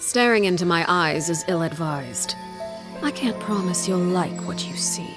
Staring into my eyes is ill-advised. I can't promise you'll like what you see.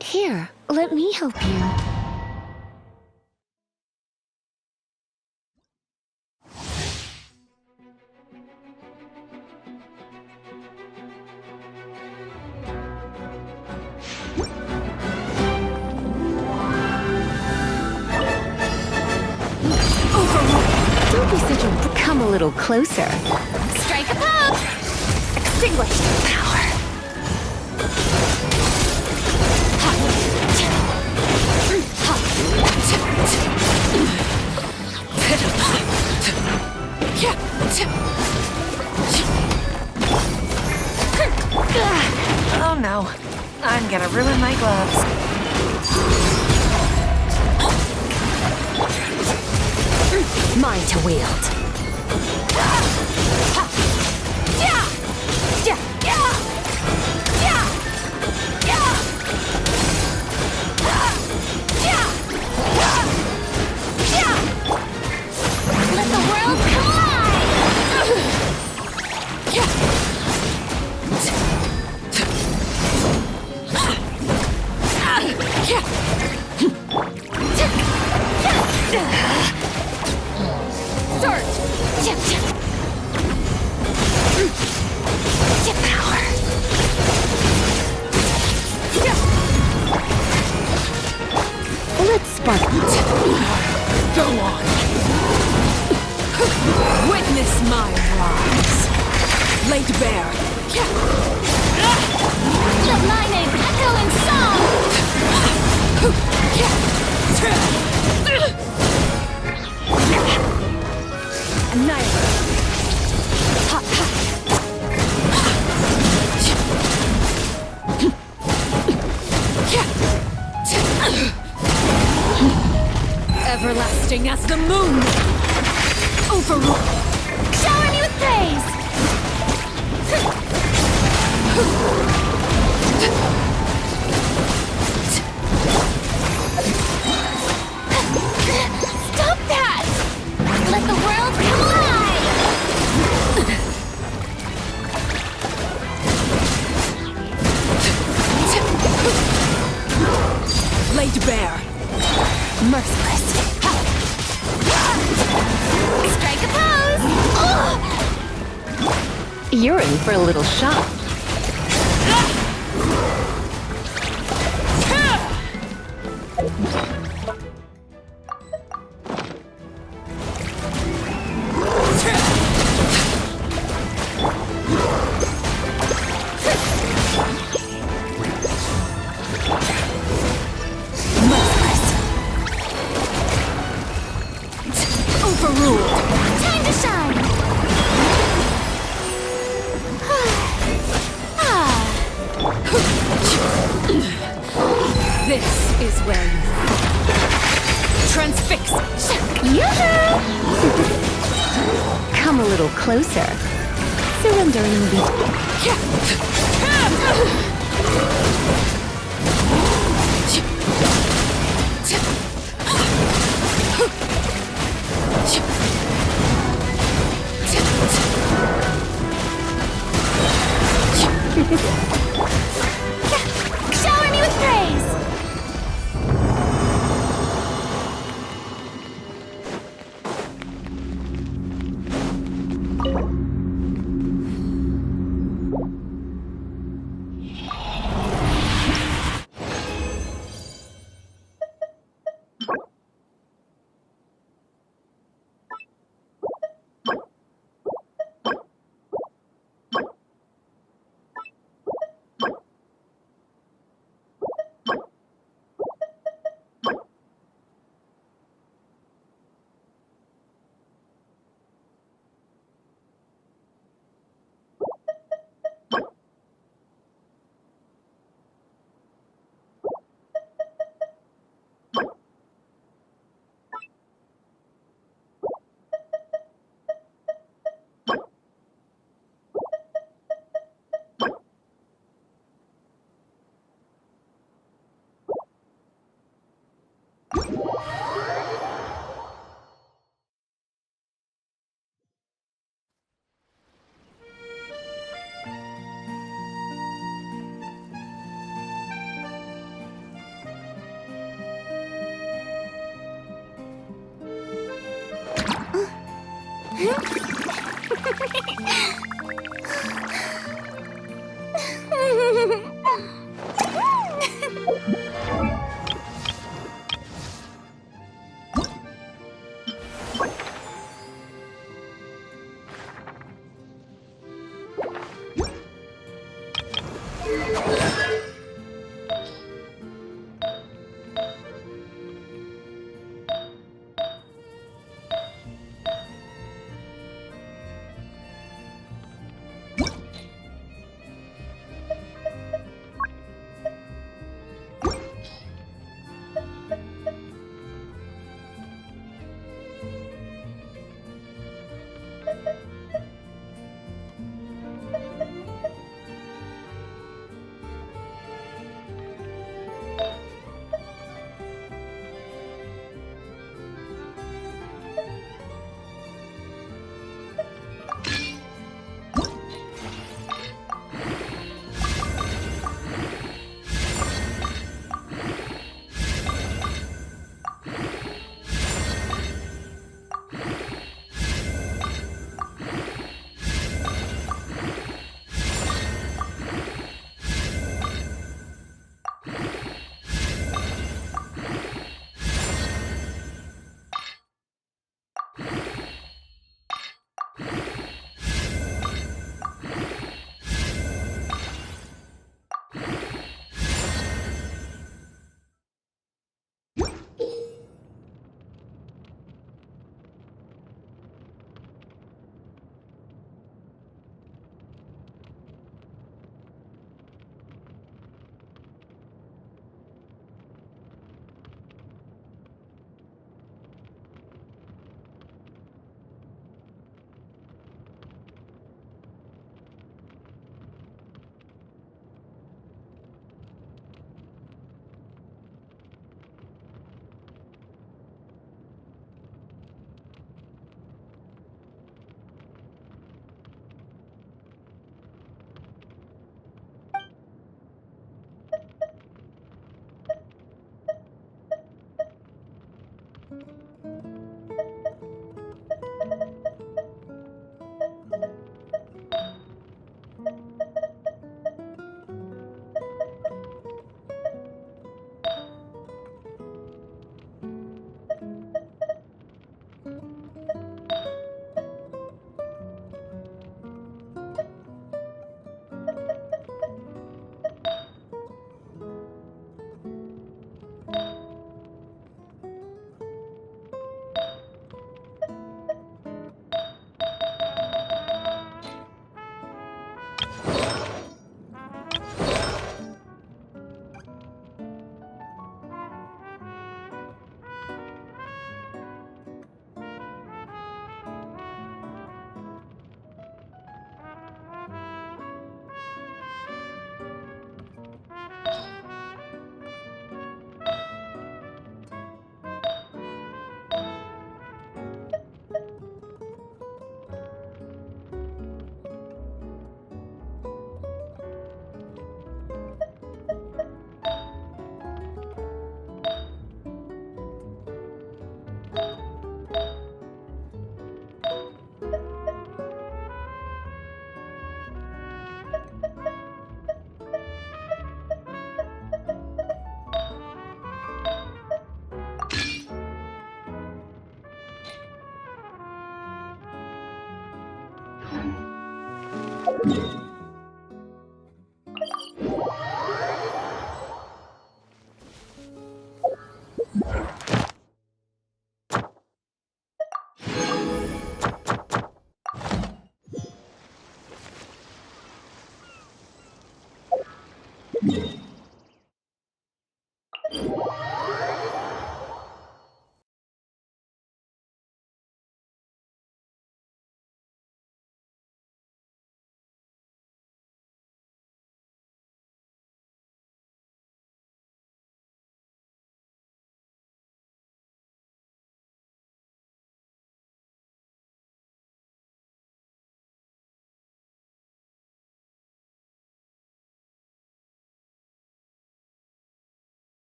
Here, let me help you. Don't be such a... Come a little closer. Strike a pose! Extinguish power! Oh no, I'm gonna ruin my gloves. Mine to wield. Let the world collide! Power. Let's spark. Go on! Witness my rise! Laid bare! Let my name echo in song! Annihilate! Everlasting as the moon! Overrule! Shower me with praise! Stop that! Let the world collide! Laid bare! Merciless. Strike a pose! You're in for a little shock. Overruled! Time to shine! This is where you transfix! Yoo-hoo! Come a little closer. Surrendering will be... Shower me with praise!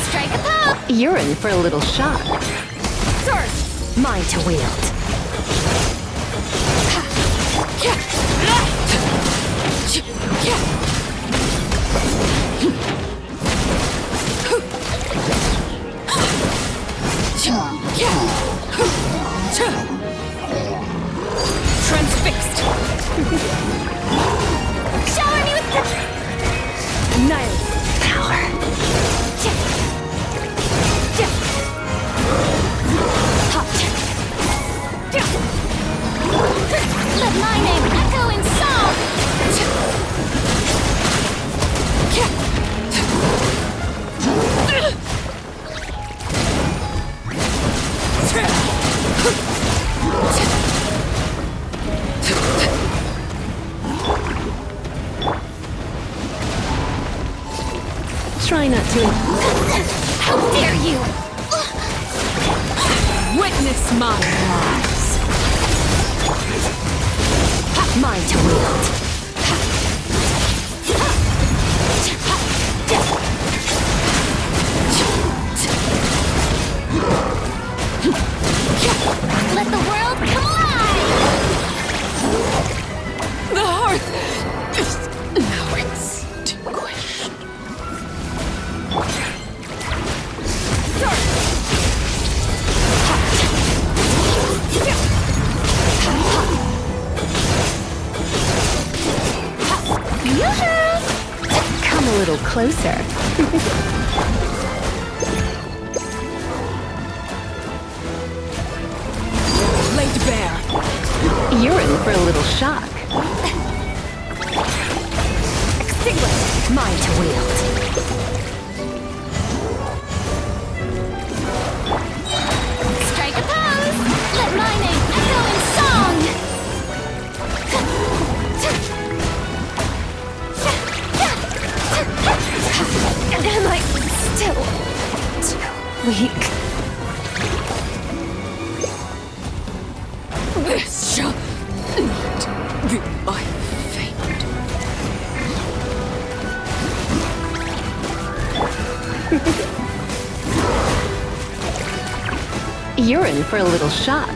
Strike a pop! You're in for a little shock. Sword! Mine to wield. Transfixed! Shower me with annihilate power. Let my name echo in song. Try not to. How dare you! Witness my rise! Mine to wield. Let the world collide! The hearth is now extinguished. Come a little closer. Laid bare. You're in for a little shock. Extinguish! Mine to wield. Strike a pose! Let my name echo in song! Am I still too weak? This shall not be my fate. You're in for a little shock.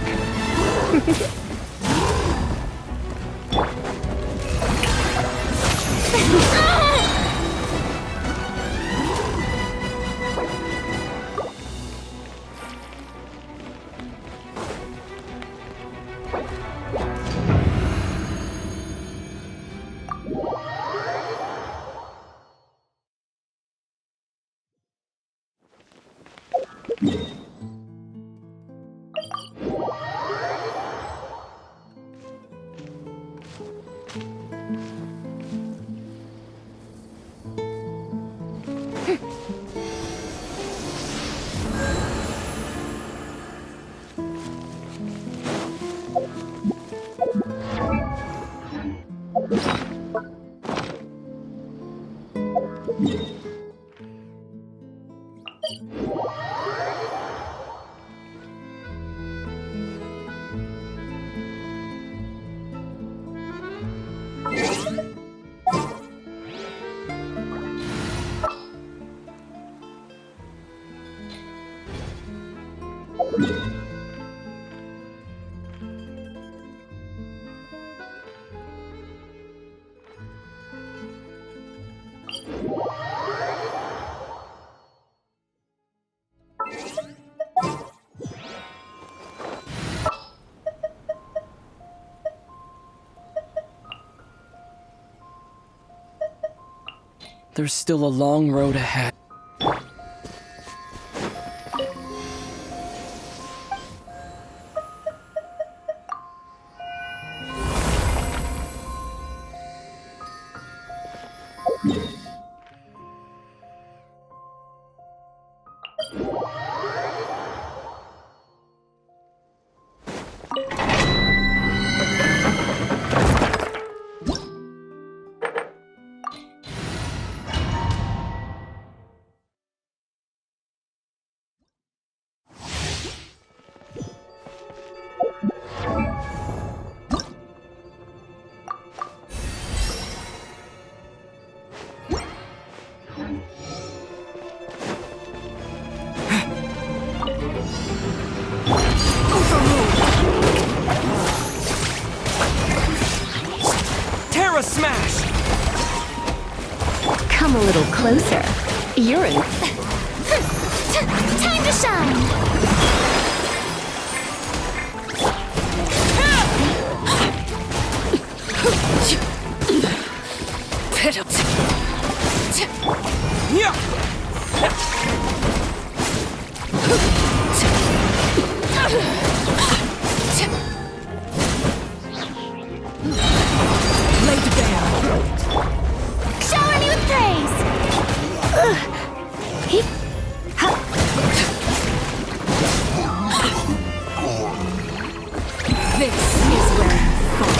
There's still a long road ahead. Terra Smash! Come a little closer. You're in. Time to shine! Yeah! Laid bare. Shower me with praise! This is where you fall.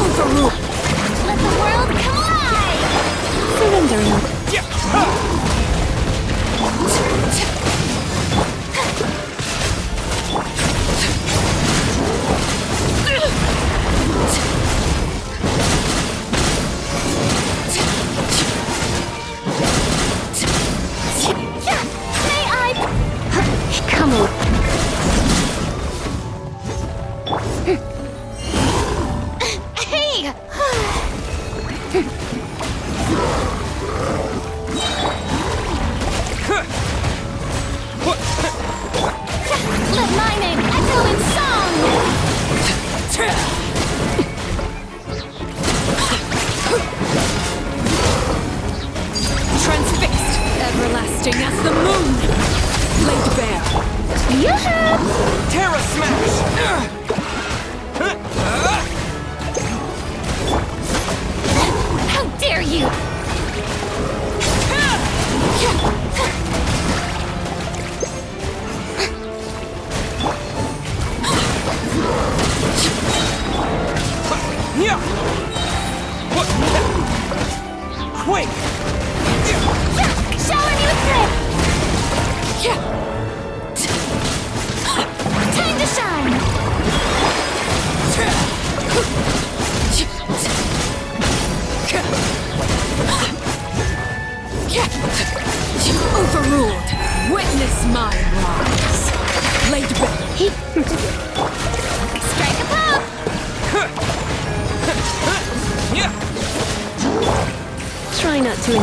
Overruled. Let the world come alive! Surrendering. May I? Come on. Hey! Let my name echo in song! Transfixed. Everlasting as the moon. Laid bare. Yoo-hoo! Terra Smash! How dare you! Yeah! Quake! Shower me with praise! Time to shine! Overruled. Witness my rise. Laid bare. Strike a pop! Yeah! Try not to.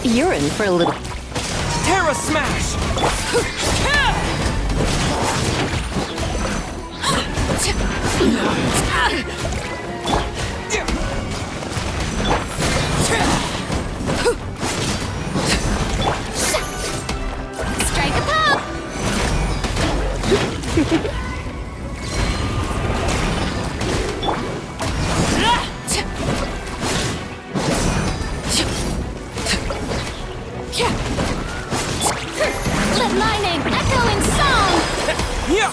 You're in for a little. Terra Smash! Strike a pop! Let my name echo in song! Yeah!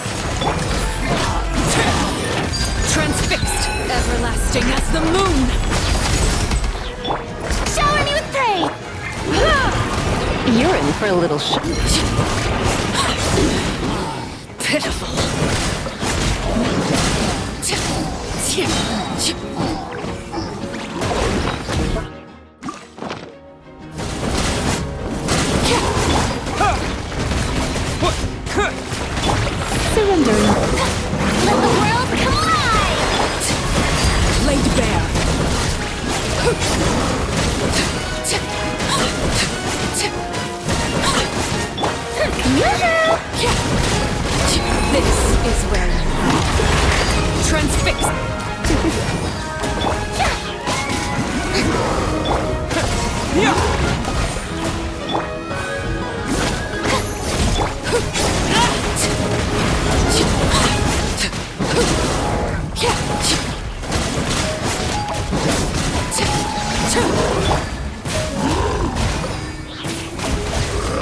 Transfixed. Everlasting as the moon. Shower me with praise! You're in for a little Pitiful. surrendering. Let transfix. Yeah!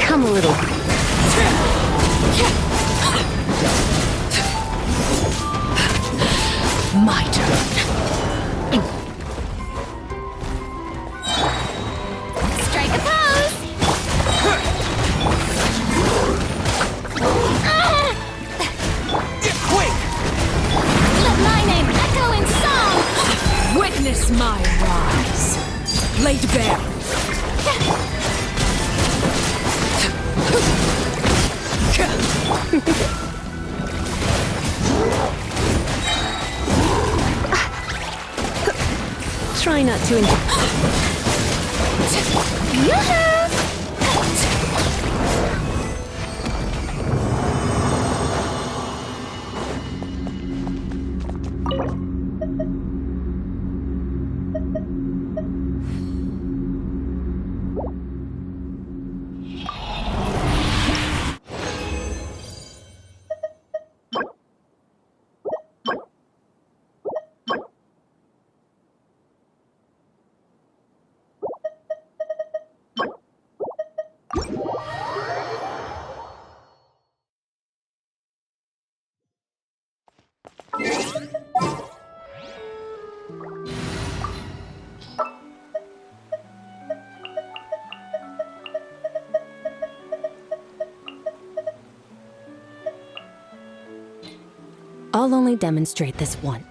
Come a little. My turn. Strike a pose! Get quick! Let my name echo in song! Witness my rise. Laid bare. Try not to enjoy. I'll only demonstrate this one.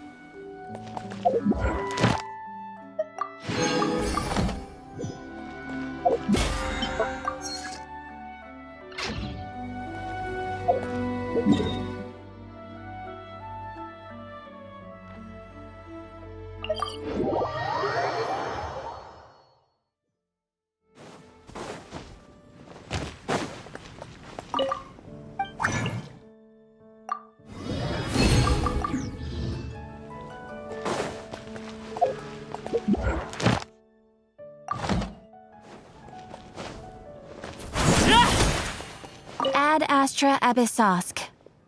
Ad Astra Abyssosk.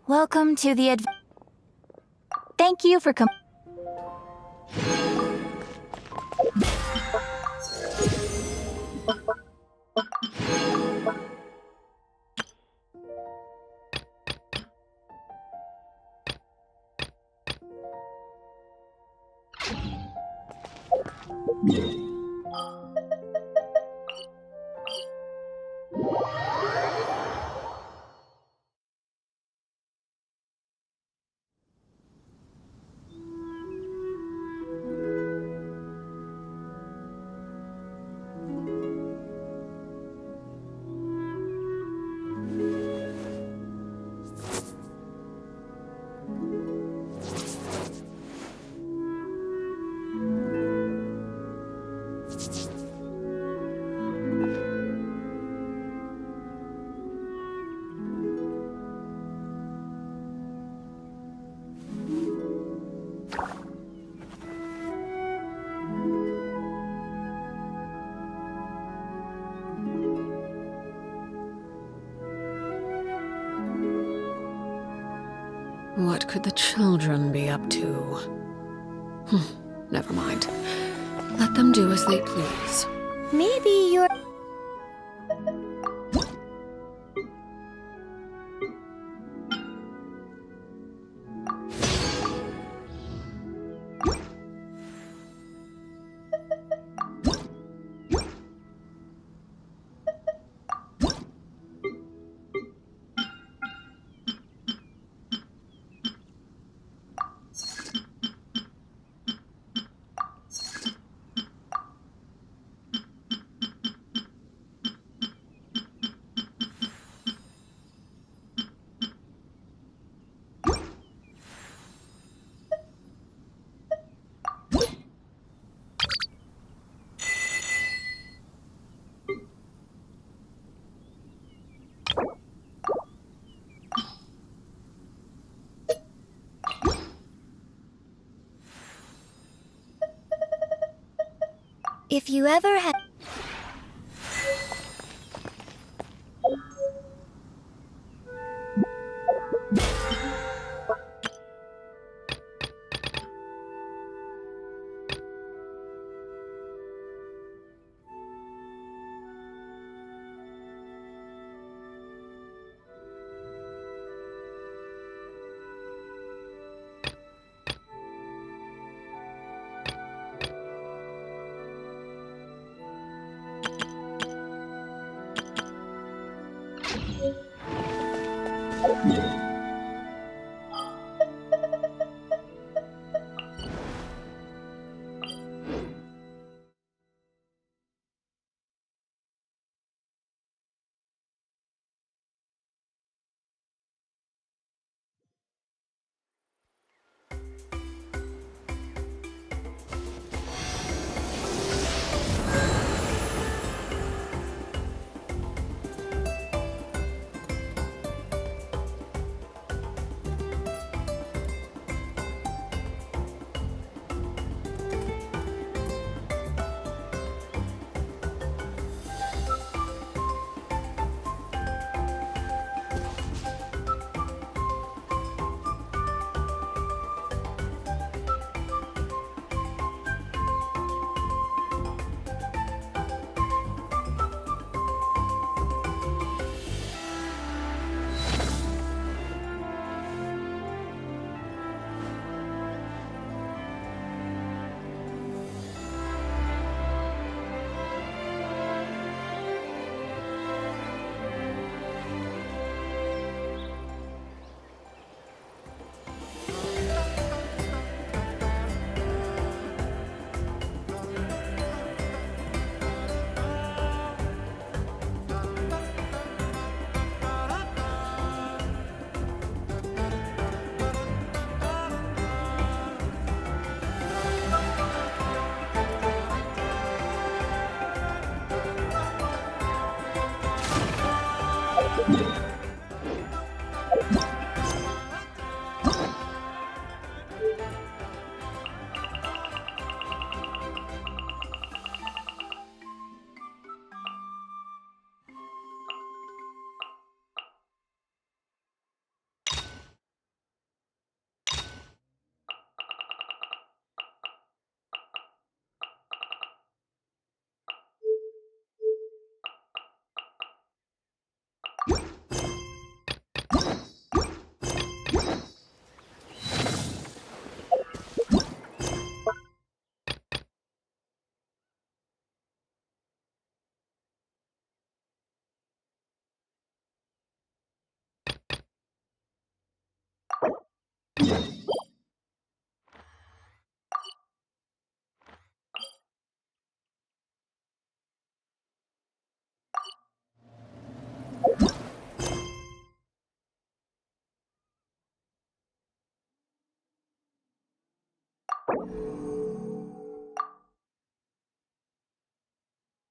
Welcome to the Thank you for What could the children be up to? Never mind. Let them do as they please. Maybe you're... If you ever had...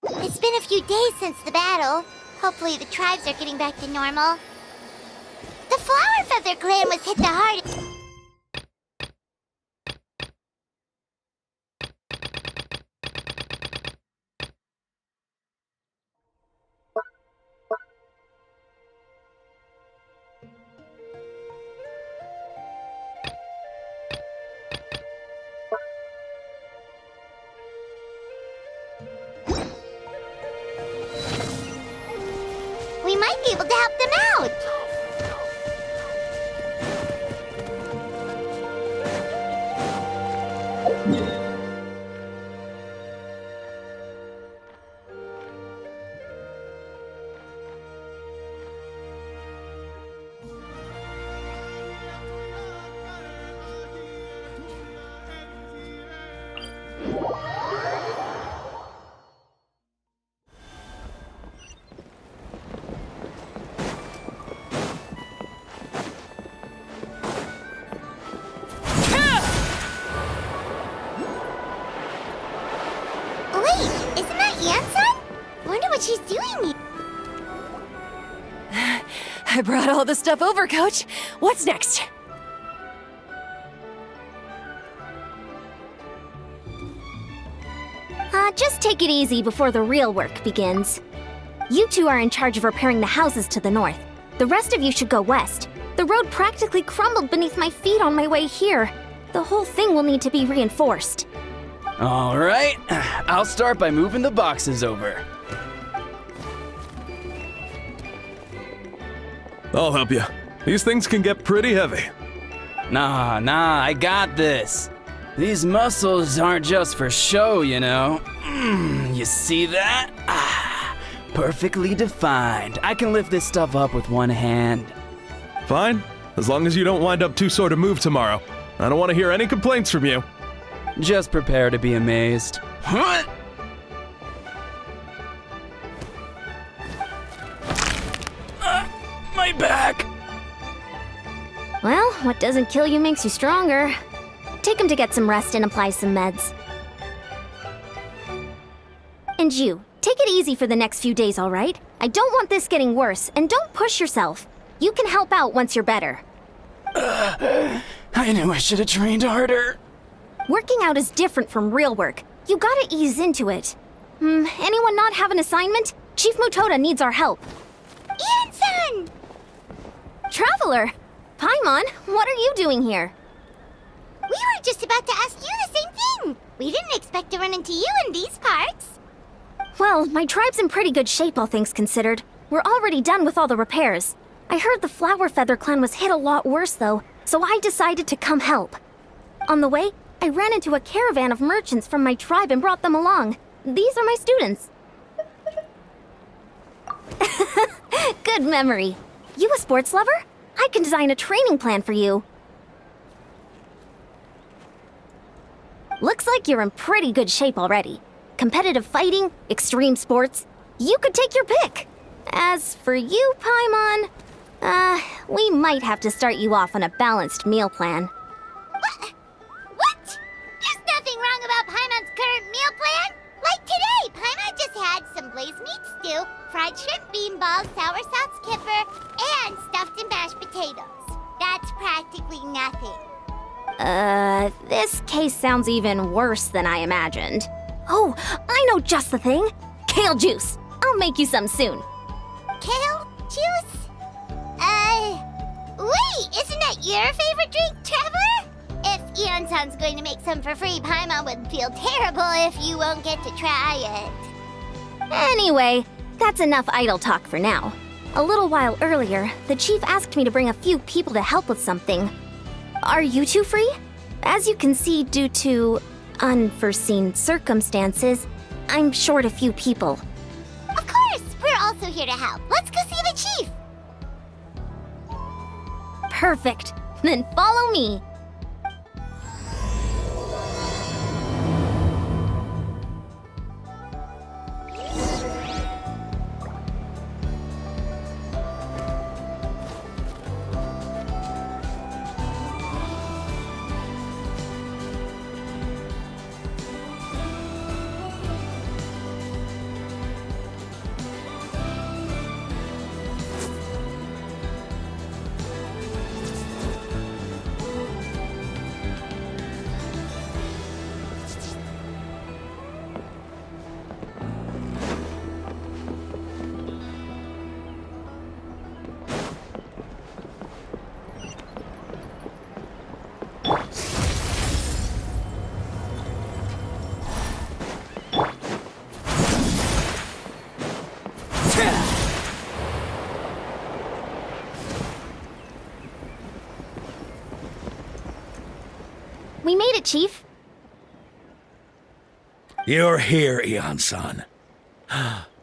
It's been a few days since the battle. Hopefully the tribes are getting back to normal. The Flower Feather clan was hit the hardest. We might be able to help them out. Wait, isn't that Yansun? Wonder what she's doing here. I brought all the stuff over, Coach. What's next? Just take it easy before the real work begins. You two are in charge of repairing the houses to the north. The rest of you should go west. The road practically crumbled beneath my feet on my way here. The whole thing will need to be reinforced. All right, I'll start by moving the boxes over. I'll help you. These things can get pretty heavy. Nah, I got this. These muscles aren't just for show, you know. You see that? Perfectly defined. I can lift this stuff up with one hand. Fine, as long as you don't wind up too sore to move tomorrow. I don't want to hear any complaints from you. Just prepare to be amazed. What? My back! Well, what doesn't kill you makes you stronger. Take him to get some rest and apply some meds. And you, take it easy for the next few days, all right? I don't want this getting worse, and don't push yourself. You can help out once you're better. I knew I should have trained harder. Working out is different from real work. You gotta ease into it. Anyone not have an assignment? Chief Mutoda needs our help. Ian-san! Traveler! Paimon, what are you doing here? We were just about to ask you the same thing. We didn't expect to run into you in these parts. Well, my tribe's in pretty good shape, all things considered. We're already done with all the repairs. I heard the Flower Feather clan was hit a lot worse, though, so I decided to come help. On the way, I ran into a caravan of merchants from my tribe and brought them along. These are my students. Good memory. You a sports lover? I can design a training plan for you. Looks like you're in pretty good shape already. Competitive fighting, extreme sports. You could take your pick. As for you, Paimon, we might have to start you off on a balanced meal plan. What? There's nothing wrong about Paimon's current meal plan. Like today, Paimon just had some blazed meat stew, fried shrimp bean balls, sour sauce kipper, and stuffed and mashed potatoes. That's practically nothing. This case sounds even worse than I imagined. Oh, I know just the thing. Kale juice. I'll make you some soon. Kale juice? Wait, isn't that your favorite drink, Traveler? If Eon-san's going to make some for free, Paimon would feel terrible if you won't get to try it. Anyway, that's enough idle talk for now. A little while earlier, the chief asked me to bring a few people to help with something. Are you two free? As you can see, due to unforeseen circumstances, I'm short a few people. Of course, we're also here to help. Let's go see the chief. Perfect. Then follow me. We made it, Chief. You're here, Eon-san.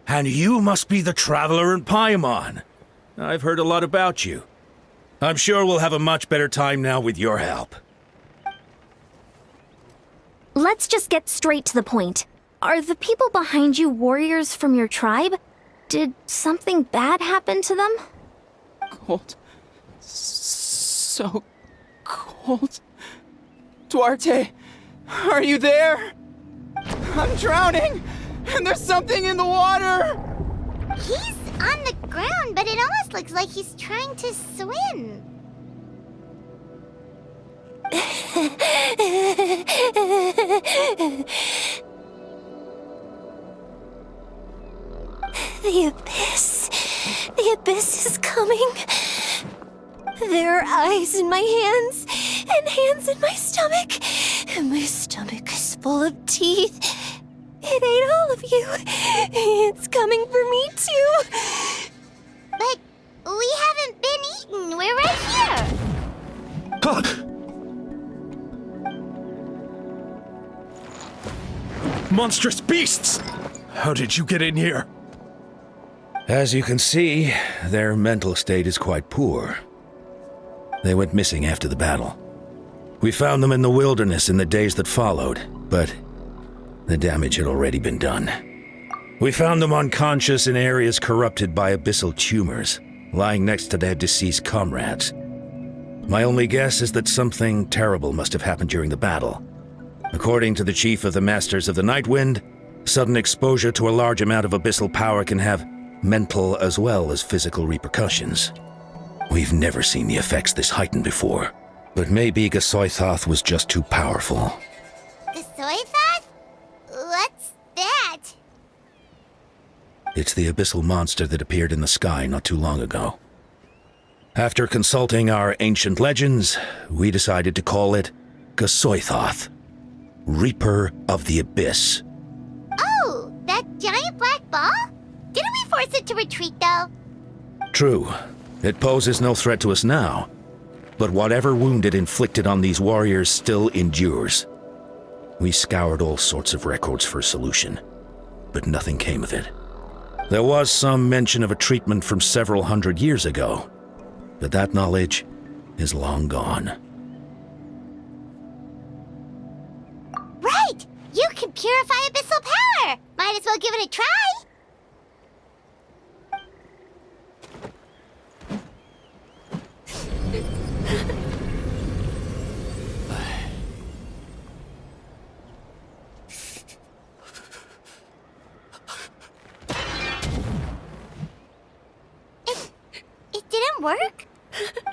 And you must be the traveler in Paimon. I've heard a lot about you. I'm sure we'll have a much better time now with your help. Let's just get straight to the point. Are the people behind you warriors from your tribe? Did something bad happen to them? Cold. So cold. Duarte, are you there? I'm drowning, and there's something in the water! He's on the ground, but it almost looks like he's trying to swim. The abyss. The abyss is coming. There are eyes in my hands, and hands in my stomach. And my stomach is full of teeth. It ate all of you. It's coming for me too. But we haven't been eaten. We're right here. Monstrous beasts! How did you get in here? As you can see, their mental state is quite poor. They went missing after the battle. We found them in the wilderness in the days that followed, but the damage had already been done. We found them unconscious in areas corrupted by abyssal tumors, lying next to their deceased comrades. My only guess is that something terrible must have happened during the battle. According to the chief of the Masters of the Nightwind, sudden exposure to a large amount of abyssal power can have mental as well as physical repercussions. We've never seen the effects this heightened before, but maybe Gasoithoth was just too powerful. Gasoithoth? What's that? It's the abyssal monster that appeared in the sky not too long ago. After consulting our ancient legends, we decided to call it Gasoithoth, Reaper of the Abyss. Oh, that giant black ball? Didn't we force it to retreat, though? True. It poses no threat to us now, but whatever wound it inflicted on these warriors still endures. We scoured all sorts of records for a solution, but nothing came of it. There was some mention of a treatment from several hundred years ago, but that knowledge is long gone. Right! You can purify abyssal power! Might as well give it a try! It didn't work?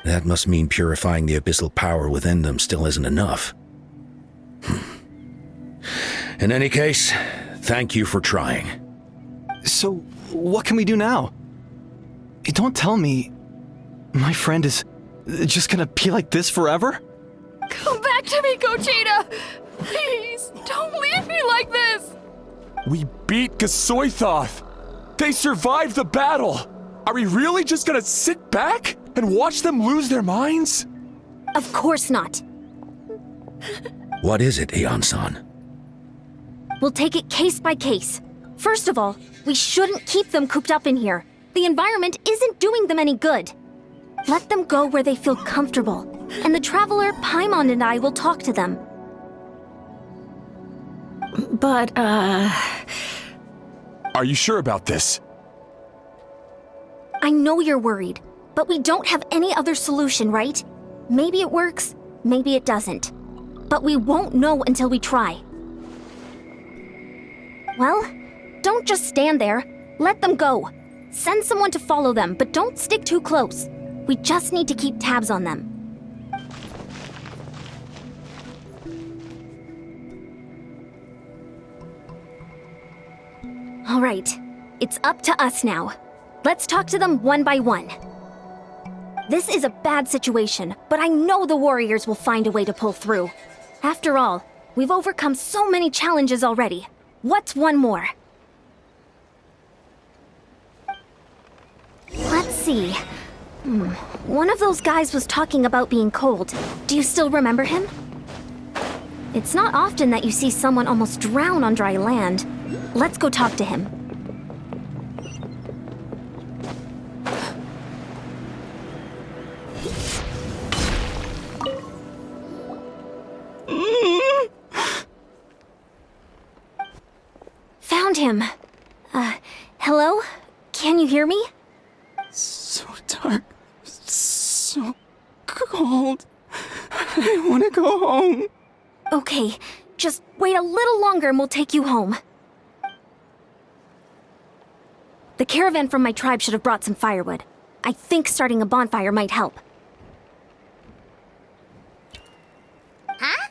That must mean purifying the abyssal power within them still isn't enough. In any case, thank you for trying. So, what can we do now? Don't tell me my friend is just gonna be like this forever? Come back to me, Gogeta! Please, don't leave me like this! We beat Gasoithoth! They survived the battle! Are we really just gonna sit back and watch them lose their minds? Of course not. What is it, Aeon-san? We'll take it case by case. First of all, we shouldn't keep them cooped up in here. The environment isn't doing them any good. Let them go where they feel comfortable, and the Traveler, Paimon, and I will talk to them. But, Are you sure about this? I know you're worried, but we don't have any other solution, right? Maybe it works, maybe it doesn't. But we won't know until we try. Well, don't just stand there. Let them go. Send someone to follow them, but don't stick too close. We just need to keep tabs on them. All right, it's up to us now. Let's talk to them one by one. This is a bad situation, but I know the warriors will find a way to pull through. After all, we've overcome so many challenges already. What's one more? Let's see. One of those guys was talking about being cold. Do you still remember him? It's not often that you see someone almost drown on dry land. Let's go talk to him. Found him. Hello? Can you hear me? so dark, so cold. I want to go home. Okay, just wait a little longer and we'll take you home. The caravan from my tribe should have brought some firewood. I think starting a bonfire might help. Huh?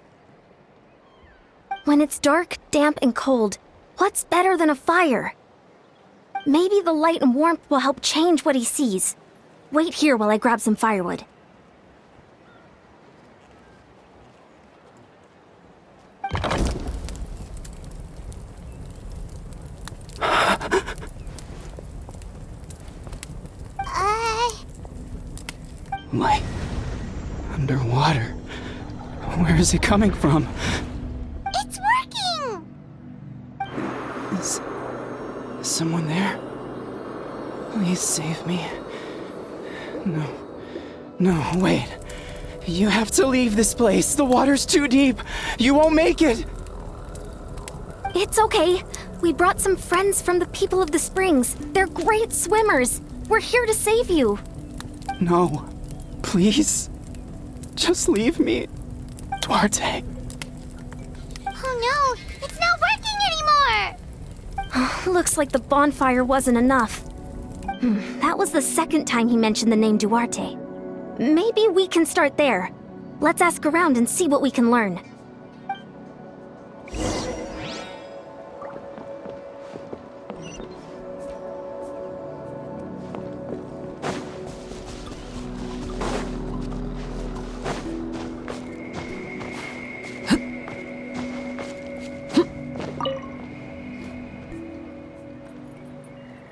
When it's dark, damp, and cold, what's better than a fire? Maybe the light and warmth will help change what he sees. Wait here while I grab some firewood. Light. Underwater. Where is it coming from? It's working! Is someone there? Please save me. No, wait. You have to leave this place. The water's too deep. You won't make it. It's okay. We brought some friends from the people of the springs. They're great swimmers. We're here to save you. No. Please. Just leave me. Duarte. Oh no, it's not working anymore! Looks like the bonfire wasn't enough. That was the second time he mentioned the name Duarte. Maybe we can start there. Let's ask around and see what we can learn.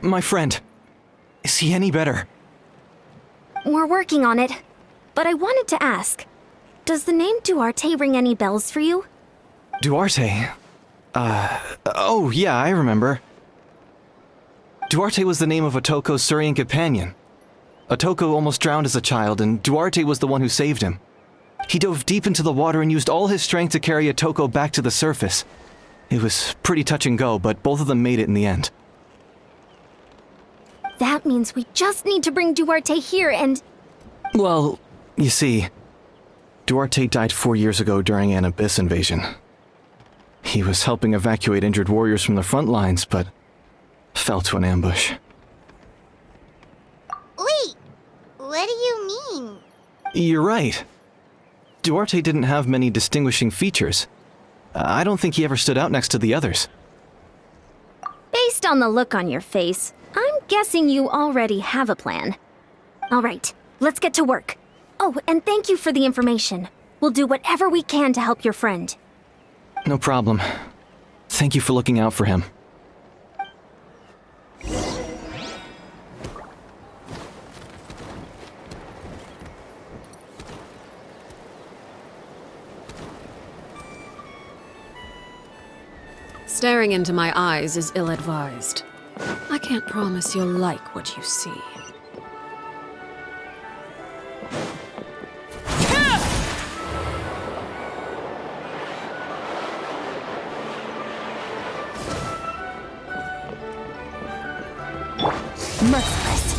My friend. Is he any better? We're working on it. But I wanted to ask, does the name Duarte ring any bells for you? Duarte? Oh yeah, I remember. Duarte was the name of Otoko's Surian companion. Otoko almost drowned as a child, and Duarte was the one who saved him. He dove deep into the water and used all his strength to carry Otoko back to the surface. It was pretty touch and go, but both of them made it in the end. That means we just need to bring Duarte here and... Well, you see, Duarte died 4 years ago during an Abyss invasion. He was helping evacuate injured warriors from the front lines, but fell to an ambush. Wait, what do you mean? You're right. Duarte didn't have many distinguishing features. I don't think he ever stood out next to the others. Based on the look on your face, I'm guessing you already have a plan. All right, let's get to work. Oh, and thank you for the information. We'll do whatever we can to help your friend. No problem. Thank you for looking out for him. Staring into my eyes is ill-advised. I can't promise you'll like what you see. Merciless.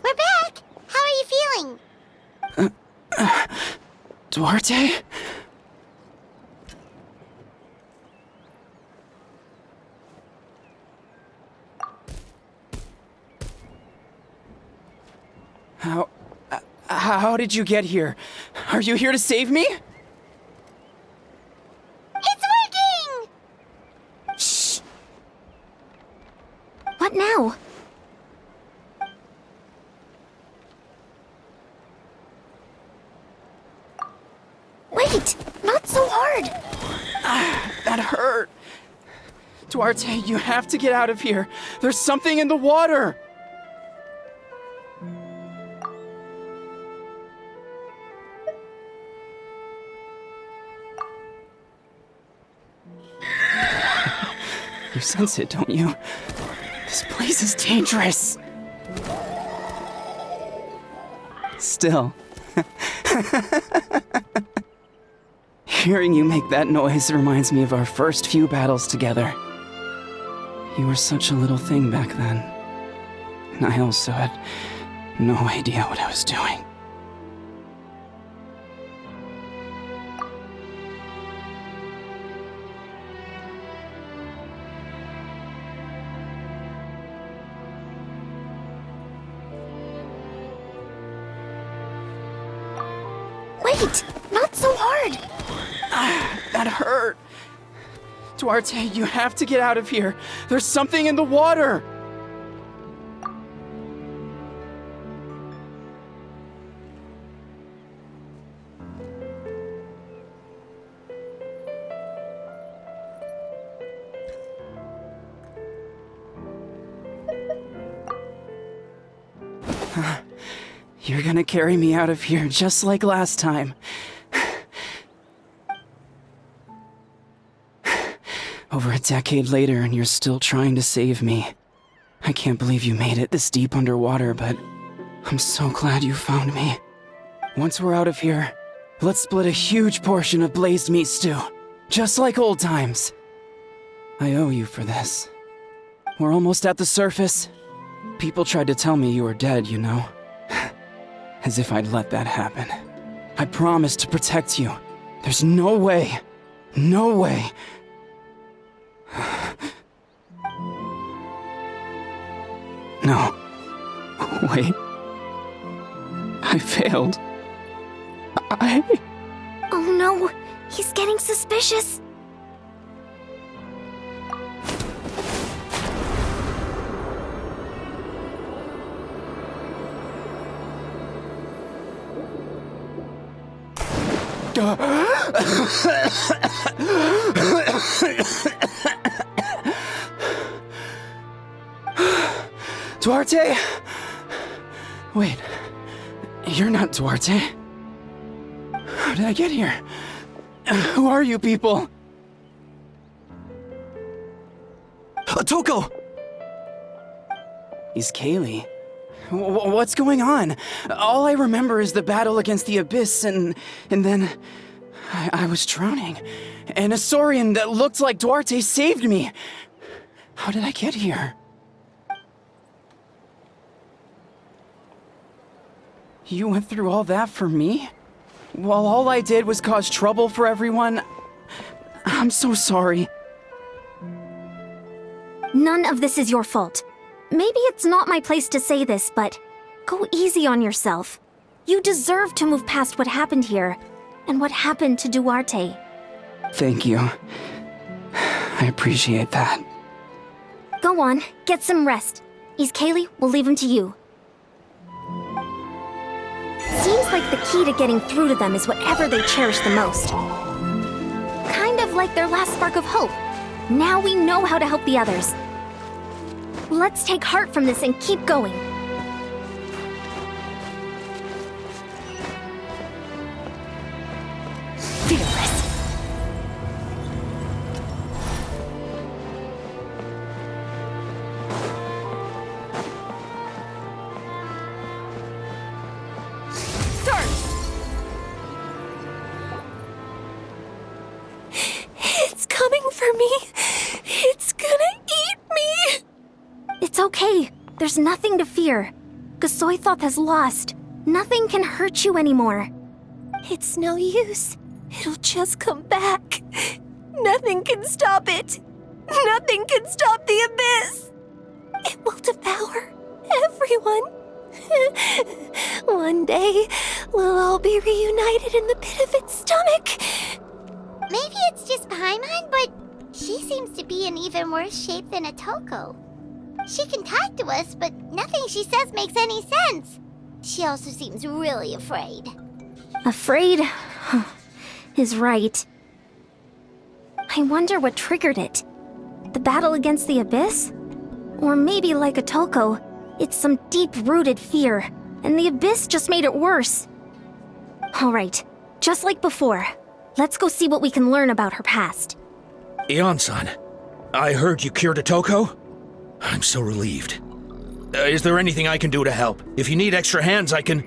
We're back! How are you feeling? Duarte? How did you get here? Are you here to save me? It's working! Shh! What now? Wait! Not so hard! That hurt. Duarte, you have to get out of here. There's something in the water. You sense it, don't you? This place is dangerous. Still. Hearing you make that noise reminds me of our first few battles together. You were such a little thing back then. And I also had no idea what I was doing. Wait! Not so hard! That hurt. Duarte, you have to get out of here. There's something in the water. You're gonna carry me out of here just like last time. Over a decade later, and you're still trying to save me. I can't believe you made it this deep underwater, but I'm so glad you found me. Once we're out of here, let's split a huge portion of blazed meat stew, just like old times. I owe you for this. We're almost at the surface. People tried to tell me you were dead, you know. As if I'd let that happen. I promised to protect you. There's no way. No way. No. Wait. I failed. Oh no! He's getting suspicious! Duarte? Wait, you're not Duarte. How did I get here? Who are you people? Toko! He's Kaylee. What's going on? All I remember is the battle against the Abyss, and then I was drowning. And a Saurian that looked like Duarte saved me. How did I get here? You went through all that for me? While all I did was cause trouble for everyone? I'm so sorry. None of this is your fault. Maybe it's not my place to say this, but go easy on yourself. You deserve to move past what happened here, and what happened to Duarte. Thank you. I appreciate that. Go on, get some rest. East Kaylee, we'll leave him to you. Seems like the key to getting through to them is whatever they cherish the most. Kind of like their last spark of hope. Now we know how to help the others. Let's take heart from this and keep going. Fearless. It's coming for me. It's gonna eat me. It's okay. There's nothing to fear. Gasoithoth has lost. Nothing can hurt you anymore. It's no use. It'll just come back. Nothing can stop it. Nothing can stop the abyss. It will devour everyone. One day, we'll all be reunited in the pit of its stomach. Maybe it's just Paimon, but she seems to be in even worse shape than Atoko. She can talk to us, but nothing she says makes any sense. She also seems really afraid. Afraid is right. I wonder what triggered it. The battle against the abyss? Or maybe like Atoko, it's some deep-rooted fear, and the abyss just made it worse. Alright, just like before, let's go see what we can learn about her past. Ion-san, I heard you cured Atoko? I'm so relieved. Is there anything I can do to help? If you need extra hands, I can...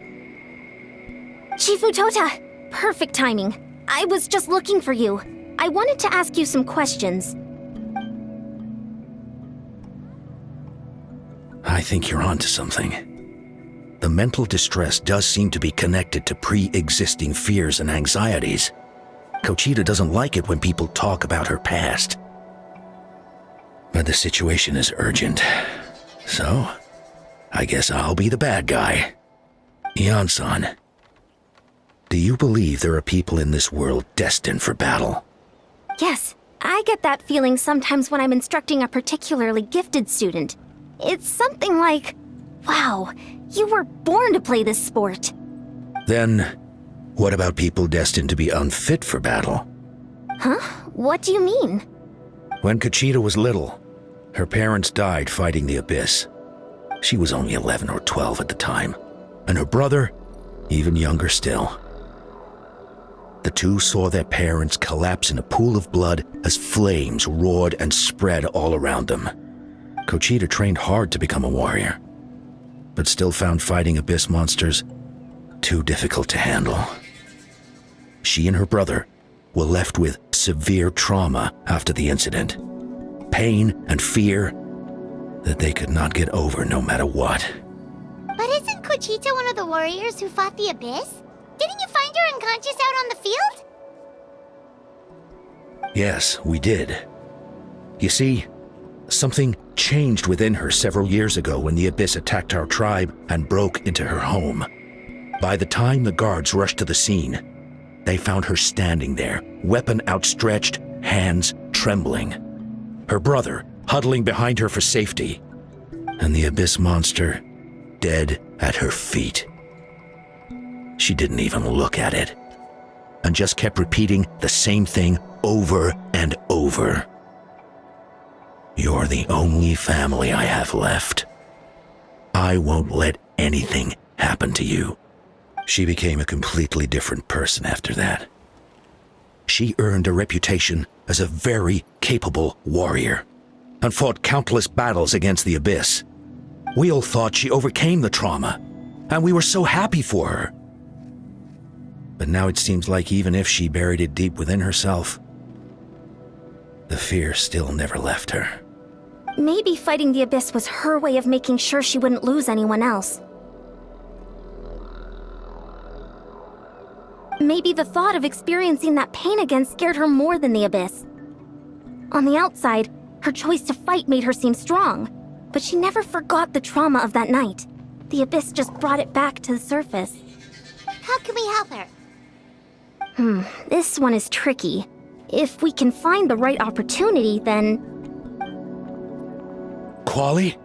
Chifu Tota! Perfect timing. I was just looking for you. I wanted to ask you some questions. I think you're onto something. The mental distress does seem to be connected to pre-existing fears and anxieties. Kochita doesn't like it when people talk about her past. But the situation is urgent. So, I guess I'll be the bad guy. Ion-san, do you believe there are people in this world destined for battle? Yes, I get that feeling sometimes when I'm instructing a particularly gifted student. It's something like, wow, you were born to play this sport. Then, what about people destined to be unfit for battle? Huh? What do you mean? When Kochita was little, her parents died fighting the abyss. She was only 11 or 12 at the time, and her brother, even younger still. The two saw their parents collapse in a pool of blood as flames roared and spread all around them. Kochita trained hard to become a warrior, but still found fighting abyss monsters too difficult to handle. She and her brother were left with severe trauma after the incident. Pain and fear that they could not get over no matter what. But isn't Kochita one of the warriors who fought the abyss? Didn't you find her unconscious out on the field? Yes, we did. You see, something changed within her several years ago when the abyss attacked our tribe and broke into her home. By the time the guards rushed to the scene, they found her standing there, weapon outstretched, hands trembling. Her brother huddling behind her for safety, and the abyss monster dead at her feet. She didn't even look at it, and just kept repeating the same thing over and over. You're the only family I have left. I won't let anything happen to you. She became a completely different person after that. She earned a reputation as a very capable warrior, and fought countless battles against the abyss. We all thought she overcame the trauma, and we were so happy for her. But now it seems like even if she buried it deep within herself, the fear still never left her. Maybe fighting the abyss was her way of making sure she wouldn't lose anyone else. Maybe the thought of experiencing that pain again scared her more than the abyss. On the outside, her choice to fight made her seem strong, but she never forgot the trauma of that night. The abyss just brought it back to the surface. How can we help her? This one is tricky. If we can find the right opportunity, then... Quali?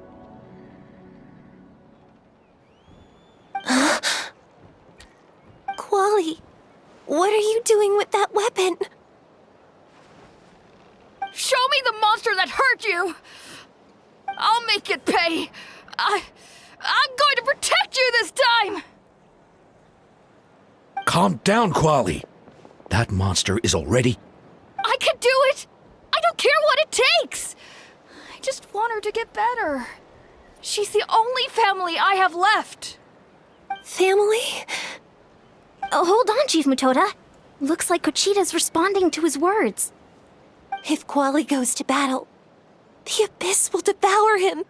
me the monster that hurt you! I'll make it pay! I'm going to protect you this time! Calm down, Quali. That monster is already... I can do it! I don't care what it takes! I just want her to get better. She's the only family I have left. Family? Oh, hold on, Chief Mutoda. Looks like Kochita's responding to his words. If Quali goes to battle, the Abyss will devour him.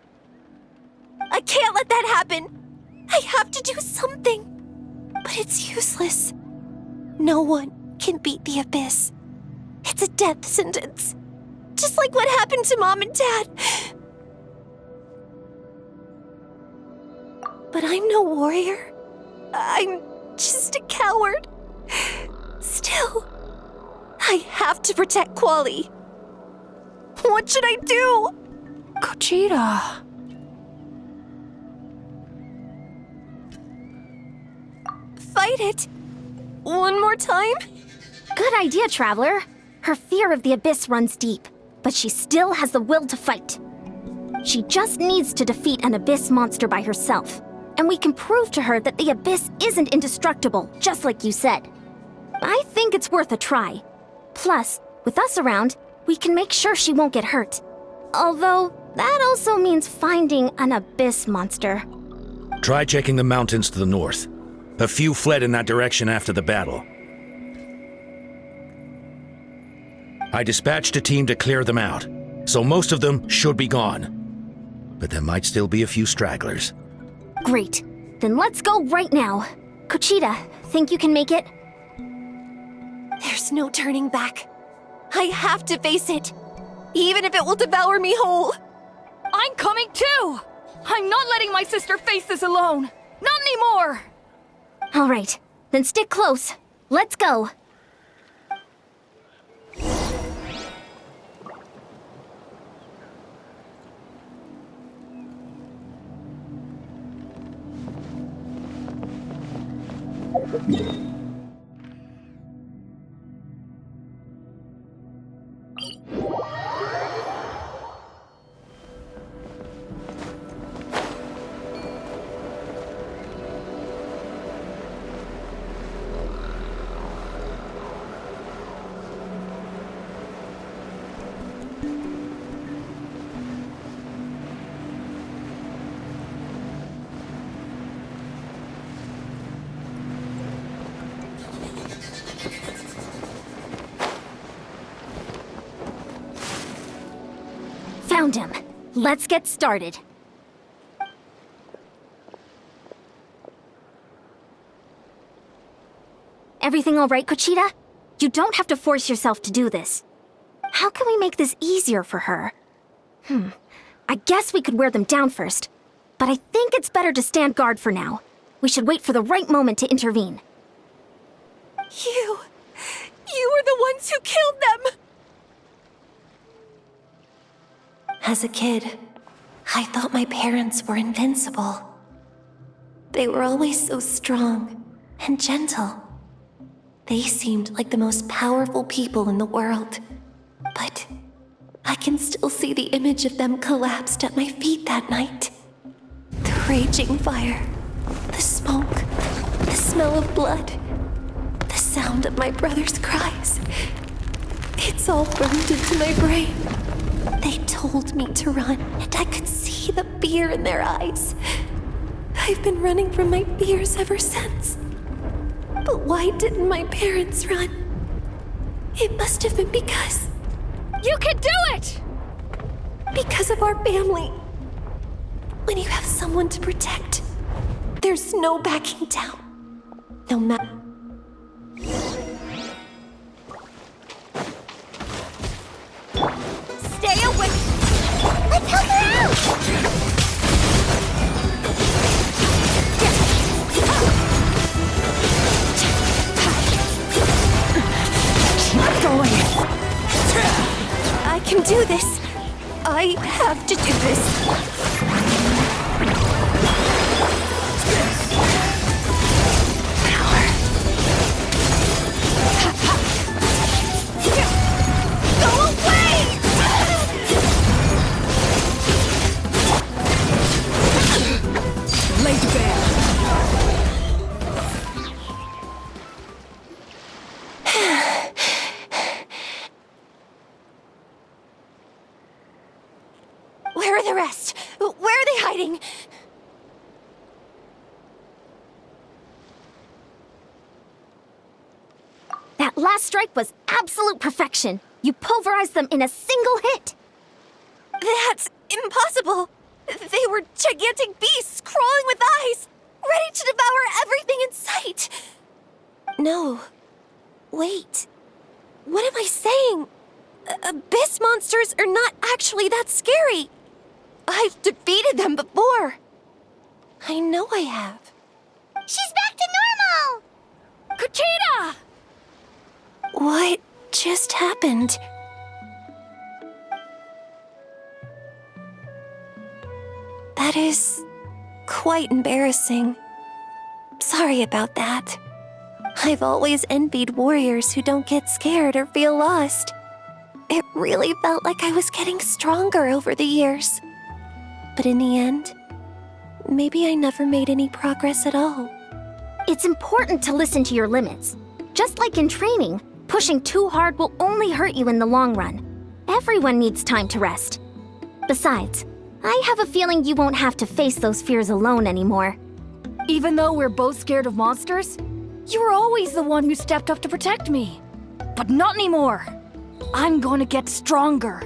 I can't let that happen. I have to do something. But it's useless. No one can beat the Abyss. It's a death sentence. Just like what happened to Mom and Dad. But I'm no warrior. I'm just a coward. Still, I have to protect Quali. What should I do? Kochita. Fight it. One more time? Good idea, Traveler. Her fear of the Abyss runs deep, but she still has the will to fight. She just needs to defeat an Abyss monster by herself, and we can prove to her that the Abyss isn't indestructible, just like you said. I think it's worth a try. Plus, with us around, we can make sure she won't get hurt. Although, that also means finding an Abyss monster. Try checking the mountains to the north. A few fled in that direction after the battle. I dispatched a team to clear them out, so most of them should be gone. But there might still be a few stragglers. Great. Then let's go right now. Kochita, think you can make it? There's no turning back. I have to face it, even if it will devour me whole. I'm coming too! I'm not letting my sister face this alone! Not anymore! All right, then stick close. Let's go. Found him. Let's get started. Everything all right, Kochita? You don't have to force yourself to do this. How can we make this easier for her? I guess we could wear them down first, but I think it's better to stand guard for now. We should wait for the right moment to intervene. You were the ones who killed them! As a kid, I thought my parents were invincible. They were always so strong and gentle. They seemed like the most powerful people in the world. But I can still see the image of them collapsed at my feet that night. The raging fire, the smoke, the smell of blood, the sound of my brother's cries. It's all burned into my brain. They told me to run, and I could see the fear in their eyes. I've been running from my fears ever since. But why didn't my parents run? It must have been because... You can do it! Because of our family. When you have someone to protect, there's no backing down. No matter... Stay away! Let's help her out! Go away. I can do this. I have to do this. Power. Go away! Where are the rest? Where are they hiding? That last strike was absolute perfection. You pulverized them in a single hit. That's impossible. They were gigantic beasts crawling with eyes, ready to devour everything in sight. No. Wait. What am I saying? Abyss monsters are not actually that scary. I've defeated them before. I know I have. She's back to normal! Kuchina! What just happened? That is quite embarrassing. Sorry about that. I've always envied warriors who don't get scared or feel lost. It really felt like I was getting stronger over the years. But in the end, maybe I never made any progress at all. It's important to listen to your limits. Just like in training, pushing too hard will only hurt you in the long run. Everyone needs time to rest. Besides, I have a feeling you won't have to face those fears alone anymore. Even though we're both scared of monsters, you were always the one who stepped up to protect me. But not anymore. I'm going to get stronger.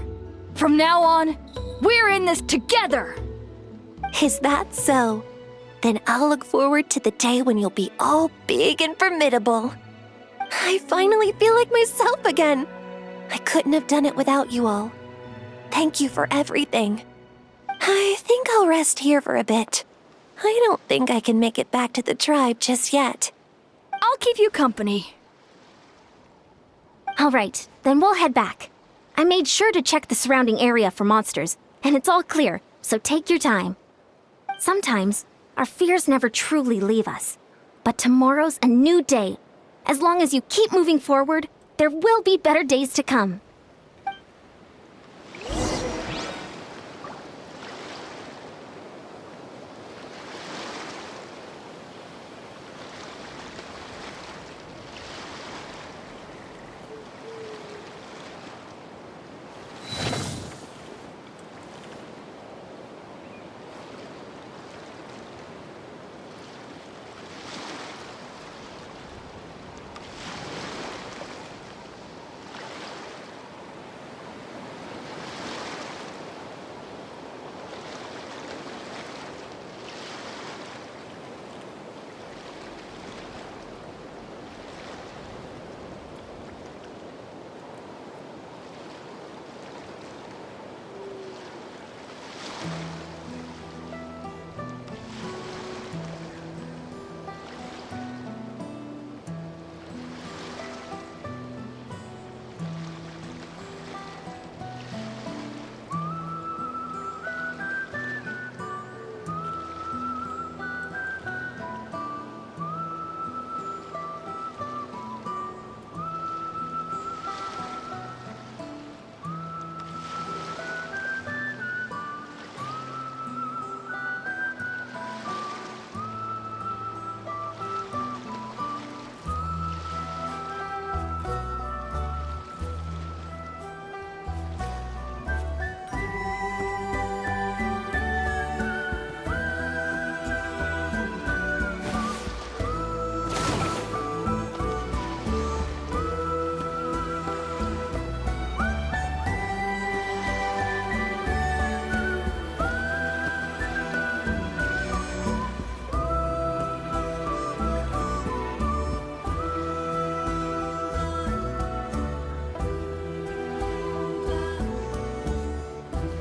From now on, we're in this together. Is that so? Then I'll look forward to the day when you'll be all big and formidable. I finally feel like myself again. I couldn't have done it without you all. Thank you for everything. I think I'll rest here for a bit. I don't think I can make it back to the tribe just yet. I'll keep you company. All right, then we'll head back. I made sure to check the surrounding area for monsters, and it's all clear, so take your time. Sometimes, our fears never truly leave us. But tomorrow's a new day. As long as you keep moving forward, there will be better days to come.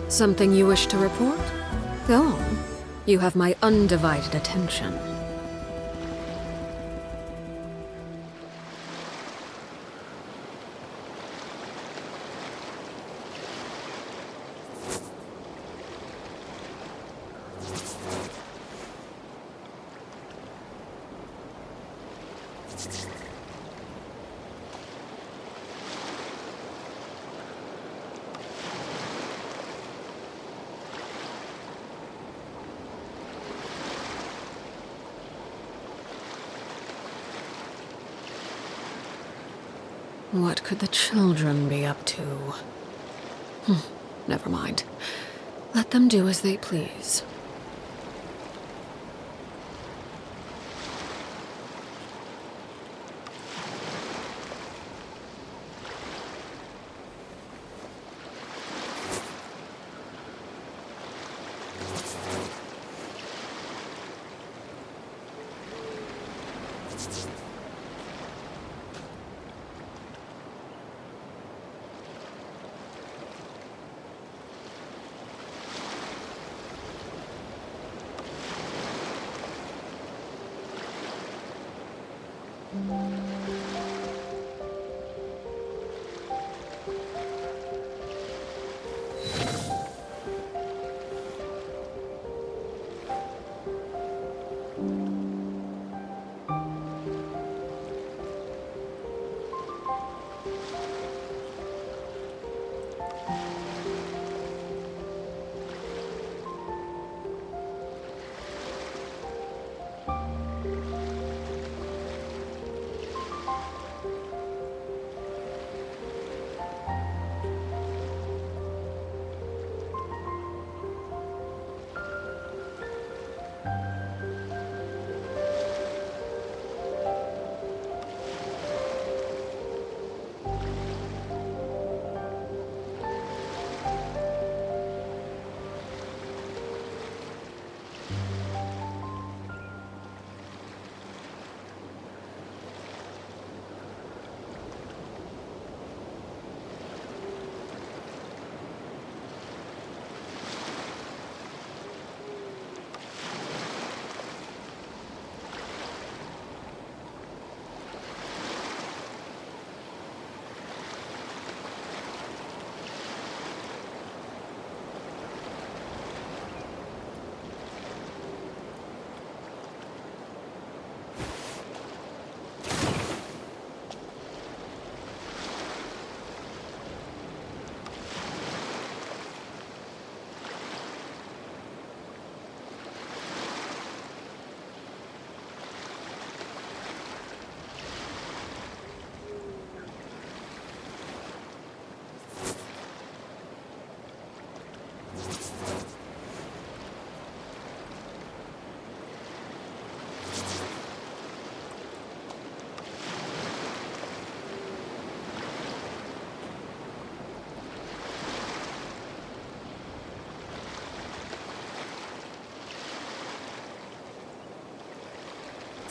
Something you wish to report? Go on. You have my undivided attention. What could the children be up to? Never mind. Let them do as they please.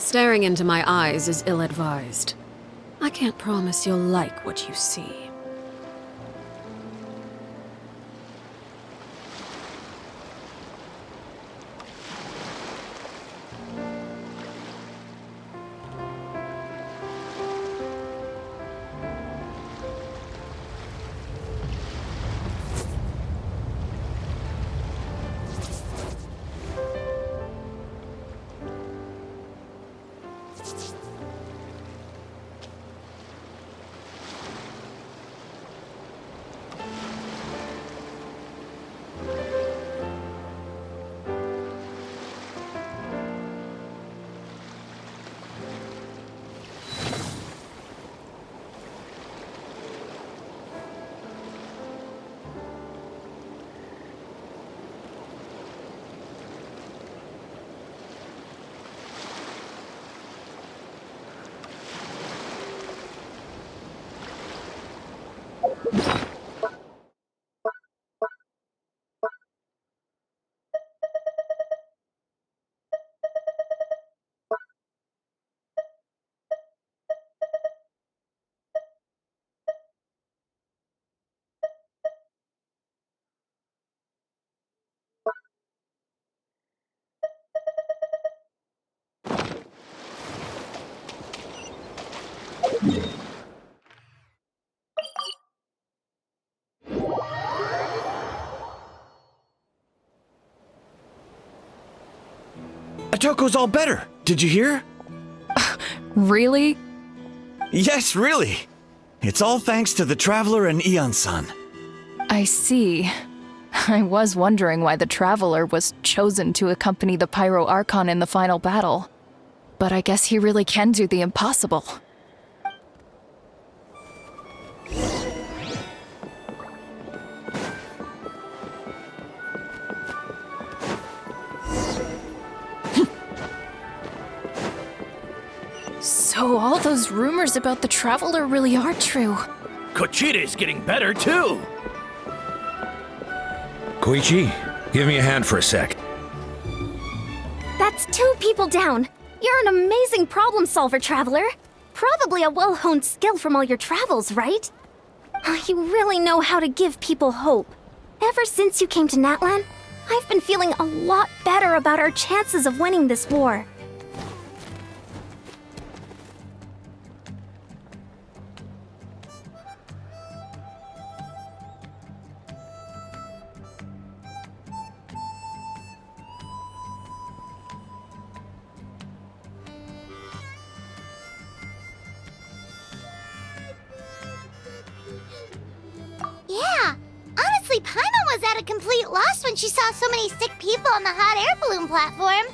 Staring into my eyes is ill-advised. I can't promise you'll like what you see. Atoko's all better. Did you hear? Really? Yes, really. It's all thanks to the Traveler and Eon-san. I see. I was wondering why the Traveler was chosen to accompany the Pyro Archon in the final battle. But I guess he really can do the impossible. those rumors about the Traveler really are true. Kochide's getting better, too! Koichi, give me a hand for a sec. That's 2 people down. You're an amazing problem solver, Traveler. Probably a well-honed skill from all your travels, right? You really know how to give people hope. Ever since you came to Natlan, I've been feeling a lot better about our chances of winning this war. Yeah, honestly, Paimon was at a complete loss when she saw so many sick people on the hot air balloon platform.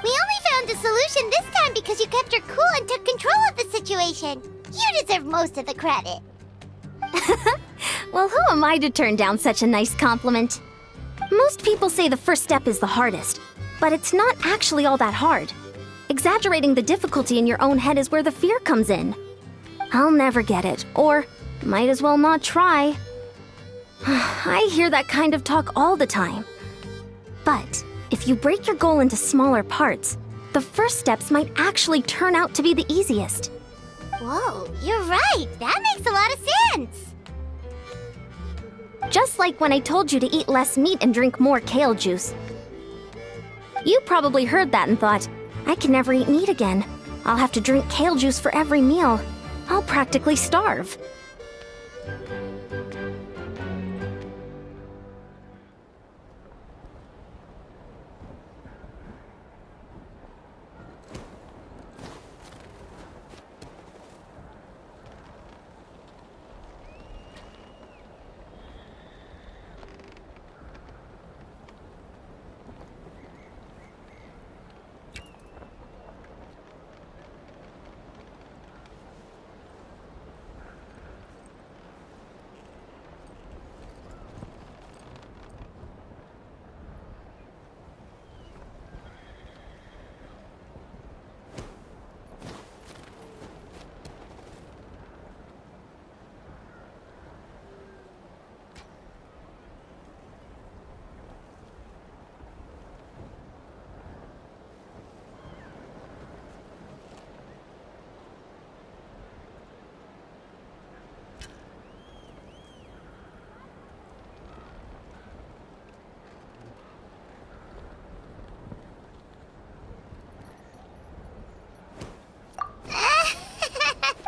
We only found a solution this time because you kept your cool and took control of the situation. You deserve most of the credit. Well, who am I to turn down such a nice compliment? Most people say the first step is the hardest, but it's not actually all that hard. Exaggerating the difficulty in your own head is where the fear comes in. I'll never get it, or might as well not try. I hear that kind of talk all the time. But if you break your goal into smaller parts, the first steps might actually turn out to be the easiest. Whoa, you're right. That makes a lot of sense. Just like when I told you to eat less meat and drink more kale juice. You probably heard that and thought, I can never eat meat again. I'll have to drink kale juice for every meal. I'll practically starve.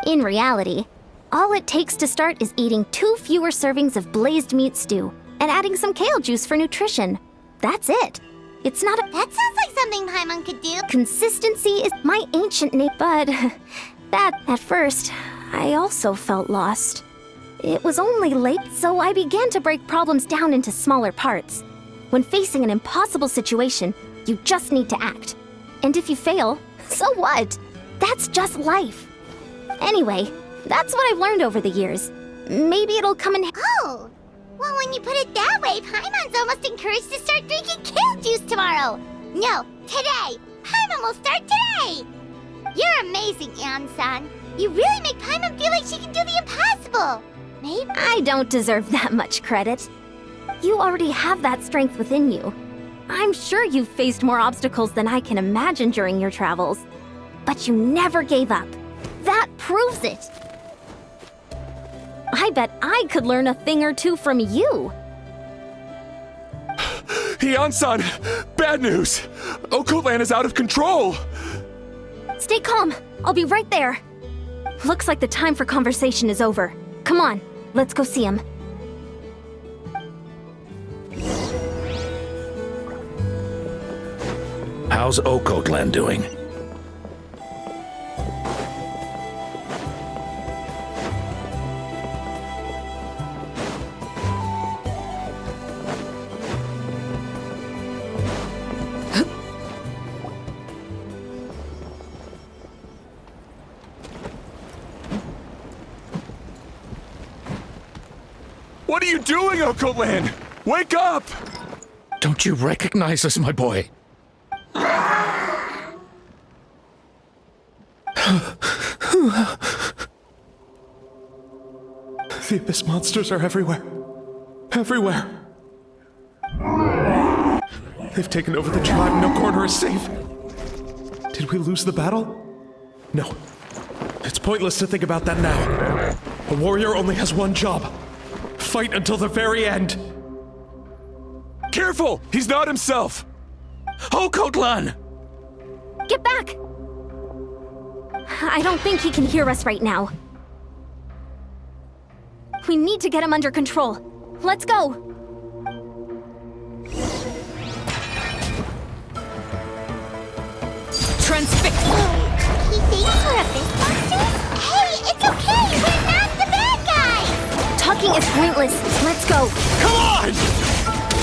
In reality, all it takes to start is eating 2 fewer servings of blazed meat stew and adding some kale juice for nutrition. That's it. It's not a— That sounds like something Paimon could do. Consistency is my ancient name, but that, at first, I also felt lost. It was only late, so I began to break problems down into smaller parts. When facing an impossible situation, you just need to act. And if you fail, so what? That's just life. Anyway, that's what I've learned over the years. Maybe it'll come in— Oh, well, when you put it that way, Paimon's almost encouraged to start drinking kale juice tomorrow. No, today. Paimon will start today. You're amazing, Ann-san. You really make Paimon feel like she can do the impossible. Maybe— I don't deserve that much credit. You already have that strength within you. I'm sure you've faced more obstacles than I can imagine during your travels. But you never gave up. That proves it. I bet I could learn a thing or two from you. Heian-san, bad news! Okotlan is out of control! Stay calm. I'll be right there. Looks like the time for conversation is over. Come on, let's go see him. How's Okotlan doing? What are you doing, Okotlan? Wake up! Don't you recognize us, my boy? The Abyss monsters are everywhere. Everywhere. They've taken over the tribe. No corner is safe. Did we lose the battle? No. It's pointless to think about that now. A warrior only has one job. Fight until the very end. Careful! He's not himself! Oh, Natlan! Get back! I don't think he can hear us right now. We need to get him under control. Let's go! Transfix! He thinks we're Abyss monsters? Hey, it's okay! We're not the bad guys! Talking is pointless. Let's go. Come on!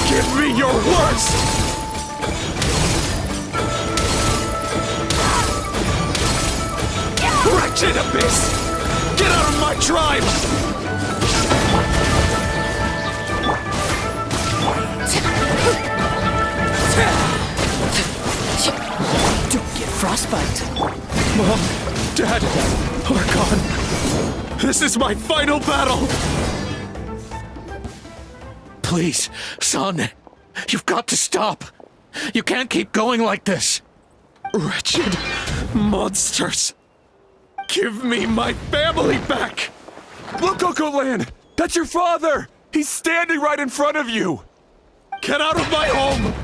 Give me your worst! Wretched Abyss! Get out of my tribe! Don't get frostbite. Mom, Dad, are gone. This is my final battle! Please, son. You've got to stop. You can't keep going like this. Wretched monsters! Give me my family back! Look, Natlan! That's your father! He's standing right in front of you! Get out of my home!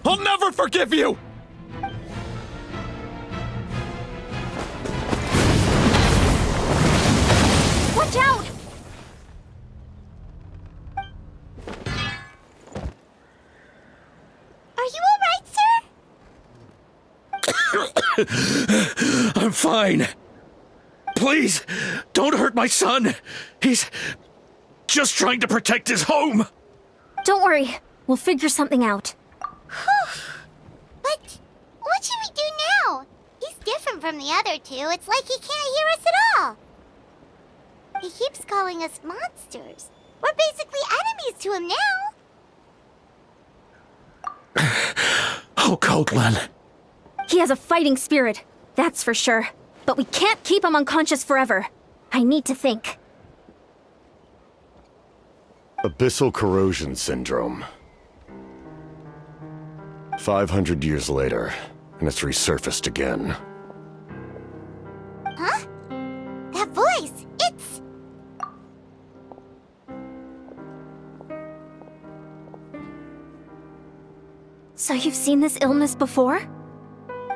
I'll never forgive you! Watch out! Are you alright, sir? I'm fine. Please, don't hurt my son. He's just trying to protect his home. Don't worry. We'll figure something out. But what should we do now? He's different from the other two. It's like he can't hear us at all. He keeps calling us monsters. We're basically enemies to him now. Oh, Natlan. He has a fighting spirit, that's for sure. But we can't keep him unconscious forever. I need to think. Abyssal corrosion syndrome. 500 years later, and it's resurfaced again. Huh? That voice, it's... So you've seen this illness before?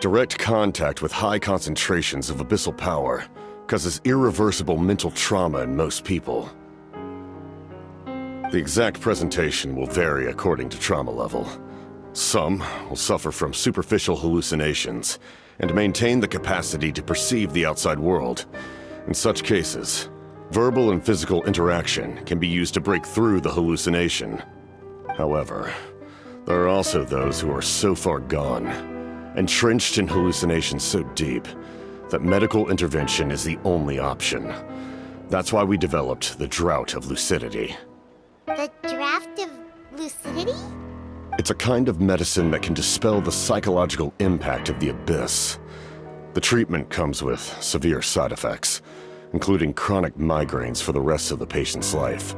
Direct contact with high concentrations of abyssal power causes irreversible mental trauma in most people. The exact presentation will vary according to trauma level. Some will suffer from superficial hallucinations and maintain the capacity to perceive the outside world. In such cases, verbal and physical interaction can be used to break through the hallucination. However, there are also those who are so far gone, entrenched in hallucinations so deep, that medical intervention is the only option. That's why we developed the Drought of Lucidity. The draft of lucidity? It's a kind of medicine that can dispel the psychological impact of the Abyss. The treatment comes with severe side effects, including chronic migraines for the rest of the patient's life.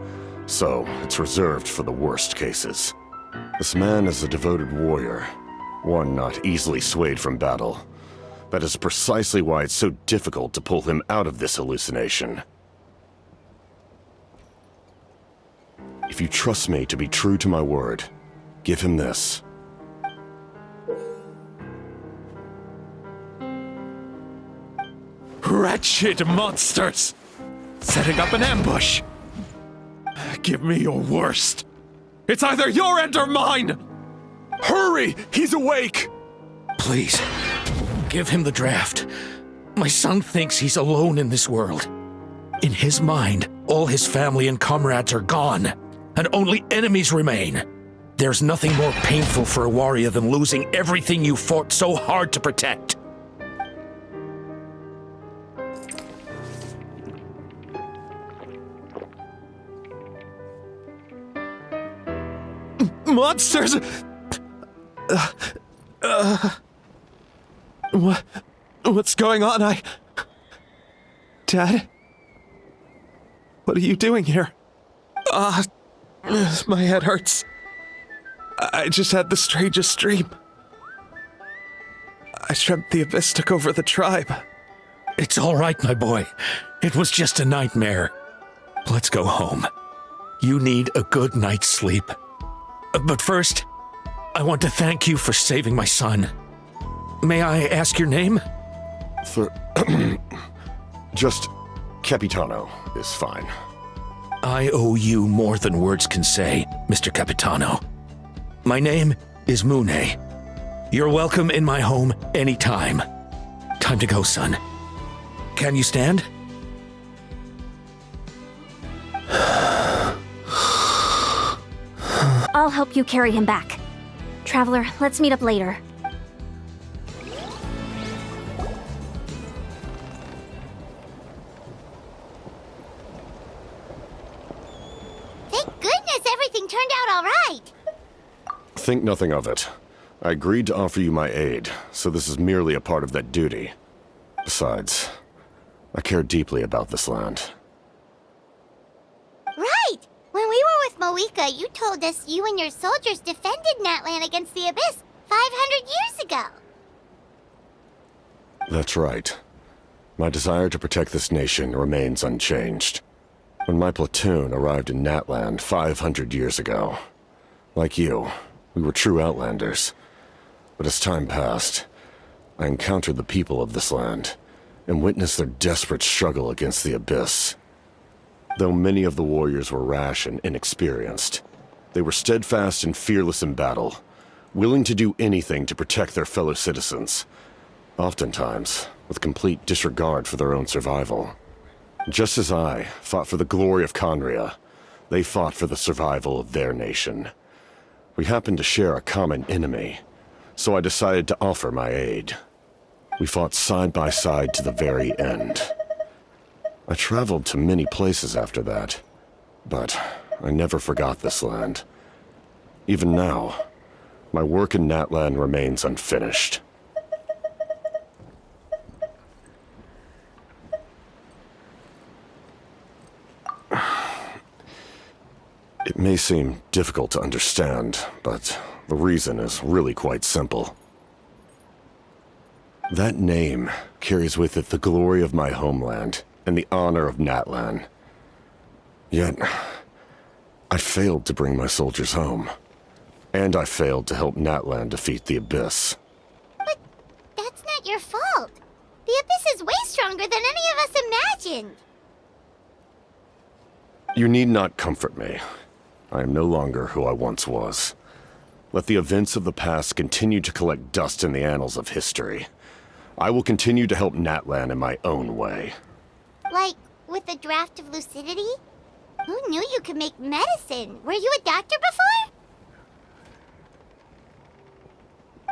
So, it's reserved for the worst cases. This man is a devoted warrior, one not easily swayed from battle. That is precisely why it's so difficult to pull him out of this hallucination. If you trust me to be true to my word, give him this. Wretched monsters! Setting up an ambush! Give me your worst. It's either your end or mine! Hurry! He's awake! Please, give him the draft. My son thinks he's alone in this world. In his mind, all his family and comrades are gone, and only enemies remain. There's nothing more painful for a warrior than losing everything you fought so hard to protect. Monsters! What's going on? Dad? What are you doing here? My head hurts. I just had the strangest dream. I dreamt the Abyss took over the tribe. It's all right, my boy. It was just a nightmare. Let's go home. You need a good night's sleep. But first, I want to thank you for saving my son. May I ask your name? Just Capitano is fine. I owe you more than words can say, Mr. Capitano. My name is Mune. You're welcome in my home anytime. Time to go, son. Can you stand? I'll help you carry him back. Traveler, let's meet up later. Thank goodness everything turned out all right. Think nothing of it. I agreed to offer you my aid, so this is merely a part of that duty. Besides, I care deeply about this land. Right! When we were with Moika, you told us you and your soldiers defended Natlan against the Abyss 500 years ago. That's right. My desire to protect this nation remains unchanged. When my platoon arrived in Natlan 500 years ago, like you, we were true outlanders. But as time passed, I encountered the people of this land and witnessed their desperate struggle against the Abyss. Though many of the warriors were rash and inexperienced, they were steadfast and fearless in battle, willing to do anything to protect their fellow citizens, oftentimes with complete disregard for their own survival. Just as I fought for the glory of Conria, they fought for the survival of their nation. We happened to share a common enemy, so I decided to offer my aid. We fought side by side to the very end. I traveled to many places after that, but I never forgot this land. Even now, my work in Natlan remains unfinished. It may seem difficult to understand, but the reason is really quite simple. That name carries with it the glory of my homeland and the honor of Natlan. Yet, I failed to bring my soldiers home. And I failed to help Natlan defeat the Abyss. But that's not your fault. The Abyss is way stronger than any of us imagined. You need not comfort me. I am no longer who I once was. Let the events of the past continue to collect dust in the annals of history. I will continue to help Natlan in my own way. Like, with the draft of lucidity? Who knew you could make medicine? Were you a doctor before?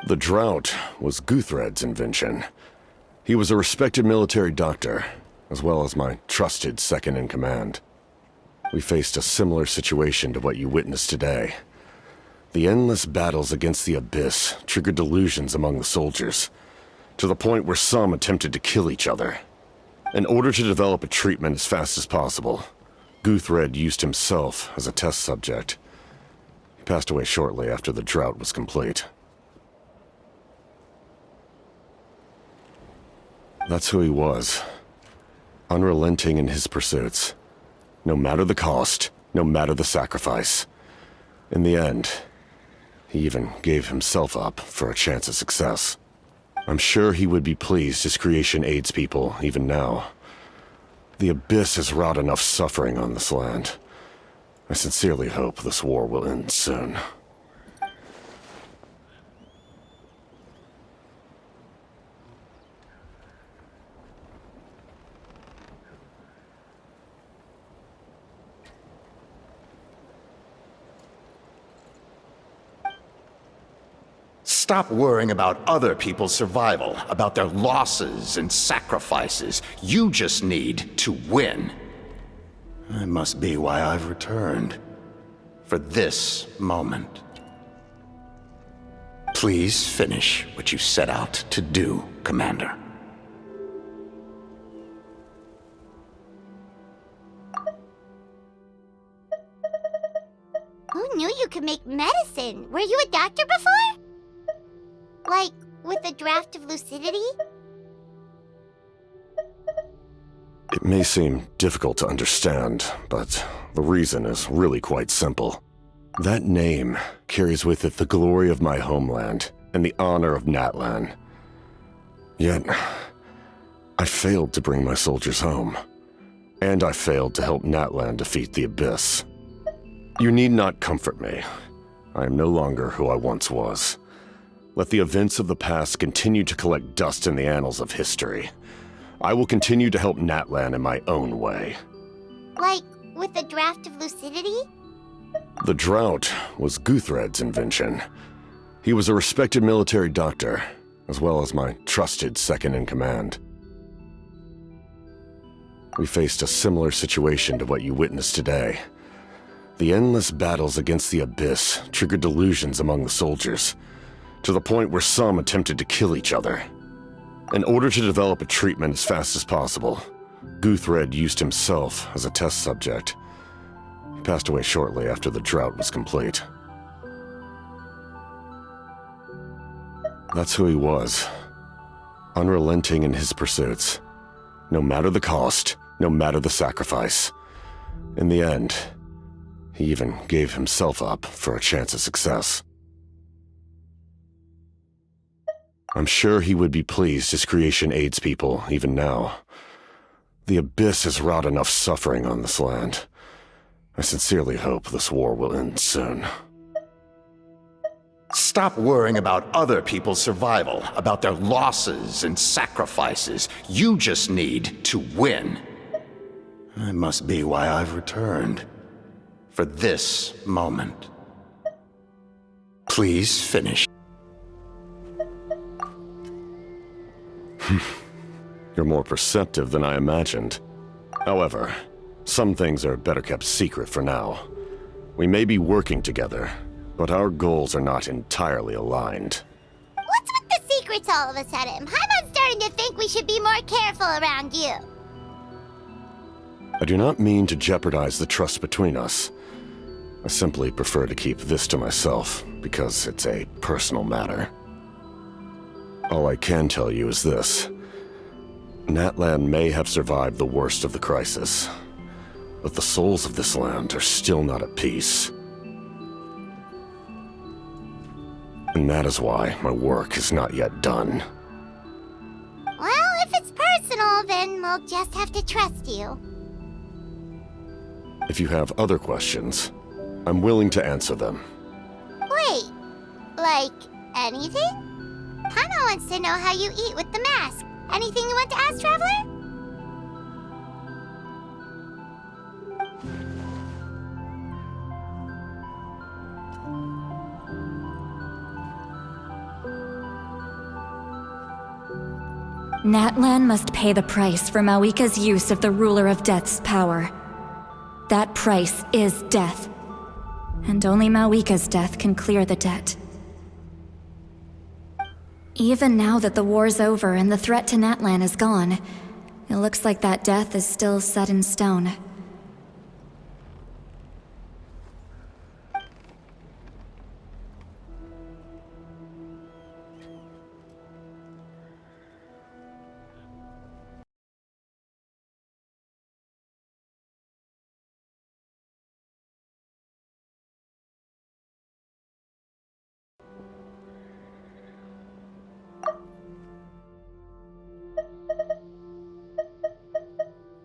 The drought was Guthred's invention. He was a respected military doctor, as well as my trusted second-in-command. We faced a similar situation to what you witnessed today. The endless battles against the Abyss triggered delusions among the soldiers, to the point where some attempted to kill each other. In order to develop a treatment as fast as possible, Guthred used himself as a test subject. He passed away shortly after the drought was complete. That's who he was. Unrelenting in his pursuits. No matter the cost, no matter the sacrifice. In the end, he even gave himself up for a chance at success. I'm sure he would be pleased his creation aids people even now. The Abyss has wrought enough suffering on this land. I sincerely hope this war will end soon. Stop worrying about other people's survival, about their losses and sacrifices. You just need to win. That must be why I've returned. For this moment. Please finish what you set out to do, Commander. Who knew you could make medicine? Were you a doctor before? Like, with a draft of lucidity? It may seem difficult to understand, but the reason is really quite simple. That name carries with it the glory of my homeland and the honor of Natlan. Yet, I failed to bring my soldiers home. And I failed to help Natlan defeat the Abyss. You need not comfort me. I am no longer who I once was. Let the events of the past continue to collect dust in the annals of history. I will continue to help Natlan in my own way. Like, with a draft of lucidity? The drought was Guthred's invention. He was a respected military doctor, as well as my trusted second-in-command. We faced a similar situation to what you witnessed today. The endless battles against the Abyss triggered delusions among the soldiers, to the point where some attempted to kill each other. In order to develop a treatment as fast as possible, Guthred used himself as a test subject. He passed away shortly after the drought was complete. That's who he was, unrelenting in his pursuits, no matter the cost, no matter the sacrifice. In the end, he even gave himself up for a chance at success. I'm sure he would be pleased his creation aids people even now. The Abyss has wrought enough suffering on this land. I sincerely hope this war will end soon. Stop worrying about other people's survival, about their losses and sacrifices. You just need to win. That must be why I've returned. For this moment. Please finish. You're more perceptive than I imagined. However, some things are better kept secret for now. We may be working together, but our goals are not entirely aligned. What's with the secrets all of a sudden? Paimon's starting to think we should be more careful around you. I do not mean to jeopardize the trust between us. I simply prefer to keep this to myself, because it's a personal matter. All I can tell you is this. Natlan may have survived the worst of the crisis, but the souls of this land are still not at peace. And that is why my work is not yet done. Well, if it's personal, then we'll just have to trust you. If you have other questions, I'm willing to answer them. Wait, like anything? Paimon wants to know how you eat with the mask. Anything you want to ask, Traveler? Natlan must pay the price for Mawika's use of the Ruler of Death's power. That price is death. And only Mawika's death can clear the debt. Even now that the war's over and the threat to Natlan is gone, it looks like that death is still set in stone.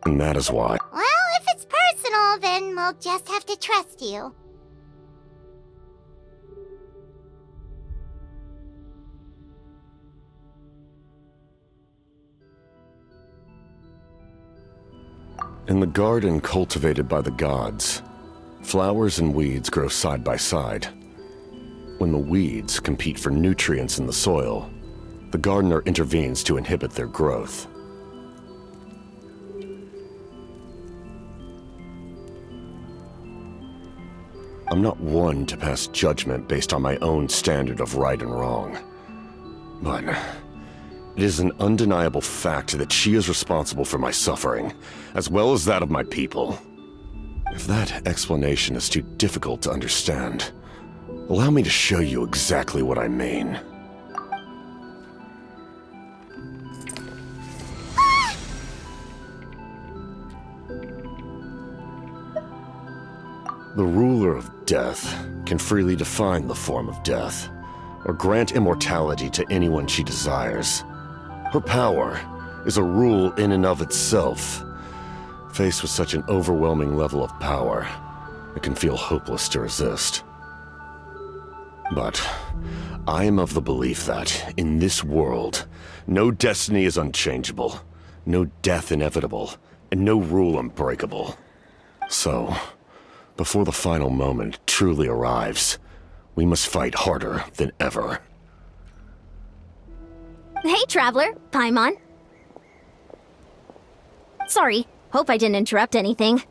And that is why. Well, if it's personal, then we'll just have to trust you. In the garden cultivated by the gods, flowers and weeds grow side by side. When the weeds compete for nutrients in the soil, the gardener intervenes to inhibit their growth. I'm not one to pass judgment based on my own standard of right and wrong. But it is an undeniable fact that she is responsible for my suffering, as well as that of my people. If that explanation is too difficult to understand, allow me to show you exactly what I mean. The ruler of death can freely define the form of death, or grant immortality to anyone she desires. Her power is a rule in and of itself. Faced with such an overwhelming level of power, it can feel hopeless to resist. But I am of the belief that, in this world, no destiny is unchangeable, no death inevitable, and no rule unbreakable. So, before the final moment truly arrives, we must fight harder than ever. Hey, Traveler. Paimon. Sorry, hope I didn't interrupt anything.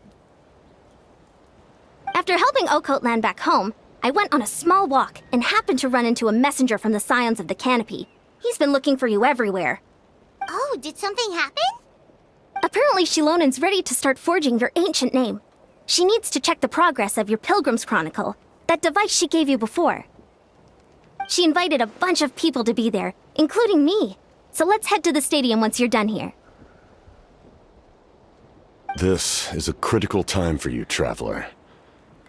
After helping Okot land back home, I went on a small walk and happened to run into a messenger from the Scions of the Canopy. He's been looking for you everywhere. Oh, did something happen? Apparently Shilonen's ready to start forging your ancient name. She needs to check the progress of your Pilgrim's Chronicle, that device she gave you before. She invited a bunch of people to be there, including me. So let's head to the stadium once you're done here. This is a critical time for you, Traveler.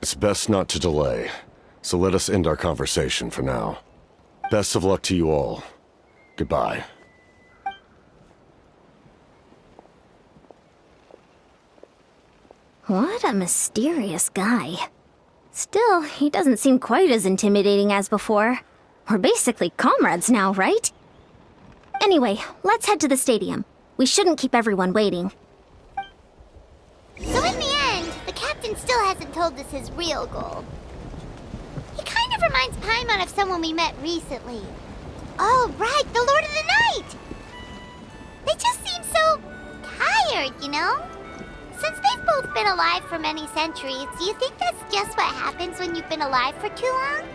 It's best not to delay, so let us end our conversation for now. Best of luck to you all. Goodbye. What a mysterious guy. Still, he doesn't seem quite as intimidating as before. We're basically comrades now, right? Anyway, let's head to the stadium. We shouldn't keep everyone waiting. So in the end, the captain still hasn't told us his real goal. He kind of reminds Paimon of someone we met recently. Oh, right, the Lord of the Night! They just seem so tired, you know? Since they've both been alive for many centuries, do you think that's just what happens when you've been alive for too long?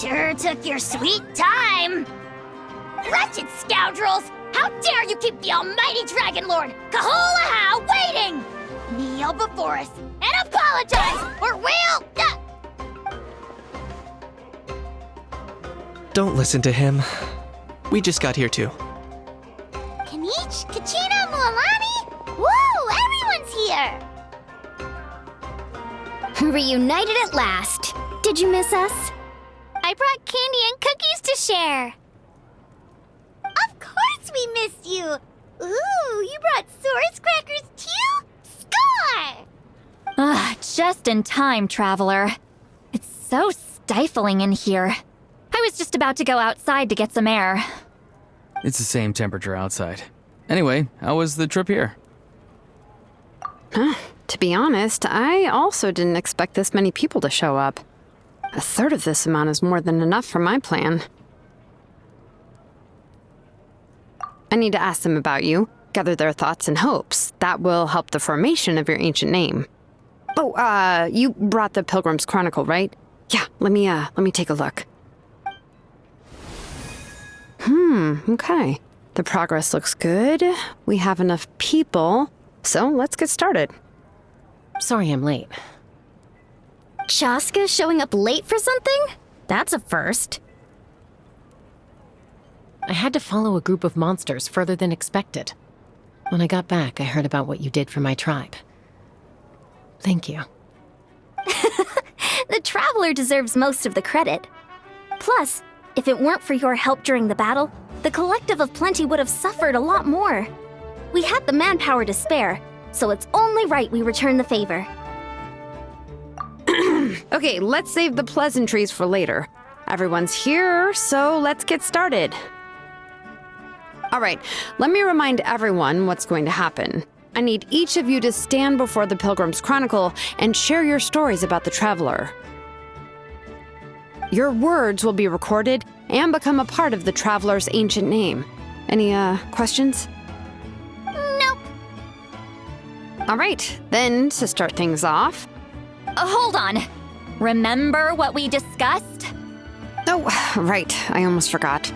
Sure took your sweet time! Wretched scoundrels! How dare you keep the almighty Dragon Lord, Kahulaha, waiting! Kneel before us and apologize, or we'll... Don't listen to him. We just got here too. Kanich, Kachina, Mualani? Woo! Everyone's here! Reunited at last. Did you miss us? I brought candy and cookies to share. Of course we missed you. Ooh, you brought Source crackers too? Score! Just in time, Traveler. It's so stifling in here. I was just about to go outside to get some air. It's the same temperature outside. Anyway, how was the trip here? To be honest, I also didn't expect this many people to show up. A third of this amount is more than enough for my plan. I need to ask them about you. gather their thoughts and hopes. That will help the formation of your ancient name. Oh, you brought the Pilgrim's Chronicle, right? Yeah, let me take a look. Okay. The progress looks good. We have enough people, so let's get started. Sorry I'm late. Chaska showing up late for something? That's a first. I had to follow a group of monsters further than expected. When I got back, I heard about what you did for my tribe. Thank you. The Traveler deserves most of the credit. Plus, if it weren't for your help during the battle, the Collective of Plenty would have suffered a lot more. We had the manpower to spare, so it's only right we return the favor. Okay, let's save the pleasantries for later. Everyone's here, so let's get started. All right, let me remind everyone what's going to happen. I need each of you to stand before the Pilgrim's Chronicle and share your stories about the Traveler. Your words will be recorded and become a part of the Traveler's ancient name. Any, questions? Nope. All right, then, to start things off... Hold on. Remember what we discussed? Oh, right, I almost forgot.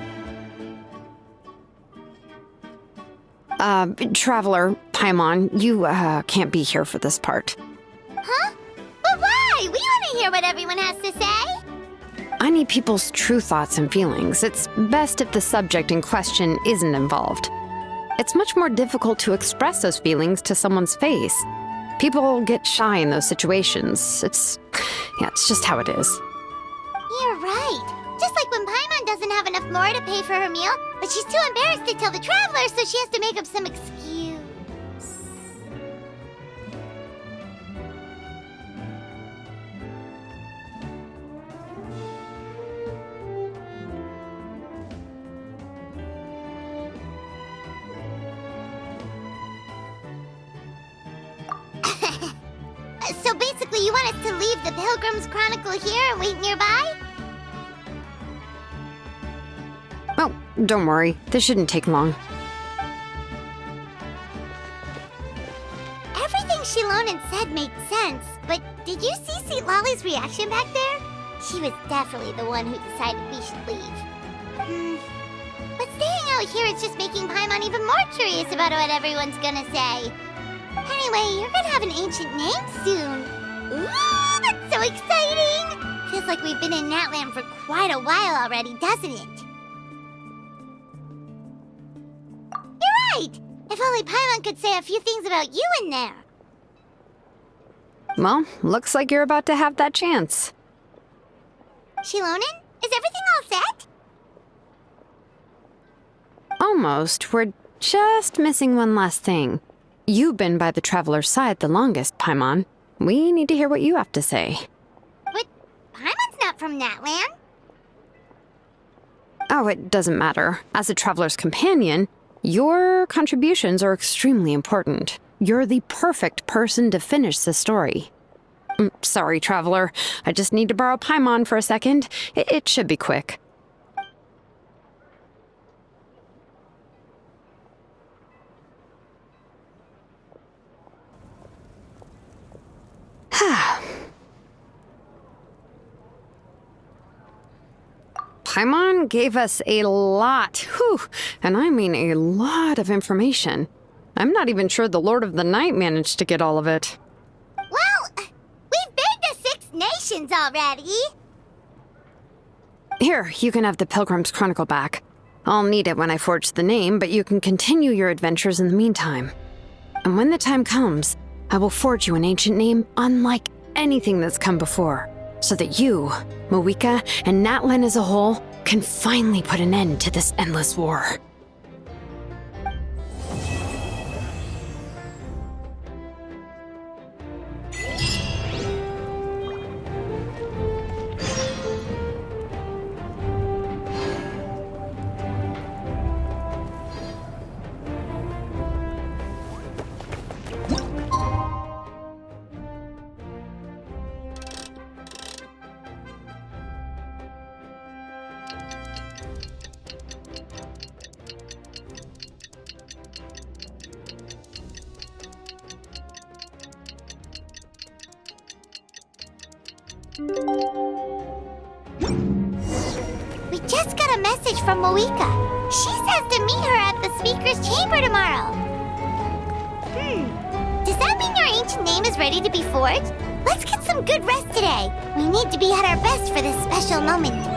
Traveler, Paimon, you, can't be here for this part. Huh? But why? We want to hear what everyone has to say. I need people's true thoughts and feelings. It's best if the subject in question isn't involved. It's much more difficult to express those feelings to someone's face. People get shy in those situations. It's just how it is. You're right. Just like when Paimon doesn't have enough more to pay for her meal, but she's too embarrassed to tell the Traveler, so she has to make up some excuse. So basically, you want us to leave the Pilgrim's Chronicle here and wait nearby? Oh, don't worry. This shouldn't take long. Everything Shilonen said made sense, but did you see Sweet Lolly's reaction back there? She was definitely the one who decided we should leave. But staying out here is just making Paimon even more curious about what everyone's gonna say. Anyway, you're gonna have an ancient name soon. Ooh, that's so exciting! Feels like we've been in Natlan for quite a while already, doesn't it? You're right! If only Paimon could say a few things about you in there. Well, looks like you're about to have that chance. Shilonen, is everything all set? Almost. We're just missing one last thing. You've been by the Traveler's side the longest, Paimon. We need to hear what you have to say. But Paimon's not from Natlan. Oh, it doesn't matter. As a Traveler's companion, your contributions are extremely important. You're the perfect person to finish the story. Sorry, Traveler. I just need to borrow Paimon for a second. It should be quick. Paimon gave us a lot, and I mean a lot of information. I'm not even sure the Lord of the Night managed to get all of it. Well, we've been to 6 nations already. Here, you can have the Pilgrim's Chronicle back. I'll need it when I forge the name, but you can continue your adventures in the meantime. And when the time comes, I will forge you an ancient name unlike anything that's come before, so that you, Moika, and Natlan as a whole can finally put an end to this endless war. We just got a message from Moika. She says to meet her at the Speaker's Chamber tomorrow. Does that mean your ancient name is ready to be forged? Let's get some good rest today. We need to be at our best for this special moment.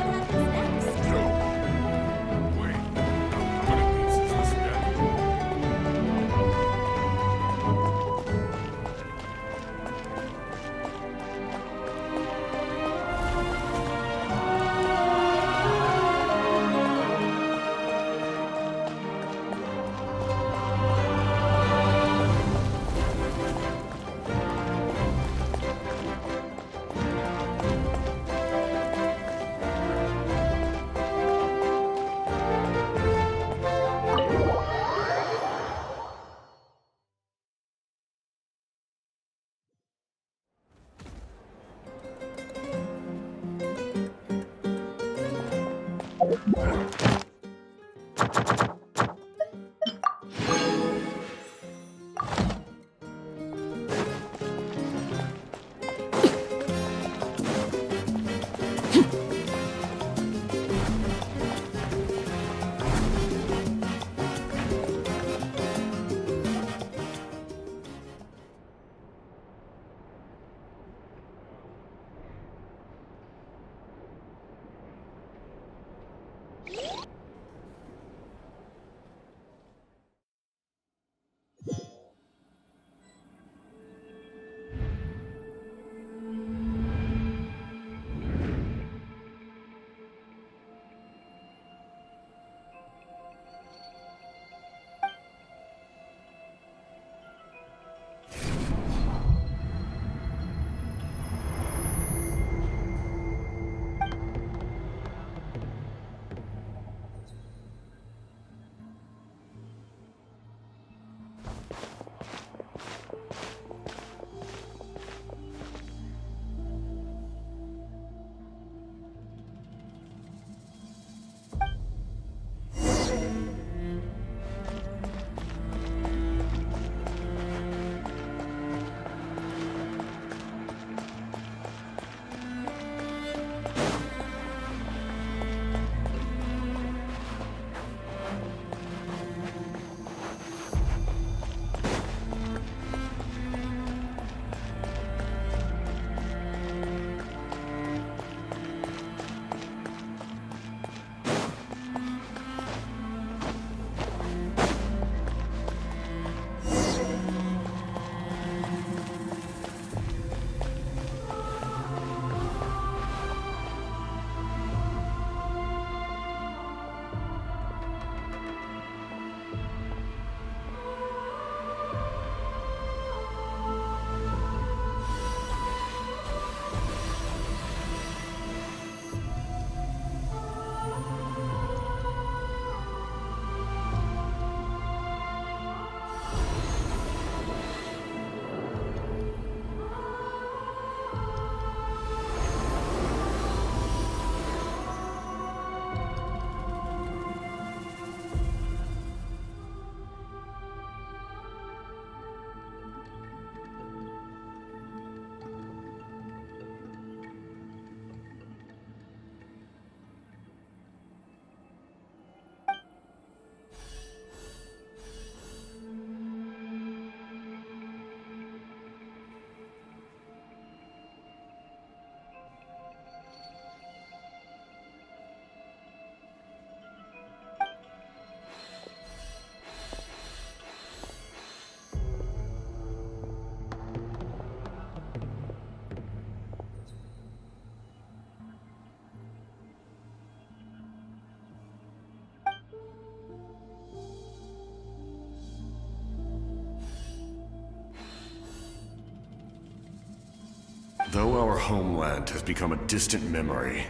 Though our homeland has become a distant memory,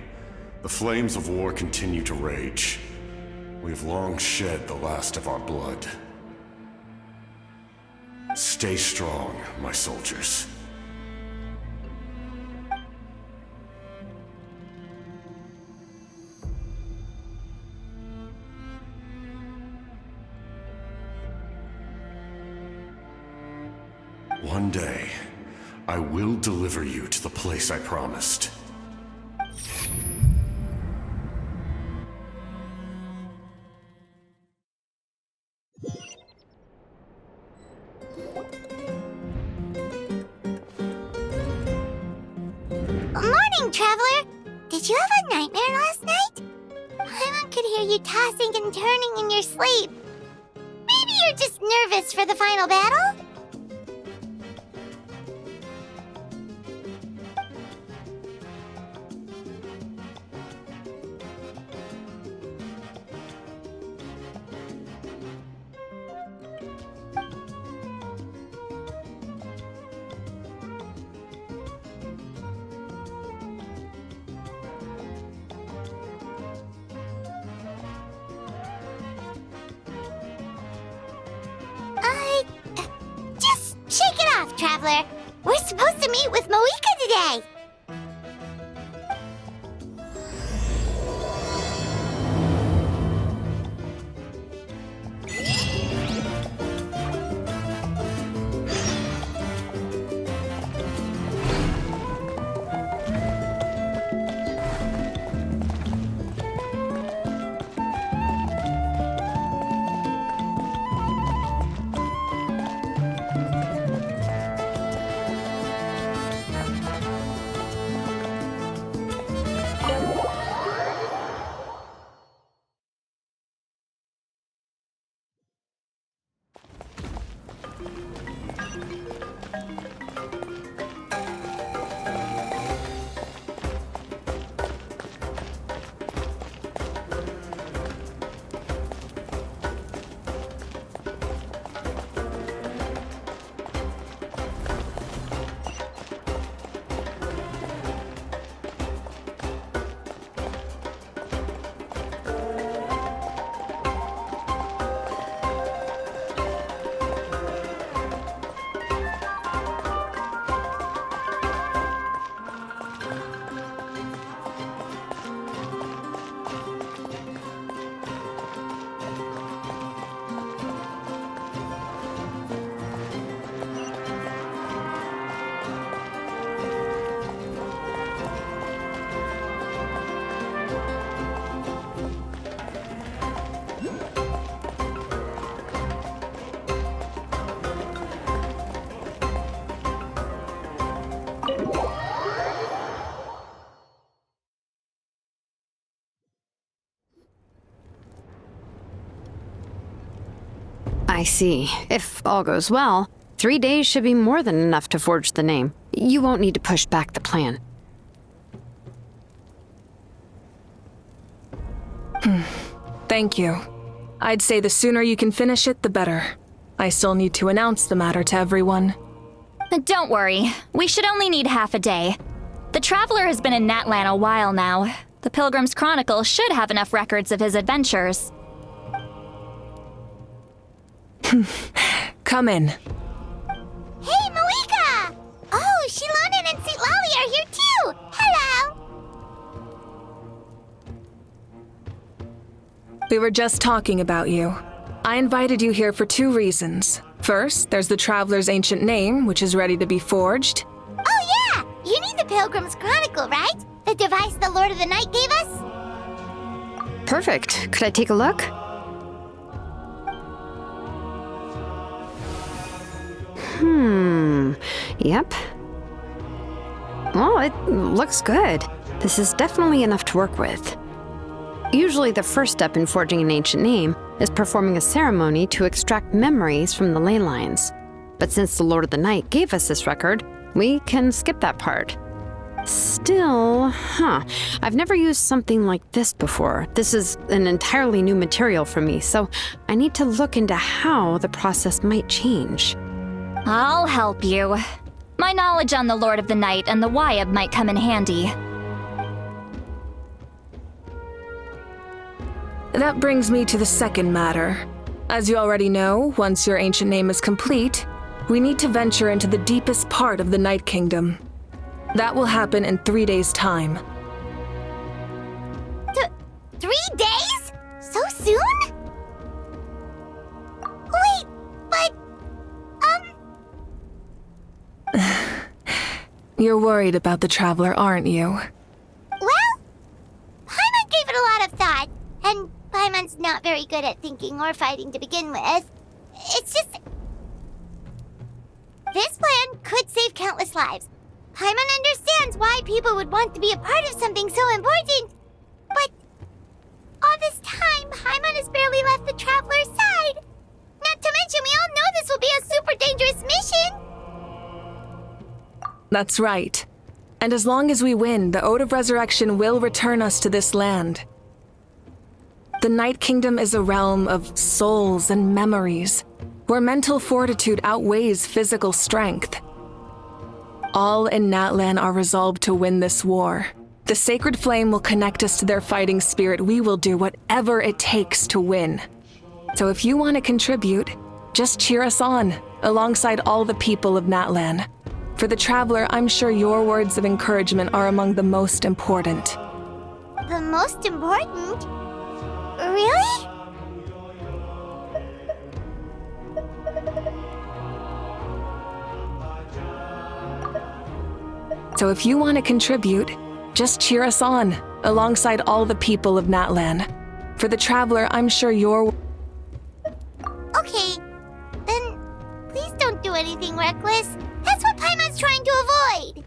the flames of war continue to rage. We've long shed the last of our blood. Stay strong, my soldiers. One day, I will deliver you to the place I promised. morning, Traveler! Did you have a nightmare last night? Paimon could hear you tossing and turning in your sleep. Maybe you're just nervous for the final battle? Just shake it off, Traveler. We're supposed to meet with Moika today. I see. If all goes well, 3 days should be more than enough to forge the name. You won't need to push back the plan. Thank you. I'd say the sooner you can finish it, the better. I still need to announce the matter to everyone. Don't worry. We should only need half a day. The Traveler has been in Natlan a while now. The Pilgrim's Chronicle should have enough records of his adventures. Come in. Hey, Moika! Oh, Shilonen and St. Lolly are here too! Hello! We were just talking about you. I invited you here for 2 reasons. First, there's the Traveler's ancient name, which is ready to be forged. Oh yeah! You need the Pilgrim's Chronicle, right? The device the Lord of the Night gave us? Perfect. Could I take a look? Yep. Well, it looks good. This is definitely enough to work with. Usually the first step in forging an ancient name is performing a ceremony to extract memories from the ley lines. But since the Lord of the Night gave us this record, we can skip that part. Still, I've never used something like this before. This is an entirely new material for me, so I need to look into how the process might change. I'll help you. My knowledge on the Lord of the Night and the Wyab might come in handy. That brings me to the second matter. As you already know, once your ancient name is complete, we need to venture into the deepest part of the Night Kingdom. That will happen in 3 days' time. 3 days? So soon? Wait, but... You're worried about the Traveler, aren't you? Well, Paimon gave it a lot of thought, and Paimon's not very good at thinking or fighting to begin with. It's just... This plan could save countless lives. Paimon understands understands why people would want to be a part of something so important. But all this time, Paimon has barely left the Traveler's side. Not to mention, we all know this will be a super dangerous mission. That's right. And as long as we win, the Ode of Resurrection will return us to this land. The Night Kingdom is a realm of souls and memories, where mental fortitude outweighs physical strength. All in Natlan are resolved to win this war. The sacred flame will connect us to their fighting spirit. We will do whatever it takes to win. So if you want to contribute, just cheer us on, alongside all the people of Natlan. For the Traveler, I'm sure your words of encouragement are among the most important. The most important? Really? So if you want to contribute, just cheer us on, alongside all the people of Natlan. For the Traveler, I'm sure your... Okay, then please don't do anything reckless. That's what Paimon's trying to avoid.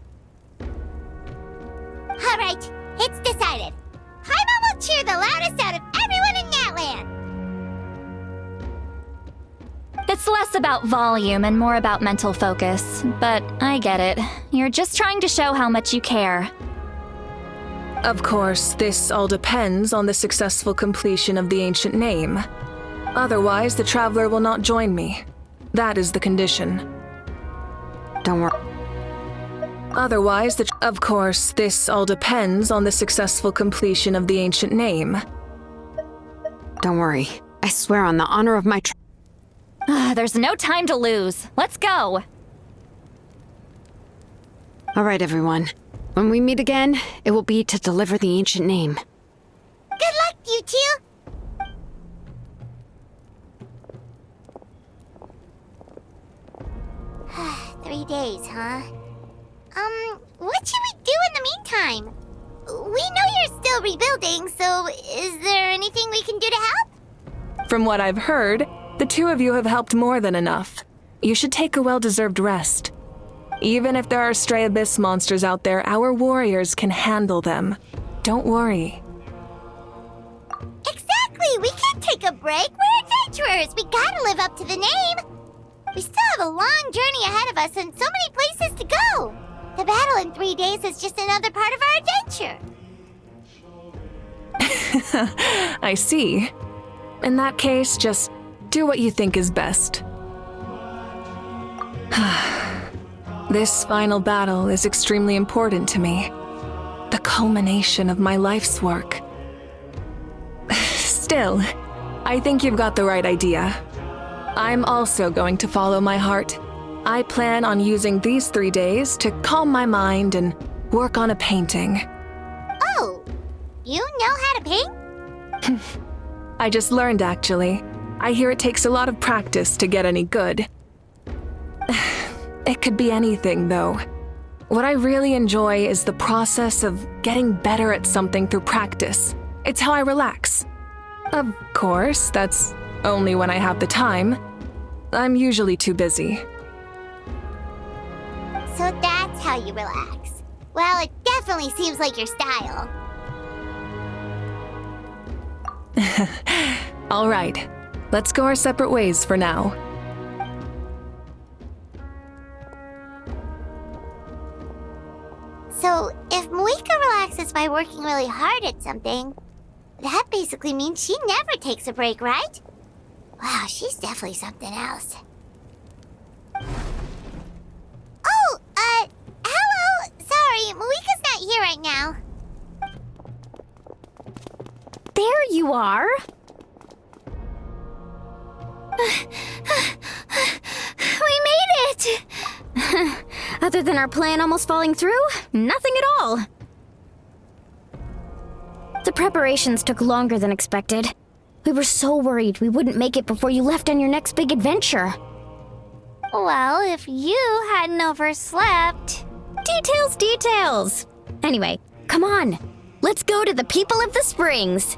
Alright, it's decided. Paimon will cheer the loudest out of everyone in Natlan. It's less about volume and more about mental focus, but I get it. You're just trying to show how much you care. Of course, this all depends on the successful completion of the ancient name. Otherwise, the Traveler will not join me. That is the condition. Don't worry. Otherwise, of course, this all depends on the successful completion of the ancient name. Don't worry. I swear on the honor of my There's no time to lose. Let's go. All right, everyone. When we meet again, it will be to deliver the ancient name. Good luck, you two. 3 days, huh? What should we do in the meantime? We know you're still rebuilding, so is there anything we can do to help? From what I've heard, the two of you have helped more than enough. You should take a well-deserved rest. Even if there are stray abyss monsters out there, our warriors can handle them. Don't worry. Exactly! We can't take a break! We're adventurers! We gotta live up to the name! We still have a long journey ahead of us and so many places to go! The battle in 3 days is just another part of our adventure! I see. In that case, just do what you think is best. This final battle is extremely important to me. The culmination of my life's work. Still, I think you've got the right idea. I'm also going to follow my heart. I plan on using these 3 days to calm my mind and work on a painting. Oh, you know how to paint? I just learned, actually. I hear it takes a lot of practice to get any good. It could be anything, though. What I really enjoy is the process of getting better at something through practice. It's how I relax. Of course, that's only when I have the time. I'm usually too busy. So that's how you relax. Well, it definitely seems like your style. All right, let's go our separate ways for now. So, if Moika relaxes by working really hard at something, that basically means she never takes a break, right? Wow, she's definitely something else. Oh, hello! Sorry, Moika's not here right now. There you are. We made it! Other than our plan almost falling through, nothing at all. The preparations took longer than expected. We were so worried we wouldn't make it before you left on your next big adventure. Well, if you hadn't overslept... Details! Anyway, come on. Let's go to the people of the springs.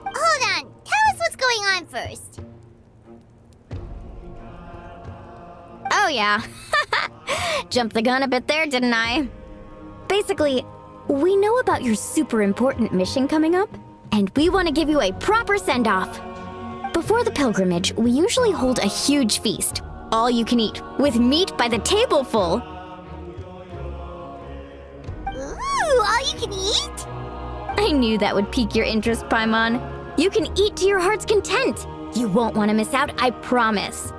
Hold on. Tell us what's going on first. Oh, yeah. Jumped the gun a bit there, didn't I? Basically, we know about your super important mission coming up, and we want to give you a proper send-off. Before the pilgrimage, we usually hold a huge feast. All you can eat, with meat by the tableful. Ooh, all you can eat? I knew that would pique your interest, Paimon. You can eat to your heart's content. You won't want to miss out, I promise.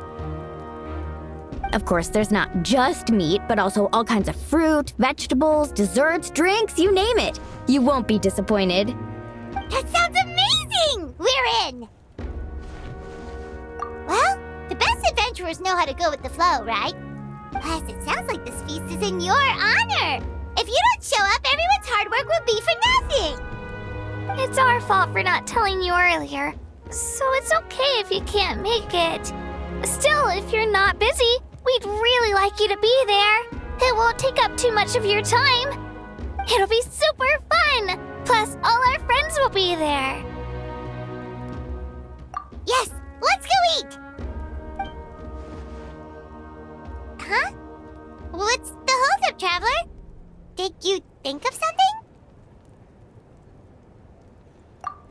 Of course, there's not just meat, but also all kinds of fruit, vegetables, desserts, drinks, you name it. You won't be disappointed. That sounds amazing! We're in! Well, the best adventurers know how to go with the flow, right? Plus, it sounds like this feast is in your honor. If you don't show up, everyone's hard work will be for nothing. It's our fault for not telling you earlier, so it's okay if you can't make it. Still, if you're not busy, we'd really like you to be there. It won't take up too much of your time. It'll be super fun! Plus, all our friends will be there. Yes, let's go eat! Huh? What's the holdup, Traveler? Did you think of something?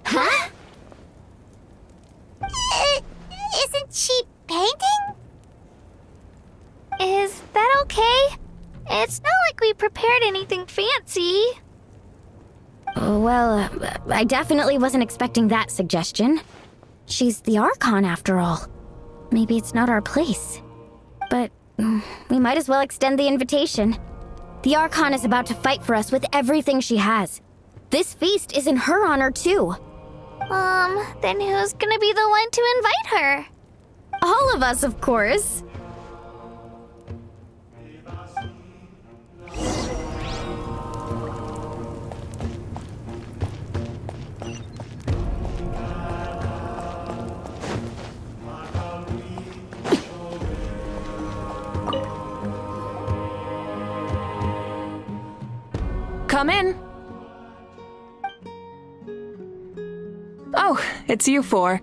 Huh? Isn't she painting? Is that okay? It's not like we prepared anything fancy. Well, I definitely wasn't expecting that suggestion. She's the Archon, after all. Maybe it's not our place. But we might as well extend the invitation. The Archon is about to fight for us with everything she has. This feast is in her honor, too. Then who's gonna be the one to invite her? All of us, of course. Come in. Oh, it's you four.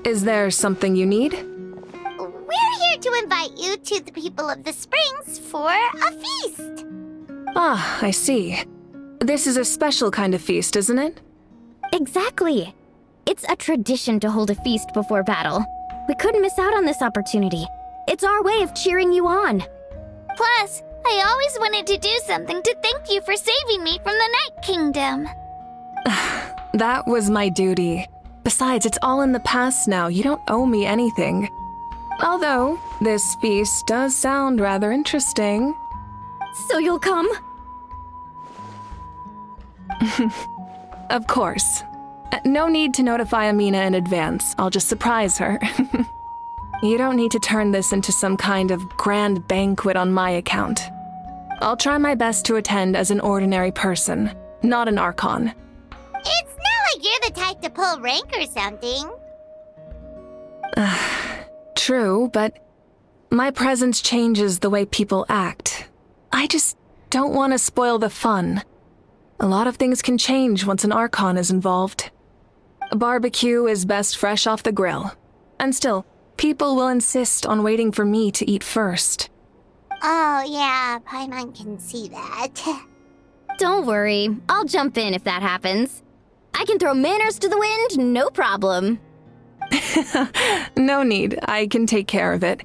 Is there something you need? We're here to invite you to the people of the Springs for a feast. Ah, I see. This is a special kind of feast, isn't it? Exactly. It's a tradition to hold a feast before battle. We couldn't miss out on this opportunity. It's our way of cheering you on. Plus, I always wanted to do something to thank you for saving me from the Night Kingdom. That was my duty. Besides, it's all in the past now. You don't owe me anything. Although, this feast does sound rather interesting. So you'll come? Of course. No need to notify Amina in advance. I'll just surprise her. You don't need to turn this into some kind of grand banquet on my account. I'll try my best to attend as an ordinary person, not an Archon. It's not like you're the type to pull rank or something. True, but my presence changes the way people act. I just don't want to spoil the fun. A lot of things can change once an Archon is involved. A barbecue is best fresh off the grill. And still, people will insist on waiting for me to eat first. Oh, yeah, Paimon can see that. Don't worry, I'll jump in if that happens. I can throw manners to the wind, no problem. No need, I can take care of it.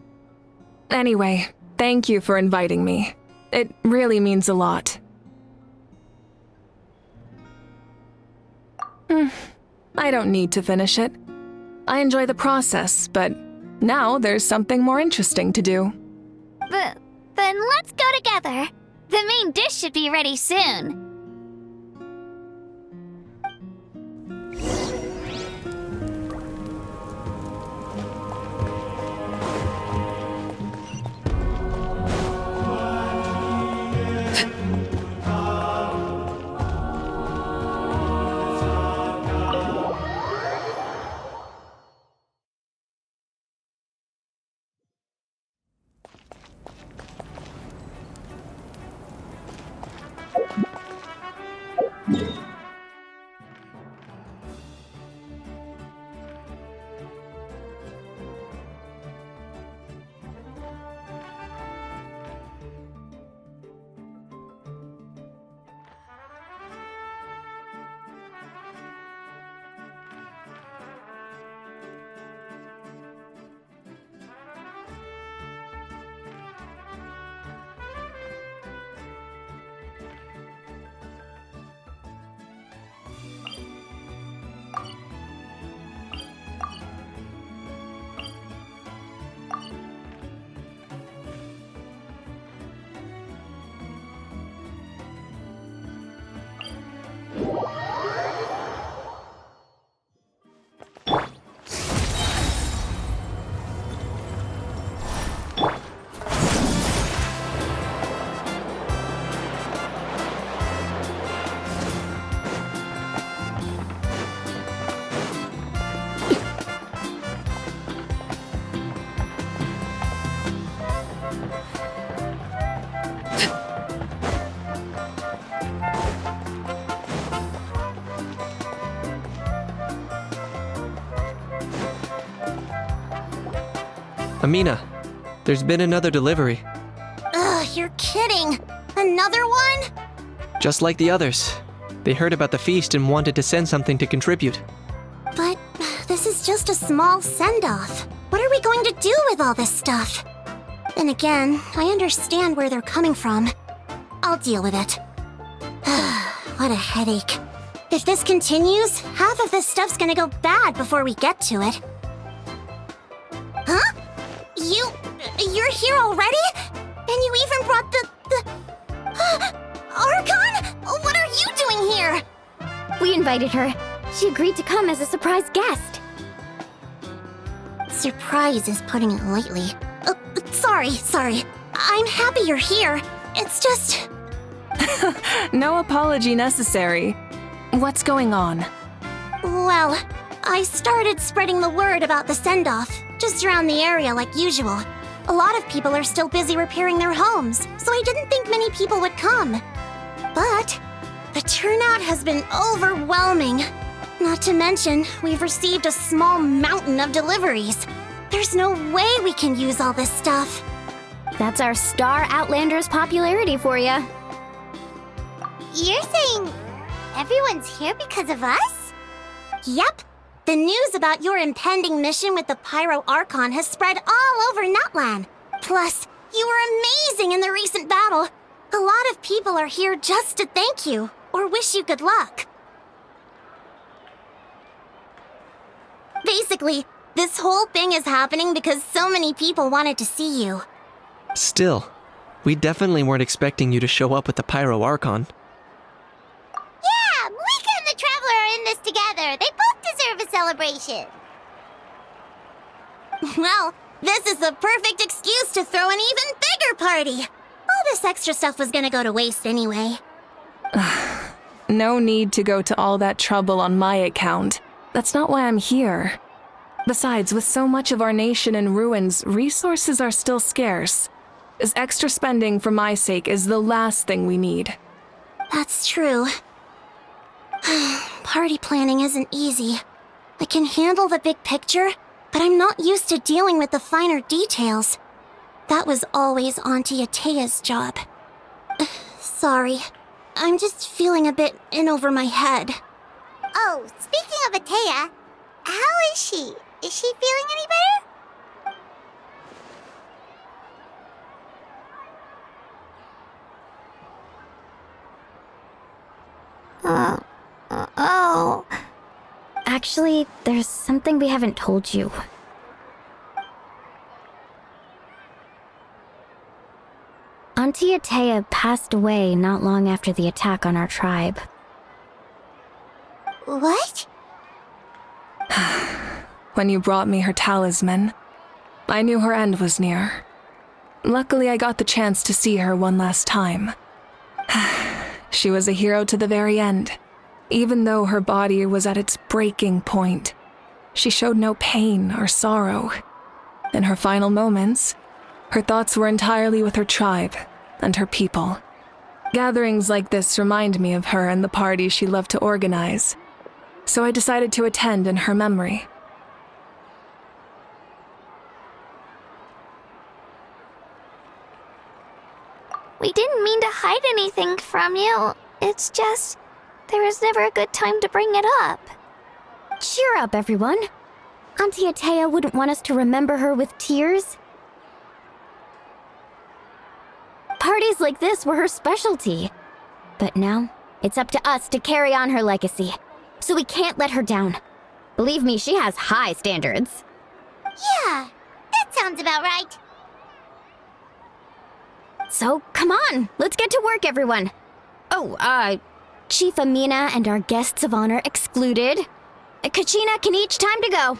Anyway, thank you for inviting me. It really means a lot. I don't need to finish it. I enjoy the process, but now there's something more interesting to do. Then let's go together. The main dish should be ready soon. Amina, there's been another delivery. Ugh, you're kidding. Another one? Just like the others. They heard about the feast and wanted to send something to contribute. But this is just a small send-off. What are we going to do with all this stuff? Then again, I understand where they're coming from. I'll deal with it. What a headache. If this continues, half of this stuff's gonna go bad before we get to it. Huh? You're here already? And you even brought the Archon? What are you doing here? We invited her. She agreed to come as a surprise guest. Surprise is putting it lightly. Sorry. I'm happy you're here. It's just... No apology necessary. What's going on? Well, I started spreading the word about the send-off, just around the area like usual. A lot of people are still busy repairing their homes, so I didn't think many people would come. But the turnout has been overwhelming. Not to mention, we've received a small mountain of deliveries. There's no way we can use all this stuff. That's our Star Outlander's popularity for you. You're saying everyone's here because of us? Yep. The news about your impending mission with the Pyro Archon has spread all over Natlan. Plus, you were amazing in the recent battle. A lot of people are here just to thank you, or wish you good luck. Basically, this whole thing is happening because so many people wanted to see you. Still, we definitely weren't expecting you to show up with the Pyro Archon. Yeah, Malika and the Traveler are in this together. They both deserve a celebration. Well, this is the perfect excuse to throw an even bigger party. All this extra stuff was gonna go to waste anyway. No need to go to all that trouble on my account. That's not why I'm here. Besides, with so much of our nation in ruins, resources are still scarce. This extra spending for my sake is the last thing we need. That's true. Party planning isn't easy. I can handle the big picture, but I'm not used to dealing with the finer details. That was always Auntie Atea's job. Sorry. I'm just feeling a bit in over my head. Oh, speaking of Atea, how is she? Is she feeling any better? Oh. Actually, there's something we haven't told you. Auntie Atea passed away not long after the attack on our tribe. What? When you brought me her talisman, I knew her end was near. Luckily, I got the chance to see her one last time. She was a hero to the very end. Even though her body was at its breaking point, she showed no pain or sorrow. In her final moments, her thoughts were entirely with her tribe and her people. Gatherings like this remind me of her and the parties she loved to organize, so I decided to attend in her memory. We didn't mean to hide anything from you. It's just, there was never a good time to bring it up. Cheer up, everyone. Auntie Atea wouldn't want us to remember her with tears. Parties like this were her specialty. But now, it's up to us to carry on her legacy. So we can't let her down. Believe me, she has high standards. Yeah, that sounds about right. So, come on, let's get to work, everyone. Oh, Chief Amina and our guests of honor excluded. Kachina can each time to go.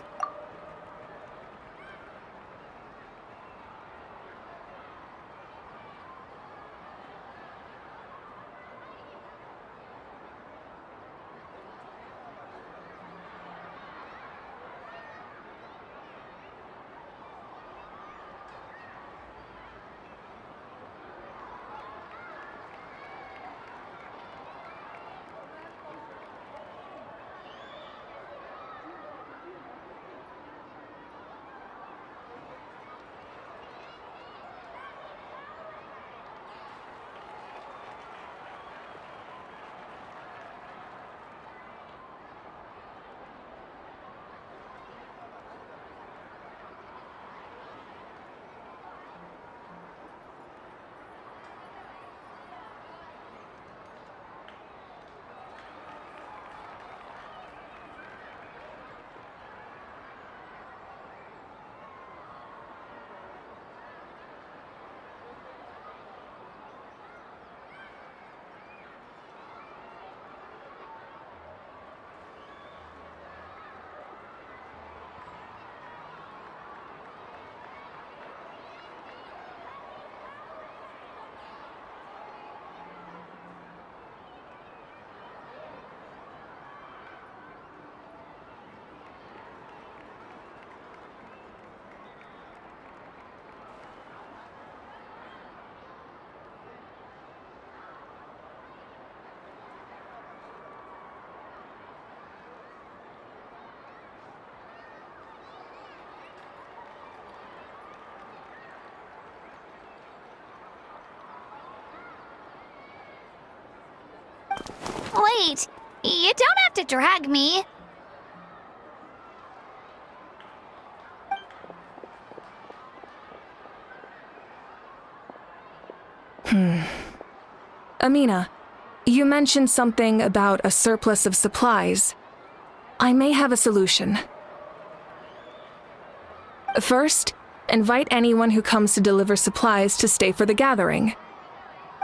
Wait, you don't have to drag me. Amina, you mentioned something about a surplus of supplies. I may have a solution. First, invite anyone who comes to deliver supplies to stay for the gathering.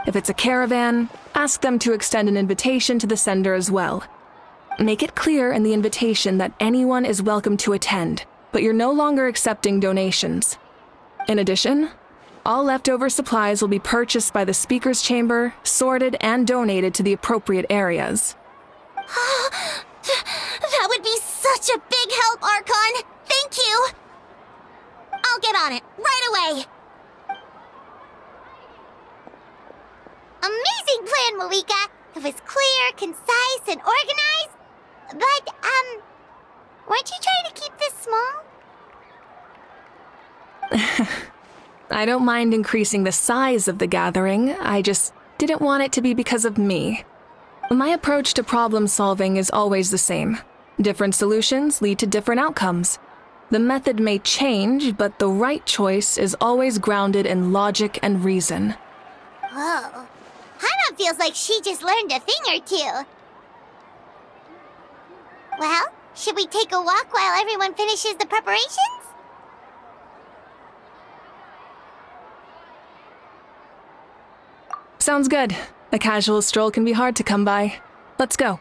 If it's a caravan, ask them to extend an invitation to the sender as well. Make it clear in the invitation that anyone is welcome to attend, but you're no longer accepting donations. In addition, all leftover supplies will be purchased by the speaker's chamber, sorted, and donated to the appropriate areas. That would be such a big help, Archon! Thank you! I'll get on it, right away! Amazing plan, Malika! It was clear, concise, and organized. But, weren't you trying to keep this small? I don't mind increasing the size of the gathering, I just didn't want it to be because of me. My approach to problem solving is always the same. Different solutions lead to different outcomes. The method may change, but the right choice is always grounded in logic and reason. Whoa. Hana feels like she just learned a thing or two. Well, should we take a walk while everyone finishes the preparations? Sounds good. A casual stroll can be hard to come by. Let's go.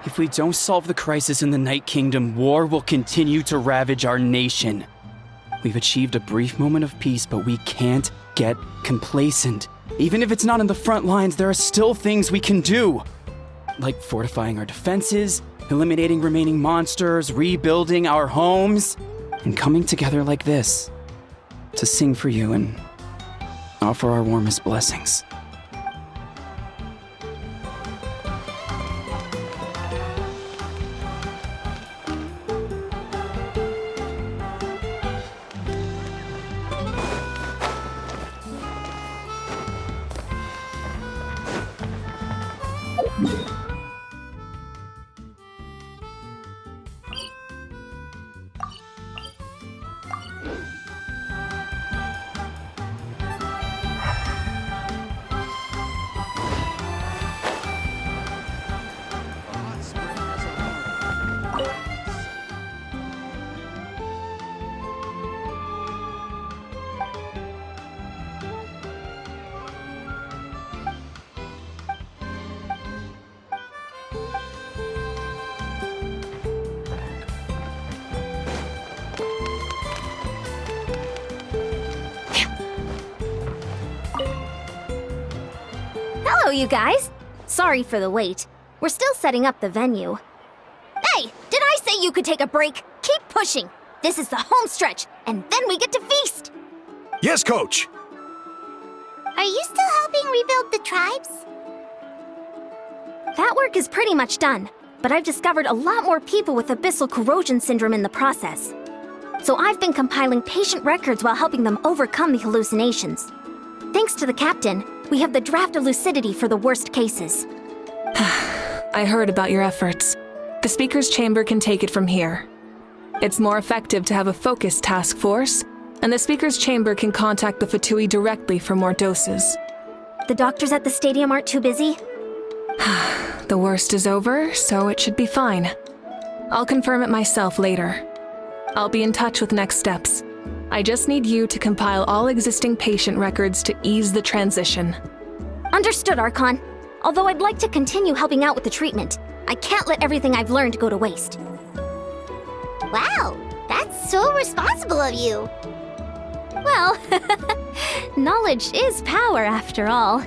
If we don't solve the crisis in the Night Kingdom, war will continue to ravage our nation. We've achieved a brief moment of peace, but we can't get complacent. Even if it's not in the front lines, there are still things we can do. Like fortifying our defenses, eliminating remaining monsters, rebuilding our homes, and coming together like this to sing for you and offer our warmest blessings. you guys. Sorry for the wait. We're still setting up the venue. Hey, did I say you could take a break? Keep pushing. This is the home stretch, and then we get to feast. Yes, Coach. Are you still helping rebuild the tribes? That work is pretty much done, but I've discovered a lot more people with abyssal corrosion syndrome in the process. So I've been compiling patient records while helping them overcome the hallucinations. Thanks to the captain, we have the draft of lucidity for the worst cases. I heard about your efforts. The Speaker's Chamber can take it from here. It's more effective to have a focused task force, and the Speaker's Chamber can contact the Fatui directly for more doses. The doctors at the stadium aren't too busy? The worst is over, so it should be fine. I'll confirm it myself later. I'll be in touch with next steps. I just need you to compile all existing patient records to ease the transition. Understood, Archon. Although I'd like to continue helping out with the treatment, I can't let everything I've learned go to waste. Wow, that's so responsible of you. Well, knowledge is power after all.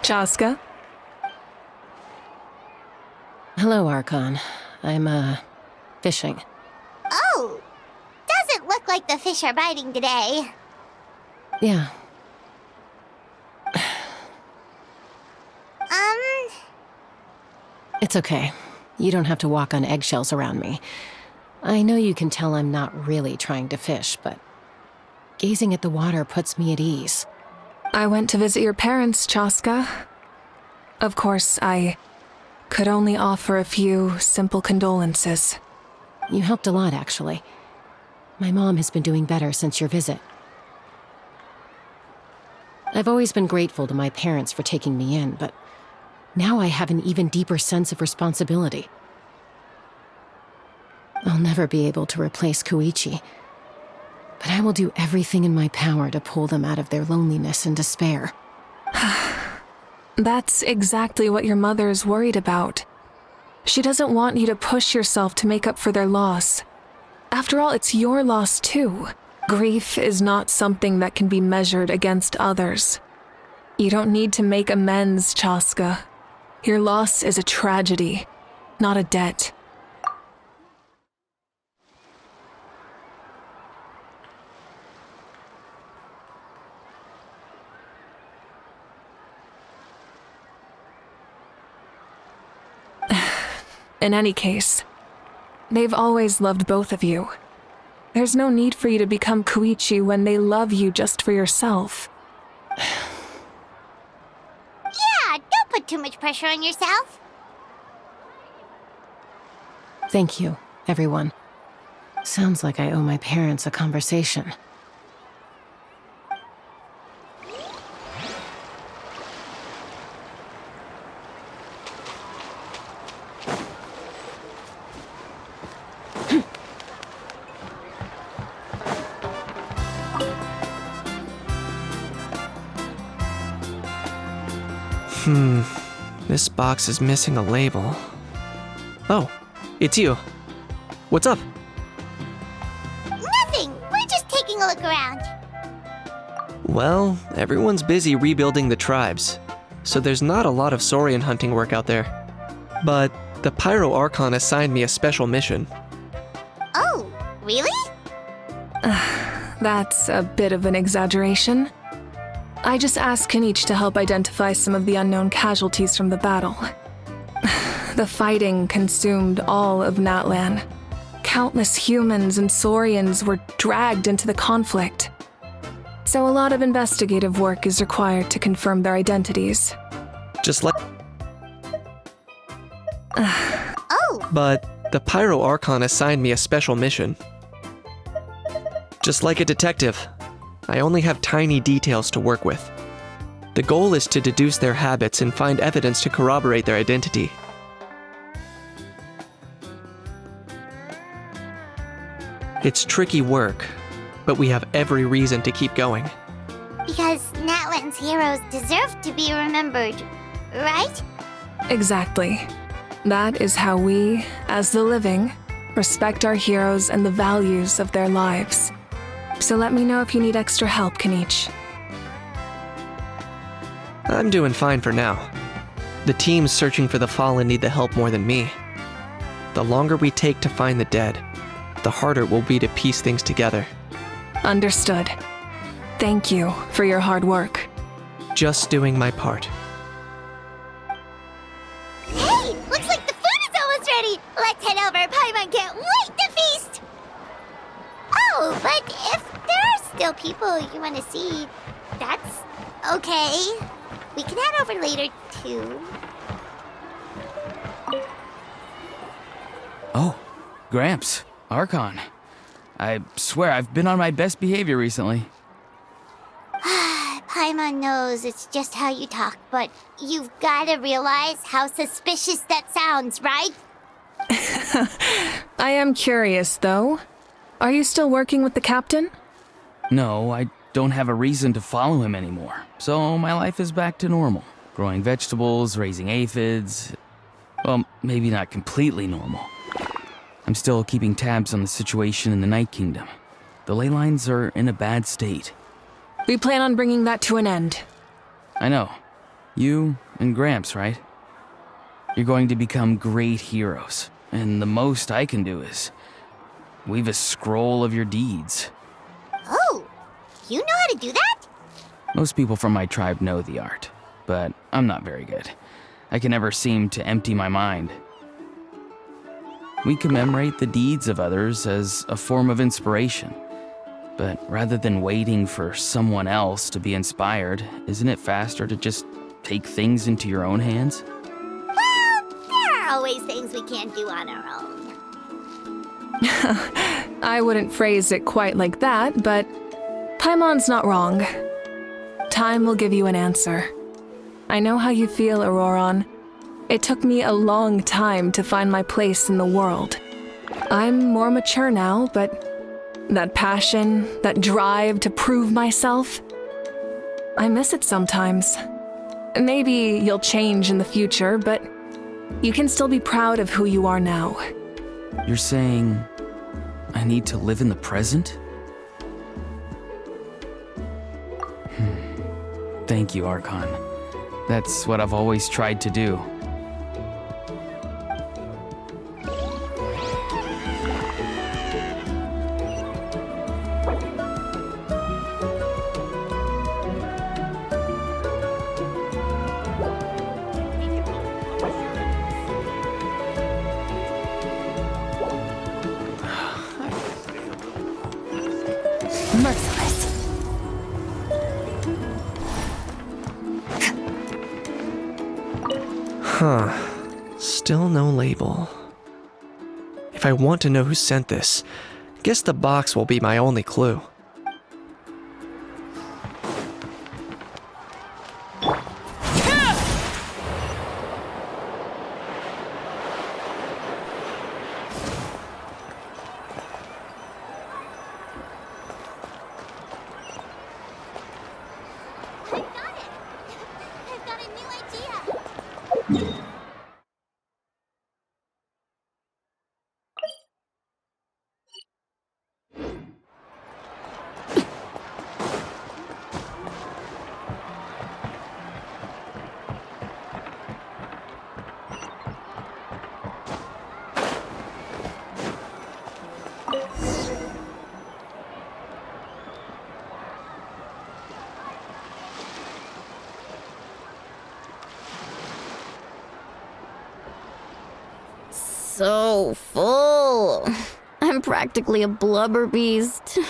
Chaska? Hello, Archon. I'm, fishing. Oh, doesn't look like the fish are biting today. Yeah. It's okay. You don't have to walk on eggshells around me. I know you can tell I'm not really trying to fish, but gazing at the water puts me at ease. I went to visit your parents, Chaska. Of course, I could only offer a few simple condolences. You helped a lot, actually. My mom has been doing better since your visit. I've always been grateful to my parents for taking me in, but now I have an even deeper sense of responsibility. I'll never be able to replace Koichi, but I will do everything in my power to pull them out of their loneliness and despair. That's exactly what your mother is worried about. She doesn't want you to push yourself to make up for their loss. After all, it's your loss too. Grief is not something that can be measured against others. You don't need to make amends, Chaska. Your loss is a tragedy, not a debt. In any case, they've always loved both of you. There's no need for you to become Koichi when they love you just for yourself. Yeah, don't put too much pressure on yourself. Thank you, everyone. Sounds like I owe my parents a conversation. This box is missing a label. Oh, it's you. What's up? Nothing. We're just taking a look around. Well, everyone's busy rebuilding the tribes, so there's not a lot of Saurian hunting work out there. But the Pyro Archon assigned me a special mission. Oh, really? That's a bit of an exaggeration. I just asked Kenichi to help identify some of the unknown casualties from the battle. The fighting consumed all of Natlan. Countless humans and Saurians were dragged into the conflict. So a lot of investigative work is required to confirm their identities. Just like... Oh! But the Pyro Archon assigned me a special mission. Just like a detective, I only have tiny details to work with. The goal is to deduce their habits and find evidence to corroborate their identity. It's tricky work, but we have every reason to keep going. Because Natlan's heroes deserve to be remembered, right? Exactly. That is how we, as the living, respect our heroes and the values of their lives. So let me know if you need extra help, Kaniche. I'm doing fine for now. The teams searching for the fallen need the help more than me. The longer we take to find the dead, the harder it will be to piece things together. Understood. Thank you for your hard work. Just doing my part. Hey, looks like the food is almost ready. Let's head over. Paimon can't wait to feast. Oh, but if there are still people you want to see, that's okay. We can head over later, too. Oh, Gramps, Archon. I swear I've been on my best behavior recently. Paimon knows it's just how you talk, but you've got to realize how suspicious that sounds, right? I am curious, though. Are you still working with the captain? No, I don't have a reason to follow him anymore, so my life is back to normal. Growing vegetables, raising aphids. Well, maybe not completely normal. I'm still keeping tabs on the situation in the Night Kingdom. The ley lines are in a bad state. We plan on bringing that to an end. I know. You and Gramps, right? You're going to become great heroes, and the most I can do is weave a scroll of your deeds. Oh, you know how to do that? Most people from my tribe know the art, but I'm not very good. I can never seem to empty my mind. We commemorate the deeds of others as a form of inspiration. But rather than waiting for someone else to be inspired, isn't it faster to just take things into your own hands? Well, there are always things we can't do on our own. I wouldn't phrase it quite like that, but Paimon's not wrong. Time will give you an answer. I know how you feel, Auroron. It took me a long time to find my place in the world. I'm more mature now, but that passion, that drive to prove myself, I miss it sometimes. Maybe you'll change in the future, but you can still be proud of who you are now. You're saying I need to live in the present? Thank you, Archon. That's what I've always tried to do. Merciless. Huh. Still no label. If I want to know who sent this, guess the box will be my only clue. So full. I'm practically a blubber beast.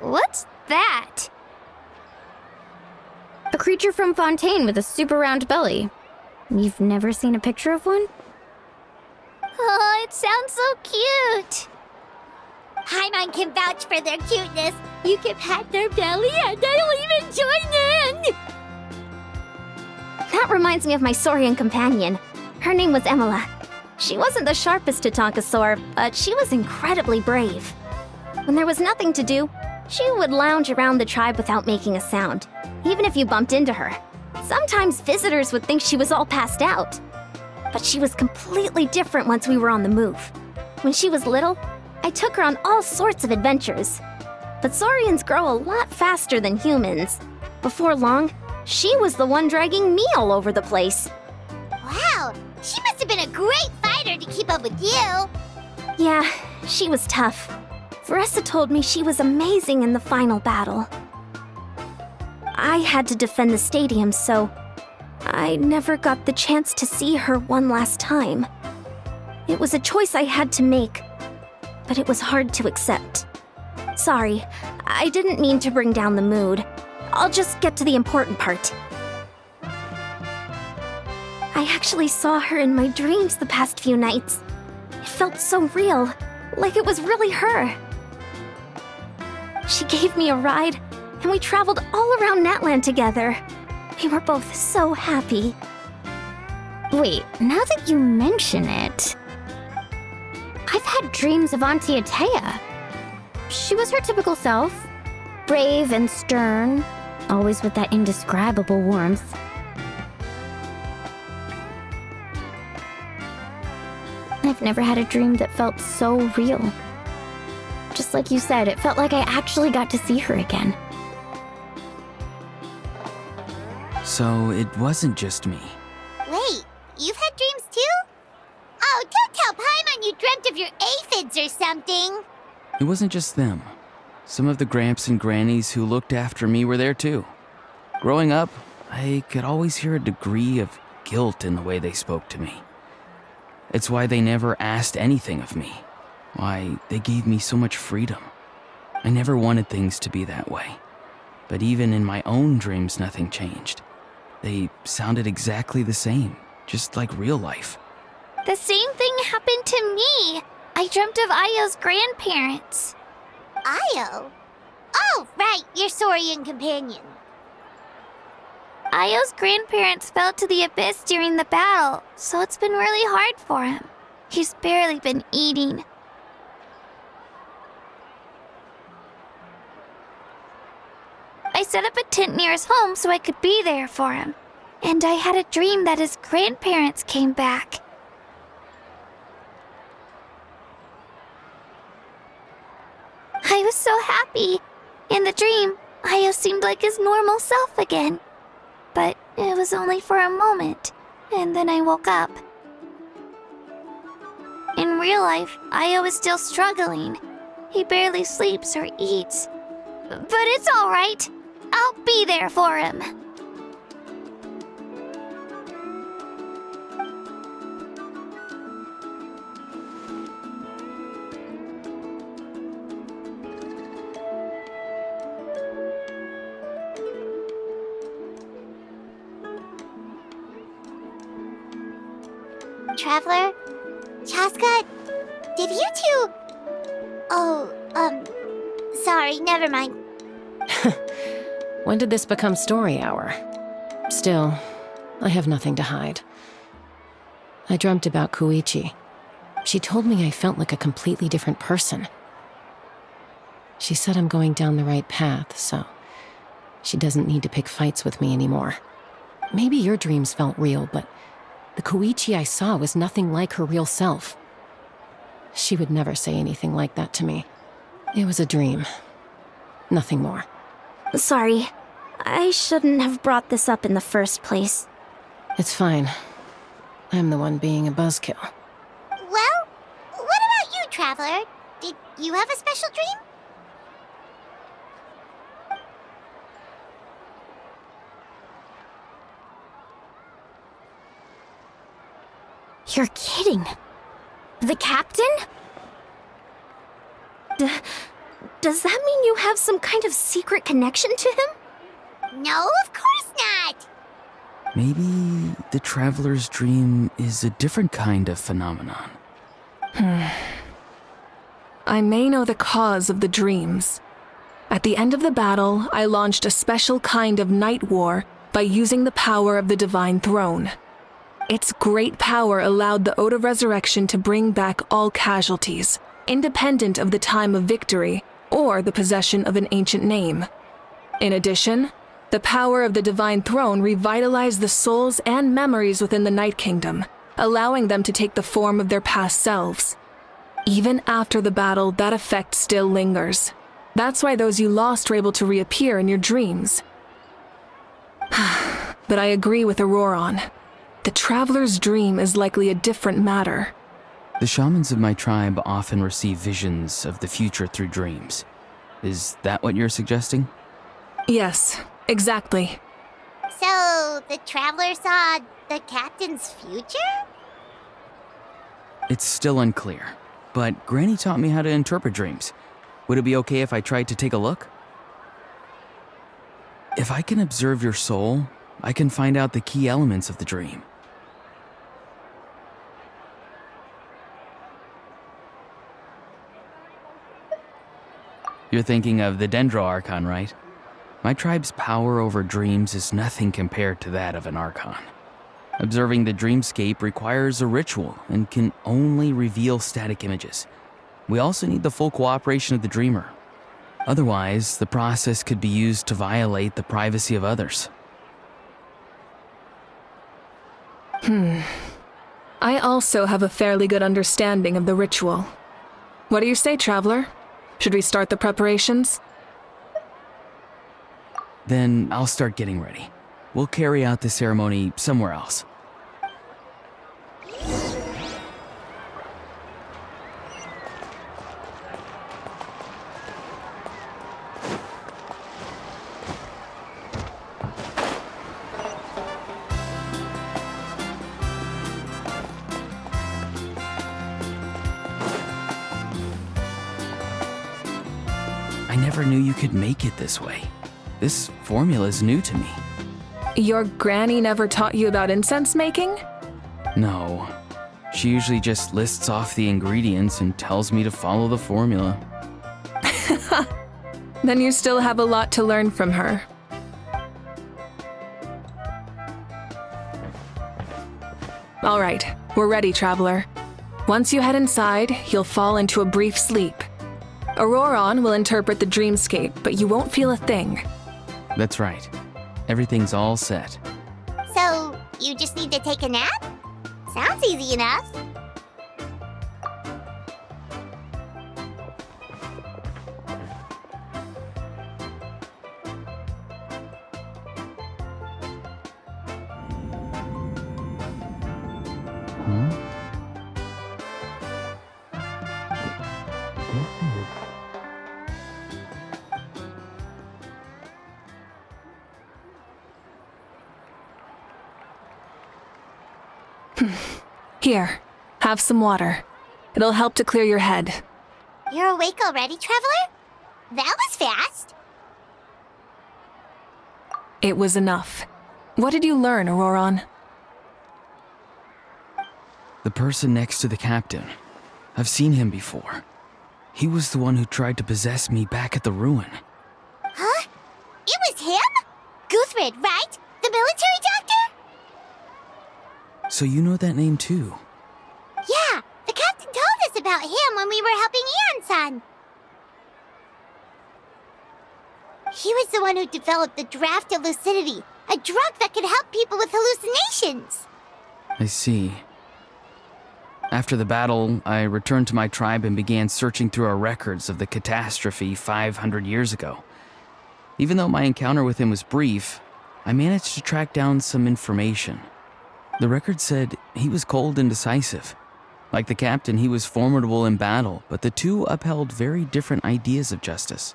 What's that? A creature from Fontaine with a super round belly. You've never seen a picture of one? Oh, it sounds so cute. Paimon can vouch for their cuteness. You can pat their belly and I'll even join in. That reminds me of my Saurian companion. Her name was Emila. She wasn't the sharpest Tatankasaur, but she was incredibly brave. When there was nothing to do, she would lounge around the tribe without making a sound, even if you bumped into her. Sometimes visitors would think she was all passed out. But she was completely different once we were on the move. When she was little, I took her on all sorts of adventures. But Saurians grow a lot faster than humans. Before long, she was the one dragging me all over the place. Wow, she must have been a great fighter to keep up with you. Yeah, she was tough. Veressa told me she was amazing in the final battle. I had to defend the stadium, so I never got the chance to see her one last time. It was a choice I had to make, but it was hard to accept. Sorry, I didn't mean to bring down the mood. I'll just get to the important part. I actually saw her in my dreams the past few nights. It felt so real, like it was really her. She gave me a ride, and we traveled all around Natlan together. We were both so happy. Wait, now that you mention it, I've had dreams of Auntie Atea. She was her typical self, brave and stern, always with that indescribable warmth. I've never had a dream that felt so real. Just like you said, it felt like I actually got to see her again. So it wasn't just me. Wait, you've had dreams too? Oh, don't tell Paimon you dreamt of your aphids or something. It wasn't just them. Some of the Gramps and Grannies who looked after me were there too. Growing up, I could always hear a degree of guilt in the way they spoke to me. It's why they never asked anything of me. Why they gave me so much freedom. I never wanted things to be that way. But even in my own dreams, nothing changed. They sounded exactly the same, just like real life. The same thing happened to me. I dreamt of Io's grandparents. Io? Oh, right, your Saurian companion. Io's grandparents fell to the abyss during the battle, so it's been really hard for him. He's barely been eating. I set up a tent near his home so I could be there for him. And I had a dream that his grandparents came back. I was so happy. In the dream, Io seemed like his normal self again. But it was only for a moment, and then I woke up. In real life, Io is still struggling. He barely sleeps or eats. But it's all right. I'll be there for him. Traveler? Chaska? Did you two... Oh, sorry, never mind. When did this become story hour? Still, I have nothing to hide. I dreamt about Koichi. She told me I felt like a completely different person. She said I'm going down the right path, so she doesn't need to pick fights with me anymore. Maybe your dreams felt real, but the Koichi I saw was nothing like her real self. She would never say anything like that to me. It was a dream. Nothing more. Sorry, I shouldn't have brought this up in the first place. It's fine. I'm the one being a buzzkill. Well, what about you, Traveler? Did you have a special dream? You're kidding. The captain? Does that mean you have some kind of secret connection to him? No, of course not. Maybe the Traveler's dream is a different kind of phenomenon. I may know the cause of the dreams. At the end of the battle, I launched a special kind of night war by using the power of the Divine Throne. Its great power allowed the Ode of Resurrection to bring back all casualties, independent of the time of victory or the possession of an ancient name. In addition, the power of the Divine Throne revitalized the souls and memories within the Night Kingdom, allowing them to take the form of their past selves. Even after the battle, that effect still lingers. That's why those you lost were able to reappear in your dreams. But I agree with Auroron. The Traveler's dream is likely a different matter. The shamans of my tribe often receive visions of the future through dreams. Is that what you're suggesting? Yes, exactly. So, the Traveler saw the captain's future? It's still unclear, but Granny taught me how to interpret dreams. Would it be okay if I tried to take a look? If I can observe your soul, I can find out the key elements of the dream. You're thinking of the Dendro Archon, right? My tribe's power over dreams is nothing compared to that of an Archon. Observing the dreamscape requires a ritual and can only reveal static images. We also need the full cooperation of the dreamer. Otherwise, the process could be used to violate the privacy of others. I also have a fairly good understanding of the ritual. What do you say, Traveler? Should we start the preparations? Then I'll start getting ready. We'll carry out the ceremony somewhere else. I never knew you could make it this way. This formula is new to me. Your granny never taught you about incense making? No. She usually just lists off the ingredients and tells me to follow the formula. Then you still have a lot to learn from her. All right, we're ready, Traveler. Once you head inside, you'll fall into a brief sleep. Auroron will interpret the dreamscape, but you won't feel a thing. That's right. Everything's all set. So, you just need to take a nap? Sounds easy enough. Here, have some water. It'll help to clear your head. You're awake already, Traveler? That was fast. It was enough. What did you learn, Auroron? The person next to the captain. I've seen him before. He was the one who tried to possess me back at the ruin. Huh? It was him? Guthrid, right? The military doctor? So you know that name too? Yeah, the captain told us about him when we were helping Eon-san. He was the one who developed the Draft of Lucidity, a drug that could help people with hallucinations. I see. After the battle, I returned to my tribe and began searching through our records of the catastrophe 500 years ago. Even though my encounter with him was brief, I managed to track down some information. The record said he was cold and decisive. Like the captain, he was formidable in battle, but the two upheld very different ideas of justice.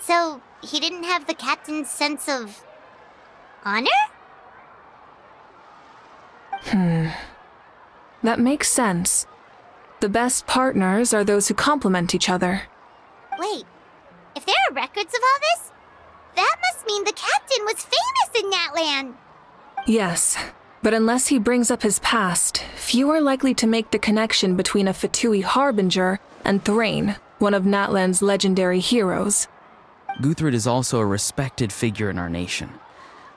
So, he didn't have the captain's sense of honor? That makes sense. The best partners are those who complement each other. Wait, if there are records of all this, that must mean the captain was famous in Natlan. Yes, But unless he brings up his past, few are likely to make the connection between a Fatui harbinger and Thrain, one of Natlan's legendary heroes. Guthred is also a respected figure in our nation.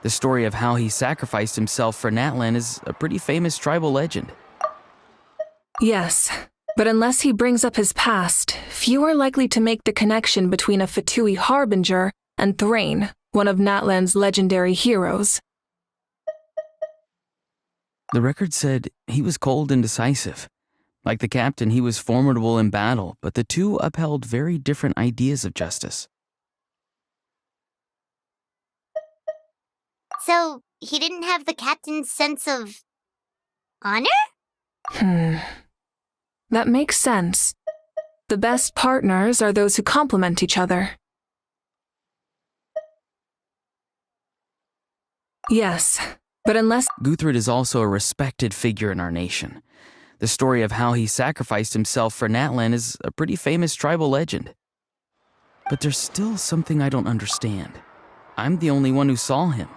The story of how he sacrificed himself for Natlan is a pretty famous tribal legend. Yes, but unless he brings up his past, few are likely to make the connection between a Fatui harbinger and Thrain, one of Natlan's legendary heroes. The record said he was cold and decisive. Like the captain, he was formidable in battle, but the two upheld very different ideas of justice. So, he didn't have the captain's sense of honor? That makes sense. The best partners are those who complement each other. Yes, but unless... Guthred is also a respected figure in our nation. The story of how he sacrificed himself for Natlan is a pretty famous tribal legend. But there's still something I don't understand. I'm the only one who saw him.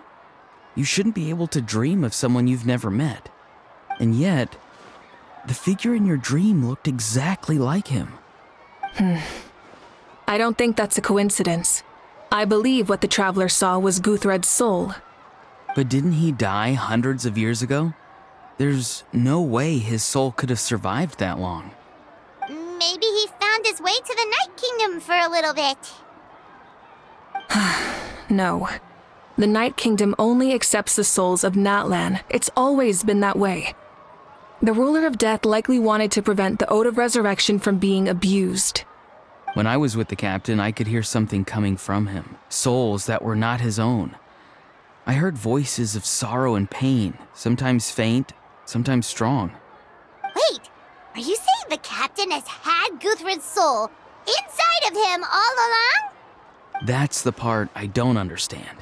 You shouldn't be able to dream of someone you've never met. And yet, the figure in your dream looked exactly like him. I don't think that's a coincidence. I believe what the traveler saw was Guthred's soul. But didn't he die hundreds of years ago? There's no way his soul could have survived that long. Maybe he found his way to the Night Kingdom for a little bit. No. The Night Kingdom only accepts the souls of Natlan. It's always been that way. The ruler of death likely wanted to prevent the Ode of Resurrection from being abused. When I was with the captain, I could hear something coming from him, souls that were not his own. I heard voices of sorrow and pain, sometimes faint, sometimes strong. Wait, are you saying the captain has had Guthred's soul inside of him all along? That's the part I don't understand.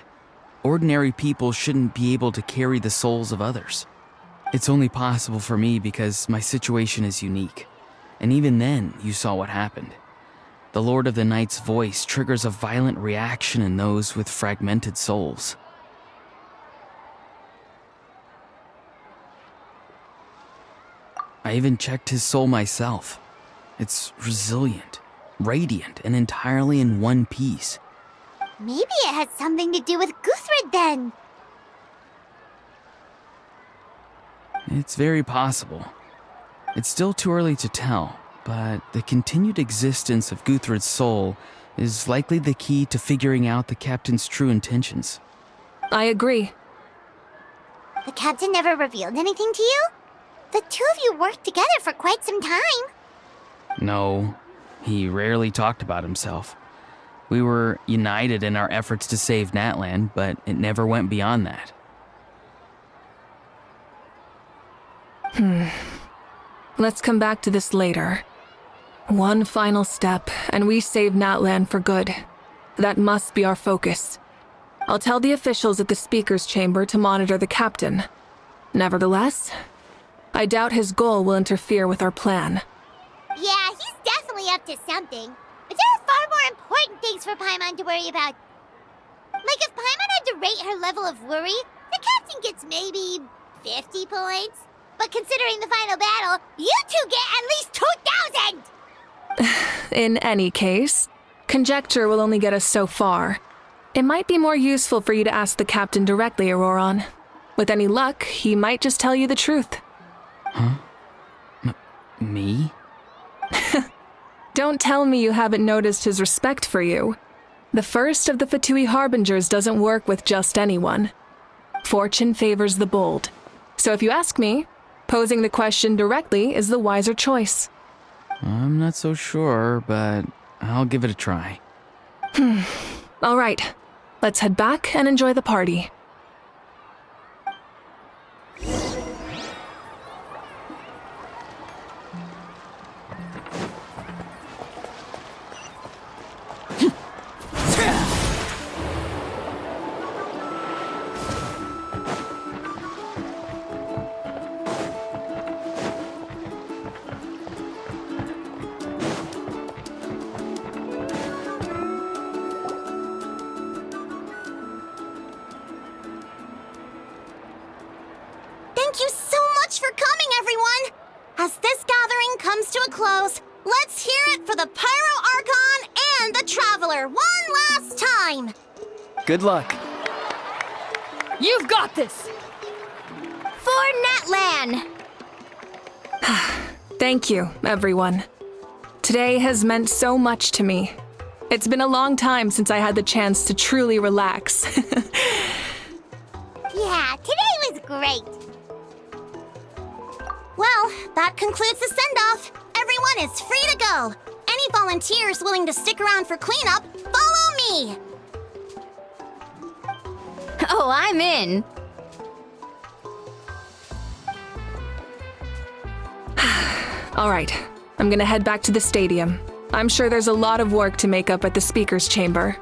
Ordinary people shouldn't be able to carry the souls of others. It's only possible for me because my situation is unique. And even then, you saw what happened. The Lord of the Night's voice triggers a violent reaction in those with fragmented souls. I even checked his soul myself. It's resilient, radiant, and entirely in one piece. Maybe it had something to do with Guthred then. It's very possible. It's still too early to tell, but the continued existence of Guthred's soul is likely the key to figuring out the captain's true intentions. I agree. The captain never revealed anything to you? The two of you worked together for quite some time. No, he rarely talked about himself. We were united in our efforts to save Natlan, but it never went beyond that. Let's come back to this later. One final step, and we save Natlan for good. That must be our focus. I'll tell the officials at the speaker's chamber to monitor the captain. Nevertheless, I doubt his goal will interfere with our plan. Yeah, he's definitely up to something. But there are far more important things for Paimon to worry about. Like if Paimon had to rate her level of worry, the captain gets maybe 50 points. But considering the final battle, you two get at least 2,000! In any case, conjecture will only get us so far. It might be more useful for you to ask the captain directly, Auroron. With any luck, he might just tell you the truth. Huh? Me? Don't tell me you haven't noticed his respect for you. The first of the Fatui Harbingers doesn't work with just anyone. Fortune favors the bold. So if you ask me, posing the question directly is the wiser choice. I'm not so sure, but I'll give it a try. All right, let's head back and enjoy the party. Thank you so much for coming, everyone! As this gathering comes to a close, let's hear it for the Pyro Archon and the Traveler one last time! Good luck. You've got this! For Natlan! Thank you, everyone. Today has meant so much to me. It's been a long time since I had the chance to truly relax. Yeah, today was great! Well, that concludes the send-off. Everyone is free to go. Any volunteers willing to stick around for cleanup, follow me! Oh, I'm in. All right, I'm gonna head back to the stadium. I'm sure there's a lot of work to make up at the speaker's chamber.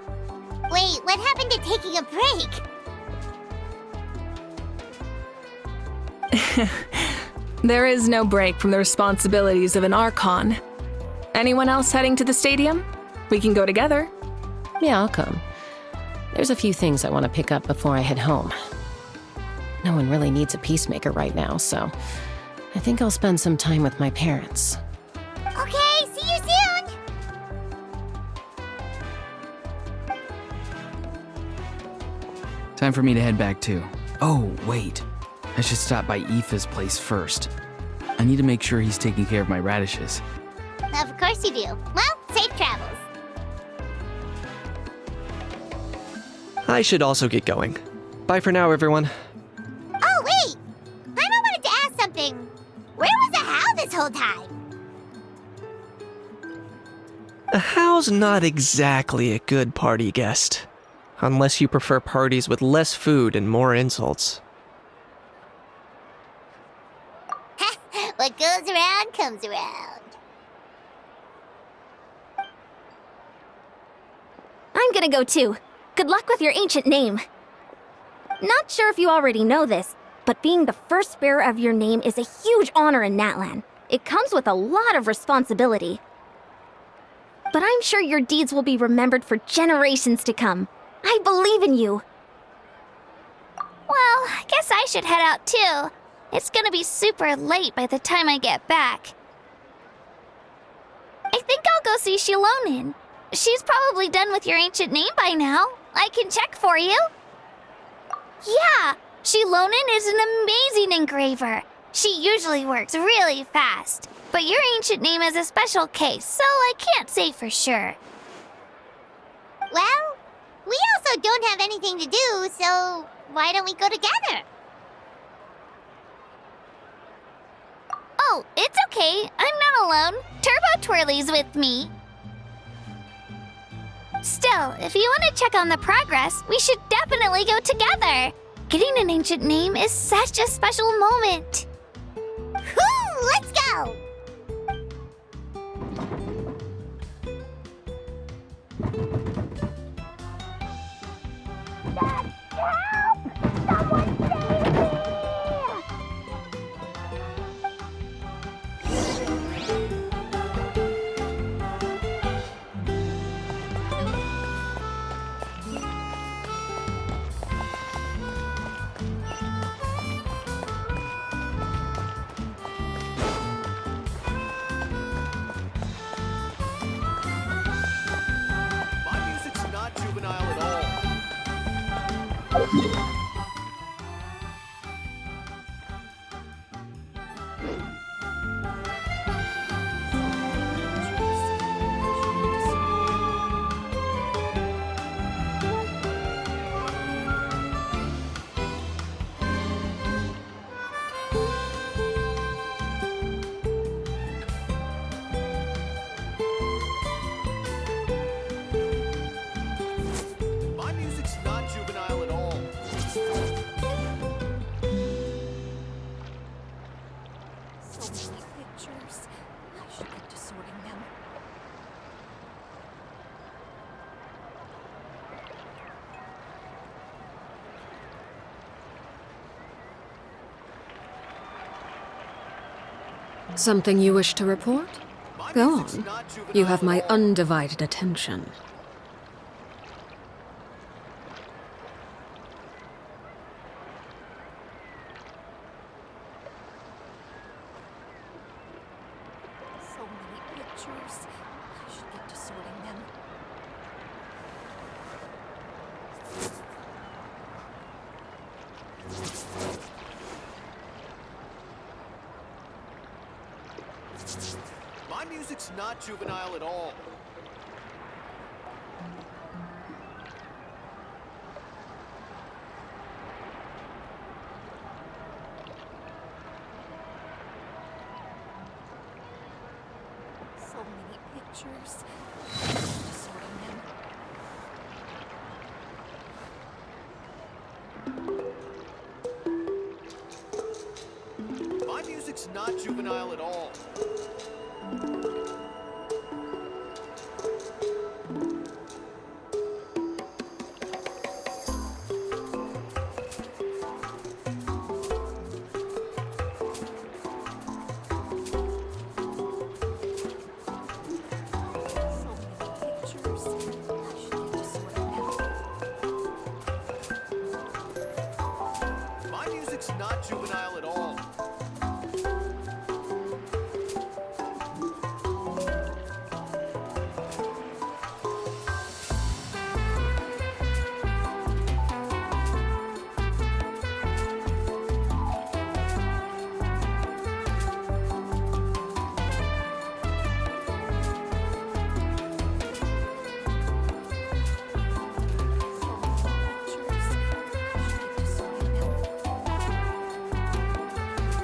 Wait, what happened to taking a break? There is no break from the responsibilities of an Archon. Anyone else heading to the stadium? We can go together. Yeah, I'll come. There's a few things I want to pick up before I head home. No one really needs a peacemaker right now, so I think I'll spend some time with my parents. Okay, see you soon! Time for me to head back too. Oh, wait. I should stop by Aoife's place first. I need to make sure he's taking care of my radishes. Of course you do. Well, safe travels. I should also get going. Bye for now, everyone. Oh, wait! Paimon wanted to ask something. Where was the How this whole time? A How's not exactly a good party guest. Unless you prefer parties with less food and more insults. What goes around comes around. I'm gonna go too. Good luck with your ancient name. Not sure if you already know this, but being the first bearer of your name is a huge honor in Natlan. It comes with a lot of responsibility. But I'm sure your deeds will be remembered for generations to come. I believe in you. Well, I guess I should head out too. It's gonna be super late by the time I get back. I think I'll go see Shilonin. She's probably done with your ancient name by now. I can check for you. Yeah, Shilonin is an amazing engraver. She usually works really fast. But your ancient name is a special case, so I can't say for sure. Well, we also don't have anything to do, so why don't we go together? Oh, it's okay. I'm not alone. Turbo Twirly's with me. Still, if you want to check on the progress, we should definitely go together. Getting an ancient name is such a special moment. Whoo! Let's go! Someone save me! Something you wish to report? Go on. You have my undivided attention. pictures. I should get to sorting them. My music's not juvenile at all. So many pictures. Just sorting them. My music's not juvenile at all. My music's not juvenile at all.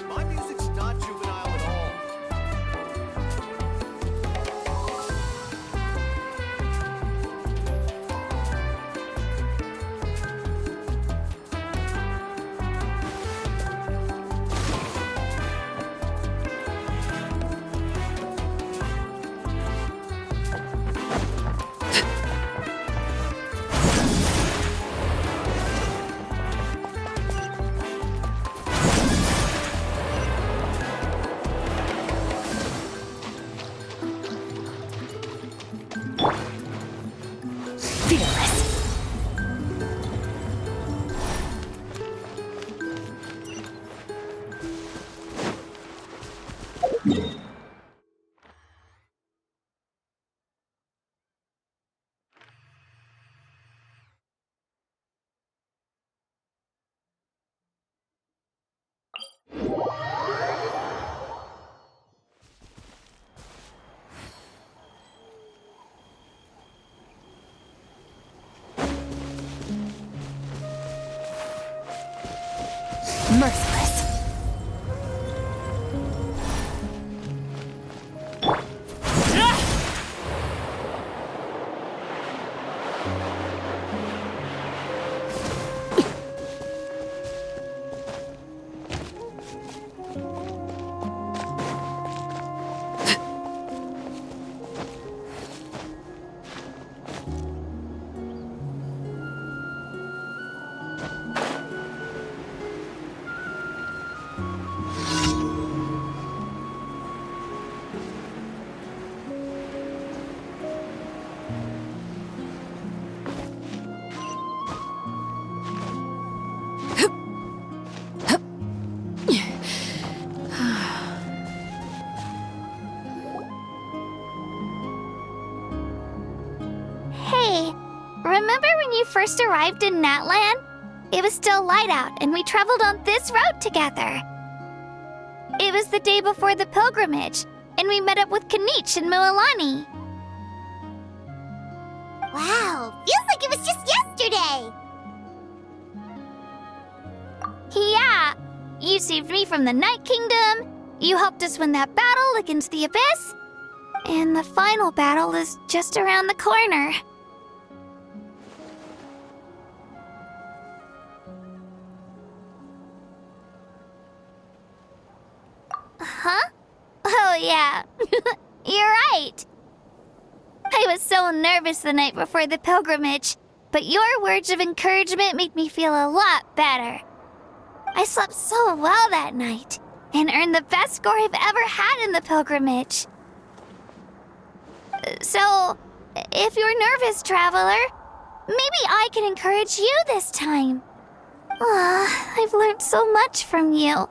My music's not juvenile at all. Merciless. Hey, remember when you first arrived in Natlan? It was still light out, and we traveled on this road together. It was the day before the pilgrimage, and we met up with Kanich and Mualani. Wow, feels like it was just yesterday. Yeah, you saved me from the Night Kingdom, you helped us win that battle against the Abyss, and the final battle is just around the corner. Huh? Oh, yeah. You're right. I was so nervous the night before the pilgrimage, but your words of encouragement made me feel a lot better. I slept so well that night and earned the best score I've ever had in the pilgrimage. So, if you're nervous, traveler, maybe I can encourage you this time. I've learned so much from you,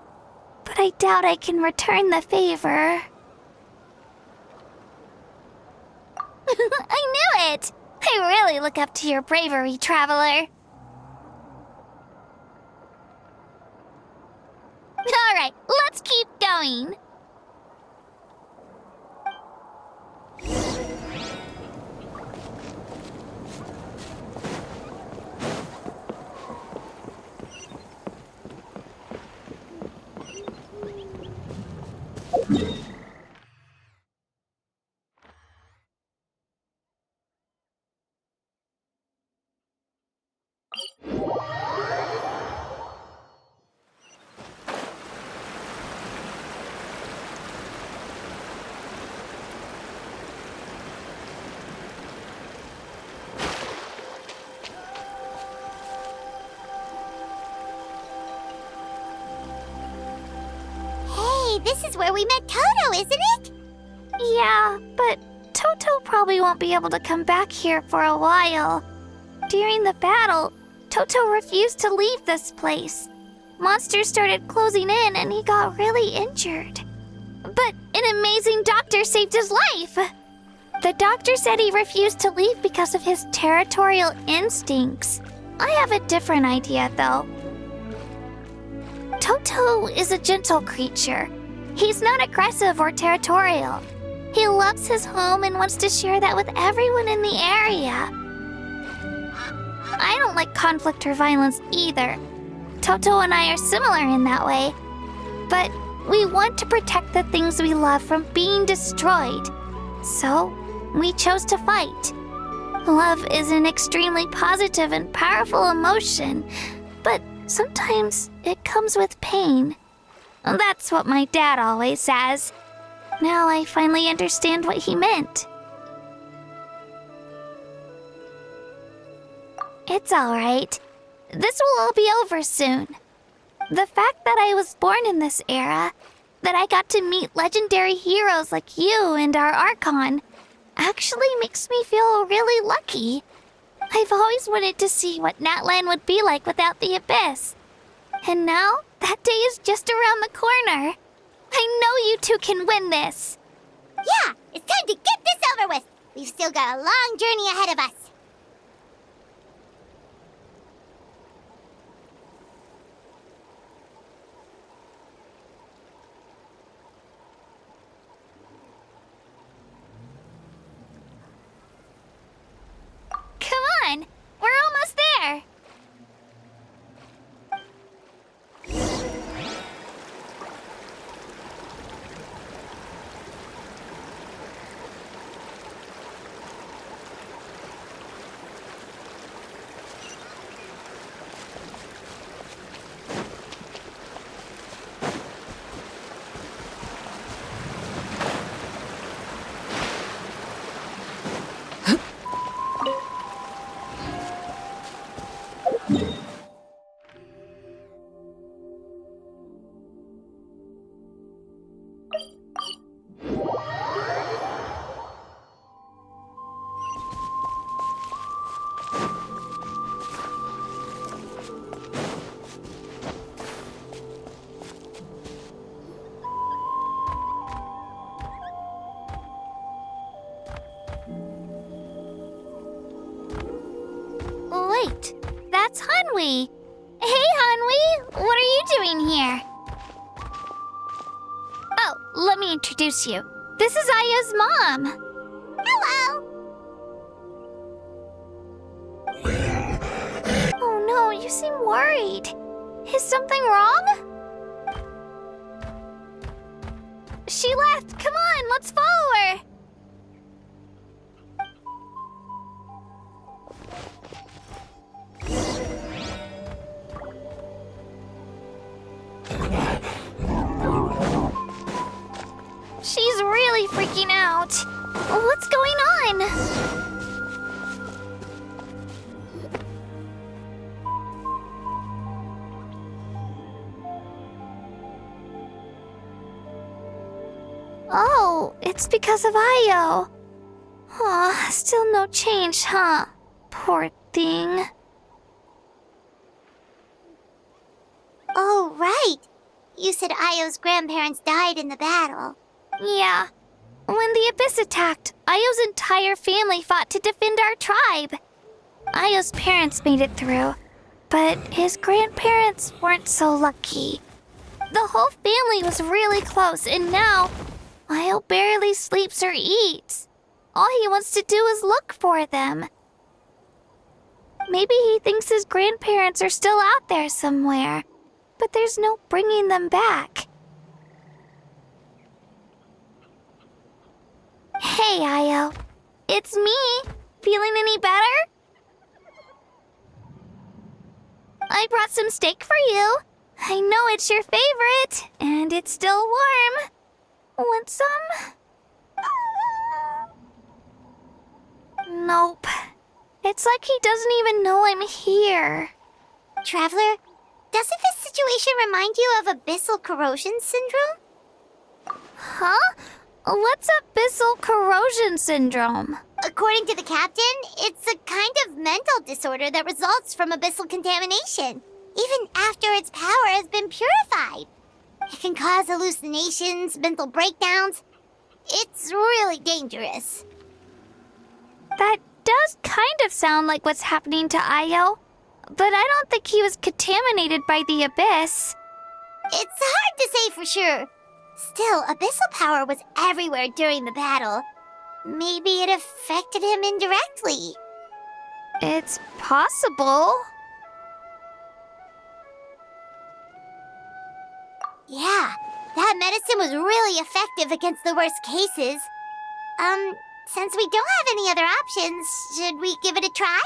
but I doubt I can return the favor. I knew it! I really look up to your bravery, Traveler. Alright, let's keep going. Hey, this is where we met Toto, isn't it? Yeah, but Toto probably won't be able to come back here for a while. During the battle, Toto refused to leave this place. Monsters started closing in and he got really injured. But an amazing doctor saved his life! The doctor said he refused to leave because of his territorial instincts. I have a different idea, though. Toto is a gentle creature. He's not aggressive or territorial. He loves his home and wants to share that with everyone in the area. I don't like conflict or violence either. Toto and I are similar in that way. But we want to protect the things we love from being destroyed. So, we chose to fight. Love is an extremely positive and powerful emotion, but sometimes it comes with pain. That's what my dad always says. Now I finally understand what he meant. It's alright. This will all be over soon. The fact that I was born in this era, that I got to meet legendary heroes like you and our Archon, actually makes me feel really lucky. I've always wanted to see what Natlan would be like without the Abyss. And now, that day is just around the corner. I know you two can win this. Yeah, it's time to get this over with. We've still got a long journey ahead of us. Come on, we're almost there. Wait, that's Hanwi. Hey, Hanwi, what are you doing here? Oh, let me introduce you. This is Aya's mom. Hello! Oh no, you seem worried. Is something wrong? She left. Come on, let's follow her. She's really freaking out. What's going on? Oh, it's because of Io. Aw, still no change, huh? Poor thing. Oh, right. You said Io's grandparents died in the battle. Yeah. When the Abyss attacked, Io's entire family fought to defend our tribe. Io's parents made it through, but his grandparents weren't so lucky. The whole family was really close, and now Io barely sleeps or eats. All he wants to do is look for them. Maybe he thinks his grandparents are still out there somewhere, but there's no bringing them back. Hey, Io. It's me. Feeling any better? I brought some steak for you. I know it's your favorite, and it's still warm. Want some? Nope. It's like he doesn't even know I'm here. Traveler, doesn't this situation remind you of abyssal corrosion syndrome? Huh? What's abyssal corrosion syndrome? According to the captain, it's a kind of mental disorder that results from abyssal contamination, even after its power has been purified. It can cause hallucinations, mental breakdowns. It's really dangerous. That does kind of sound like what's happening to Io, but I don't think he was contaminated by the Abyss. It's hard to say for sure. Still, abyssal power was everywhere during the battle. Maybe it affected him indirectly. It's possible. Yeah, that medicine was really effective against the worst cases. Since we don't have any other options, should we give it a try?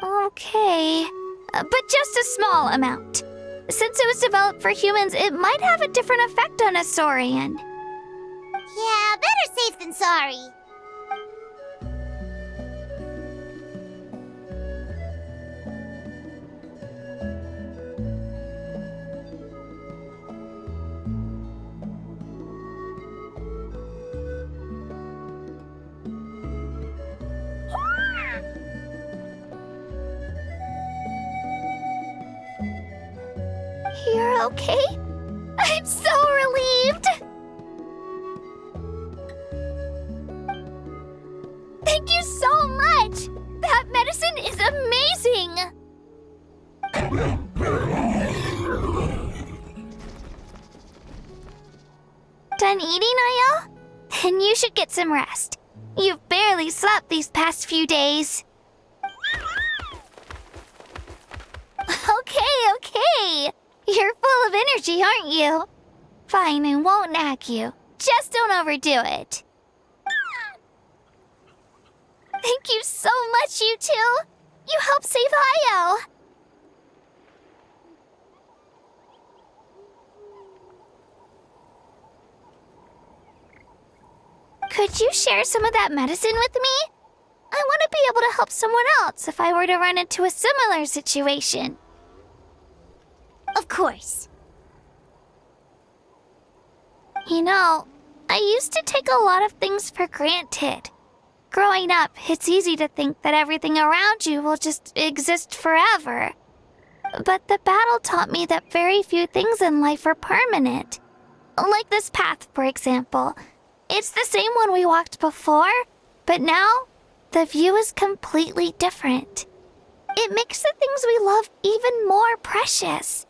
Okay, but just a small amount. Since it was developed for humans, it might have a different effect on a Saurian. Yeah, better safe than sorry. You're okay? I'm so relieved! Thank you so much! That medicine is amazing! Done eating, Io? Then you should get some rest. You've barely slept these past few days. Okay. You're full of energy, aren't you? Fine, I won't nag you. Just don't overdo it. Thank you so much, you two. You helped save Io. Could you share some of that medicine with me? I want to be able to help someone else if I were to run into a similar situation. Of course. You know, I used to take a lot of things for granted. Growing up, it's easy to think that everything around you will just exist forever. But the battle taught me that very few things in life are permanent. Like this path, for example. It's the same one we walked before, but now the view is completely different. It makes the things we love even more precious.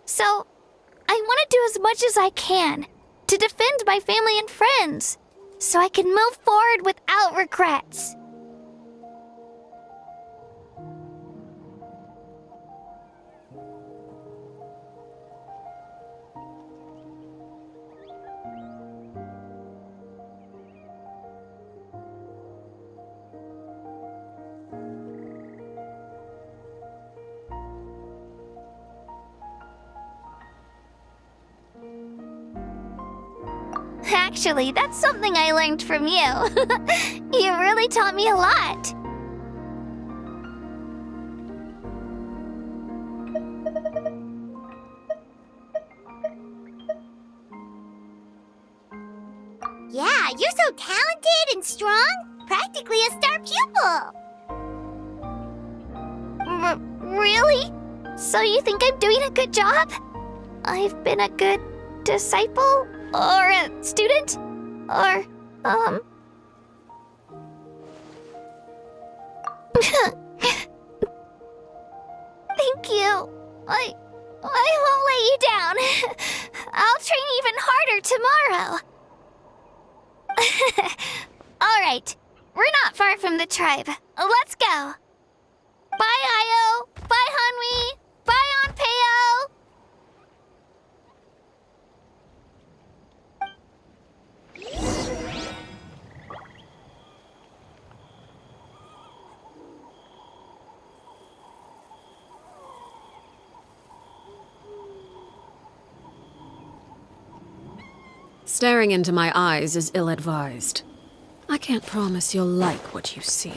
So, I want to do as much as I can to defend my family and friends, so I can move forward without regrets. Actually, that's something I learned from you. You really taught me a lot. Yeah, you're so talented and strong. Practically a star pupil. Really? So you think I'm doing a good job? I've been a good disciple? Or a student? Or Thank you. I won't let you down. I'll train even harder tomorrow. Alright, we're not far from the tribe. Let's go. Bye, Io. Bye, Hanwi. Bye, Onpeo. Staring into my eyes is ill-advised. I can't promise you'll like what you see.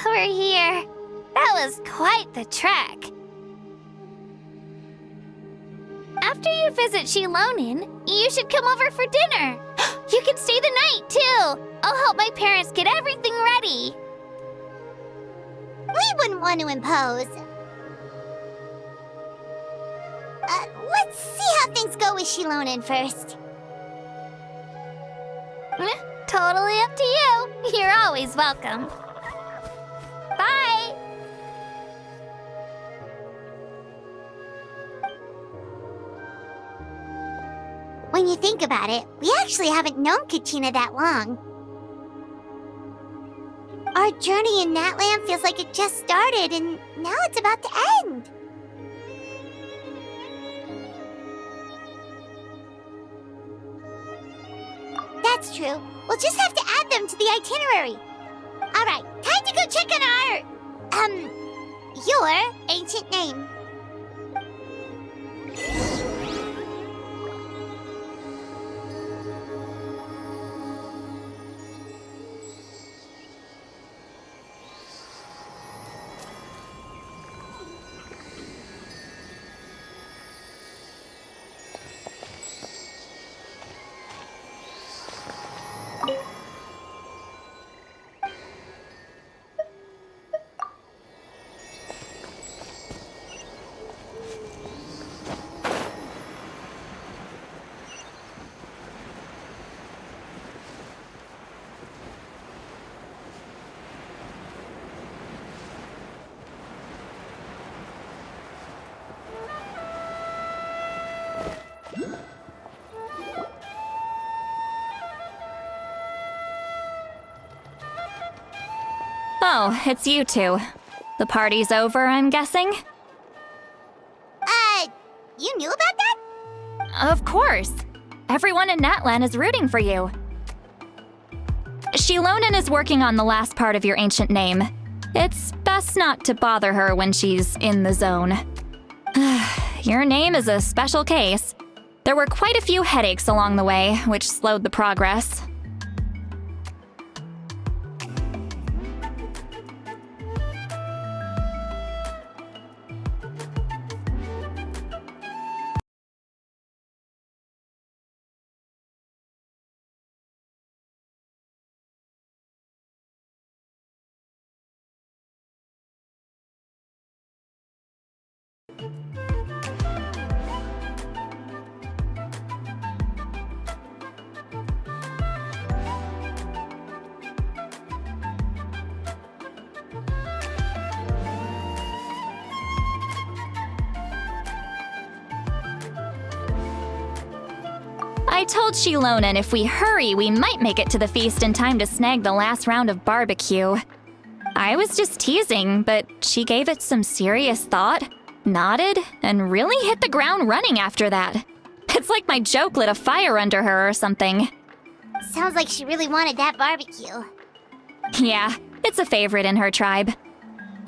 We're here. That was quite the trek. After you visit Shilonin, you should come over for dinner. You can stay the night, too. I'll help my parents get everything ready. We wouldn't want to impose. Let's see how things go with Shilonin first. Totally up to you. You're always welcome. Bye! When you think about it, we actually haven't known Kachina that long. Our journey in Natlan feels like it just started, and now it's about to end. That's true. We'll just have to add them to the itinerary. Alright, time to go check on your ancient name. Oh, it's you two. The party's over, I'm guessing? You knew about that? Of course. Everyone in Natlan is rooting for you. Shilonin is working on the last part of your ancient name. It's best not to bother her when she's in the zone. Your name is a special case. There were quite a few headaches along the way, which slowed the progress. I told Shilonan if we hurry, we might make it to the feast in time to snag the last round of barbecue. I was just teasing, but she gave it some serious thought, nodded, and really hit the ground running after that. It's like my joke lit a fire under her or something. Sounds like she really wanted that barbecue. Yeah, it's a favorite in her tribe.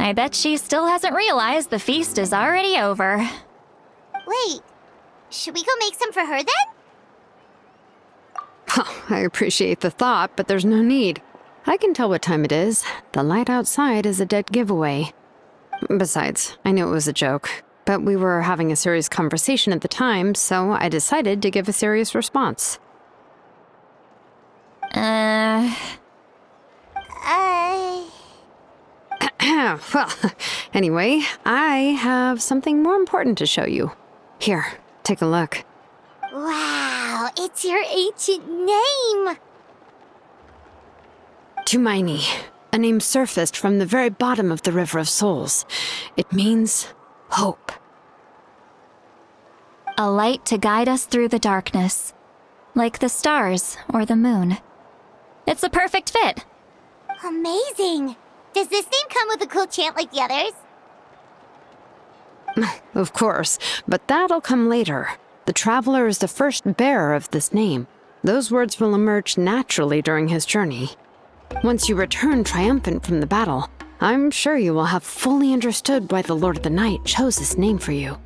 I bet she still hasn't realized the feast is already over. Wait, should we go make some for her then? I appreciate the thought, but there's no need. I can tell what time it is. The light outside is a dead giveaway. Besides, I knew it was a joke, but we were having a serious conversation at the time, so I decided to give a serious response. Well, anyway, I have something more important to show you. Here, take a look. Wow, it's your ancient name! Tumaini, a name surfaced from the very bottom of the River of Souls. It means hope. A light to guide us through the darkness, like the stars or the moon. It's a perfect fit. Amazing! Does this name come with a cool chant like the others? Of course, but that'll come later. The Traveler is the first bearer of this name. Those words will emerge naturally during his journey. Once you return triumphant from the battle, I'm sure you will have fully understood why the Lord of the Night chose this name for you.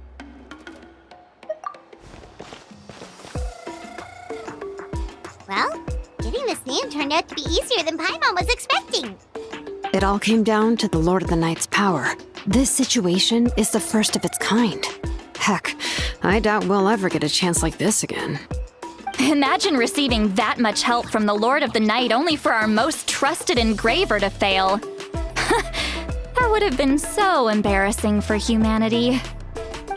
Well, getting this name turned out to be easier than Paimon was expecting. It all came down to the Lord of the Night's power. This situation is the first of its kind. Heck, I doubt we'll ever get a chance like this again. Imagine receiving that much help from the Lord of the Night only for our most trusted engraver to fail. That would have been so embarrassing for humanity.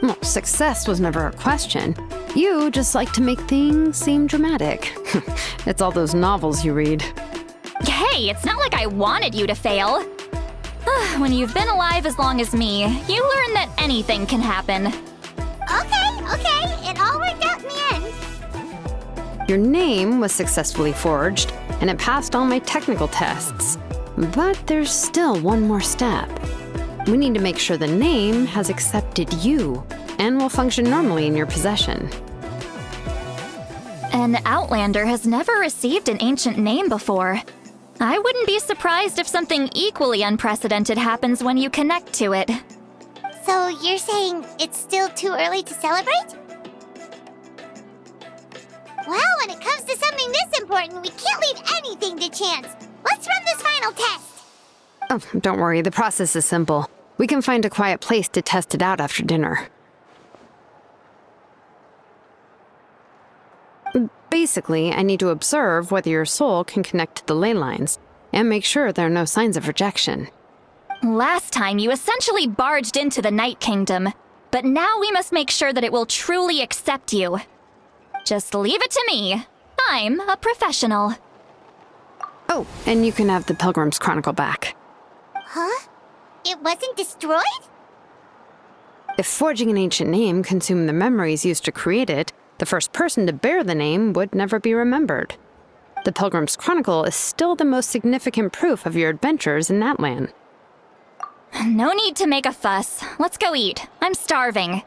Well, success was never a question. You just like to make things seem dramatic. It's all those novels you read. Hey, it's not like I wanted you to fail. When you've been alive as long as me, you learn that anything can happen. Okay, it all worked out in the end. Your name was successfully forged, and it passed all my technical tests. But there's still one more step. We need to make sure the name has accepted you, and will function normally in your possession. An Outlander has never received an ancient name before. I wouldn't be surprised if something equally unprecedented happens when you connect to it. So you're saying it's still too early to celebrate? Well, when it comes to something this important, we can't leave anything to chance. Let's run this final test. Oh, don't worry, the process is simple. We can find a quiet place to test it out after dinner. Basically, I need to observe whether your soul can connect to the ley lines, and make sure there are no signs of rejection. Last time, you essentially barged into the Night Kingdom, but now we must make sure that it will truly accept you. Just leave it to me. I'm a professional. Oh, and you can have the Pilgrim's Chronicle back. Huh? It wasn't destroyed? If forging an ancient name consumed the memories used to create it, the first person to bear the name would never be remembered. The Pilgrim's Chronicle is still the most significant proof of your adventures in Natlan. No need to make a fuss. Let's go eat. I'm starving.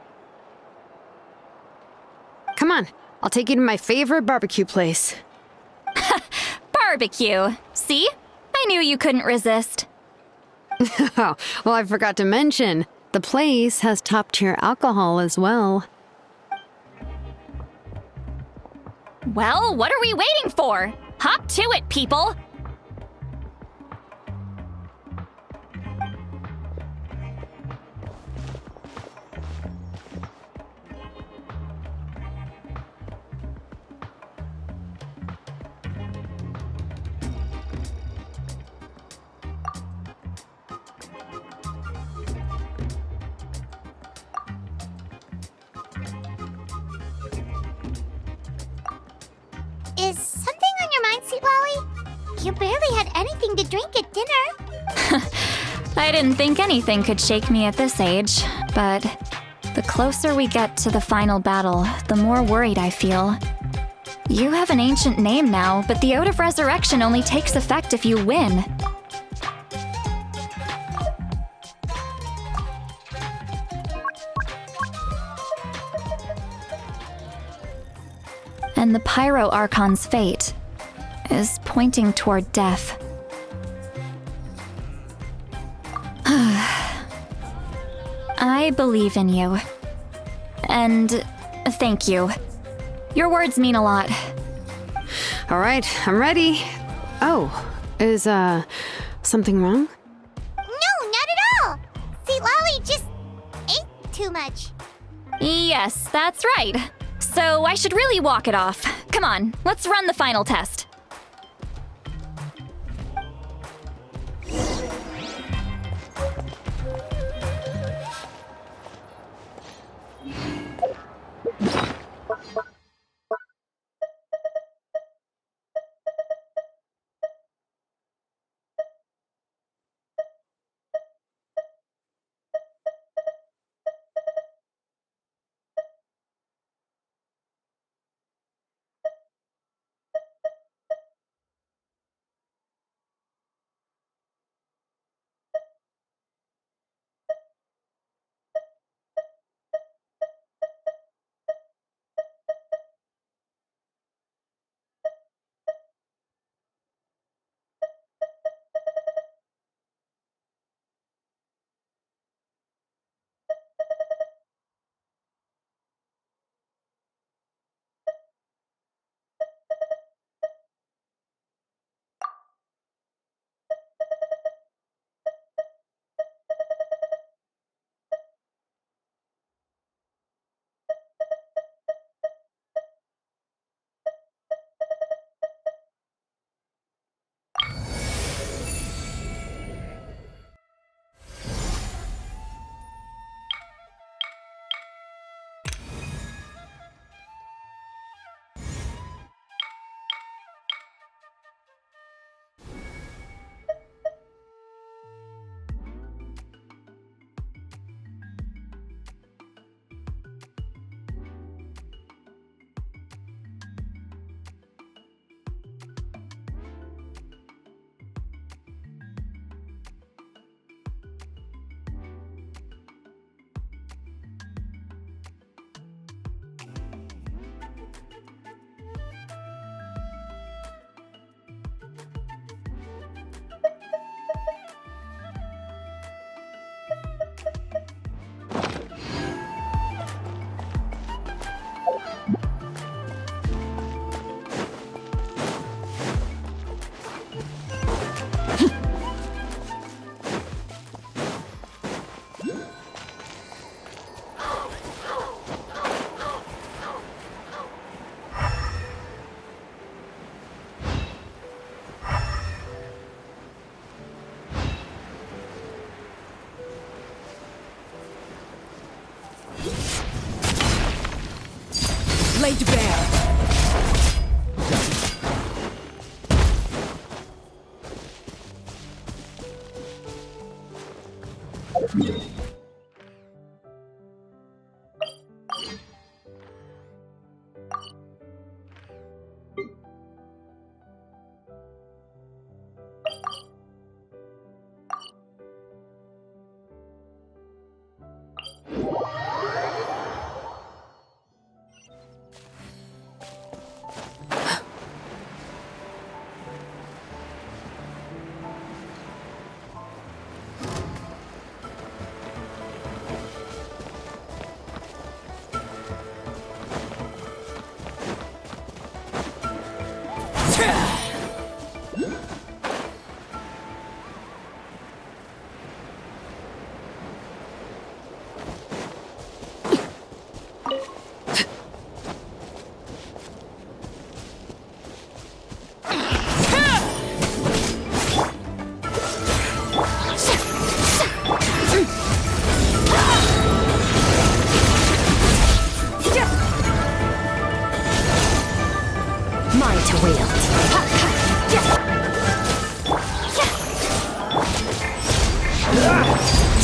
Come on, I'll take you to my favorite barbecue place. Barbecue. See? I knew you couldn't resist. Oh, well, I forgot to mention, the place has top-tier alcohol as well. Well, what are we waiting for? Hop to it, people! Is something on your mind, Sweet Lolly? You barely had anything to drink at dinner. I didn't think anything could shake me at this age, but the closer we get to the final battle, the more worried I feel. You have an ancient name now, but the Oath of Resurrection only takes effect if you win. And the Pyro Archon's fate is pointing toward death. I believe in you. And thank you. Your words mean a lot. All right, I'm ready. Oh, is, something wrong? No, not at all. See, Lolly just ate too much. Yes, that's right. So I should really walk it off. Come on, let's run the final test. Laid bare.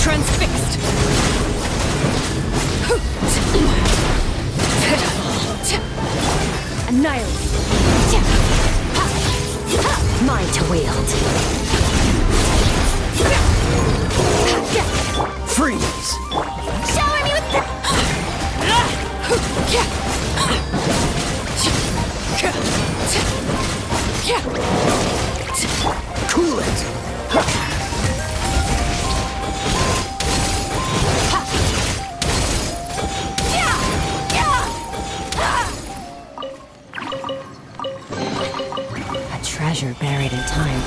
Transfixed! Annihilate. Mine to wield. Freeze! Shower me with Cool it! A treasure buried in time.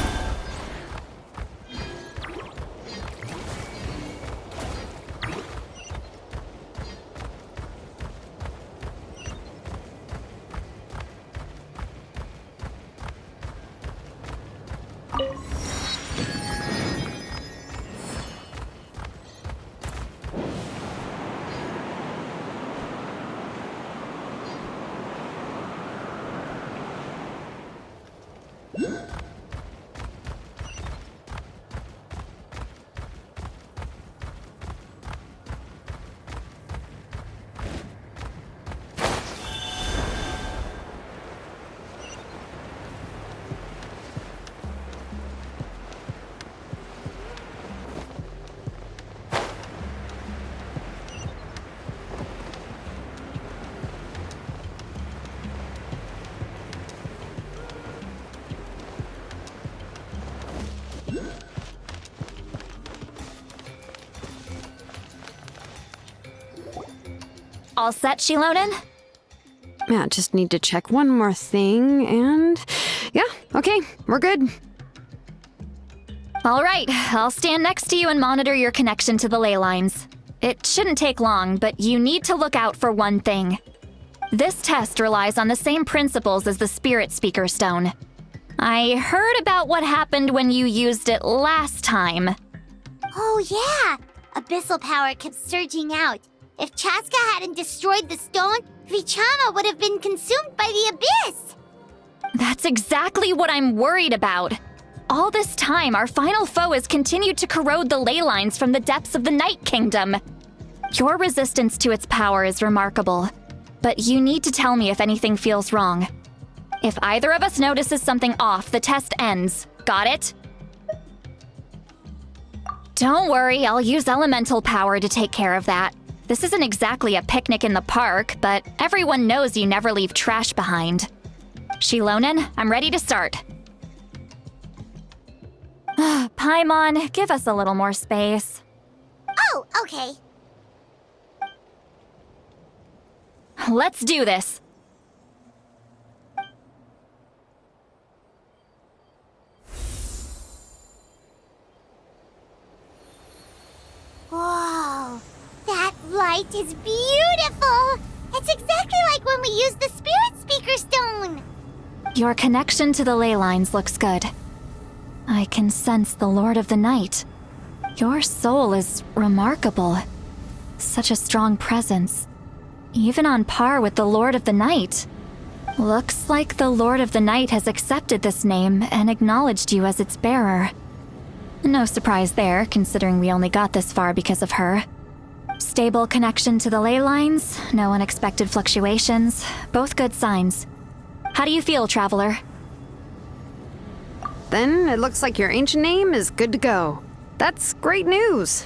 All set, Shilonen? Yeah, just need to check one more thing, and yeah, okay, we're good. All right, I'll stand next to you and monitor your connection to the ley lines. It shouldn't take long, but you need to look out for one thing. This test relies on the same principles as the Spirit Speaker Stone. I heard about what happened when you used it last time. Oh yeah! Abyssal power kept surging out. If Chaska hadn't destroyed the stone, Vichama would have been consumed by the abyss! That's exactly what I'm worried about. All this time, our final foe has continued to corrode the ley lines from the depths of the Night Kingdom. Your resistance to its power is remarkable, but you need to tell me if anything feels wrong. If either of us notices something off, the test ends. Got it? Don't worry, I'll use elemental power to take care of that. This isn't exactly a picnic in the park, but everyone knows you never leave trash behind. Shilonen, I'm ready to start. Paimon, give us a little more space. Oh, okay. Let's do this. Whoa, that light is beautiful! It's exactly like when we used the Spirit Speaker Stone! Your connection to the ley lines looks good. I can sense the Lord of the Night. Your soul is remarkable. Such a strong presence. Even on par with the Lord of the Night. Looks like the Lord of the Night has accepted this name and acknowledged you as its bearer. No surprise there, considering we only got this far because of her. Stable connection to the ley lines, no unexpected fluctuations, both good signs. How do you feel, Traveler? Then it looks like your ancient name is good to go. That's great news.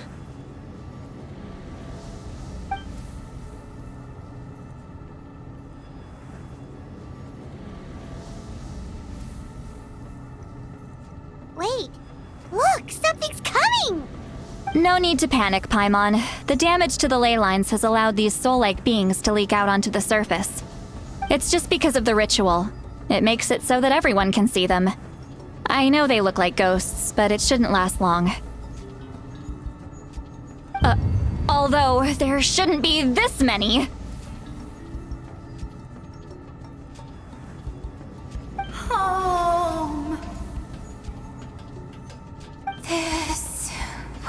Wait, look, something's coming! No need to panic, Paimon. The damage to the ley lines has allowed these soul-like beings to leak out onto the surface. It's just because of the ritual. It makes it so that everyone can see them. I know they look like ghosts, but it shouldn't last long. Although, there shouldn't be this many. Home. This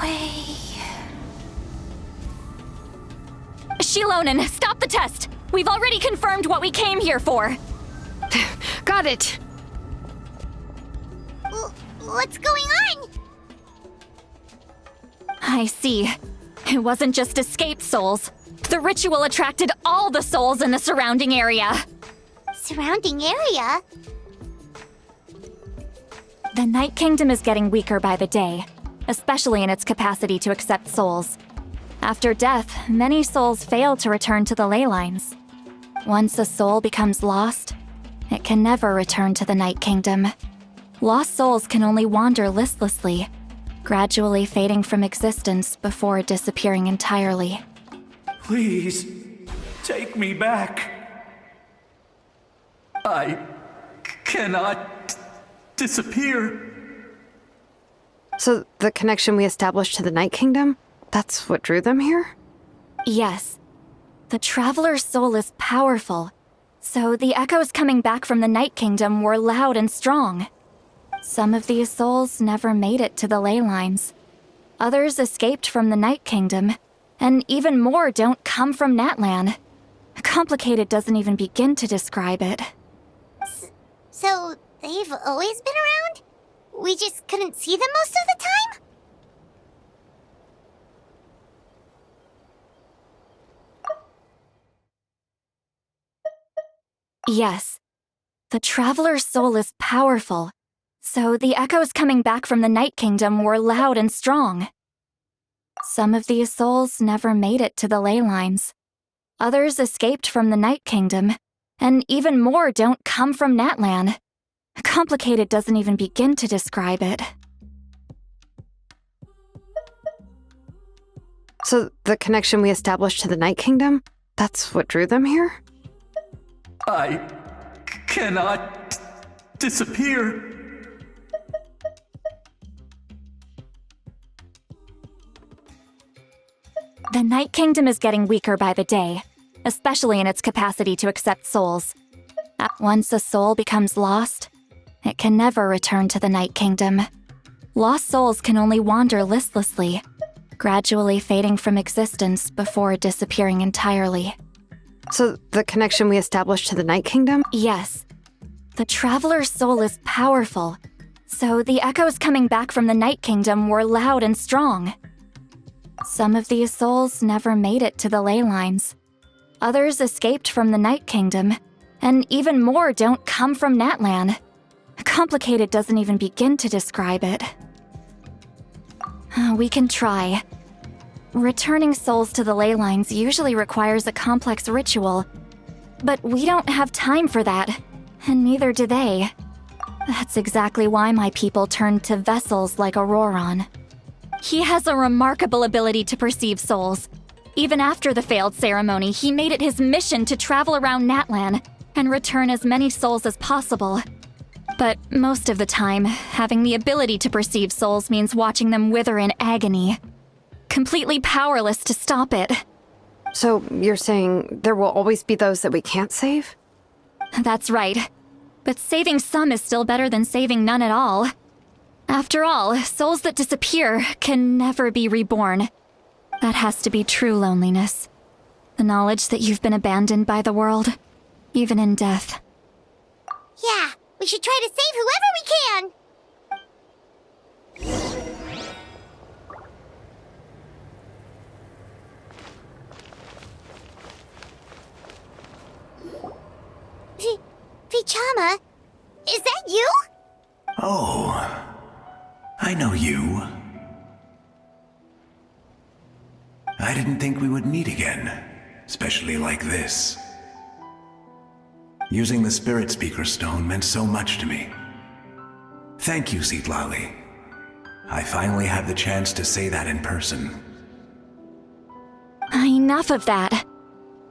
way. Shilonen, stop the test! We've already confirmed what we came here for. Got it. What's going on? I see. It wasn't just escaped souls. The ritual attracted all the souls in the surrounding area. surrounding area. The Night Kingdom is getting weaker by the day, especially in its capacity to accept souls. After death, many souls fail to return to the ley lines. Once a soul becomes lost, it can never return to the Night Kingdom. Lost souls can only wander listlessly, gradually fading from existence before disappearing entirely. Please, take me back. I cannot disappear. So the connection we established to the Night Kingdom, that's what drew them here? Yes. The Traveler's soul is powerful, so the echoes coming back from the Night Kingdom were loud and strong. Some of these souls never made it to the ley lines. Others escaped from the Night Kingdom, and even more don't come from Natlan. Complicated doesn't even begin to describe it. So, they've always been around? We just couldn't see them most of the time? Yes. The Traveler's soul is powerful, so the echoes coming back from the Night Kingdom were loud and strong. Some of these souls never made it to the ley lines. Others escaped from the Night Kingdom, and even more don't come from Natlan. Complicated doesn't even begin to describe it. So the connection we established to the Night Kingdom, that's what drew them here? I cannot disappear. The Night Kingdom is getting weaker by the day, especially in its capacity to accept souls. Once a soul becomes lost, it can never return to the Night Kingdom. Lost souls can only wander listlessly, gradually fading from existence before disappearing entirely. So the connection we established to the Night Kingdom? Yes. The Traveler's soul is powerful, so the echoes coming back from the Night Kingdom were loud and strong. Some of these souls never made it to the ley lines. Others escaped from the Night Kingdom, and even more don't come from Natlan. Complicated doesn't even begin to describe it. We can try. Returning souls to the ley lines usually requires a complex ritual, but we don't have time for that, and neither do they. That's exactly why my people turned to vessels like Auroron. He has a remarkable ability to perceive souls. Even after the failed ceremony, he made it his mission to travel around Natlan and return as many souls as possible. But most of the time, having the ability to perceive souls means watching them wither in agony. Completely powerless to stop it. So you're saying there will always be those that we can't save? That's right. But saving some is still better than saving none at all. After all, souls that disappear can never be reborn. That has to be true loneliness. The knowledge that you've been abandoned by the world, even in death. Yeah, we should try to save whoever we can! Vichama, is that you? Oh, I know you. I didn't think we would meet again, especially like this. Using the Spirit Speaker Stone meant so much to me. Thank you, Zitlali. I finally had the chance to say that in person. Enough of that.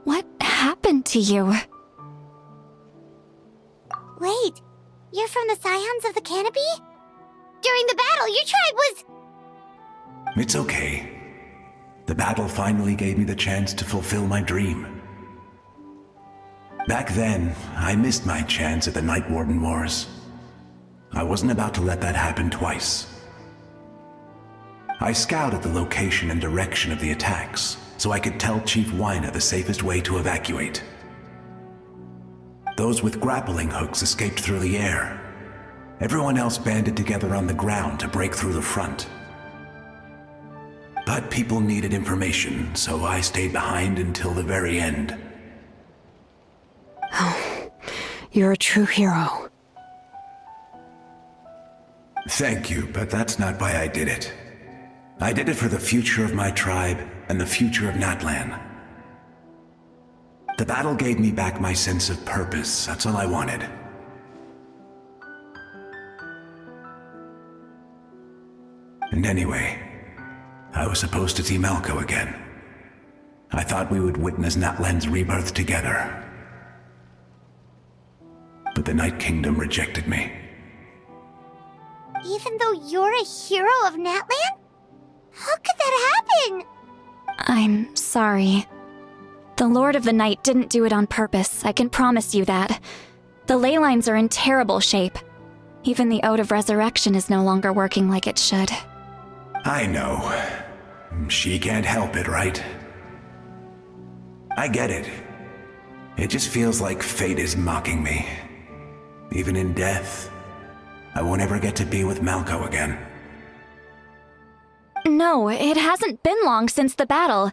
What happened to you? Wait, you're from the Scions of the Canopy? During the battle, your tribe was... It's okay. The battle finally gave me the chance to fulfill my dream. Back then, I missed my chance at the Night Warden Wars. I wasn't about to let that happen twice. I scouted the location and direction of the attacks, so I could tell Chief Wyna the safest way to evacuate. Those with grappling hooks escaped through the air. Everyone else banded together on the ground to break through the front. But people needed information, so I stayed behind until the very end. Oh, You're a true hero. Thank you, but that's not why I did it. I did it for the future of my tribe and the future of Natlan. The battle gave me back my sense of purpose. That's all I wanted. And anyway, I was supposed to see Malco again. I thought we would witness Natlan's rebirth together. But the Night Kingdom rejected me. Even though you're a hero of Natlan? How could that happen? I'm sorry. The Lord of the Night didn't do it on purpose, I can promise you that. The ley lines are in terrible shape. Even the Ode of Resurrection is no longer working like it should. I know. She can't help it, right? I get it. It just feels like fate is mocking me. Even in death, I won't ever get to be with Malco again. No, it hasn't been long since the battle.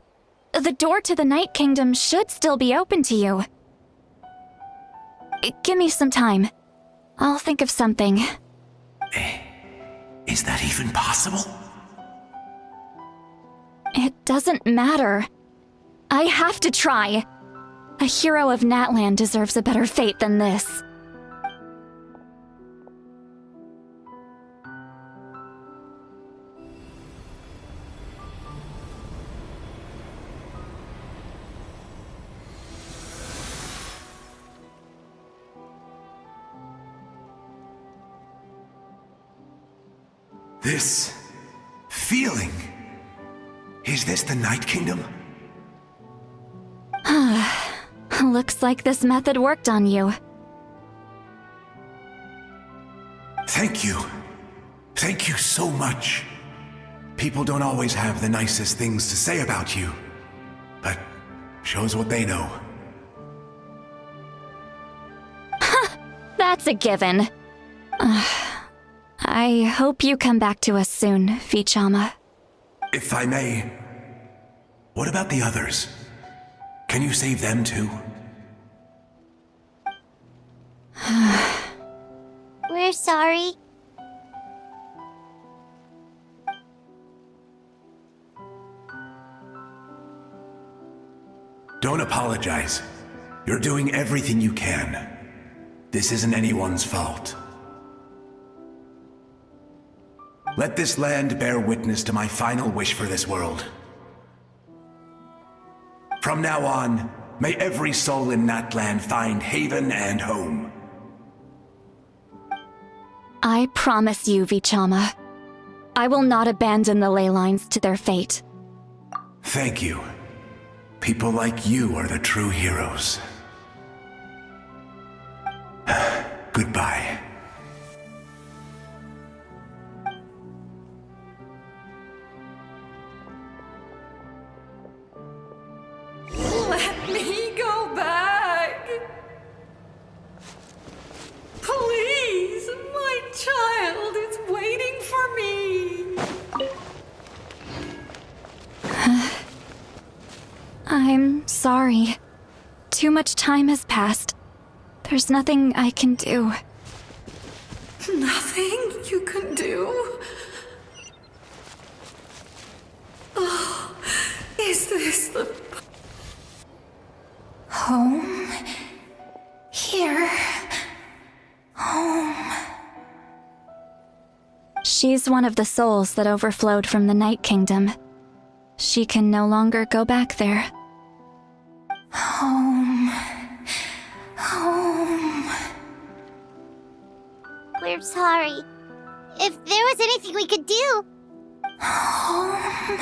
The door to the Night Kingdom should still be open to you. Give me some time. I'll think of something. Is that even possible? It doesn't matter. I have to try. A hero of Natlan deserves a better fate than this. This feeling. Is this the Night Kingdom? Looks like this method worked on you. Thank you. Thank you so much. People don't always have the nicest things to say about you, but shows what they know. That's a given. I hope you come back to us soon, Vichama. If I may, what about the others? Can you save them too? We're sorry. Don't apologize. You're doing everything you can. This isn't anyone's fault. Let this land bear witness to my final wish for this world. From now on, may every soul in Natlan find haven and home. I promise you, Vichama. I will not abandon the ley lines to their fate. Thank you. People like you are the true heroes. Goodbye. Let me go back. Please, my child is waiting for me. I'm sorry. Too much time has passed. There's nothing I can do. Nothing you can do? Oh, is this the home? Here. Home. She's one of the souls that overflowed from the Night Kingdom. She can no longer go back there. Home. Home. We're sorry. If there was anything we could do. Home.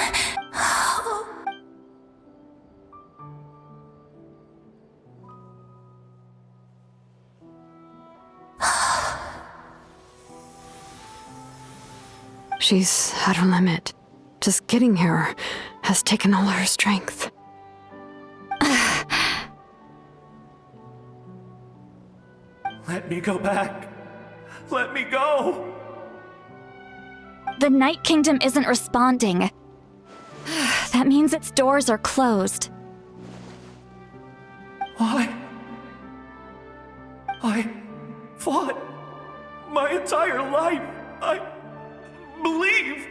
She's at her limit. Just getting here has taken all her strength. Let me go back. Let me go. The Night Kingdom isn't responding. That means its doors are closed. Why? I fought my entire life. I believed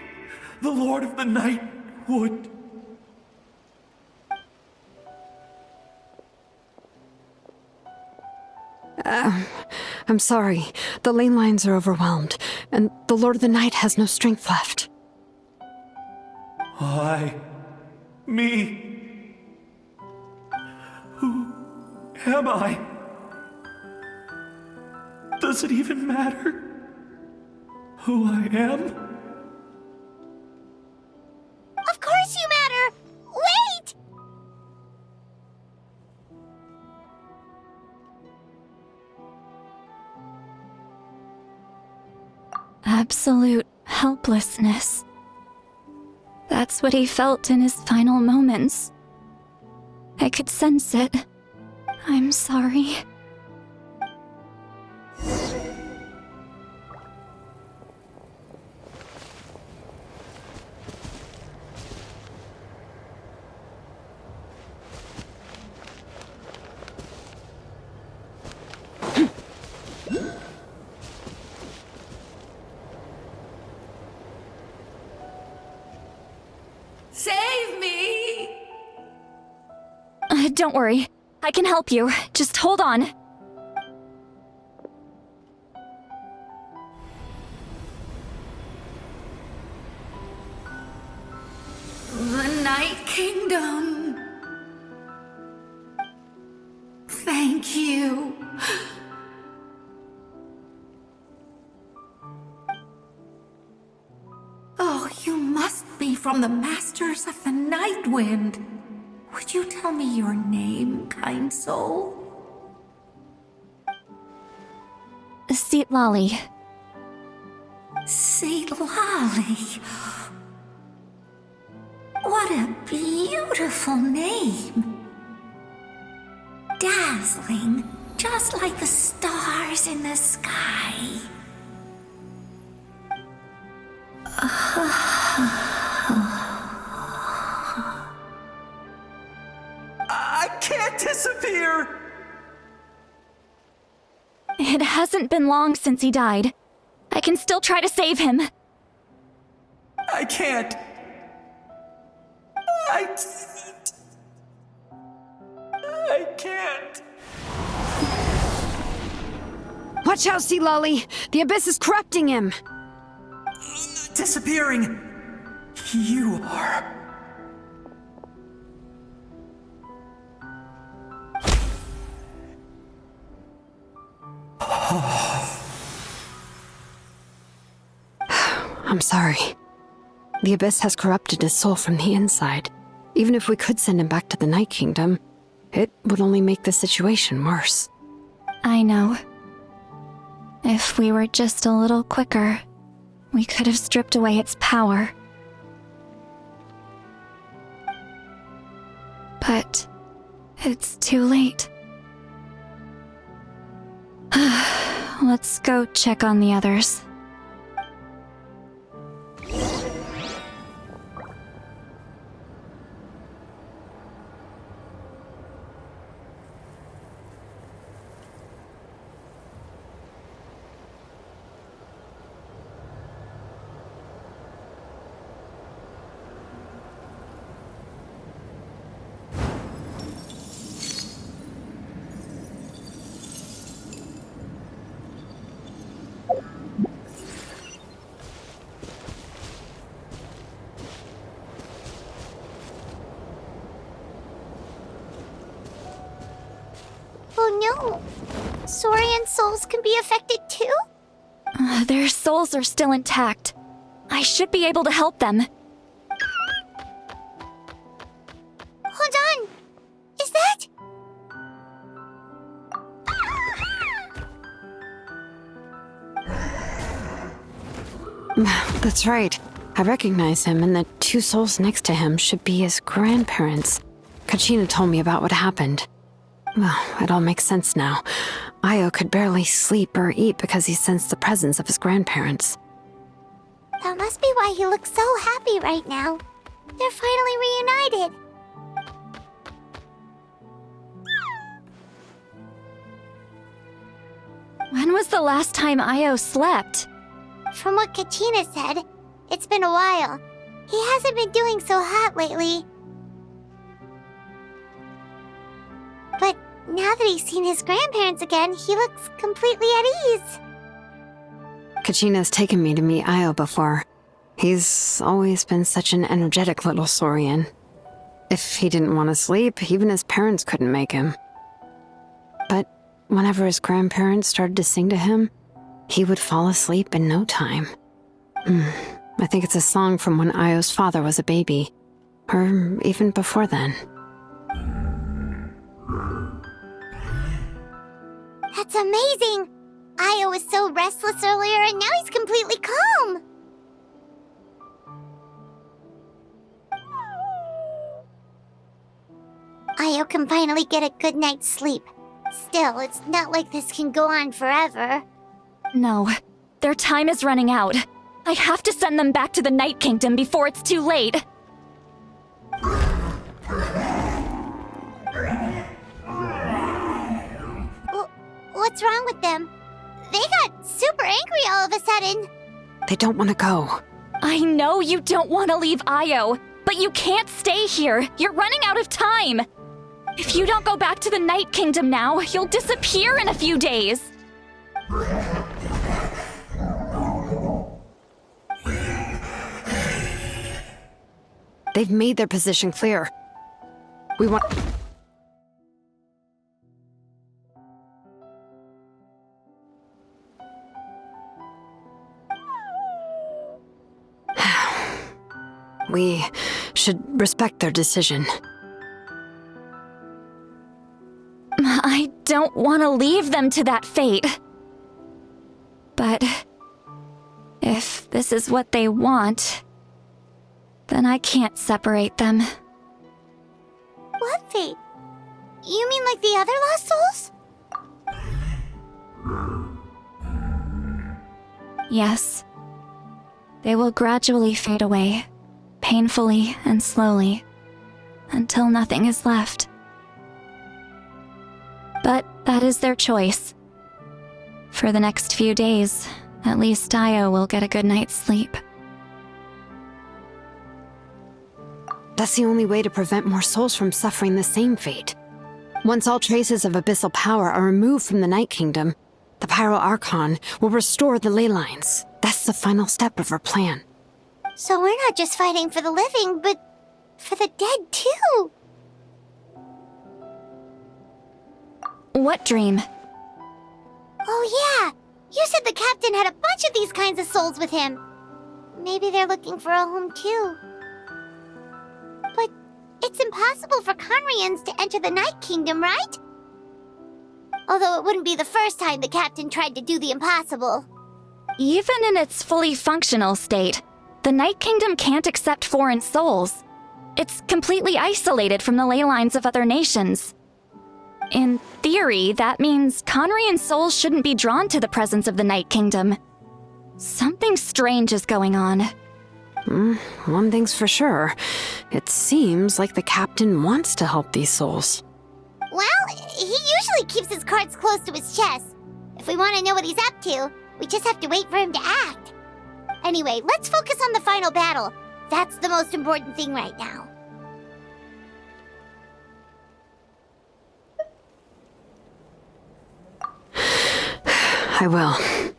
the Lord of the Night would. I'm sorry. The lane lines are overwhelmed, and the Lord of the Night has no strength left. Me. Who am I? Does it even matter who I am? Of course you matter! Wait! Absolute helplessness. That's what he felt in his final moments. I could sense it. I'm sorry. Save me! Don't worry. I can help you. Just hold on. The Night Kingdom. Thank you. Oh, you must be from the Masters of the Night Wind. Would you tell me your name, kind soul? Lolly. Lolly. What a beautiful name. Dazzling, just like the stars in the sky. I can't disappear! It hasn't been long since he died. I can still try to save him. I can't. I can't. Watch out, Sea Lolly! The Abyss is corrupting him! Disappearing. You are. I'm sorry. The Abyss has corrupted his soul from the inside. Even if we could send him back to the Night Kingdom, it would only make the situation worse. I know. If we were just a little quicker, we could have stripped away its power. But it's too late. Let's go check on the others. Oh no! Saurian souls can be affected too? Their souls are still intact. I should be able to help them. Hold on! Is that? That's right. I recognize him, and the two souls next to him should be his grandparents. Kachina told me about what happened. Well, it all makes sense now. Io could barely sleep or eat because he sensed the presence of his grandparents. That must be why he looks so happy right now. They're finally reunited. When was the last time Io slept? From what Kachina said, it's been a while. He hasn't been doing so hot lately. But now that he's seen his grandparents again, he looks completely at ease. Kachina's taken me to meet Io before. He's always been such an energetic little Saurian. If he didn't want to sleep, even his parents couldn't make him. But whenever his grandparents started to sing to him, he would fall asleep in no time. I think it's a song from when Io's father was a baby, or even before then. That's amazing! Io was so restless earlier, and now he's completely calm. Io can finally get a good night's sleep. Still, it's not like this can go on forever. No, their time is running out. I have to send them back to the Night Kingdom before it's too late. What's wrong with them? They got super angry all of a sudden. They don't want to go. I know you don't want to leave Io, but you can't stay here. You're running out of time. If you don't go back to the Night Kingdom now, you'll disappear in a few days. They've made their position clear. We want... We should respect their decision. I don't want to leave them to that fate. But if this is what they want, then I can't separate them. What fate? You mean like the other lost souls? Yes. They will gradually fade away, painfully and slowly, until nothing is left. But that is their choice. For the next few days, at least Io will get a good night's sleep. That's the only way to prevent more souls from suffering the same fate. Once all traces of abyssal power are removed from the Night Kingdom, the Pyro Archon will restore the ley lines. That's the final step of our plan. So we're not just fighting for the living, but for the dead too. What dream? Oh yeah! You said the captain had a bunch of these kinds of souls with him. Maybe they're looking for a home too. But it's impossible for Conrians to enter the Night Kingdom, right? Although it wouldn't be the first time the captain tried to do the impossible. Even in its fully functional state, the Night Kingdom can't accept foreign souls. It's completely isolated from the ley lines of other nations. In theory, that means Conrian souls shouldn't be drawn to the presence of the Night Kingdom. Something strange is going on. One thing's for sure. It seems like the captain wants to help these souls. Well, he usually keeps his cards close to his chest. If we want to know what he's up to, we just have to wait for him to act. Anyway, let's focus on the final battle. That's the most important thing right now. I will.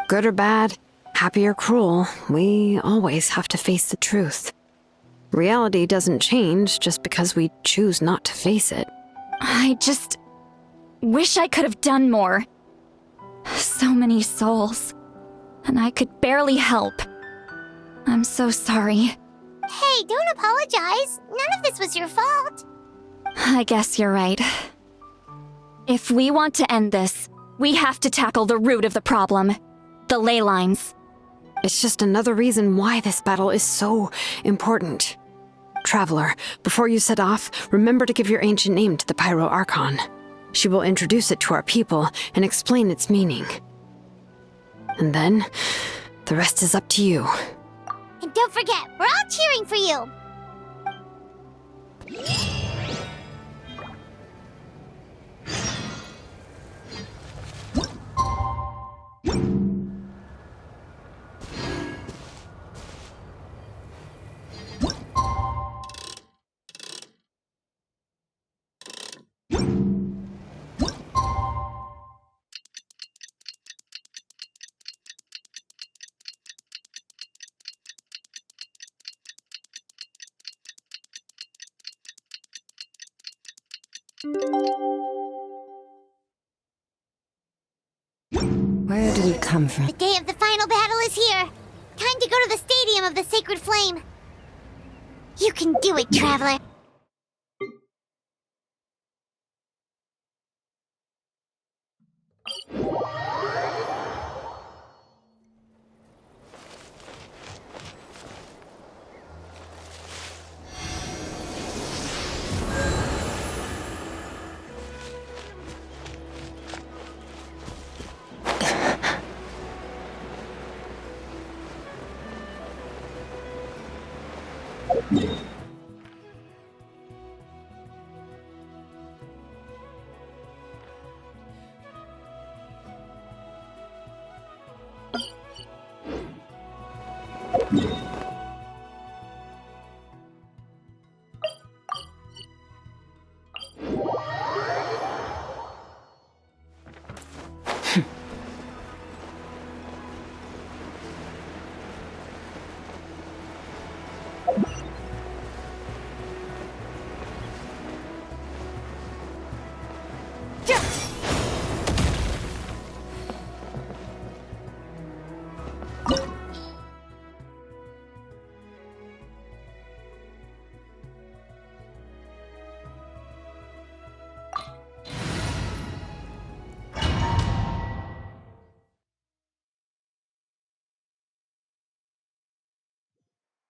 Good or bad, happy or cruel, we always have to face the truth. Reality doesn't change just because we choose not to face it. I just wish I could have done more. So many souls, and I could barely help. I'm so sorry. Hey, don't apologize. None of this was your fault. I guess you're right. If we want to end this, we have to tackle the root of the problem. The ley lines. It's just another reason why this battle is so important. Traveler, before you set off, remember to give your ancient name to the Pyro Archon. She will introduce it to our people and explain its meaning. And then, the rest is up to you. And don't forget, we're all cheering for you. Where did we come from? The day of the final battle is here. Time to go to the Stadium of the Sacred Flame. You can do it, Traveler.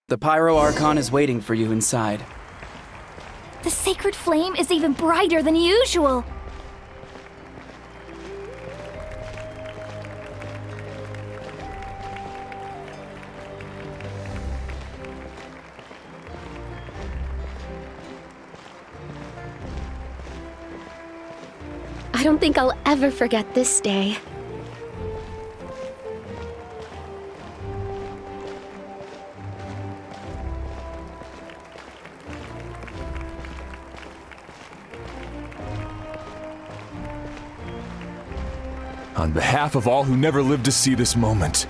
The Pyro Archon is waiting for you inside. The sacred flame is even brighter than usual. I don't think I'll ever forget this day. On behalf of all who never lived to see this moment.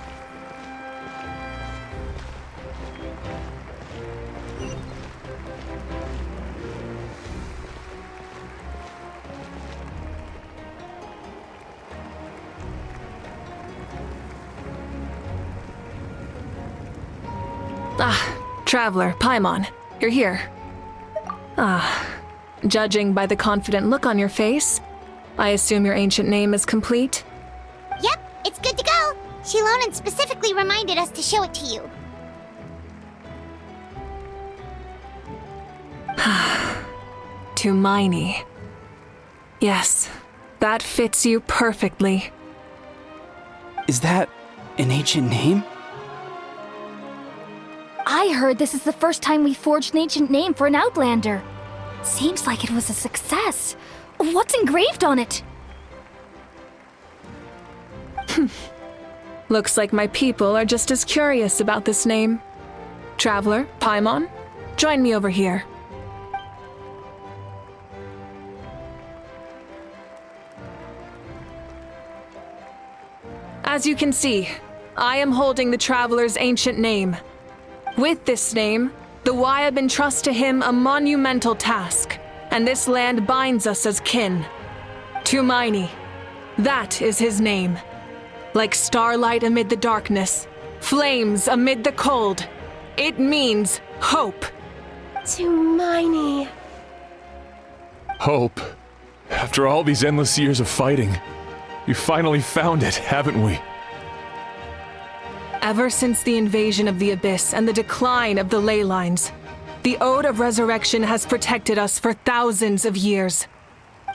Traveler, Paimon, you're here. Judging by the confident look on your face, I assume your ancient name is complete? Yep, it's good to go. Shilonan specifically reminded us to show it to you. Tumaini. Yes, that fits you perfectly. Is that an ancient name? I heard this is the first time we forged an ancient name for an Outlander. Seems like it was a success. What's engraved on it? Looks like my people are just as curious about this name. Traveler, Paimon, join me over here. As you can see, I am holding the Traveler's ancient name. With this name, the Wyab entrust to him a monumental task, and this land binds us as kin. Tumaini, that is his name. Like starlight amid the darkness, flames amid the cold, it means hope. Tumaini. Hope. After all these endless years of fighting, we finally found it, haven't we? Ever since the invasion of the Abyss and the decline of the ley lines, the Ode of Resurrection has protected us for thousands of years.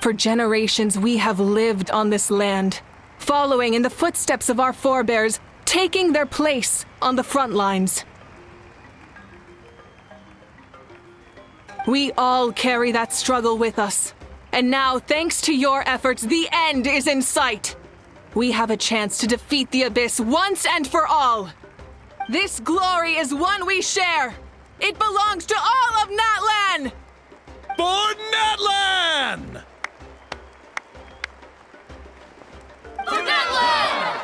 For generations we have lived on this land, following in the footsteps of our forebears, taking their place on the front lines. We all carry that struggle with us, and now, thanks to your efforts, the end is in sight. We have a chance to defeat the Abyss once and for all. This glory is one we share. It belongs to all of Natlan! For Natlan! For Natlan!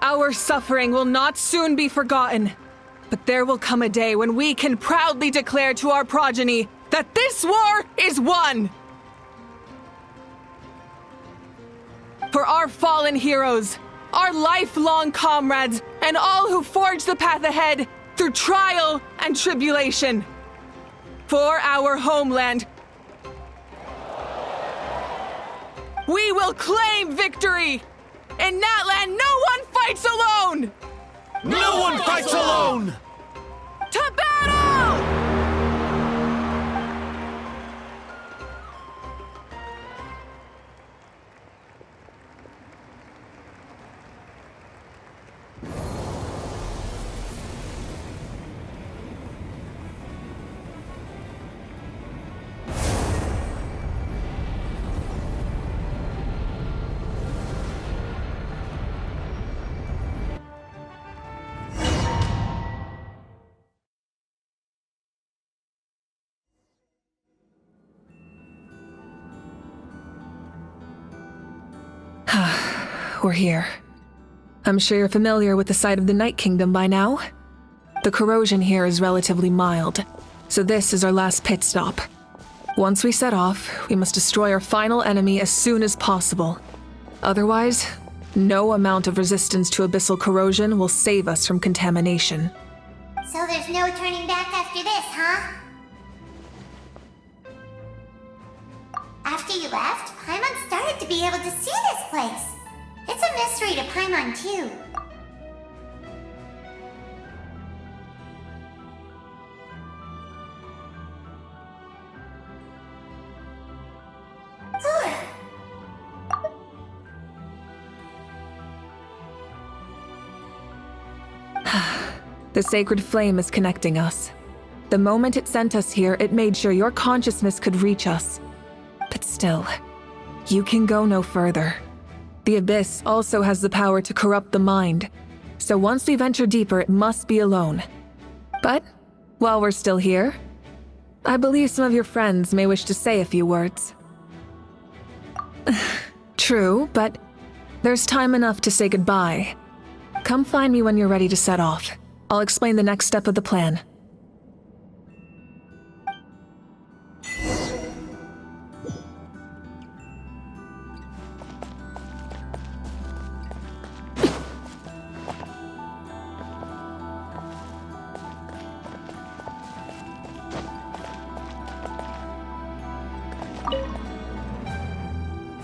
Our suffering will not soon be forgotten. But there will come a day when we can proudly declare to our progeny that this war is won! For our fallen heroes, our lifelong comrades, and all who forge the path ahead through trial and tribulation. For our homeland, we will claim victory! In Natlan, no one fights alone! No one fights alone! To battle! We're here. I'm sure you're familiar with the site of the Night Kingdom by now. The corrosion here is relatively mild, so this is our last pit stop. Once we set off, we must destroy our final enemy as soon as possible. Otherwise, no amount of resistance to abyssal corrosion will save us from contamination. So there's no turning back after this, huh? After you left, Paimon started to be able to see this place. It's a mystery to Paimon, too. The sacred flame is connecting us. The moment it sent us here, it made sure your consciousness could reach us. But still, you can go no further. The Abyss also has the power to corrupt the mind, so once we venture deeper, it must be alone. But, while we're still here, I believe some of your friends may wish to say a few words. True, but there's time enough to say goodbye. Come find me when you're ready to set off. I'll explain the next step of the plan.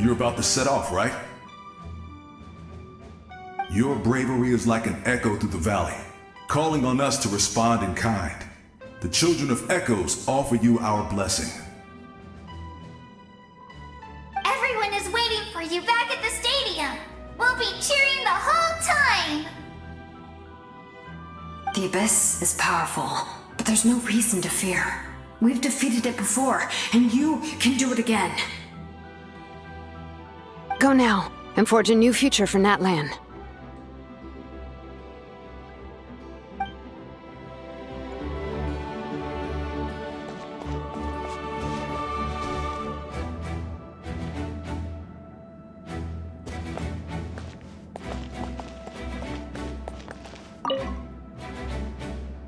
You're about to set off, right? Your bravery is like an echo through the valley, calling on us to respond in kind. The children of Echoes offer you our blessing. Everyone is waiting for you back at the stadium. We'll be cheering the whole time. The Abyss is powerful, but there's no reason to fear. We've defeated it before, and you can do it again. Go now, and forge a new future for Natlan.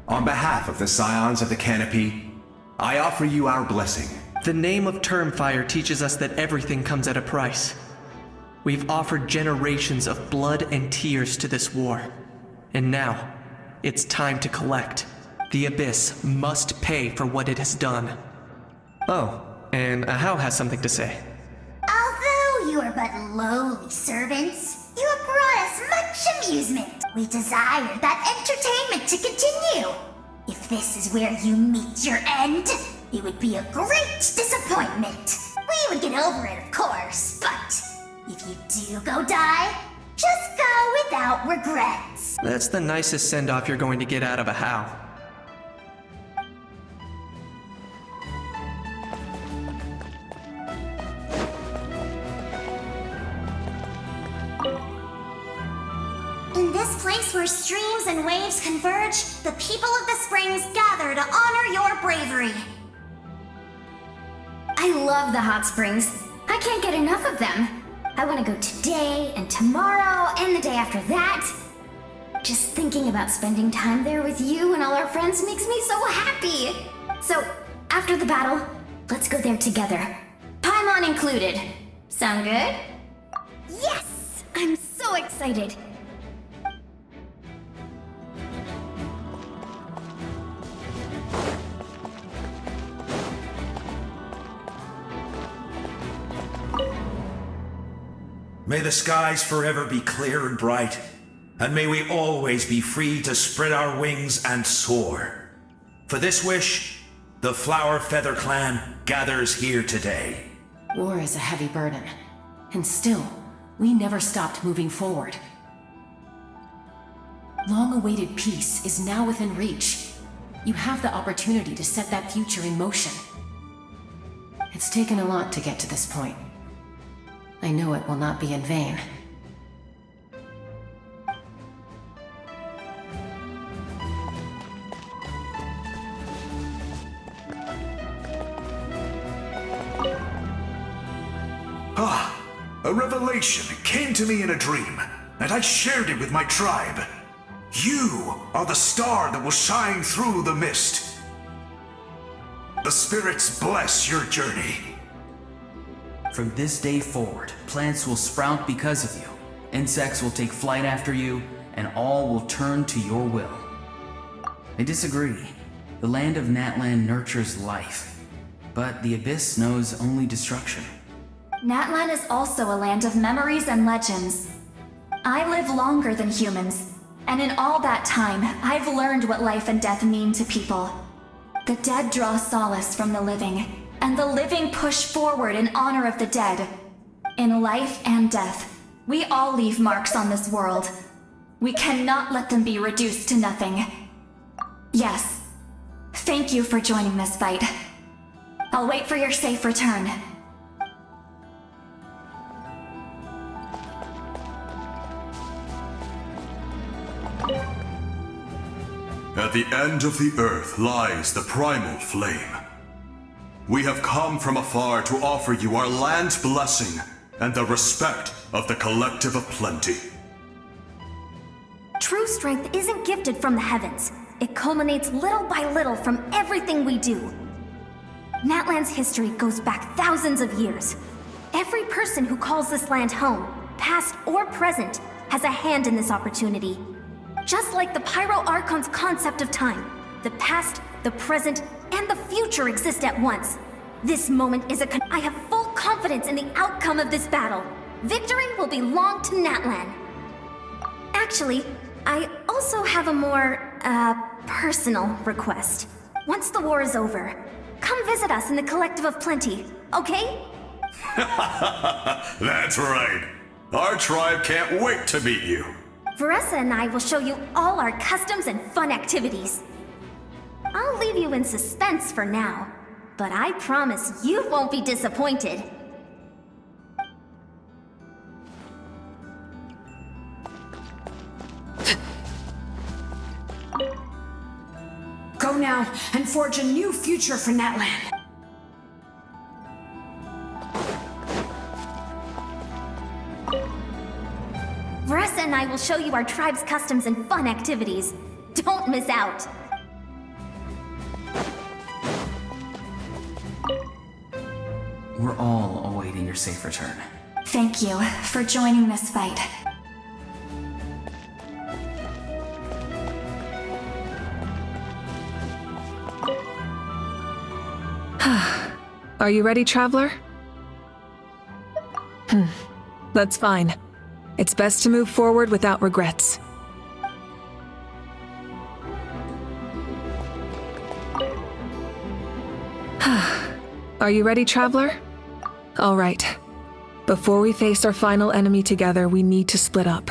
On behalf of the Scions of the Canopy, I offer you our blessing. The name of Termfire teaches us that everything comes at a price. We've offered generations of blood and tears to this war. And now, it's time to collect. The Abyss must pay for what it has done. Oh, and Ahau has something to say. Although you are but lowly servants, you have brought us much amusement. We desire that entertainment to continue. If this is where you meet your end, it would be a great disappointment. We would get over it, of course, but if you do go die, just go without regrets. That's the nicest send-off you're going to get out of Ahau. In this place where streams and waves converge, the people of the springs gather to honor your bravery. I love the hot springs. I can't get enough of them. I want to go today and tomorrow and the day after that. Just thinking about spending time there with you and all our friends makes me so happy. So, after the battle, let's go there together. Paimon included. Sound good? Yes! I'm so excited. May the skies forever be clear and bright, and may we always be free to spread our wings and soar. For this wish, the Flower Feather Clan gathers here today. War is a heavy burden, and still, we never stopped moving forward. Long-awaited peace is now within reach. You have the opportunity to set that future in motion. It's taken a lot to get to this point. I know it will not be in vain. A revelation came to me in a dream, and I shared it with my tribe. You are the star that will shine through the mist. The spirits bless your journey. From this day forward, plants will sprout because of you, insects will take flight after you, and all will turn to your will. I disagree. The land of Natlan nurtures life, but the Abyss knows only destruction. Natlan is also a land of memories and legends. I live longer than humans, and in all that time, I've learned what life and death mean to people. The dead draw solace from the living, and the living push forward in honor of the dead. In life and death, we all leave marks on this world. We cannot let them be reduced to nothing. Yes, thank you for joining this fight. I'll wait for your safe return. At the end of the earth lies the primal flame. We have come from afar to offer you our land's blessing and the respect of the Collective of Plenty. True strength isn't gifted from the heavens. It culminates little by little from everything we do. Natlan's history goes back thousands of years. Every person who calls this land home, past or present, has a hand in this opportunity. Just like the Pyro Archon's concept of time, the past, the present, and the future exist at once. This moment is I have full confidence in the outcome of this battle. Victory will belong to Natlan. Actually, I also have a more, personal request. Once the war is over, come visit us in the Collective of Plenty, okay? That's right. Our tribe can't wait to meet you. Veressa and I will show you all our customs and fun activities. I'll leave you in suspense for now, but I promise you won't be disappointed. Go now and forge a new future for Natlan. Veressa and I will show you our tribe's customs and fun activities. Don't miss out. We're all awaiting your safe return. Thank you for joining this fight. Are you ready, Traveler? That's fine. It's best to move forward without regrets. Are you ready, Traveler? All right. Before we face our final enemy together, we need to split up.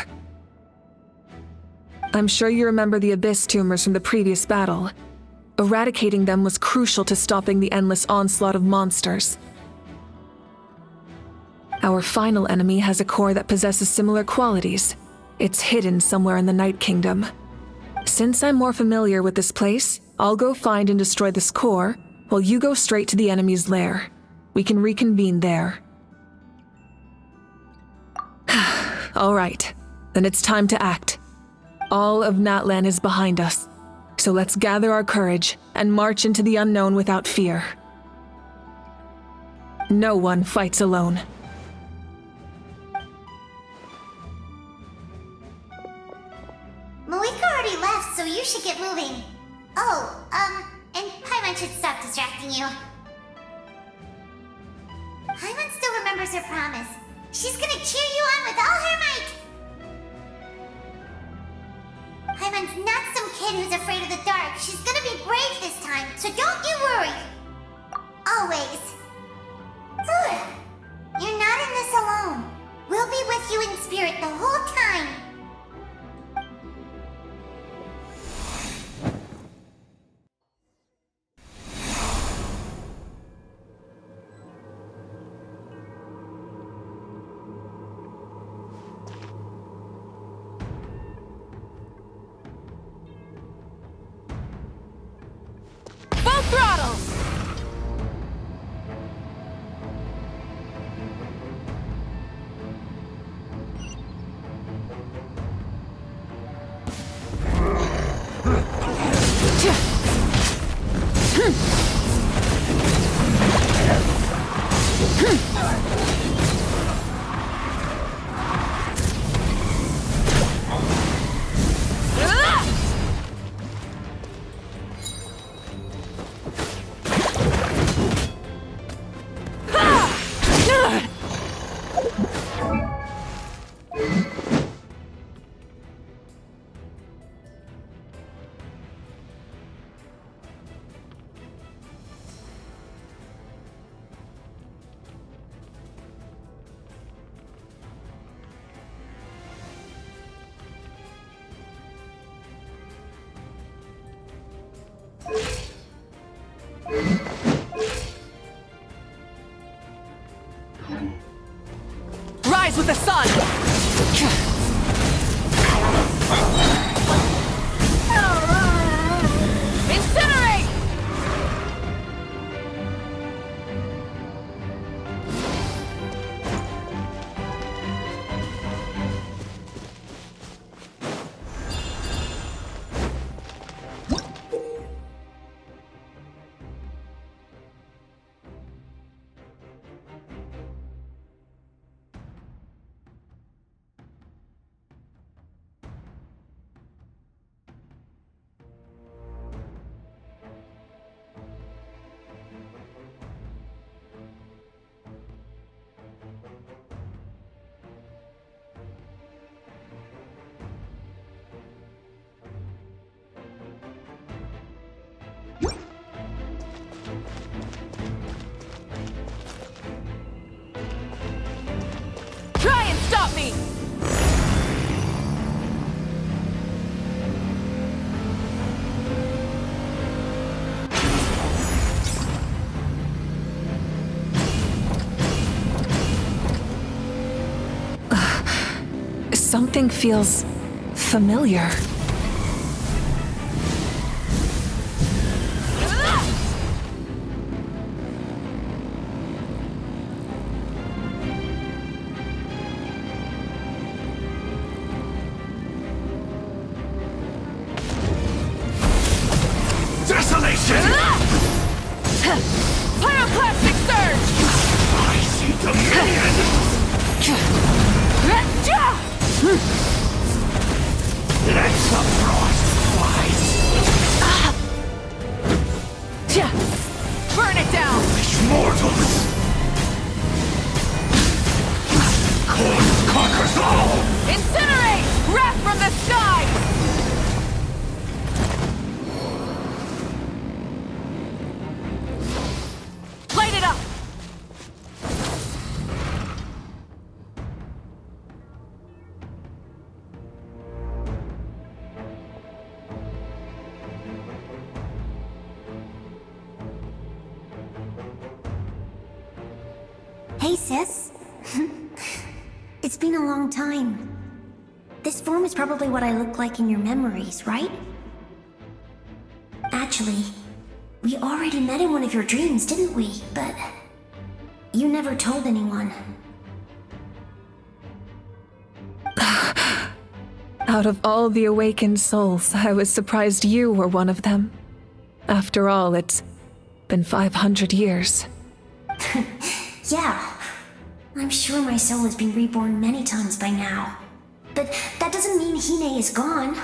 I'm sure you remember the Abyss tumors from the previous battle. Eradicating them was crucial to stopping the endless onslaught of monsters. Our final enemy has a core that possesses similar qualities. It's hidden somewhere in the Night Kingdom. Since I'm more familiar with this place, I'll go find and destroy this core, while you go straight to the enemy's lair. We can reconvene there. All right, then it's time to act. All of Natlan is behind us, so let's gather our courage and march into the unknown without fear. No one fights alone. Malika already left, so you should get moving. Oh, and Paimon should stop distracting you. Paimon still remembers her promise. She's gonna cheer you on with all her might! Paimon's not some kid who's afraid of the dark. She's gonna be brave this time, so don't you worry. Always. Good. You're not in this alone. We'll be with you in spirit the whole time. Full throttle! Rise with the sun! Incinerate! Try and stop me! Something feels familiar. Desolation! Pyroclastic surge! I see dominion! Let the frost flies! Burn it down! Foolish mortals! Cold conquers all! Incinerate! Wrath from the sky! Light it up! Hey, sis. It's been a long time. This form is probably what I look like in your memories, right? Actually, we already met in one of your dreams, didn't we? But you never told anyone. Out of all the awakened souls, I was surprised you were one of them. After all, it's been 500 years. Yeah. I'm sure my soul has been reborn many times by now. But that doesn't mean Hine is gone.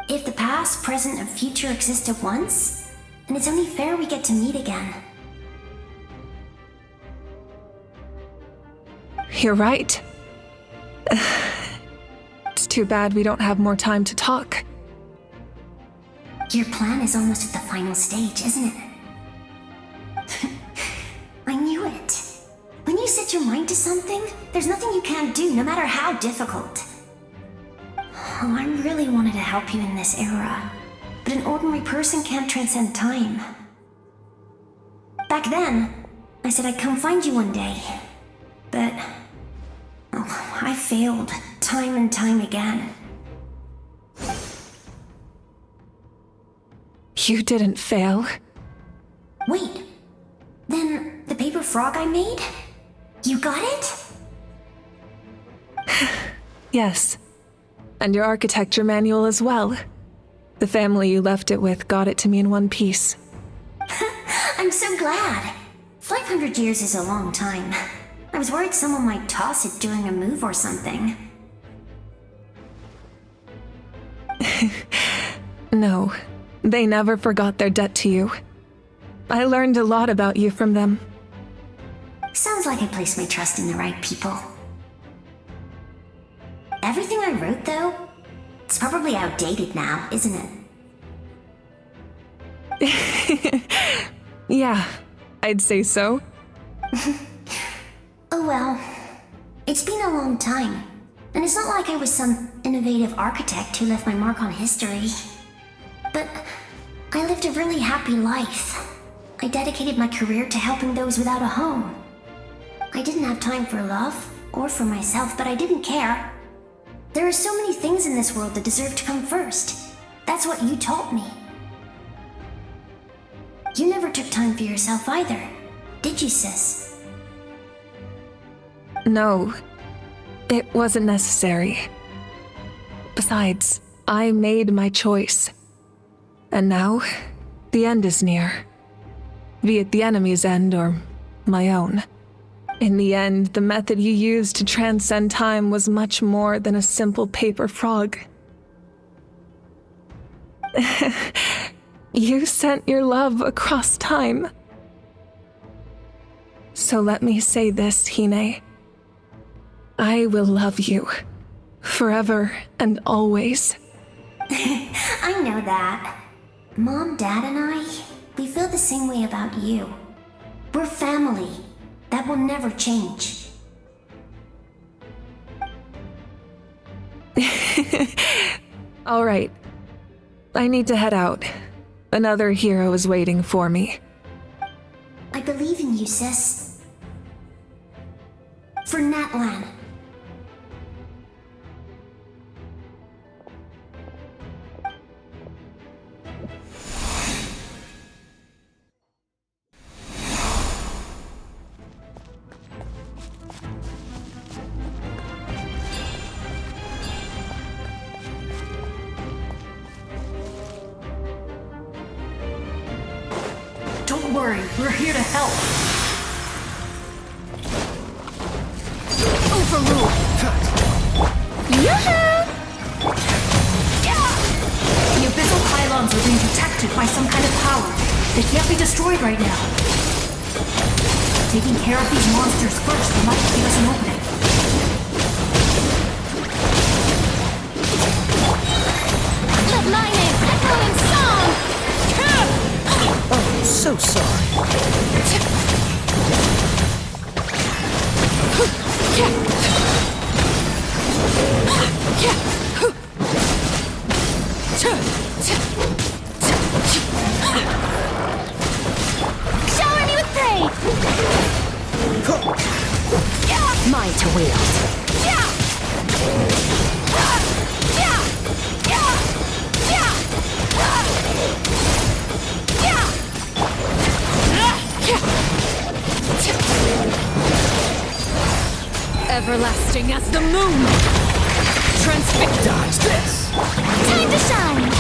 If the past, present, and future exist at once, then it's only fair we get to meet again. You're right. It's too bad we don't have more time to talk. Your plan is almost at the final stage, isn't it? I knew it. When you set your mind to something, there's nothing you can't do, no matter how difficult. Oh, I really wanted to help you in this era, but an ordinary person can't transcend time. Back then, I said I'd come find you one day, but I failed time and time again. You didn't fail. Wait, then the paper frog I made? You got it? Yes. And your architecture manual as well. The family you left it with got it to me in one piece. I'm so glad. 500 years is a long time. I was worried someone might toss it during a move or something. No, they never forgot their debt to you. I learned a lot about you from them. Sounds like I placed my trust in the right people. Everything I wrote, though, it's probably outdated now, isn't it? Yeah, I'd say so. Oh well, it's been a long time, and it's not like I was some innovative architect who left my mark on history. But I lived a really happy life. I dedicated my career to helping those without a home. I didn't have time for love, or for myself, but I didn't care. There are so many things in this world that deserve to come first. That's what you taught me. You never took time for yourself either, did you, sis? No, it wasn't necessary. Besides, I made my choice. And now, the end is near. Be it the enemy's end or my own. In the end, the method you used to transcend time was much more than a simple paper frog. You sent your love across time. So let me say this, Hine. I will love you. Forever and always. I know that. Mom, Dad, and I, we feel the same way about you. We're family. That will never change. All right. I need to head out. Another hero is waiting for me. I believe in you, sis. For Natlan. Don't worry, we're here to help. Overrule! Yoo-hoo! The abyssal pylons are being protected by some kind of power. They can't be destroyed right now. Taking care of these monsters first might give us an opening. Let my name echo in song! Oh, so sorry. Shower me with praise! Mine to wield. Everlasting as the moon! Transfix! Dodge this! Time to shine!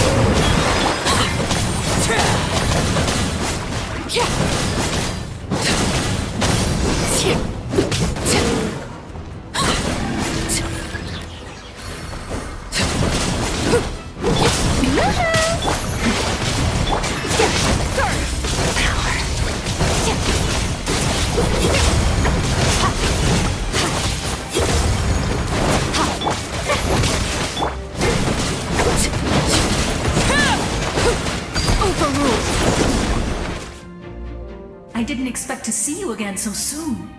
I didn't expect to see you again so soon.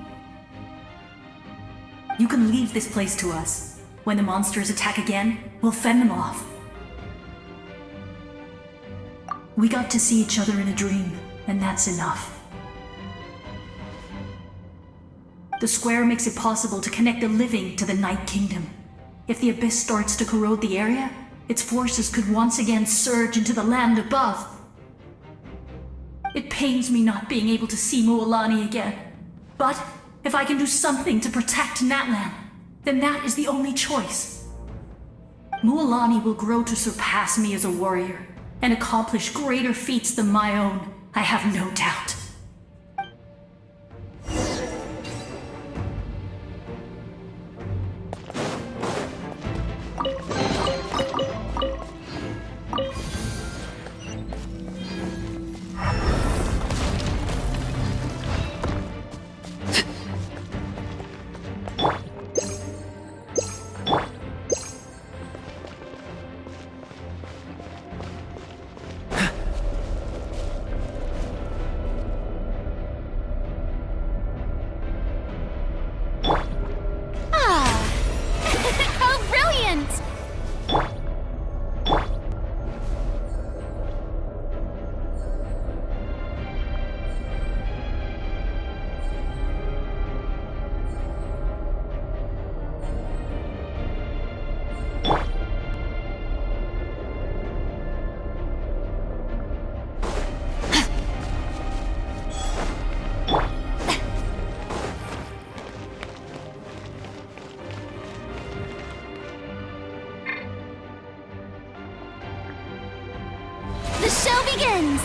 You can leave this place to us. When the monsters attack again, we'll fend them off. We got to see each other in a dream, and that's enough. The square makes it possible to connect the living to the Night Kingdom. If the abyss starts to corrode the area, its forces could once again surge into the land above. It pains me not being able to see Mualani again. But if I can do something to protect Natlan, then that is the only choice. Mualani will grow to surpass me as a warrior and accomplish greater feats than my own, I have no doubt. The show begins!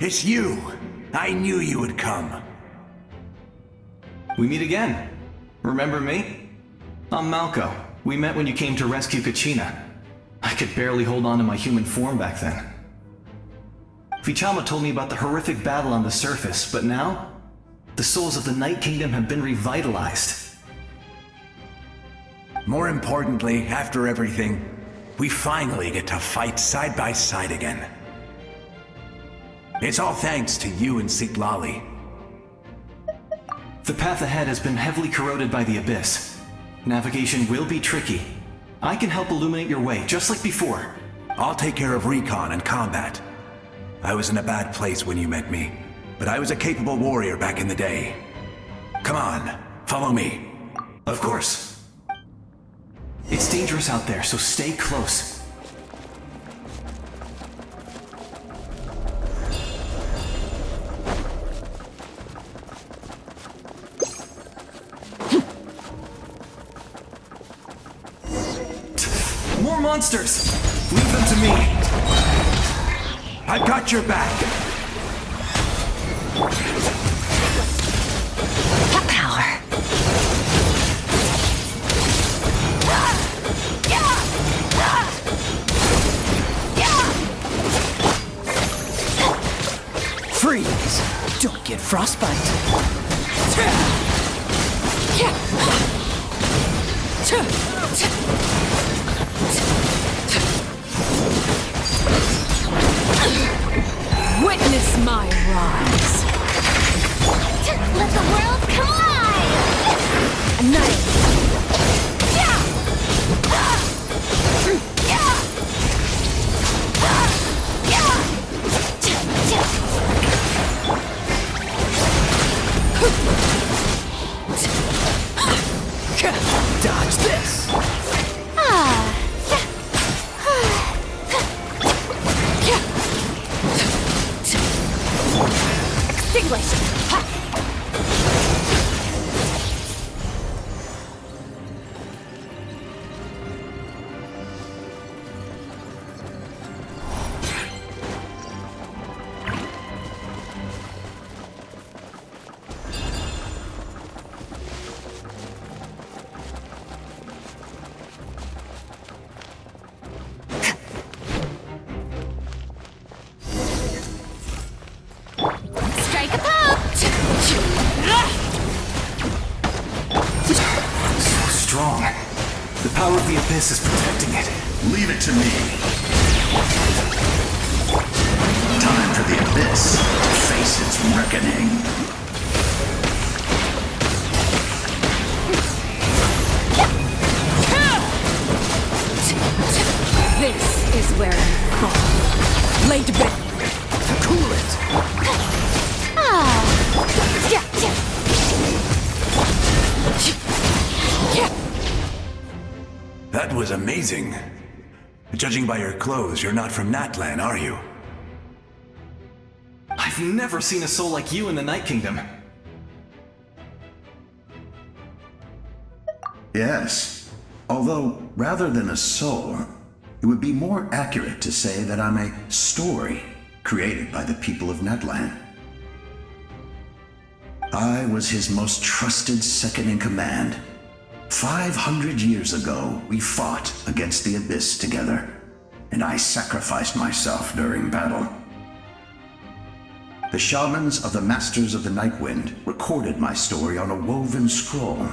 It's you! I knew you would come. We meet again. Remember me? I'm Malco. We met when you came to rescue Kachina. I could barely hold on to my human form back then. Vichama told me about the horrific battle on the surface, but now, the souls of the Night Kingdom have been revitalized. More importantly, after everything, we finally get to fight side by side again. It's all thanks to you and Sitlali. The path ahead has been heavily corroded by the Abyss. Navigation will be tricky. I can help illuminate your way, just like before. I'll take care of recon and combat. I was in a bad place when you met me, but I was a capable warrior back in the day. Come on, follow me. Of course. It's dangerous out there, so stay close. More monsters! Leave them to me! I've got your back! Power! Freeze! Don't get frostbite. Witness my rise. Let the world collide! Dodge this! Strike a pose! So strong. The power of the Abyss is protecting it. Leave it to me. Time for the Abyss to face its reckoning. This is where you fall. Lay to bed. Cool it! That was amazing. Judging by your clothes, you're not from Natlan, are you? I've never seen a soul like you in the Night Kingdom. Yes. Although, rather than a soul, it would be more accurate to say that I'm a story created by the people of Natlan. I was his most trusted second-in-command. 500 years ago, we fought against the Abyss together, and I sacrificed myself during battle. The shamans of the Masters of the Night Wind recorded my story on a woven scroll.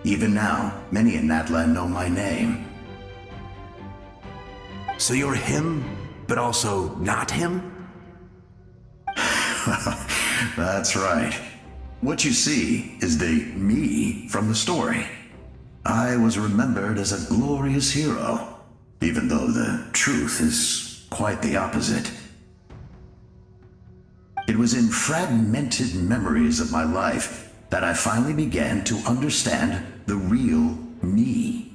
Even now, many in Natlan know my name. So you're him, but also not him? That's right. What you see is the me from the story. I was remembered as a glorious hero, even though the truth is quite the opposite. It was in fragmented memories of my life that I finally began to understand the real me.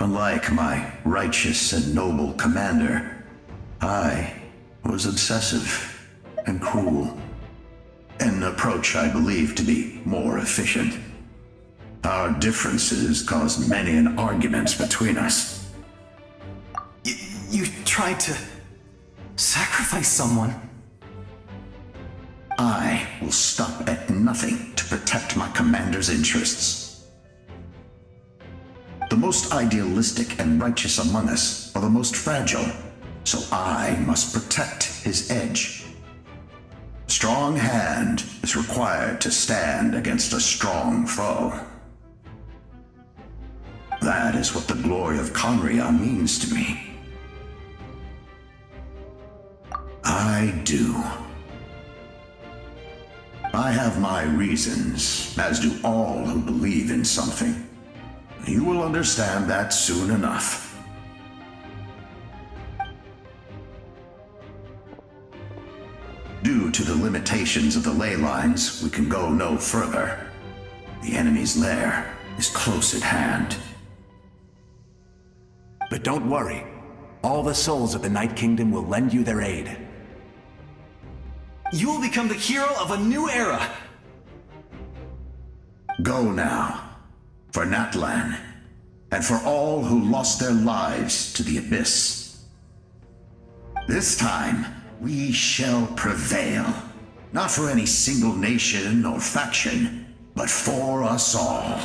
Unlike my righteous and noble commander, I was obsessive and cruel. An approach I believe to be more efficient. Our differences caused many an arguments between us. You tried to sacrifice someone. I will stop at nothing to protect my commander's interests. The most idealistic and righteous among us are the most fragile, so I must protect his edge. A strong hand is required to stand against a strong foe. That is what the glory of Conria means to me. I do. I have my reasons, as do all who believe in something. You will understand that soon enough. Due to the limitations of the ley lines, we can go no further. The enemy's lair is close at hand. But don't worry. All the souls of the Night Kingdom will lend you their aid. You will become the hero of a new era. Go now. For Natlan. And for all who lost their lives to the Abyss. This time, we shall prevail. Not for any single nation or faction, but for us all.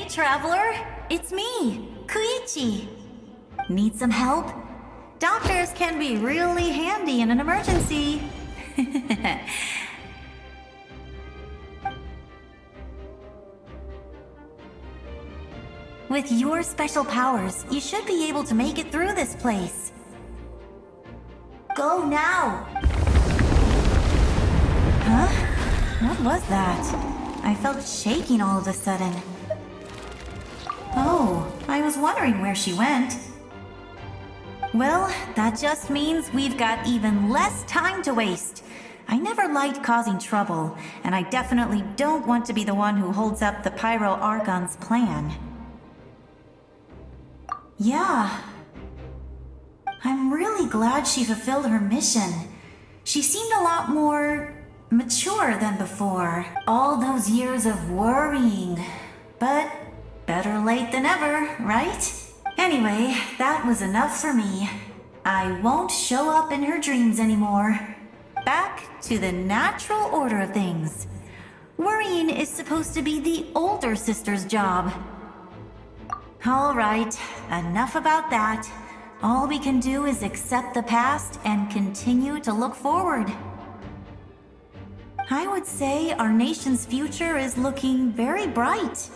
traveler. It's me, Koichi. Need some help? Doctors can be really handy in an emergency. With your special powers, you should be able to make it through this place. Go now! Huh? What was that? I felt shaking all of a sudden. Oh, I was wondering where she went. Well, that just means we've got even less time to waste. I never liked causing trouble, and I definitely don't want to be the one who holds up the Pyro Archon's plan. Yeah. I'm really glad she fulfilled her mission. She seemed a lot more mature than before. All those years of worrying. But better late than ever, right? Anyway, that was enough for me. I won't show up in her dreams anymore. Back to the natural order of things. Worrying is supposed to be the older sister's job. All right, enough about that. All we can do is accept the past and continue to look forward. I would say our nation's future is looking very bright.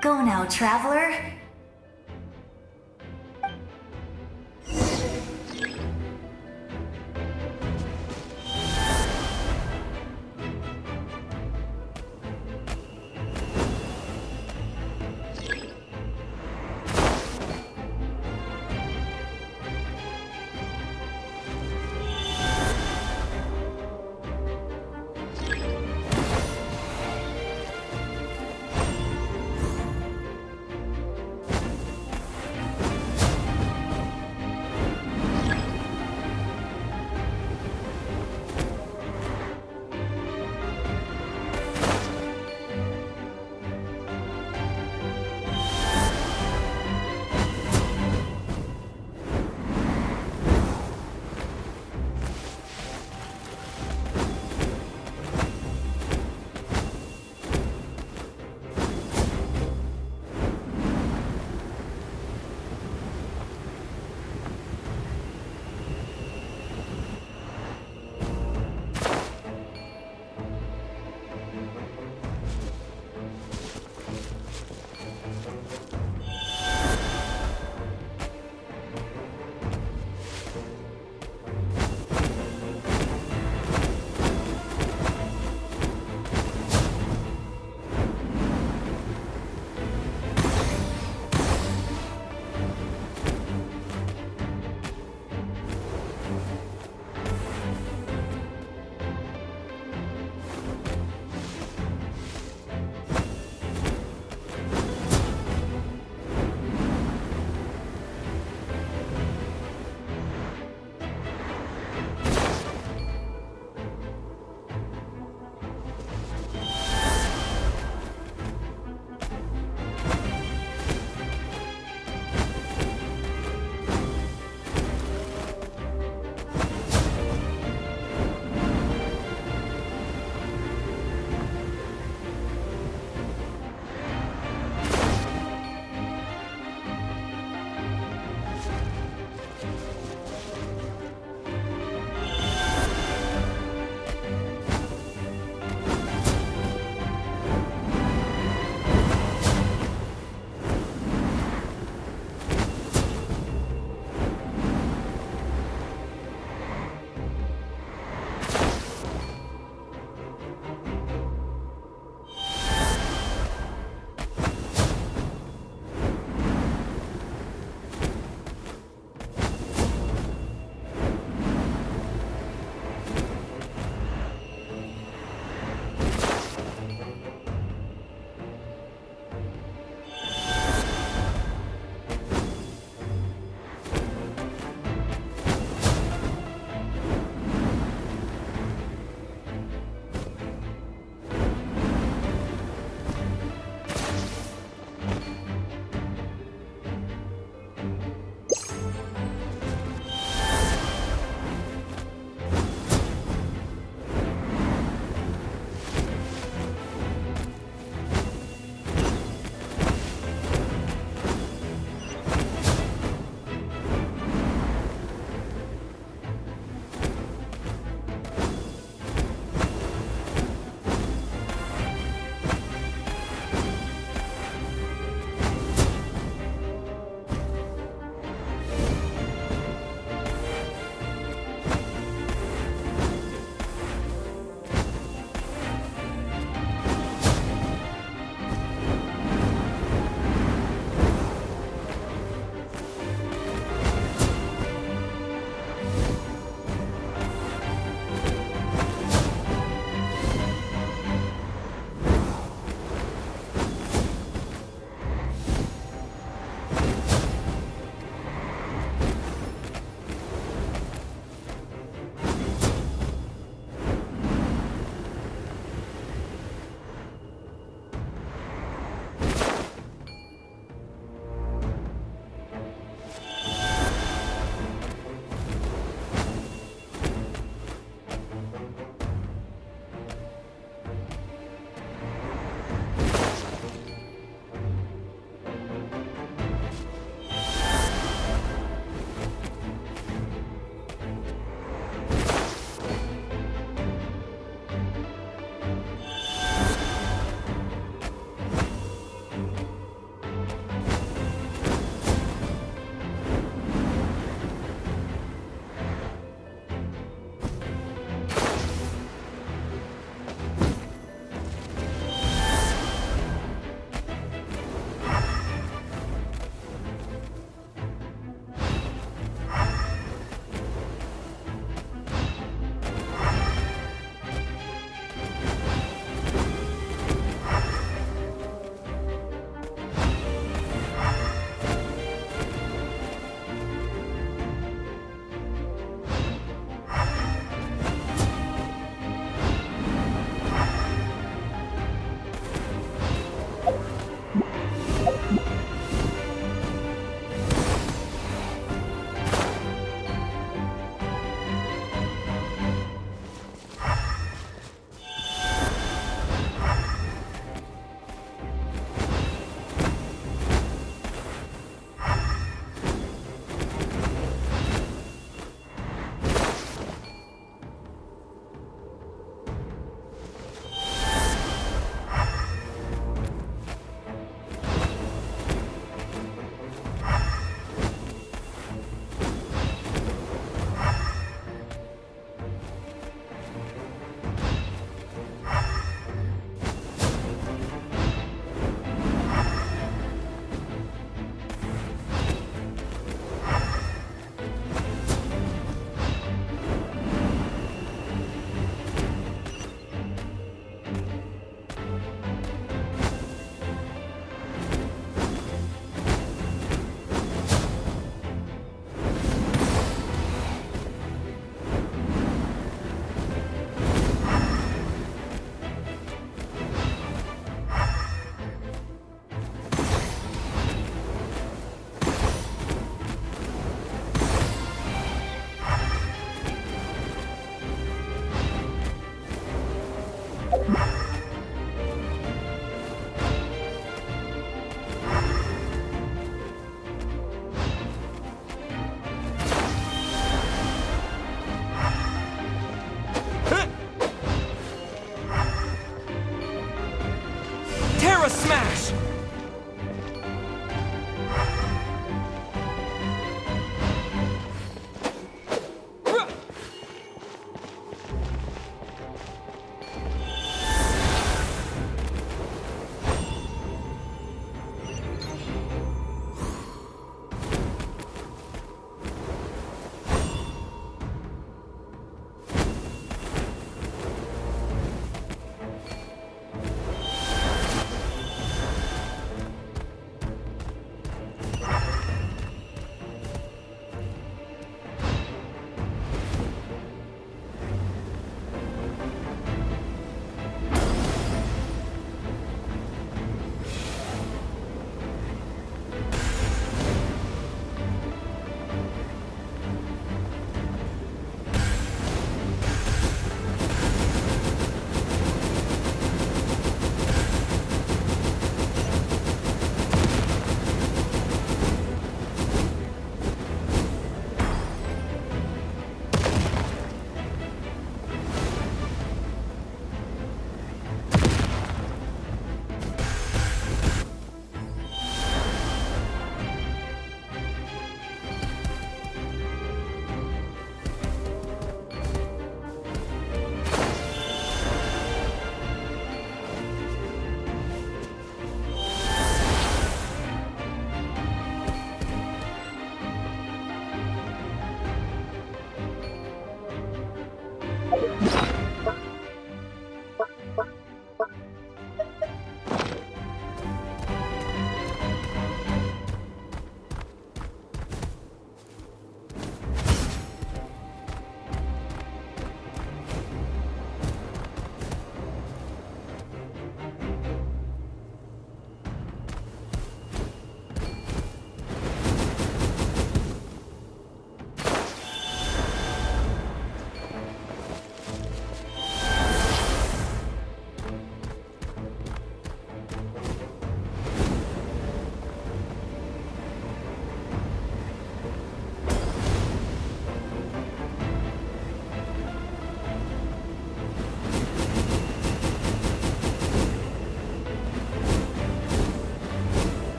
Go now, traveler.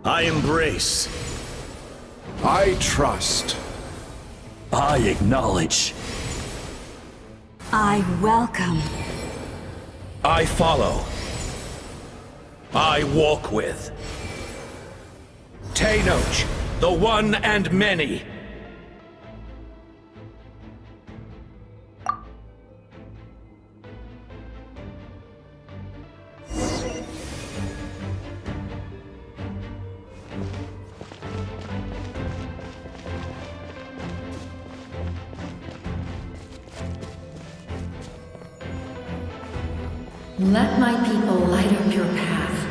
I embrace. I trust. I acknowledge. I welcome. I follow. I walk with. Tenoch, the one and many. Let my people light up your path.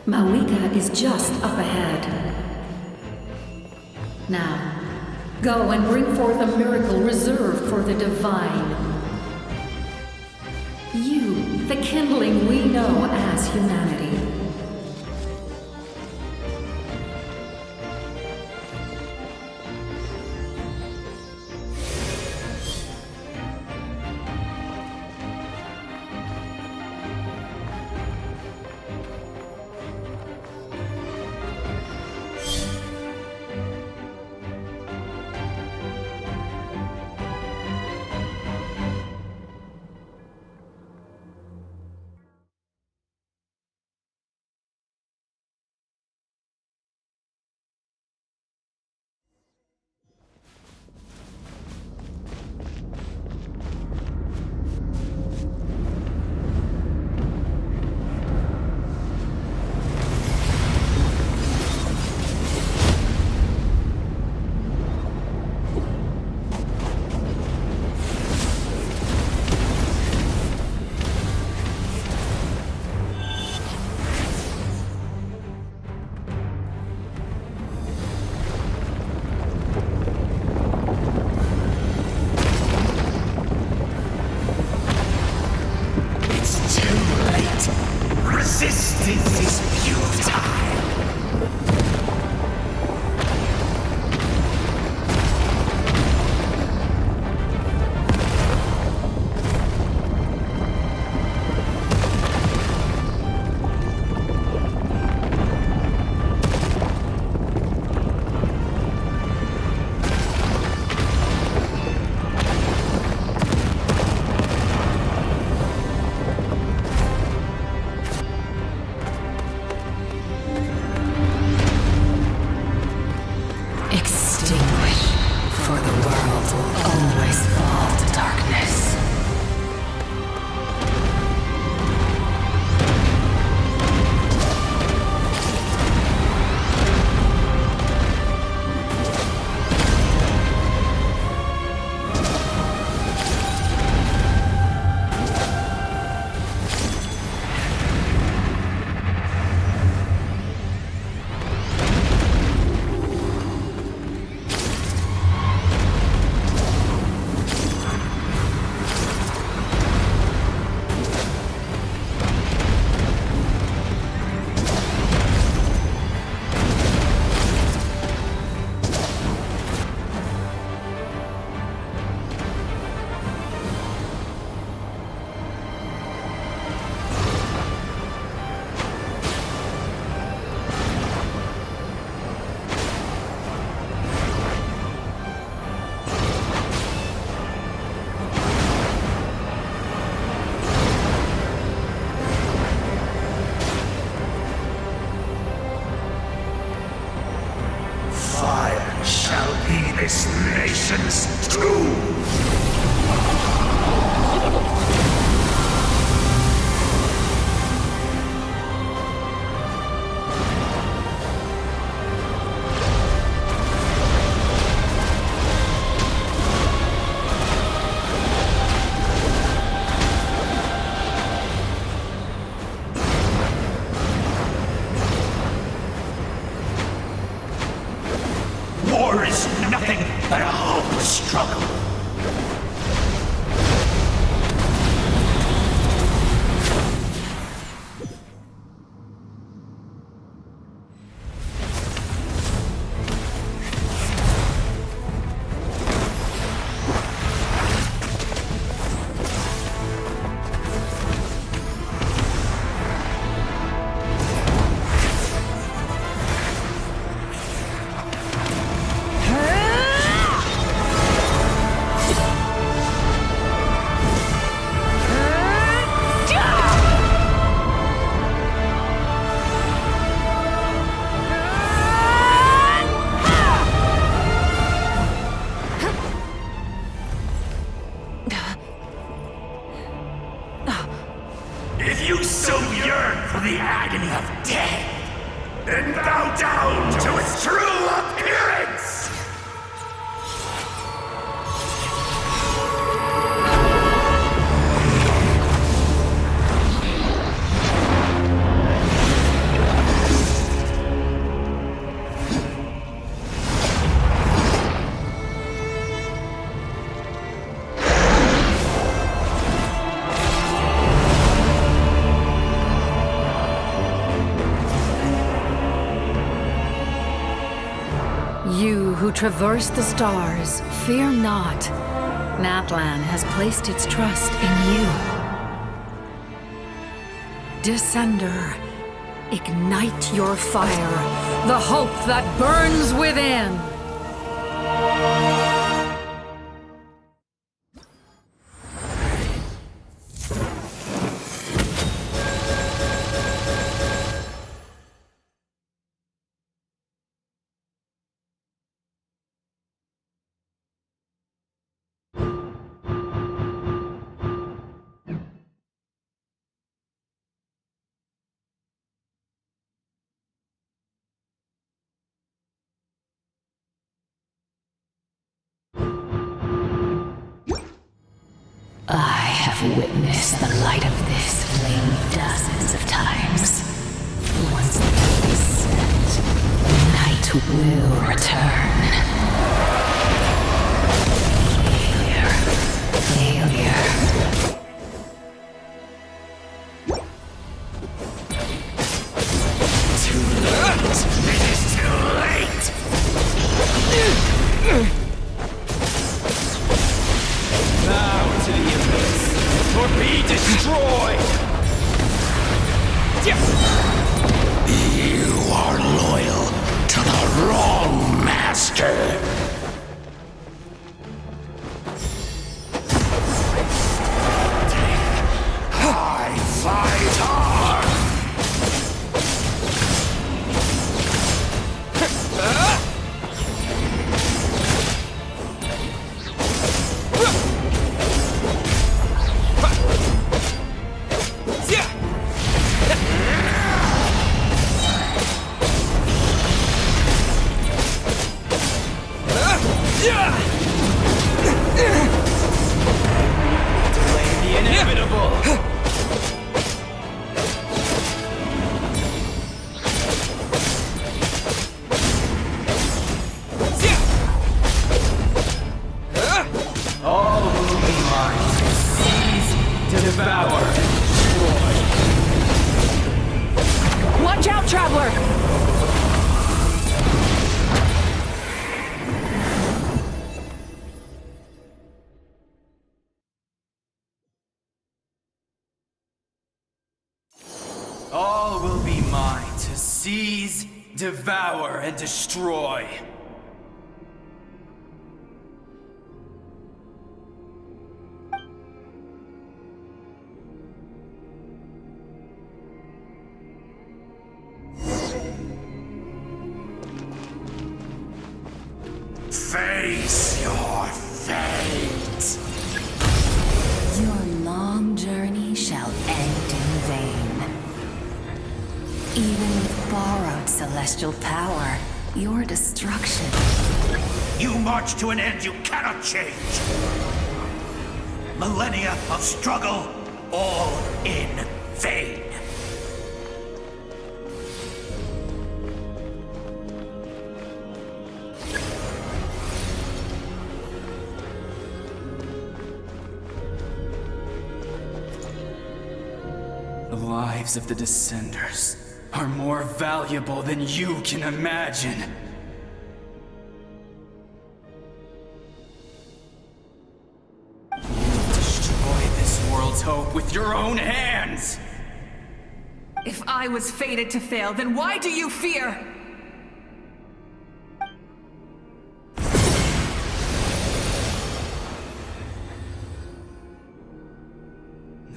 Mawika is just up ahead. Now, go and bring forth a miracle reserved for the divine. You, the kindling we know as humanity. Resistance is futile. This nation's tomb! War is nothing but a hopeless struggle. and bow down to its true appearance! You who traverse the stars, fear not. Natlan has placed its trust in you. Descender, ignite your fire, the hope that burns within. I have witnessed the light of this flame dozens of times. Once the earth is set, night will return. Failure. Too late! It is too late! Bow to the abyss, or be destroyed! You are loyal to the wrong master. I fight hard! Delay the inevitable! All will be mine. Seize, devour, destroy. Watch out, Traveler! All will be mine to seize, devour, and destroy. Face your fate! Your long journey shall end in vain. Even with borrowed celestial power, your destruction. You march to an end you cannot change. Millennia of struggle, all in vain. The lives of the Descenders are more valuable than you can imagine. You'll destroy this world's hope with your own hands! If I was fated to fail, then why do you fear?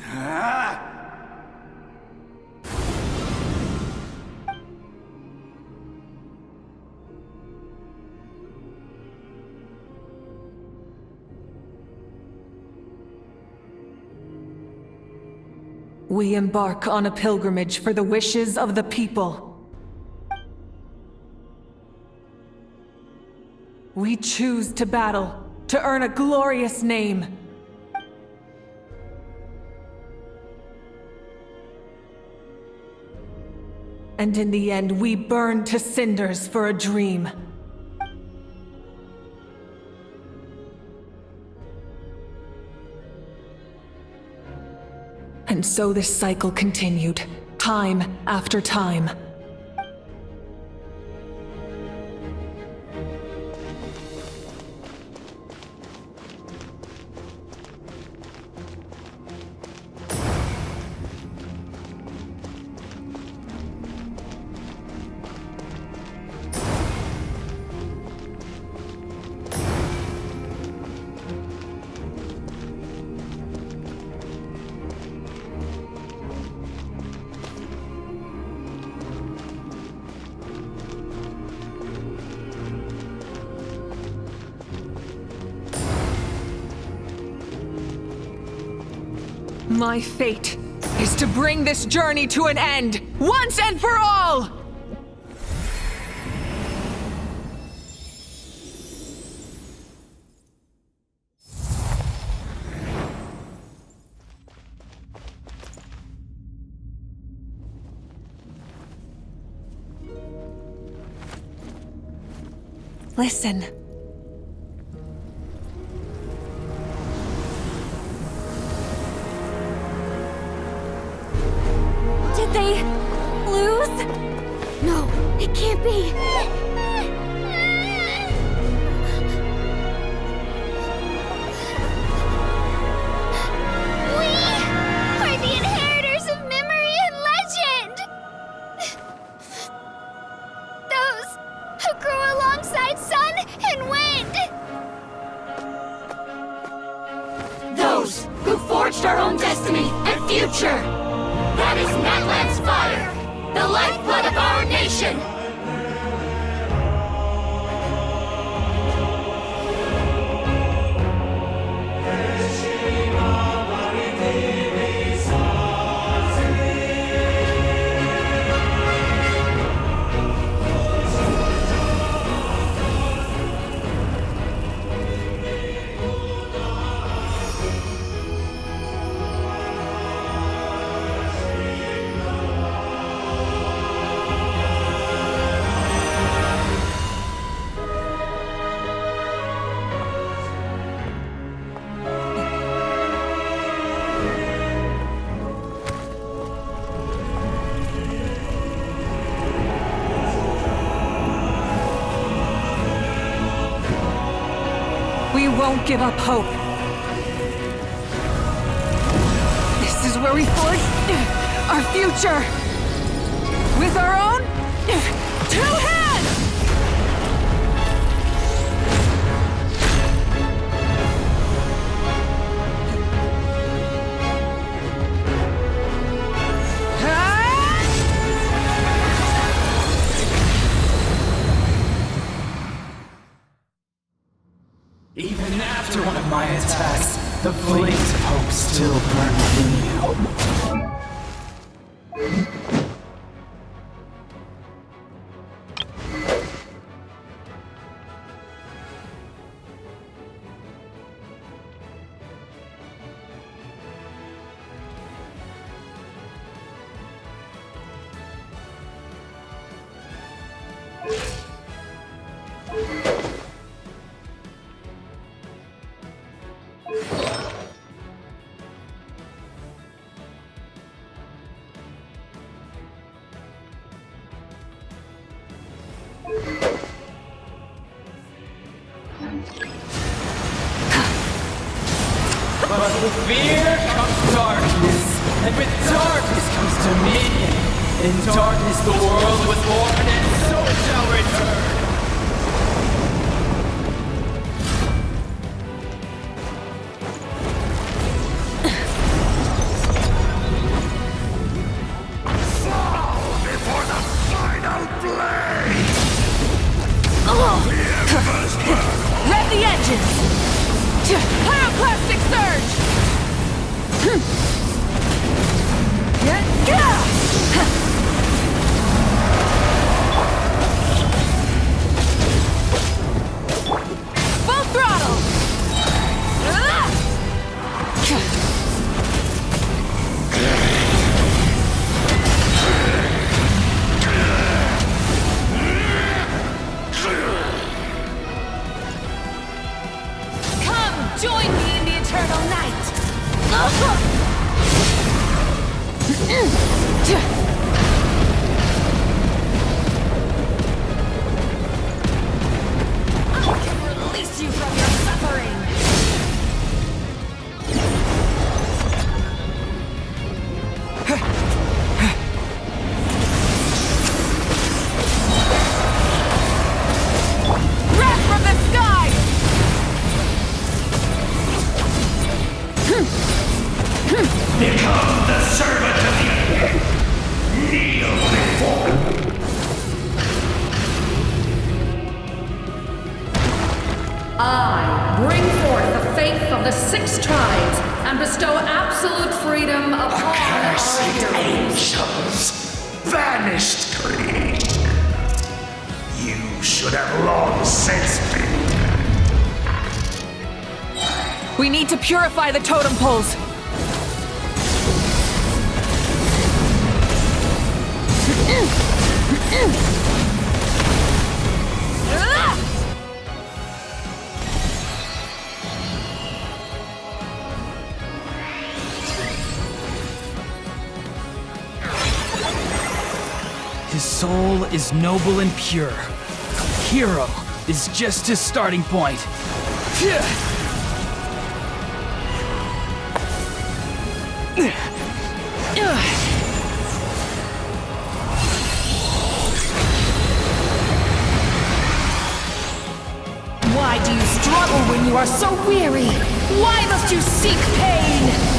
Ah! We embark on a pilgrimage for the wishes of the people. We choose to battle, to earn a glorious name. And in the end, we burn to cinders for a dream. And so this cycle continued, time after time. My fate is to bring this journey to an end, once and for all! Listen. Did they lose? No, it can't be. We are the inheritors of memory and legend! Those who grew alongside sun and wind! Those who forged our own destiny and future! That is Natlan's fire, the lifeblood of our nation! We won't give up hope. This is where we forge our future. With our own 2 hands! Even after one of my attacks, the flames of hope still burn within you. But with fear comes darkness, and with darkness comes dominion. In darkness the world was born, and so it shall return. Before the final blade! Rev the engines! Pyroclastic surge! I bring forth the faith of the 6 tribes and bestow absolute freedom upon Accursed our heroes. angels! Vanished creed! You should have long since been. We need to purify the totem poles. His soul is noble and pure. Hero is just his starting point. Why do you struggle when you are so weary? Why must you seek pain?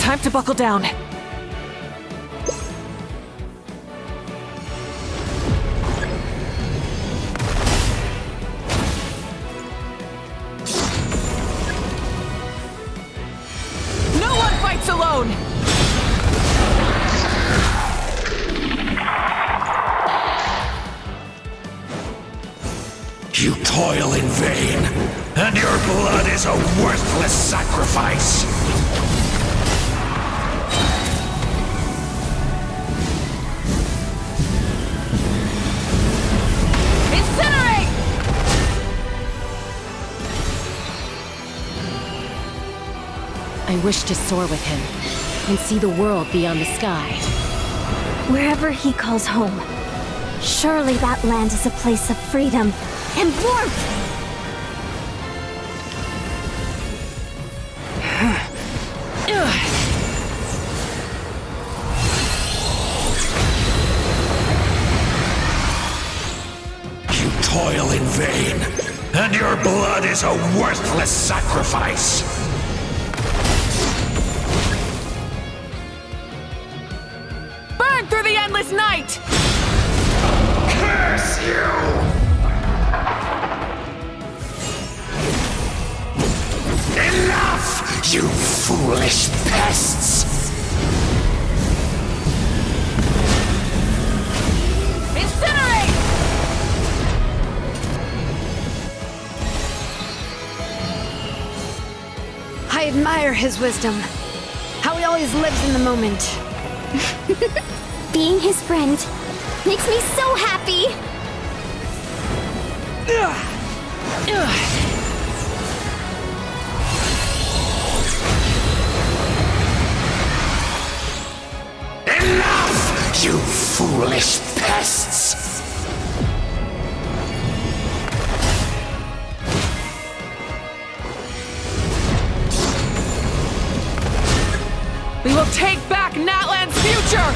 Time to buckle down. No one fights alone! You toil in vain, and your blood is a worthless sacrifice. Incinerate! I wish to soar with him and see the world beyond the sky. Wherever he calls home, surely that land is a place of freedom and warmth! You toil in vain, and your blood is a worthless sacrifice. Burn through the endless night! Curse you! Enough, you foolish pests! Incinerate! I admire his wisdom. How he always lives in the moment. Being his friend makes me so happy! Enough, you foolish pests! We will take back Natlan's future!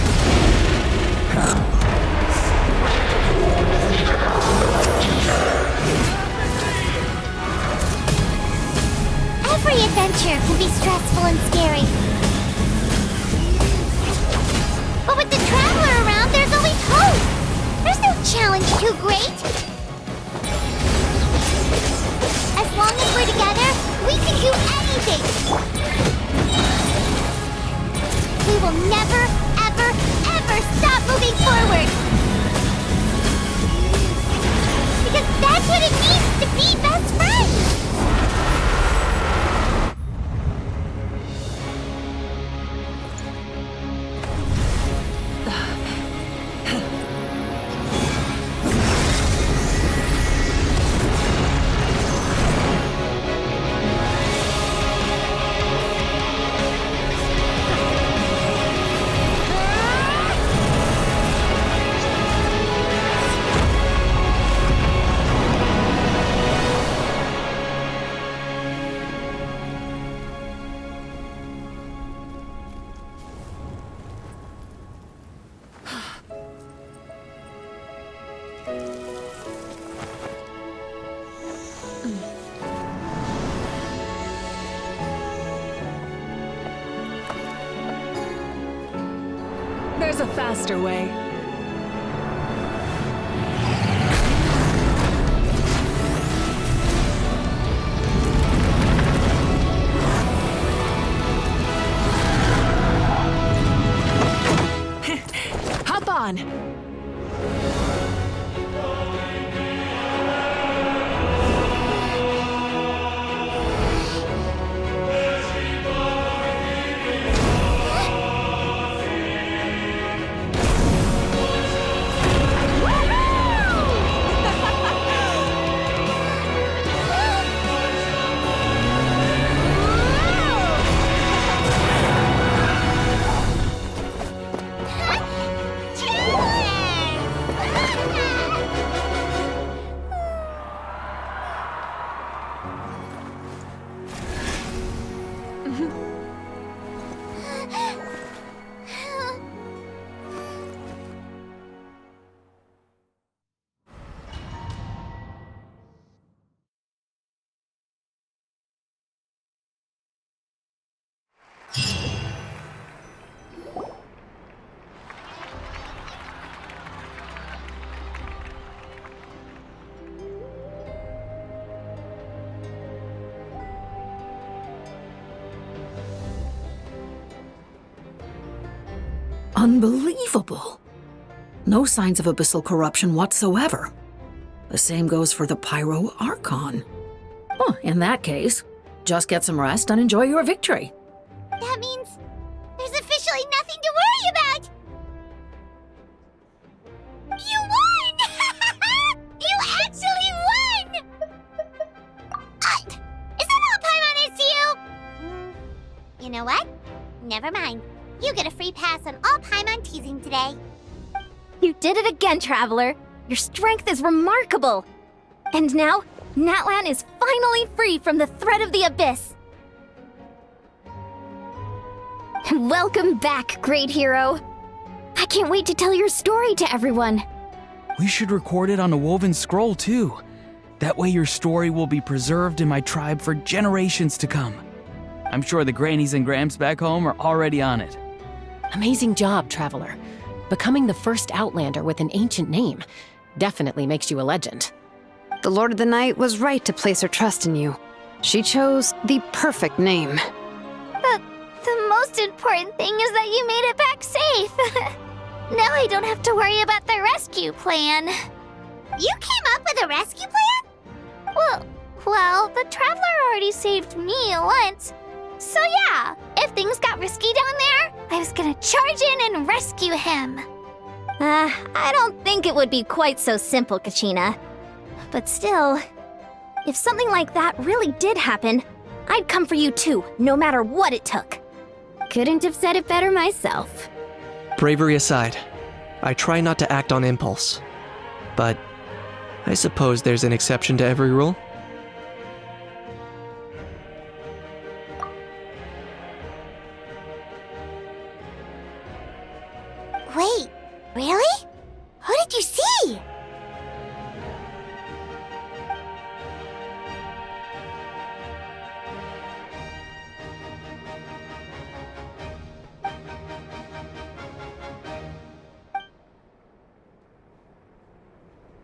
Every adventure can be stressful and scary. But with the Traveler around, there's always hope! There's no challenge too great! As long as we're together, we can do anything! We will never, ever, ever stop moving forward. Because that's what it means to be best friends. There's a faster way. Hop on! Unbelievable. No signs of abyssal corruption whatsoever. The same goes for the Pyro Archon. Well, in that case, just get some rest and enjoy your victory. That means there's officially nothing to worry about. You won! You actually won! Is that all Paimon is to you? You know what? Never mind. You get a free pass on all Paimon teasing today. You did it again, Traveler. Your strength is remarkable. And now, Natlan is finally free from the threat of the abyss. Welcome back, great hero. I can't wait to tell your story to everyone. We should record it on a woven scroll, too. That way your story will be preserved in my tribe for generations to come. I'm sure the grannies and grams back home are already on it. Amazing job, Traveler. Becoming the first Outlander with an ancient name definitely makes you a legend. The Lord of the Night was right to place her trust in you. She chose the perfect name. The most important thing is that you made it back safe. Now I don't have to worry about the rescue plan. You came up with a rescue plan? Well, the Traveler already saved me once. So yeah, if things got risky down there, I was gonna charge in and rescue him. I don't think it would be quite so simple, Kachina. But still, if something like that really did happen, I'd come for you too, no matter what it took. Couldn't have said it better myself. Bravery aside, I try not to act on impulse. But I suppose there's an exception to every rule. Wait, really? Who did you see?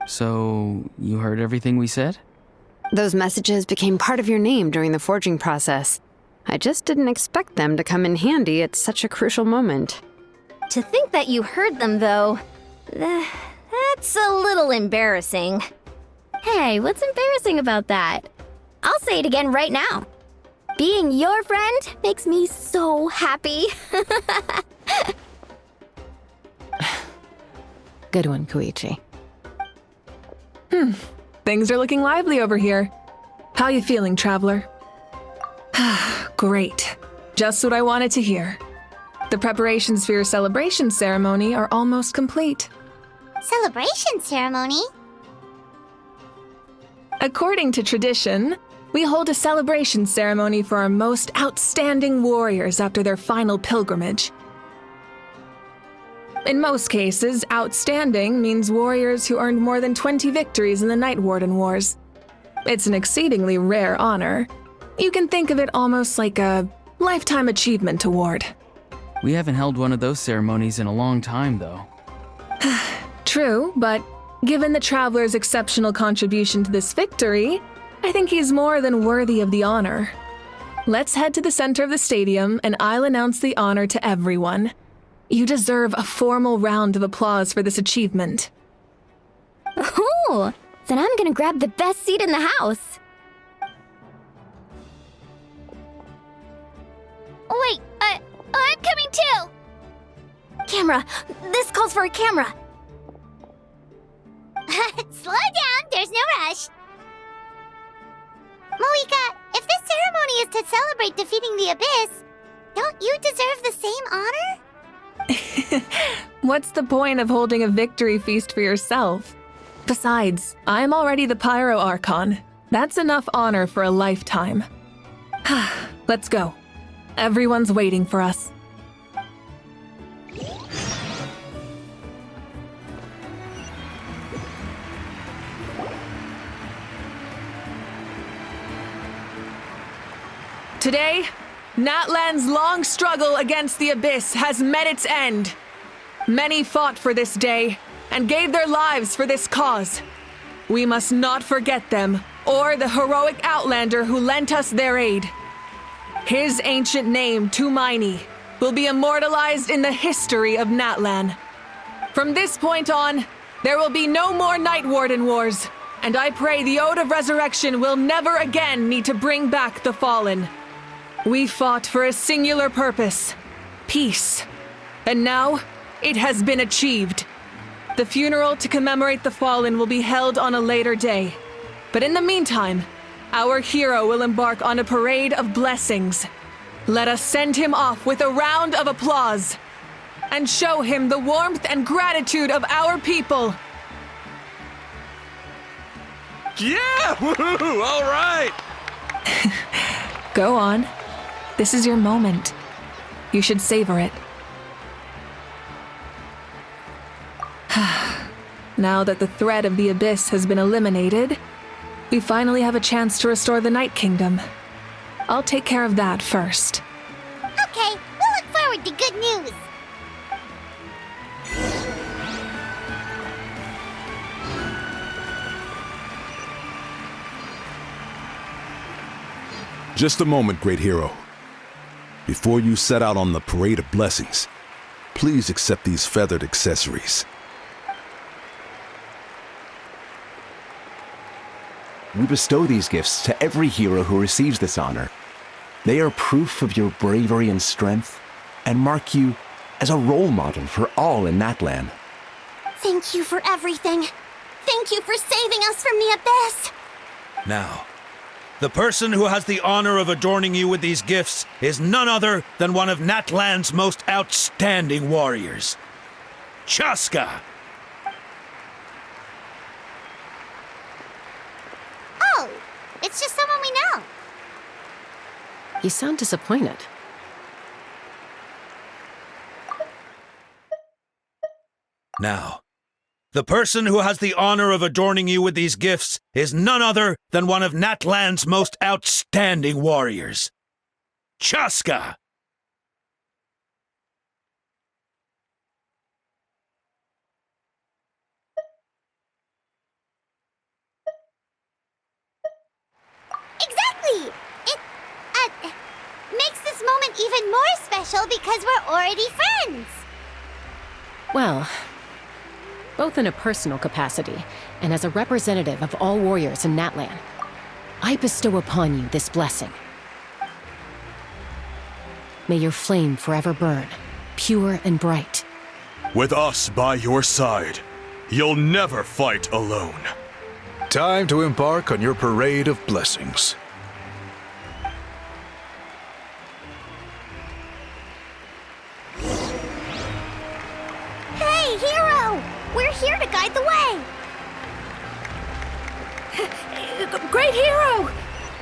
So, you heard everything we said? Those messages became part of your name during the forging process. I just didn't expect them to come in handy at such a crucial moment. To think that you heard them, though, That's a little embarrassing. Hey, what's embarrassing about that? I'll say it again right now. Being your friend makes me so happy. Good one, Koichi. Things are looking lively over here. How you feeling, traveler? Great. Just what I wanted to hear. The preparations for your celebration ceremony are almost complete. Celebration ceremony? According to tradition, we hold a celebration ceremony for our most outstanding warriors after their final pilgrimage. In most cases, outstanding means warriors who earned more than 20 victories in the Night Warden Wars. It's an exceedingly rare honor. You can think of it almost like a lifetime achievement award. We haven't held one of those ceremonies in a long time, though. True, but given the traveler's exceptional contribution to this victory, I think he's more than worthy of the honor. Let's head to the center of the stadium and I'll announce the honor to everyone. You deserve a formal round of applause for this achievement. Ooh, then I'm gonna grab the best seat in the house. Wait, I'm coming too! Camera! This calls for a camera! Slow down, there's no rush. Moika, if this ceremony is to celebrate defeating the Abyss, don't you deserve the same honor? What's the point of holding a victory feast for yourself? Besides, I'm already the Pyro Archon. That's enough honor for a lifetime. Let's go. Everyone's waiting for us. Today, Natlan's long struggle against the Abyss has met its end. Many fought for this day and gave their lives for this cause. We must not forget them or the heroic Outlander who lent us their aid. His ancient name, Tumaini, will be immortalized in the history of Natlan. From this point on, there will be no more Night Warden Wars, and I pray the Ode of Resurrection will never again need to bring back the Fallen. We fought for a singular purpose, peace. And now, it has been achieved. The funeral to commemorate the Fallen will be held on a later day. But in the meantime, our hero will embark on a parade of blessings. Let us send him off with a round of applause and show him the warmth and gratitude of our people. Yeah! Woohoo! All right! Go on. This is your moment. You should savor it. Now that the threat of the Abyss has been eliminated, we finally have a chance to restore the Night Kingdom. I'll take care of that first. Okay, we'll look forward to good news. Just a moment, great hero. Before you set out on the parade of blessings, please accept these feathered accessories. We bestow these gifts to every hero who receives this honor. They are proof of your bravery and strength, and mark you as a role model for all in Natlan. Thank you for everything. Thank you for saving us from the Abyss. Now, the person who has the honor of adorning you with these gifts is none other than one of Natlan's most outstanding warriors, Chaska. Oh, it's just someone we know. You sound disappointed. Now, the person who has the honor of adorning you with these gifts is none other than one of Natlan's most outstanding warriors, Chaska. Exactly! It, makes this moment even more special because we're already friends. Well, both in a personal capacity and as a representative of all warriors in Natlan. I bestow upon you this blessing. May your flame forever burn, pure and bright. With us by your side, you'll never fight alone. Time to embark on your parade of blessings. Hey, Hero! We're here to guide the way! Great Hero!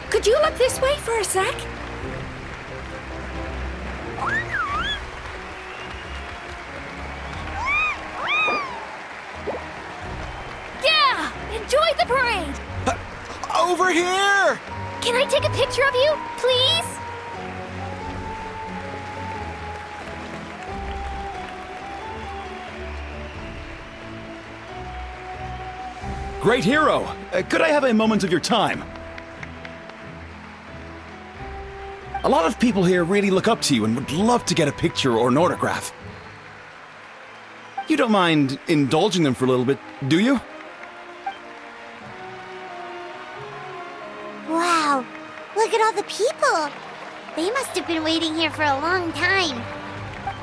Could you look this way for a sec? Yeah! Enjoy the parade! Over here! Can I take a picture of you, please? Great Hero! Could I have a moment of your time? A lot of people here really look up to you and would love to get a picture or an autograph. You don't mind indulging them for a little bit, do you? Wow, look at all the people! They must have been waiting here for a long time.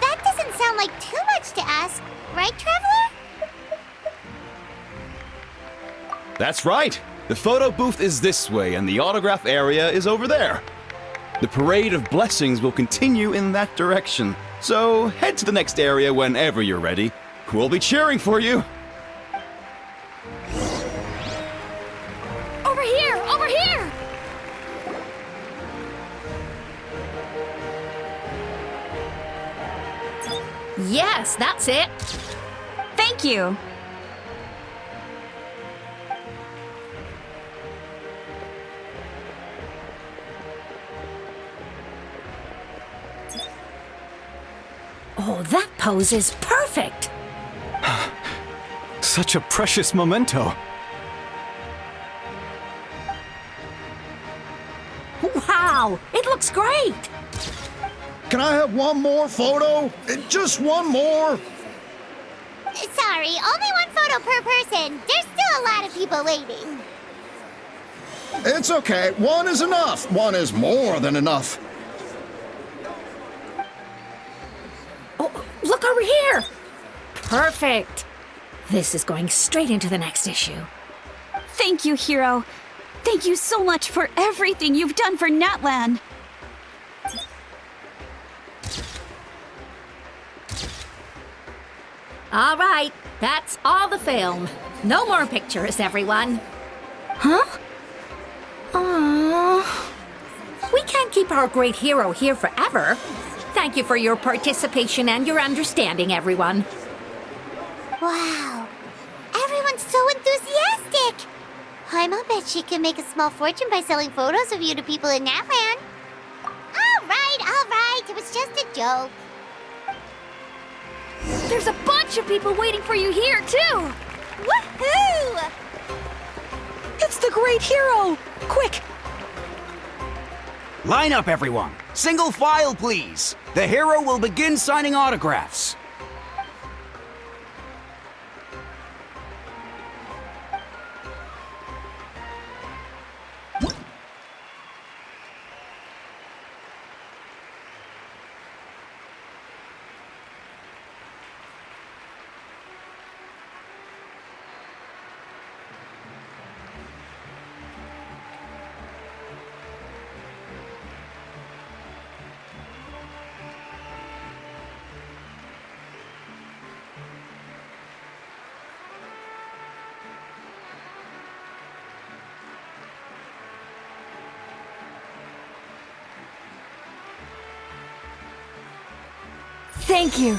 That doesn't sound like too much to ask, right, Traveler? That's right! The photo booth is this way and the autograph area is over there. The parade of blessings will continue in that direction, so head to the next area whenever you're ready. We'll be cheering for you! Over here! Over here! Yes, that's it. Thank you. Oh, that pose is perfect. Such a precious memento. Wow, it looks great. Can I have one more photo? Just one more. Sorry, only one photo per person. There's still a lot of people waiting. It's okay. One is enough. One is more than enough. Oh, look over here. Perfect. This is going straight into the next issue. Thank you, Hero. Thank you so much for everything you've done for Natlan. All right, that's all the film. No more pictures, everyone. Huh? Aww. We can't keep our great hero here forever. Thank you for your participation and your understanding, everyone. Wow, everyone's so enthusiastic. Paimon bet she can make a small fortune by selling photos of you to people in Natlan. All right, it was just a joke. There's a bunch of people waiting for you here, too! Woohoo! It's the great hero! Quick! Line up, everyone. Single file, please. The hero will begin signing autographs. Thank you.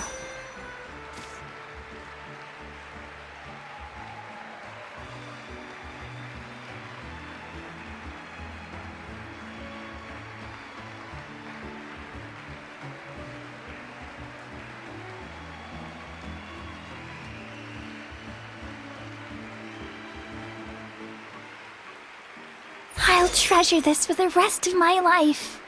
I'll treasure this for the rest of my life.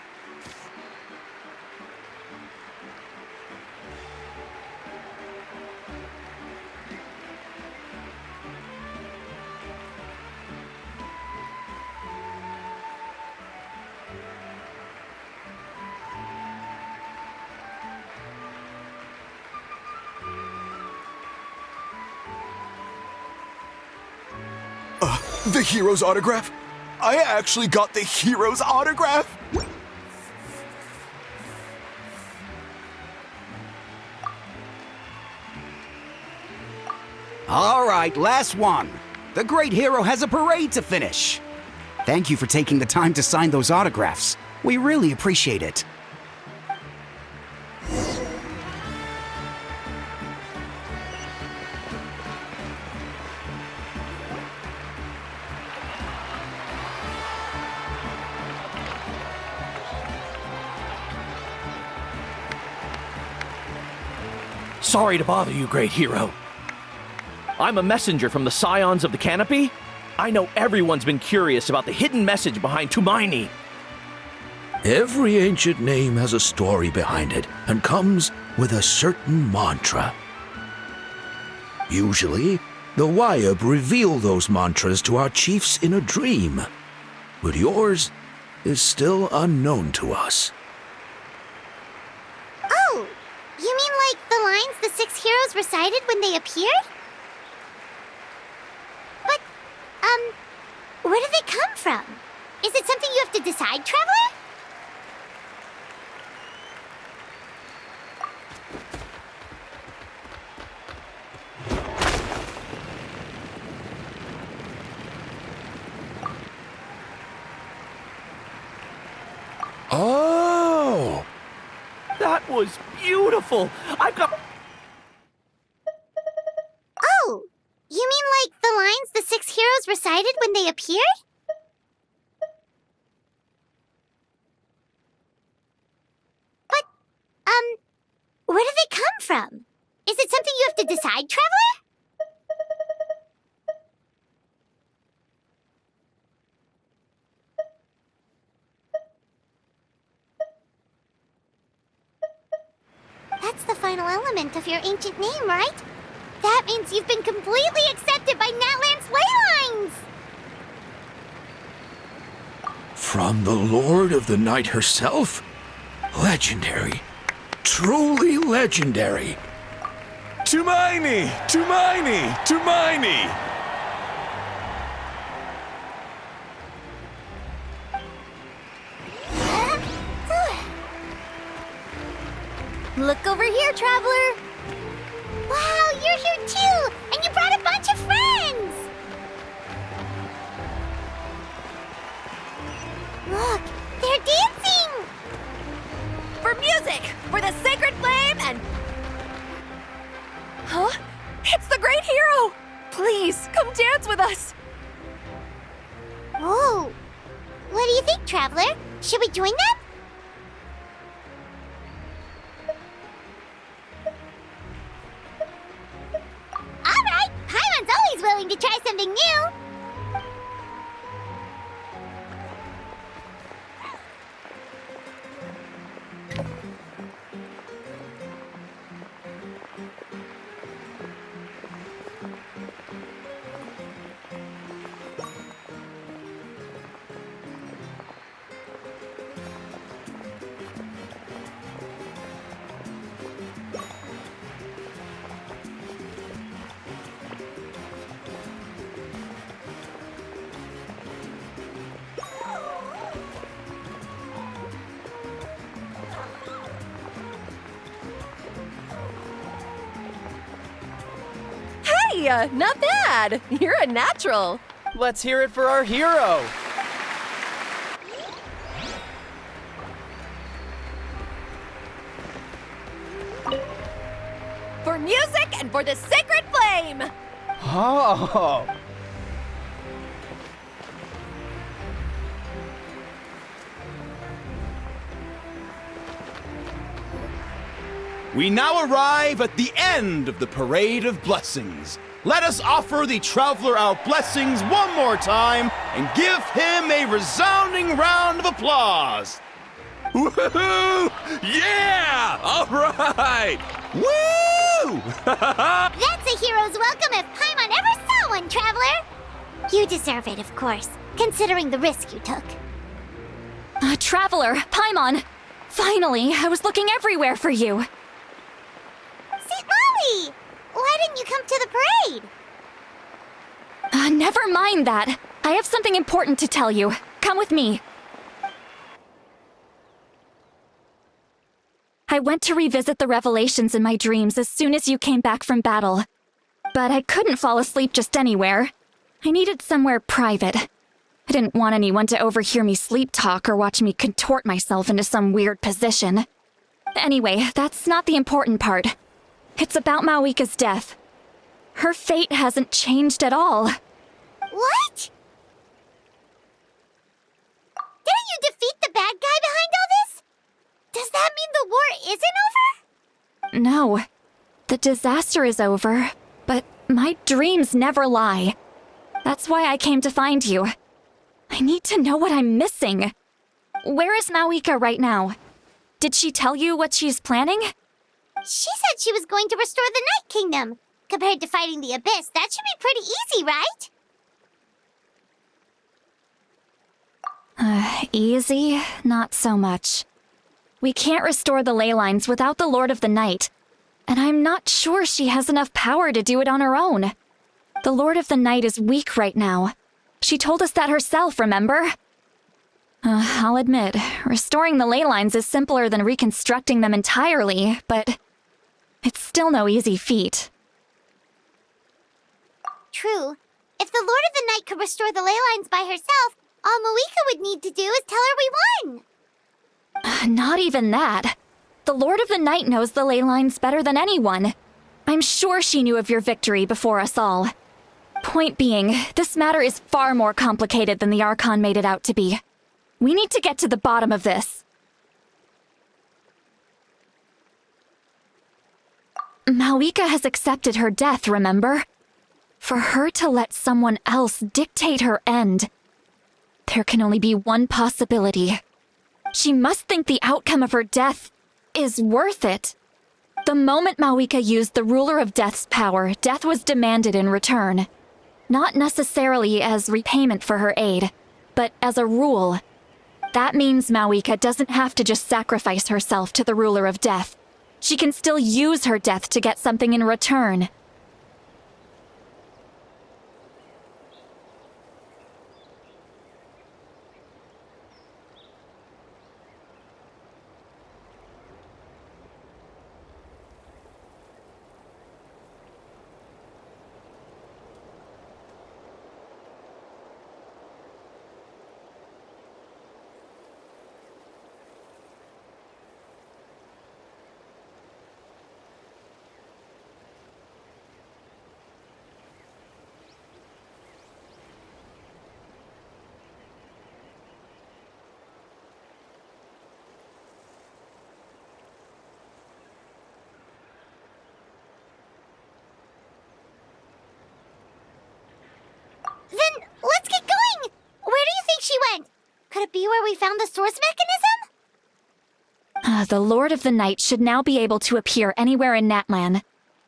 The hero's autograph? I actually got the hero's autograph? All right, last one. The great hero has a parade to finish. Thank you for taking the time to sign those autographs. We really appreciate it. Sorry to bother you, great hero. I'm a messenger from the Scions of the Canopy. I know everyone's been curious about the hidden message behind Tumaini. Every ancient name has a story behind it and comes with a certain mantra. Usually, the Wayab reveal those mantras to our chiefs in a dream, but yours is still unknown to us. Oh, you mean like the lines the 6 heroes recited when they appeared? But, where do they come from? Is it something you have to decide, Traveler? Oh! That was beautiful! I've got... Oh! You mean like the lines the 6 heroes recited when they appeared? But, where do they come from? Is it something you have to decide, Traveler? That's the final element of your ancient name, right? That means you've been completely accepted by Natlan's ley lines! From the Lord of the Night herself? Legendary. Truly legendary. Tumaini! Tumaini! Tumaini! Look over here, Traveler! Wow, you're here too! And you brought a bunch of friends! Look, they're dancing! For music! For the sacred flame and... Huh? It's the great hero! Please, come dance with us! Whoa! What do you think, Traveler? Should we join them? Alright! Paimon's always willing to try something new! Hey, not bad! You're a natural! Let's hear it for our hero! For music and for the sacred flame! Oh! We now arrive at the end of the Parade of Blessings. Let us offer the Traveler our blessings one more time and give him a resounding round of applause. Woohoo! Yeah! All right! Woo! That's a hero's welcome if Paimon ever saw one, Traveler! You deserve it, of course, considering the risk you took. Traveler, Paimon! Finally, I was looking everywhere for you! St. Molly! Why didn't you come to the parade? Never mind that. I have something important to tell you. Come with me. I went to revisit the revelations in my dreams as soon as you came back from battle. But I couldn't fall asleep just anywhere. I needed somewhere private. I didn't want anyone to overhear me sleep talk or watch me contort myself into some weird position. Anyway, that's not the important part. It's about Mawika's death. Her fate hasn't changed at all. What? Didn't you defeat the bad guy behind all this? Does that mean the war isn't over? No. The disaster is over, but my dreams never lie. That's why I came to find you. I need to know what I'm missing. Where is Mawika right now? Did she tell you what she's planning? She said she was going to restore the Night Kingdom. Compared to fighting the Abyss, that should be pretty easy, right? Easy? Not so much. We can't restore the ley lines without the Lord of the Night, and I'm not sure she has enough power to do it on her own. The Lord of the Night is weak right now. She told us that herself, remember? I'll admit, restoring the ley lines is simpler than reconstructing them entirely, but it's still no easy feat. True. If the Lord of the Night could restore the ley lines by herself, all Mawika would need to do is tell her we won. Not even that. The Lord of the Night knows the ley lines better than anyone. I'm sure she knew of your victory before us all. Point being, this matter is far more complicated than the Archon made it out to be. We need to get to the bottom of this. Mawika has accepted her death, remember? For her to let someone else dictate her end, there can only be one possibility. She must think the outcome of her death is worth it. The moment Mawika used the Ruler of Death's power, death was demanded in return. Not necessarily as repayment for her aid, but as a rule. That means Mawika doesn't have to just sacrifice herself to the Ruler of Death. She can still use her death to get something in return. Then let's get going! Where do you think she went? Could it be where we found the source mechanism? The Lord of the Night should now be able to appear anywhere in Natlan.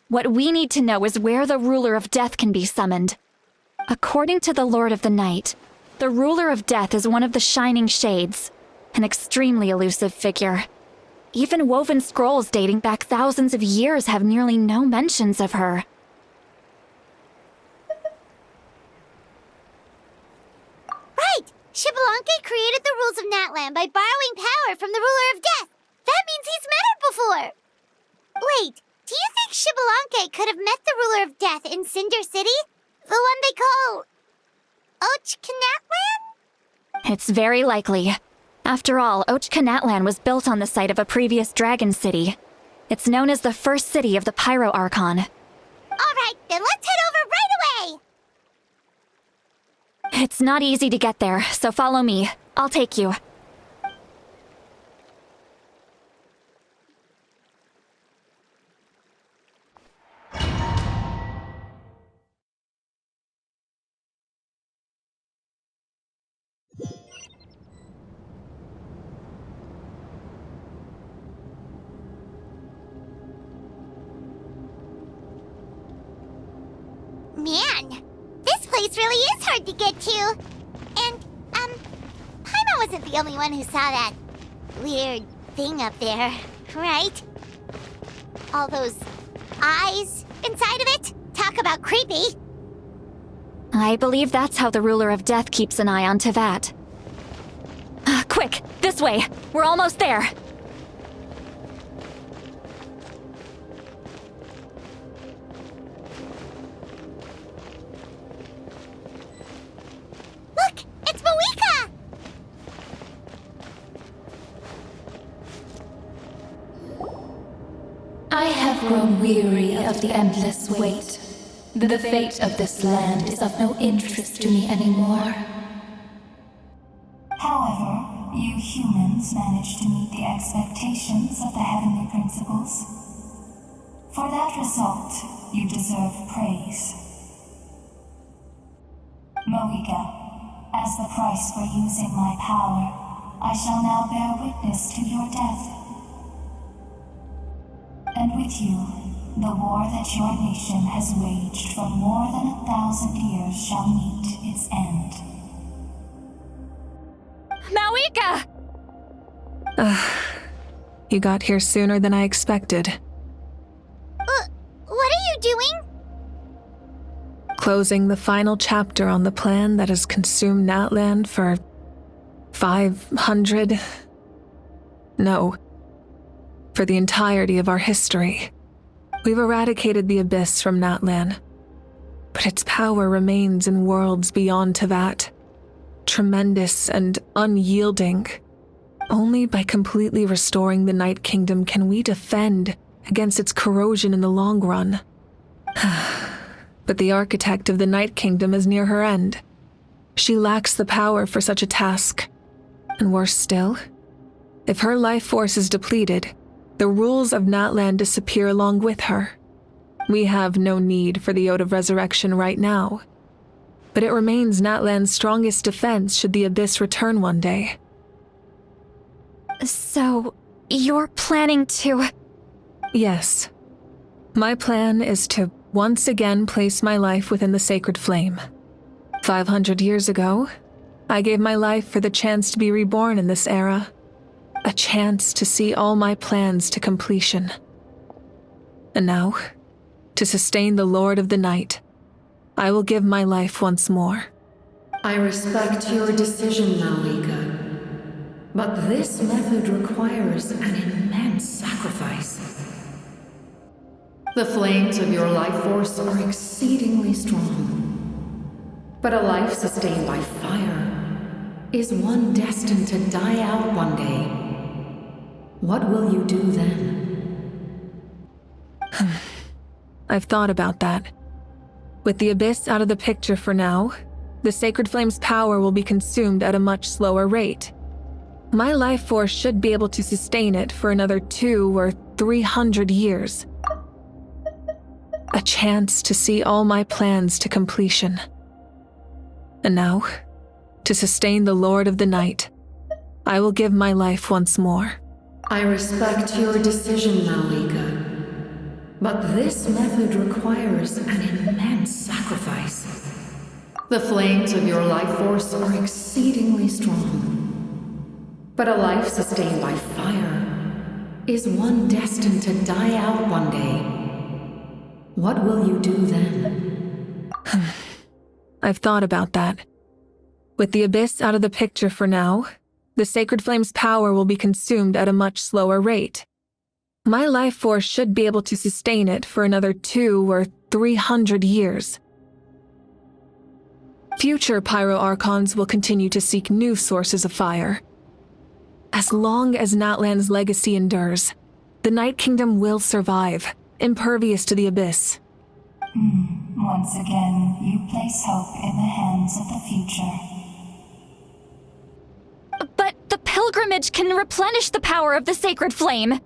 What we need to know is where the Ruler of Death can be summoned. According to the Lord of the Night, the Ruler of Death is one of the Shining Shades, an extremely elusive figure. Even woven scrolls dating back thousands of years have nearly no mentions of her. Right! Xbalanque created the rules of Natlan by borrowing power from the Ruler of Death. That means he's met her before! Wait, do you think Xbalanque could have met the Ruler of Death in Cinder City? The one they call... Natlan? It's very likely. After all, Natlan was built on the site of a previous dragon city. It's known as the first city of the Pyro Archon. Alright, then let's head over right away! It's not easy to get there, so follow me. I'll take you. Man, this place really is hard to get to. And, Paimon wasn't the only one who saw that weird thing up there, right? All those eyes inside of it? Talk about creepy. I believe that's how the ruler of death keeps an eye on Tevat. Quick, this way! We're almost there! Look! It's Moika! I have grown weary of the endless wait. The fate of this land is of no interest to me anymore. However, you humans managed to meet the expectations of the heavenly principles. For that result, you deserve praise. Moika, as the price for using my power, I shall now bear witness to your death. And with you, the war that your nation has waged for more than 1,000 years shall meet its end. Mawika! You got here sooner than I expected. What are you doing? Closing the final chapter on the plan that has consumed Natlan for 500... No. For the entirety of our history. We've eradicated the Abyss from Natlan, but its power remains in worlds beyond Tevat. Tremendous and unyielding. Only by completely restoring the Night Kingdom can we defend against its corrosion in the long run. But the architect of the Night Kingdom is near her end. She lacks the power for such a task. And worse still, if her life force is depleted, the rules of Natlan disappear along with her. We have no need for the Ode of Resurrection right now, but it remains Natlan's strongest defense should the Abyss return one day. So, you're planning to... Yes. My plan is to once again place my life within the sacred flame. 500 years ago, I gave my life for the chance to be reborn in this era. A chance to see all my plans to completion. And now, to sustain the Lord of the Night, I will give my life once more. I respect your decision, Mawika, but this method requires an immense sacrifice. The flames of your life force are exceedingly strong, but a life sustained by fire is one destined to die out one day. What will you do then? I've thought about that. With the Abyss out of the picture for now, the Sacred Flame's power will be consumed at a much slower rate. My life force should be able to sustain it for another 200 or 300 years. A chance to see all my plans to completion. And now, to sustain the Lord of the Night, I will give my life once more. I respect your decision, Mawika, but this method requires an immense sacrifice. The flames of your life force are exceedingly strong, but a life sustained by fire is one destined to die out one day. What will you do then? I've thought about that. With the Abyss out of the picture for now, the Sacred Flame's power will be consumed at a much slower rate. My life force should be able to sustain it for another 200 or 300 years. Future Pyro Archons will continue to seek new sources of fire. As long as Natlan's legacy endures, the Night Kingdom will survive, impervious to the Abyss. Once again, you place hope in the hands of the future. But the pilgrimage can replenish the power of the sacred flame.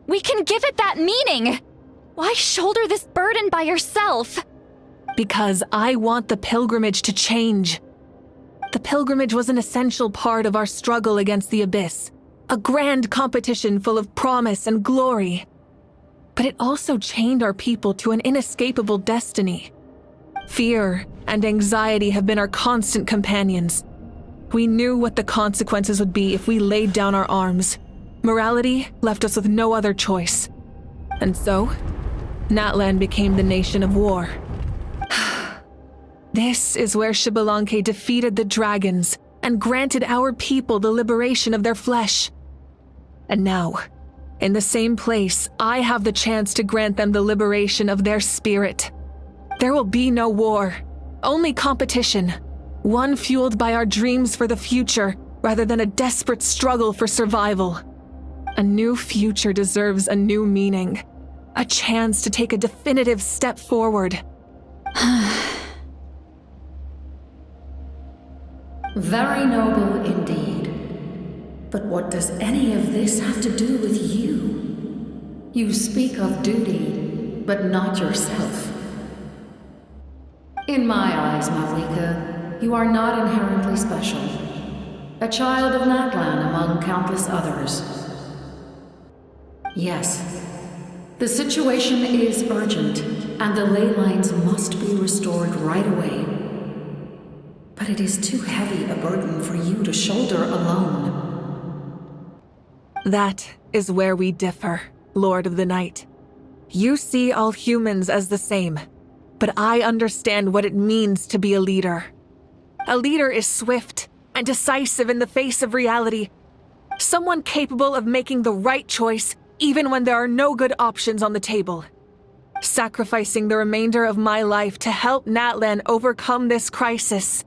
We can give it that meaning. Why shoulder this burden by yourself? Because I want the pilgrimage to change. The pilgrimage was an essential part of our struggle against the Abyss, a grand competition full of promise and glory. But it also chained our people to an inescapable destiny. Fear and anxiety have been our constant companions. We knew what the consequences would be if we laid down our arms. Morality left us with no other choice. And so, Natlan became the nation of war. This is where Xbalanque defeated the dragons and granted our people the liberation of their flesh. And now, in the same place, I have the chance to grant them the liberation of their spirit. There will be no war, only competition, one fueled by our dreams for the future rather than a desperate struggle for survival. A new future deserves a new meaning, a chance to take a definitive step forward. Very noble indeed. But what does any of this have to do with you? You speak of duty, but not yourself. In my eyes, Malika, you are not inherently special. A child of Natlan among countless others. Yes, the situation is urgent, and the ley lines must be restored right away. But it is too heavy a burden for you to shoulder alone. That is where we differ, Lord of the Night. You see all humans as the same, but I understand what it means to be a leader. A leader is swift and decisive in the face of reality. Someone capable of making the right choice even when there are no good options on the table. Sacrificing the remainder of my life to help Natlan overcome this crisis.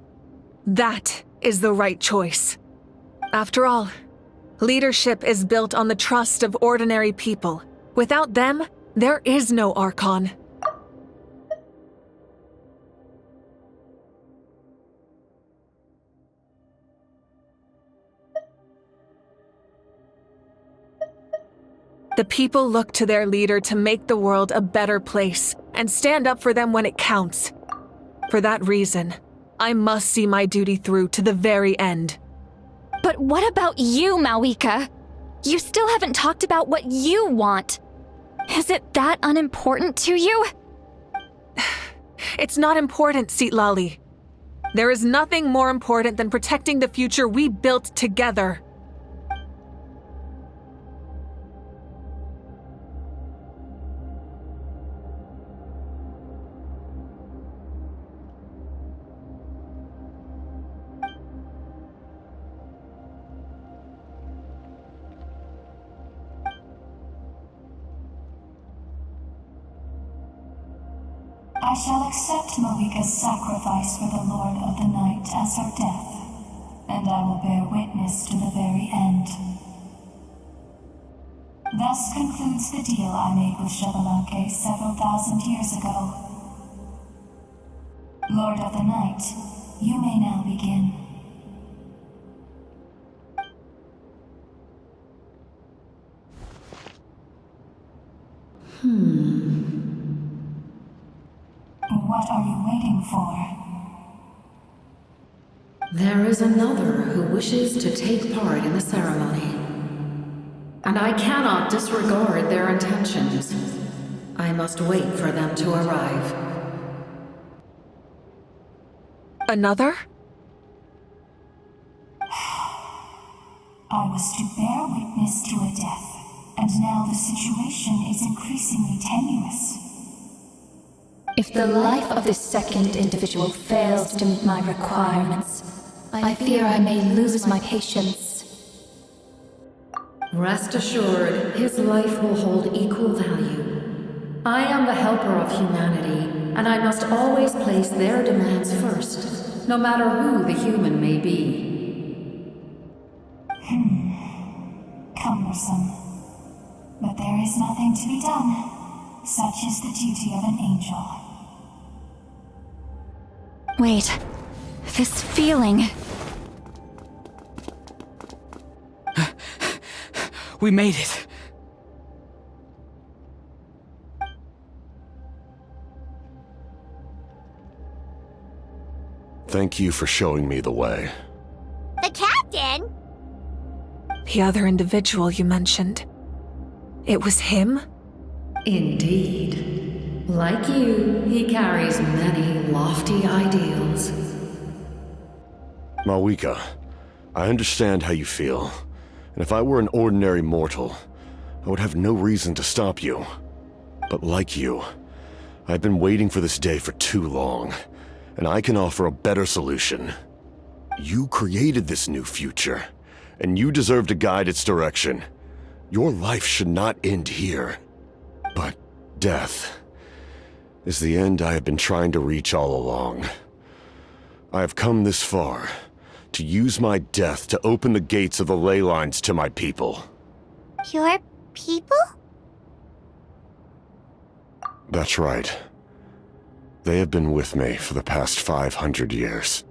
That is the right choice. After all, leadership is built on the trust of ordinary people. Without them, there is no Archon. The people look to their leader to make the world a better place and stand up for them when it counts. For that reason, I must see my duty through to the very end. But what about you, Malika? You still haven't talked about what you want. Is it that unimportant to you? It's not important, Citlali. There is nothing more important than protecting the future we built together. I shall accept Malika's sacrifice for the Lord of the Night as her death, and I will bear witness to the very end. Thus concludes the deal I made with Xbalanque several thousand years ago. Lord of the Night, you may now begin. What are you waiting for? There is another who wishes to take part in the ceremony. And I cannot disregard their intentions. I must wait for them to arrive. Another? I was to bear witness to a death, and now the situation is increasingly tenuous. If the life of this second individual fails to meet my requirements, I fear I may lose my patience. Rest assured, his life will hold equal value. I am the helper of humanity, and I must always place their demands first, no matter who the human may be. Cumbersome. But there is nothing to be done. Such is the duty of an angel. Wait, this feeling. We made it. Thank you for showing me the way. The captain? The other individual you mentioned. It was him? Indeed. Like you, he carries many lofty ideals. Malika, I understand how you feel. And if I were an ordinary mortal, I would have no reason to stop you. But like you, I've been waiting for this day for too long. and I can offer a better solution. You created this new future, and you deserve to guide its direction. Your life should not end here. But death is the end I have been trying to reach all along. I have come this far to use my death to open the gates of the ley lines to my people. Your people? That's right. They have been with me for the past 500 years.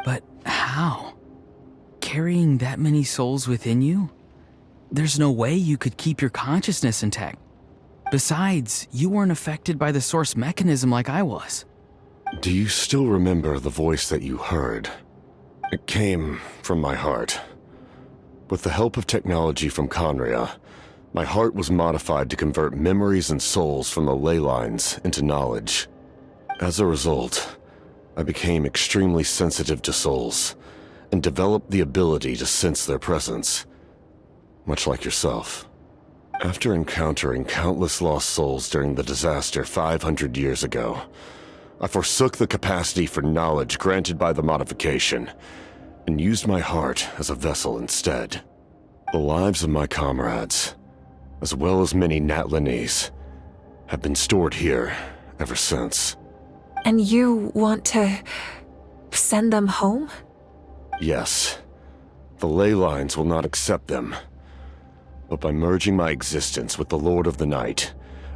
But how? Carrying that many souls within you? There's no way you could keep your consciousness intact. Besides, you weren't affected by the source mechanism like I was. Do you still remember the voice that you heard? It came from my heart. With the help of technology from Conria, my heart was modified to convert memories and souls from the ley lines into knowledge. As a result, I became extremely sensitive to souls, and developed the ability to sense their presence, much like yourself. After encountering countless lost souls during the disaster 500 years ago, I forsook the capacity for knowledge granted by the modification, and used my heart as a vessel instead. The lives of my comrades, as well as many Natlanese, have been stored here ever since. And you want to send them home? Yes. The ley lines will not accept them. But by merging my existence with the Lord of the Night,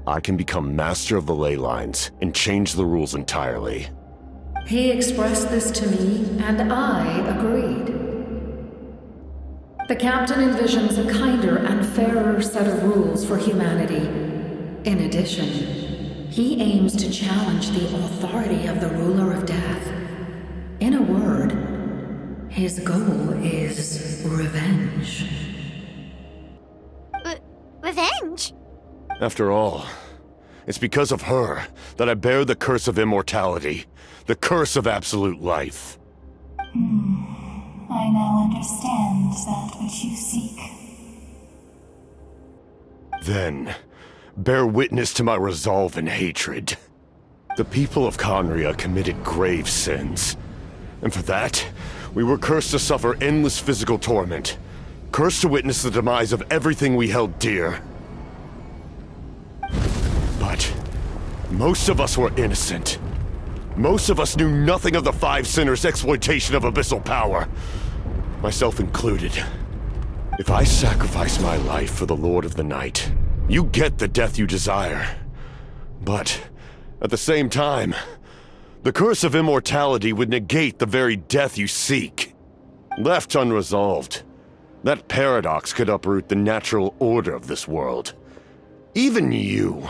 I can become master of the ley lines and change the rules entirely. He expressed this to me, and I agreed. The captain envisions a kinder and fairer set of rules for humanity. In addition, he aims to challenge the authority of the ruler of death. In a word, his goal is revenge. Revenge? After all, it's because of her that I bear the curse of immortality, the curse of absolute life. I now understand that which you seek. Then, bear witness to my resolve and hatred. The people of Conria committed grave sins, and for that, we were cursed to suffer endless physical torment, cursed to witness the demise of everything we held dear. But most of us were innocent. Most of us knew nothing of the Five Sinners' exploitation of abyssal power, myself included. If I sacrifice my life for the Lord of the Night, you get the death you desire. But at the same time, the curse of immortality would negate the very death you seek. Left unresolved, that paradox could uproot the natural order of this world. Even you,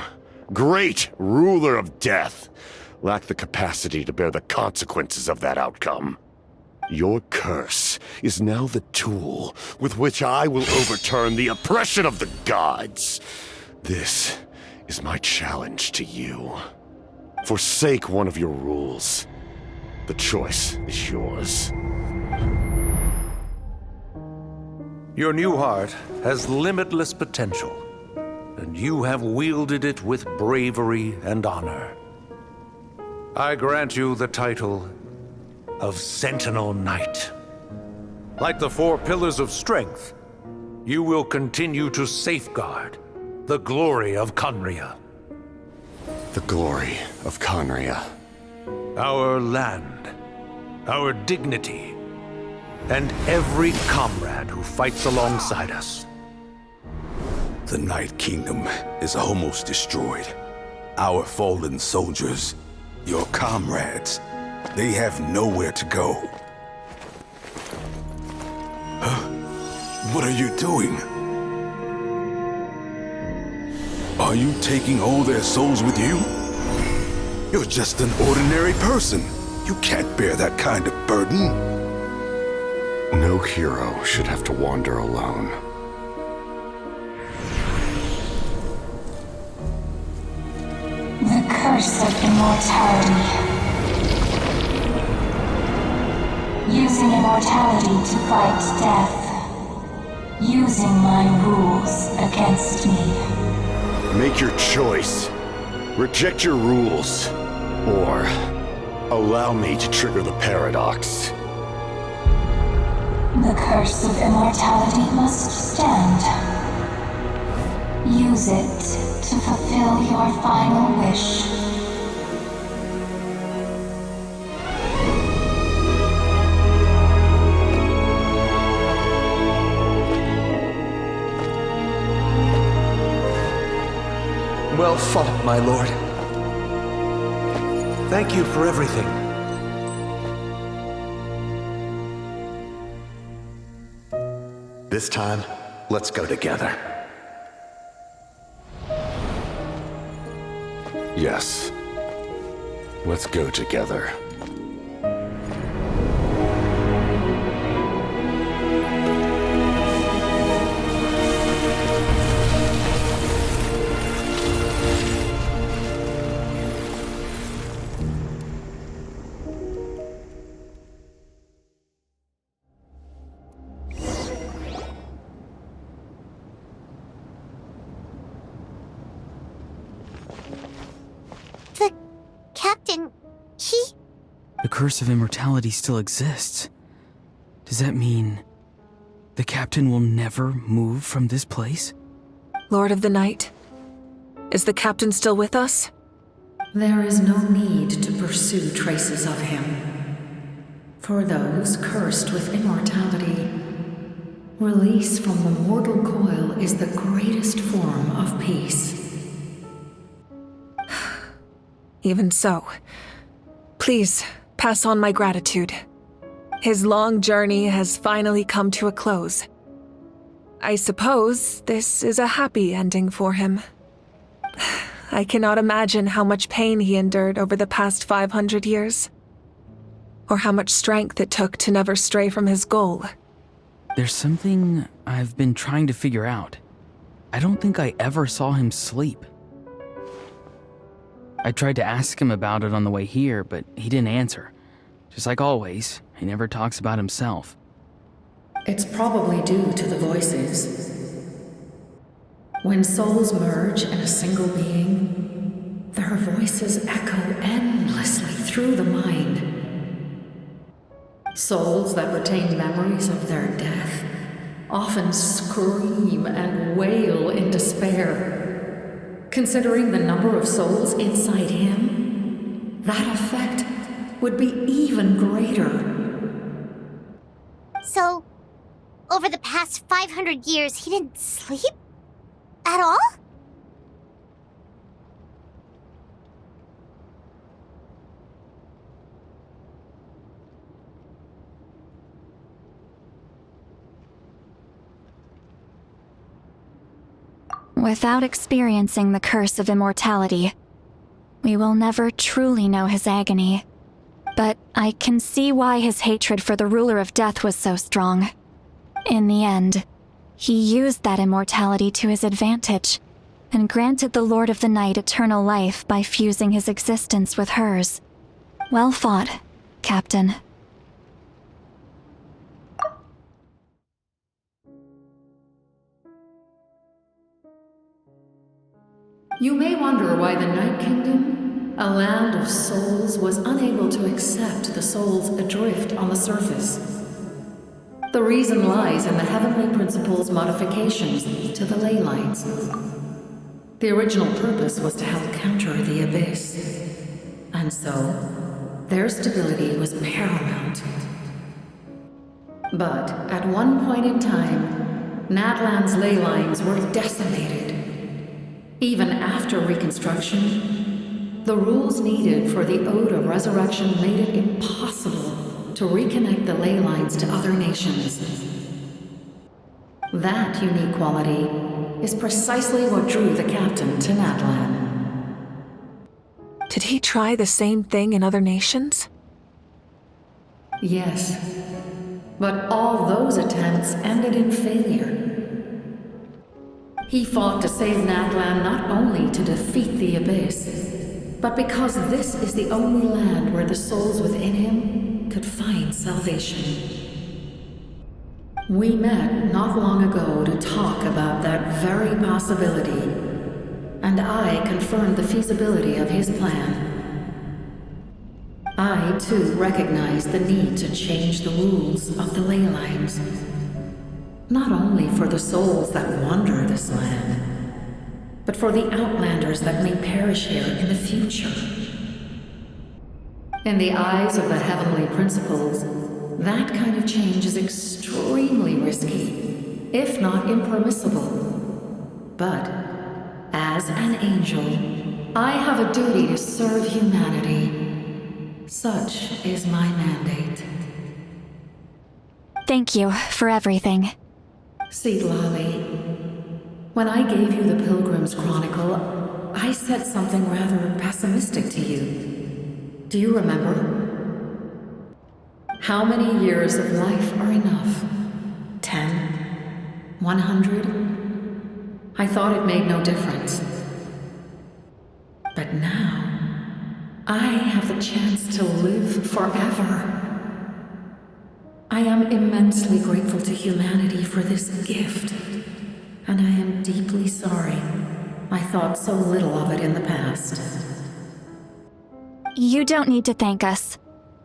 great ruler of death, lack the capacity to bear the consequences of that outcome. Your curse is now the tool with which I will overturn the oppression of the gods. This is my challenge to you. Forsake one of your rules. The choice is yours. Your new heart has limitless potential, and you have wielded it with bravery and honor. I grant you the title of Sentinel Knight. Like the four pillars of strength, you will continue to safeguard the glory of Conria. The glory of Conria. Our land, our dignity, and every comrade who fights alongside us. The Night Kingdom is almost destroyed. Our fallen soldiers, your comrades, they have nowhere to go. What are you doing? Are you taking all their souls with you? You're just an ordinary person. You can't bear that kind of burden. No hero should have to wander alone. The curse of immortality. Using immortality to fight death. Using my rules against me. Make your choice. Reject your rules, or Allow me to trigger the paradox. The curse of immortality must stand. Use it to fulfill your final wish. Well fought, my lord. Thank you for everything. This time, let's go together. Yes. Let's go together. Captain, The curse of immortality still exists. Does that mean the captain will never move from this place? Lord of the Night, is the captain still with us? There is no need to pursue traces of him. For those cursed with immortality, release from the mortal coil is the greatest form of peace. Even so, please pass on my gratitude. His long journey has finally come to a close. I suppose this is a happy ending for him. I cannot imagine how much pain he endured over the past 500 years, or how much strength it took to never stray from his goal. There's something I've been trying to figure out. I don't think I ever saw him sleep. I tried to ask him about it on the way here, but he didn't answer. Just like always, he never talks about himself. It's probably due to the voices. When souls merge in a single being, their voices echo endlessly through the mind. Souls that retain memories of their death often scream and wail in despair. Considering the number of souls inside him, that effect would be even greater. So, over the past 500 years, he didn't sleep? At all? Without experiencing the curse of immortality, we will never truly know his agony. But I can see why his hatred for the ruler of death was so strong. In the end, he used that immortality to his advantage, and granted the Lord of the Night eternal life by fusing his existence with hers. Well fought, Captain. You may wonder why the Night Kingdom, a land of souls, was unable to accept the souls adrift on the surface. The reason lies in the Heavenly Principle's modifications to the ley lines. The original purpose was to help counter the Abyss, and so their stability was paramount. But at one point in time, Natlan's ley lines were decimated. Even after reconstruction, the rules needed for the Ode of Resurrection made it impossible to reconnect the ley lines to other nations. That unique quality is precisely what drew the captain to Natlan. Did he try the same thing in other nations? Yes, but all those attempts ended in failure. He fought to save Natlan not only to defeat the Abyss, but because this is the only land where the souls within him could find salvation. We met not long ago to talk about that very possibility, and I confirmed the feasibility of his plan. I too recognize the need to change the rules of the ley lines. Not only for the souls that wander this land, but for the outlanders that may perish here in the future. In the eyes of the heavenly principles, that kind of change is extremely risky, if not impermissible. But, as an angel, I have a duty to serve humanity. Such is my mandate. Thank you for everything. Lolly, when I gave you the Pilgrim's Chronicle, I said something rather pessimistic to you. Do you remember? How many years of life are enough? 10? 100? I thought it made no difference. But now, I have the chance to live forever. I am immensely grateful to humanity for this gift, and I am deeply sorry I thought so little of it in the past. You don't need to thank us.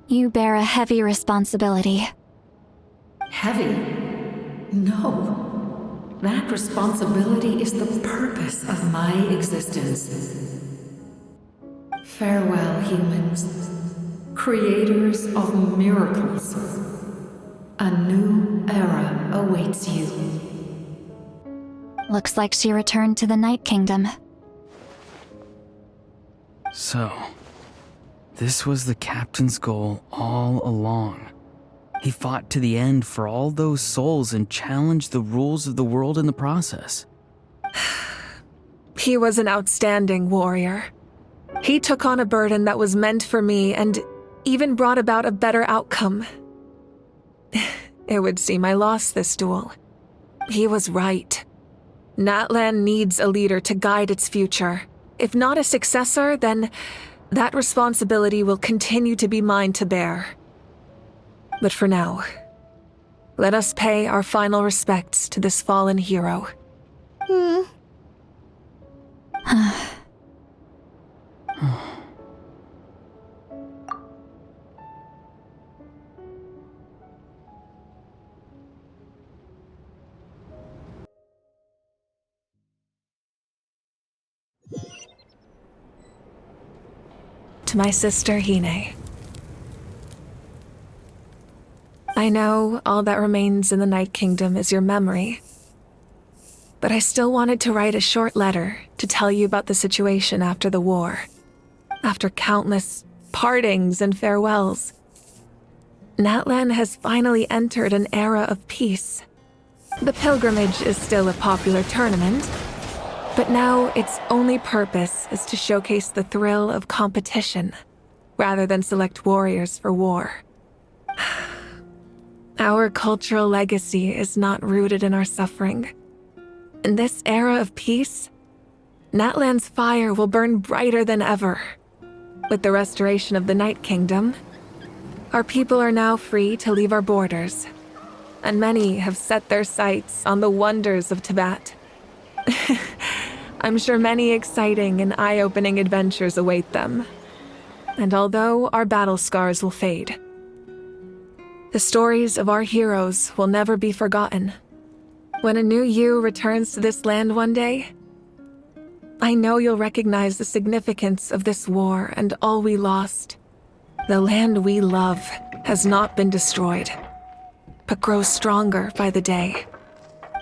You bear a heavy responsibility. Heavy? No. That responsibility is the purpose of my existence. Farewell, humans, creators of miracles. A new era awaits you. Looks like she returned to the Night Kingdom. So, this was the captain's goal all along. He fought to the end for all those souls and challenged the rules of the world in the process. He was an outstanding warrior. He took on a burden that was meant for me and even brought about a better outcome. It would seem I lost this duel. He was right. Natlan needs a leader to guide its future. If not a successor, then that responsibility will continue to be mine to bear. But for now, let us pay our final respects to this fallen hero. To my sister, Hine. I know all that remains in the Night Kingdom is your memory, but I still wanted to write a short letter to tell you about the situation after the war. After countless partings and farewells, Natlan has finally entered an era of peace. The pilgrimage is still a popular tournament, but now its only purpose is to showcase the thrill of competition, rather than select warriors for war. Our cultural legacy is not rooted in our suffering. In this era of peace, Natlan's fire will burn brighter than ever. With the restoration of the Night Kingdom, our people are now free to leave our borders, and many have set their sights on the wonders of Tibet. I'm sure many exciting and eye-opening adventures await them. And although our battle scars will fade, the stories of our heroes will never be forgotten. When a new you returns to this land one day, I know you'll recognize the significance of this war and all we lost. The land we love has not been destroyed, but grows stronger by the day.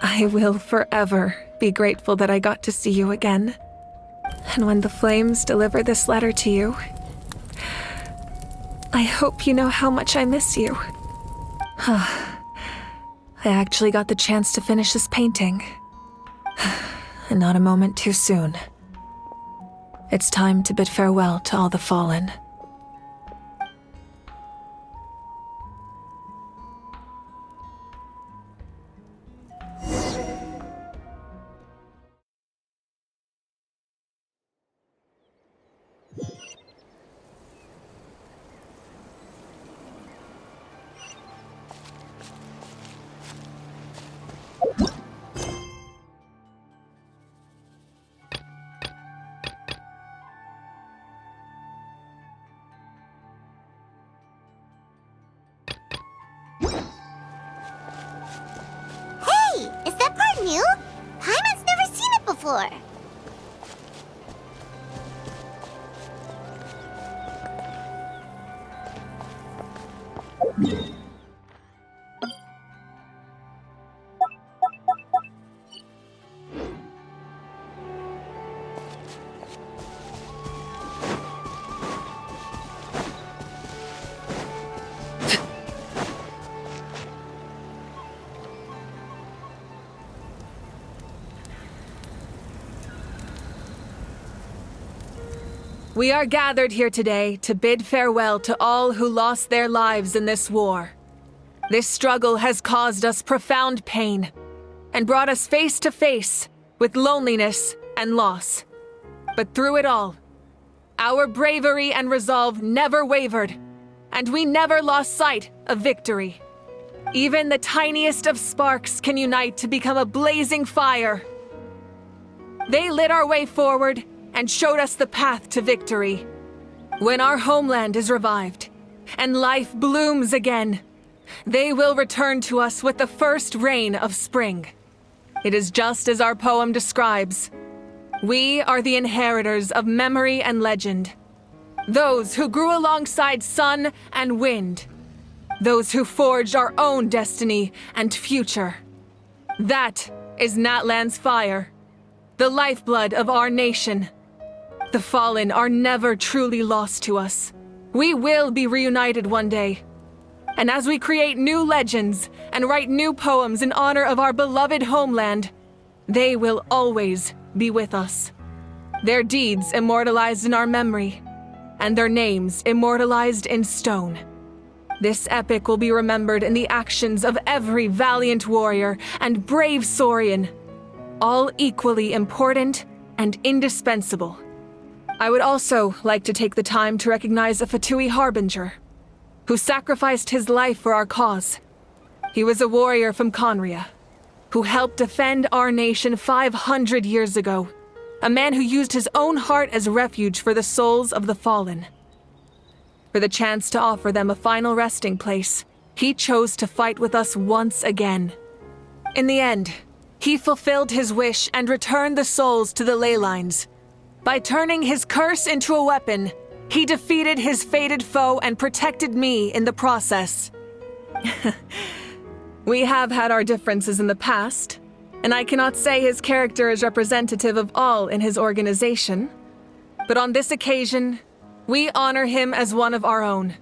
I will forever be grateful that I got to see you again. And when the flames deliver this letter to you, I hope you know how much I miss you. I actually got the chance to finish this painting. And not a moment too soon. It's time to bid farewell to all the fallen. new? Paimon's never seen it before. We are gathered here today to bid farewell to all who lost their lives in this war. This struggle has caused us profound pain and brought us face to face with loneliness and loss. But through it all, our bravery and resolve never wavered, and we never lost sight of victory. Even the tiniest of sparks can unite to become a blazing fire. They lit our way forward and showed us the path to victory. When our homeland is revived and life blooms again, they will return to us with the first rain of spring. It is just as our poem describes. We are the inheritors of memory and legend. Those who grew alongside sun and wind. Those who forged our own destiny and future. That is Natlan's fire, the lifeblood of our nation. The fallen are never truly lost to us. We will be reunited one day. And as we create new legends and write new poems in honor of our beloved homeland, they will always be with us. Their deeds immortalized in our memory, and their names immortalized in stone. This epic will be remembered in the actions of every valiant warrior and brave Saurian, all equally important and indispensable. I would also like to take the time to recognize a Fatui Harbinger, who sacrificed his life for our cause. He was a warrior from Conria, who helped defend our nation 500 years ago, a man who used his own heart as refuge for the souls of the fallen. For the chance to offer them a final resting place, he chose to fight with us once again. In the end, he fulfilled his wish and returned the souls to the ley lines. By turning his curse into a weapon, he defeated his fated foe and protected me in the process. We have had our differences in the past, and I cannot say his character is representative of all in his organization. But on this occasion, we honor him as one of our own.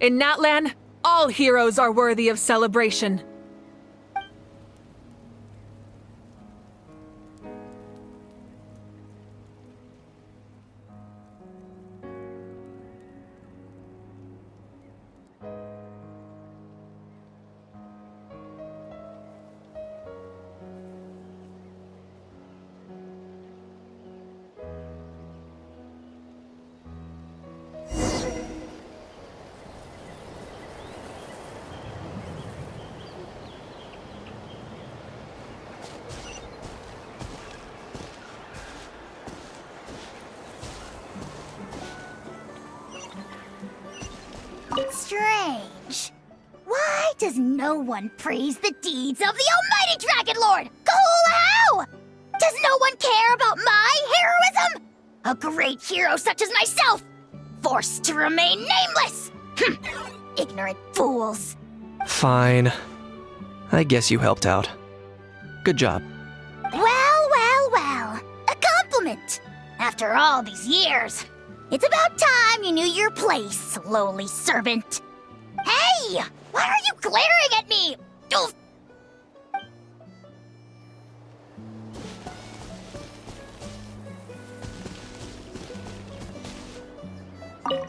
In Natlan, all heroes are worthy of celebration. Strange. Why does no one praise the deeds of the almighty Dragon Lord, Kahul-Hau? Does no one care about my heroism? A great hero such as myself, forced to remain nameless! Ignorant fools. Fine. I guess you helped out. Good job. Well. A compliment. After all these years. It's about time you knew your place, lowly servant. Hey! Why are you glaring at me? Oof.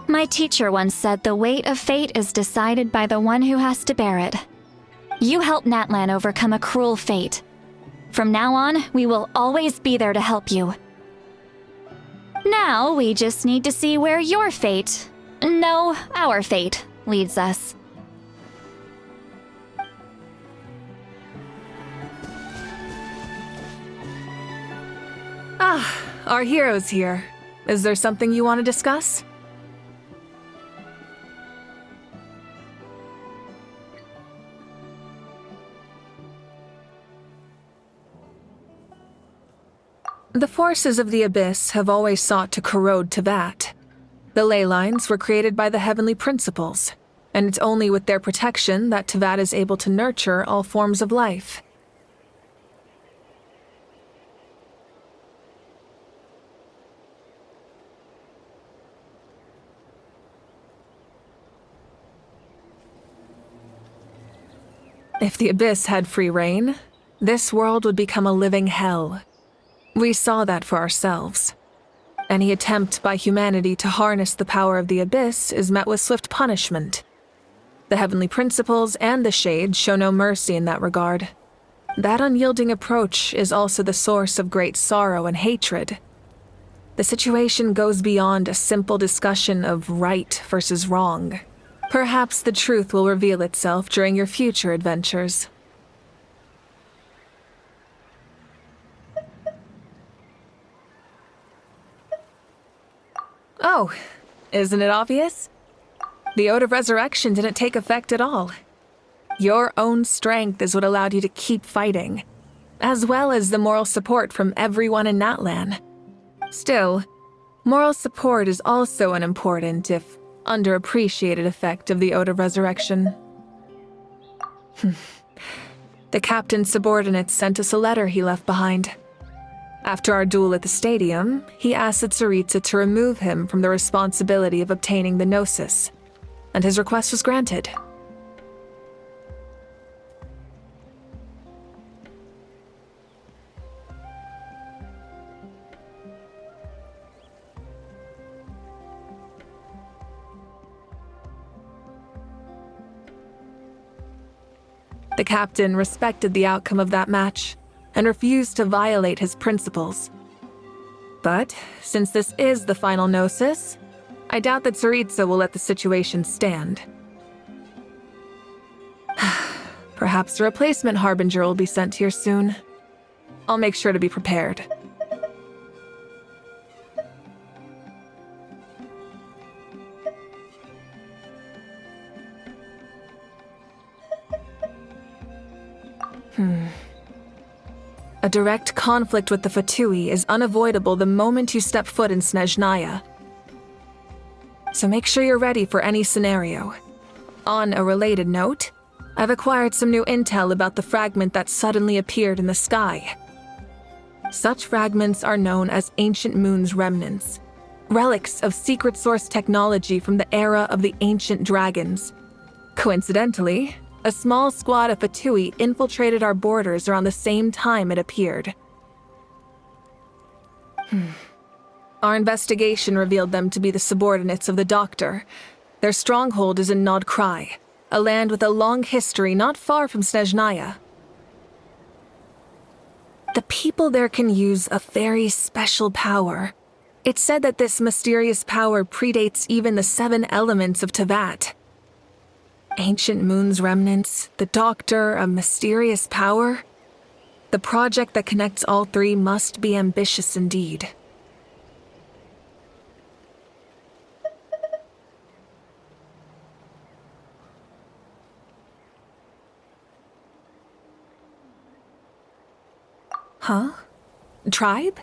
My teacher once said the weight of fate is decided by the one who has to bear it. You helped Natlan overcome a cruel fate. From now on, we will always be there to help you. Now, we just need to see where your fate, no, our fate, leads us. Ah, our hero's here. Is there something you want to discuss? The forces of the Abyss have always sought to corrode Teyvat. The ley lines were created by the Heavenly Principles, and it's only with their protection that Teyvat is able to nurture all forms of life. If the Abyss had free reign, this world would become a living hell. We saw that for ourselves. Any attempt by humanity to harness the power of the Abyss is met with swift punishment. The Heavenly Principles and the Shades show no mercy in that regard. That unyielding approach is also the source of great sorrow and hatred. The situation goes beyond a simple discussion of right versus wrong. Perhaps the truth will reveal itself during your future adventures. Oh, isn't it obvious? The Ode of Resurrection didn't take effect at all. Your own strength is what allowed you to keep fighting, as well as the moral support from everyone in Natlan. Still, moral support is also an important, if underappreciated, effect of the Ode of Resurrection. The captain's subordinates sent us a letter he left behind. After our duel at the stadium, he asked the Tsaritsa to remove him from the responsibility of obtaining the Gnosis, and his request was granted. The captain respected the outcome of that match and refused to violate his principles. But since this is the final Gnosis, I doubt that Tsaritsa will let the situation stand. Perhaps a replacement Harbinger will be sent here soon. I'll make sure to be prepared. A direct conflict with the Fatui is unavoidable the moment you step foot in Snezhnaya. So make sure you're ready for any scenario. On a related note, I've acquired some new intel about the fragment that suddenly appeared in the sky. Such fragments are known as Ancient Moon's remnants, relics of secret source technology from the era of the Ancient Dragons. Coincidentally, a small squad of Fatui infiltrated our borders around the same time it appeared. Our investigation revealed them to be the subordinates of the Doctor. Their stronghold is in Nod Krai, a land with a long history not far from Snezhnaya. The people there can use a very special power. It's said that this mysterious power predates even the 7 elements of Teyvat. Ancient Moon's remnants, the Doctor, a mysterious power. The project that connects all 3 must be ambitious indeed. Huh? Tribe?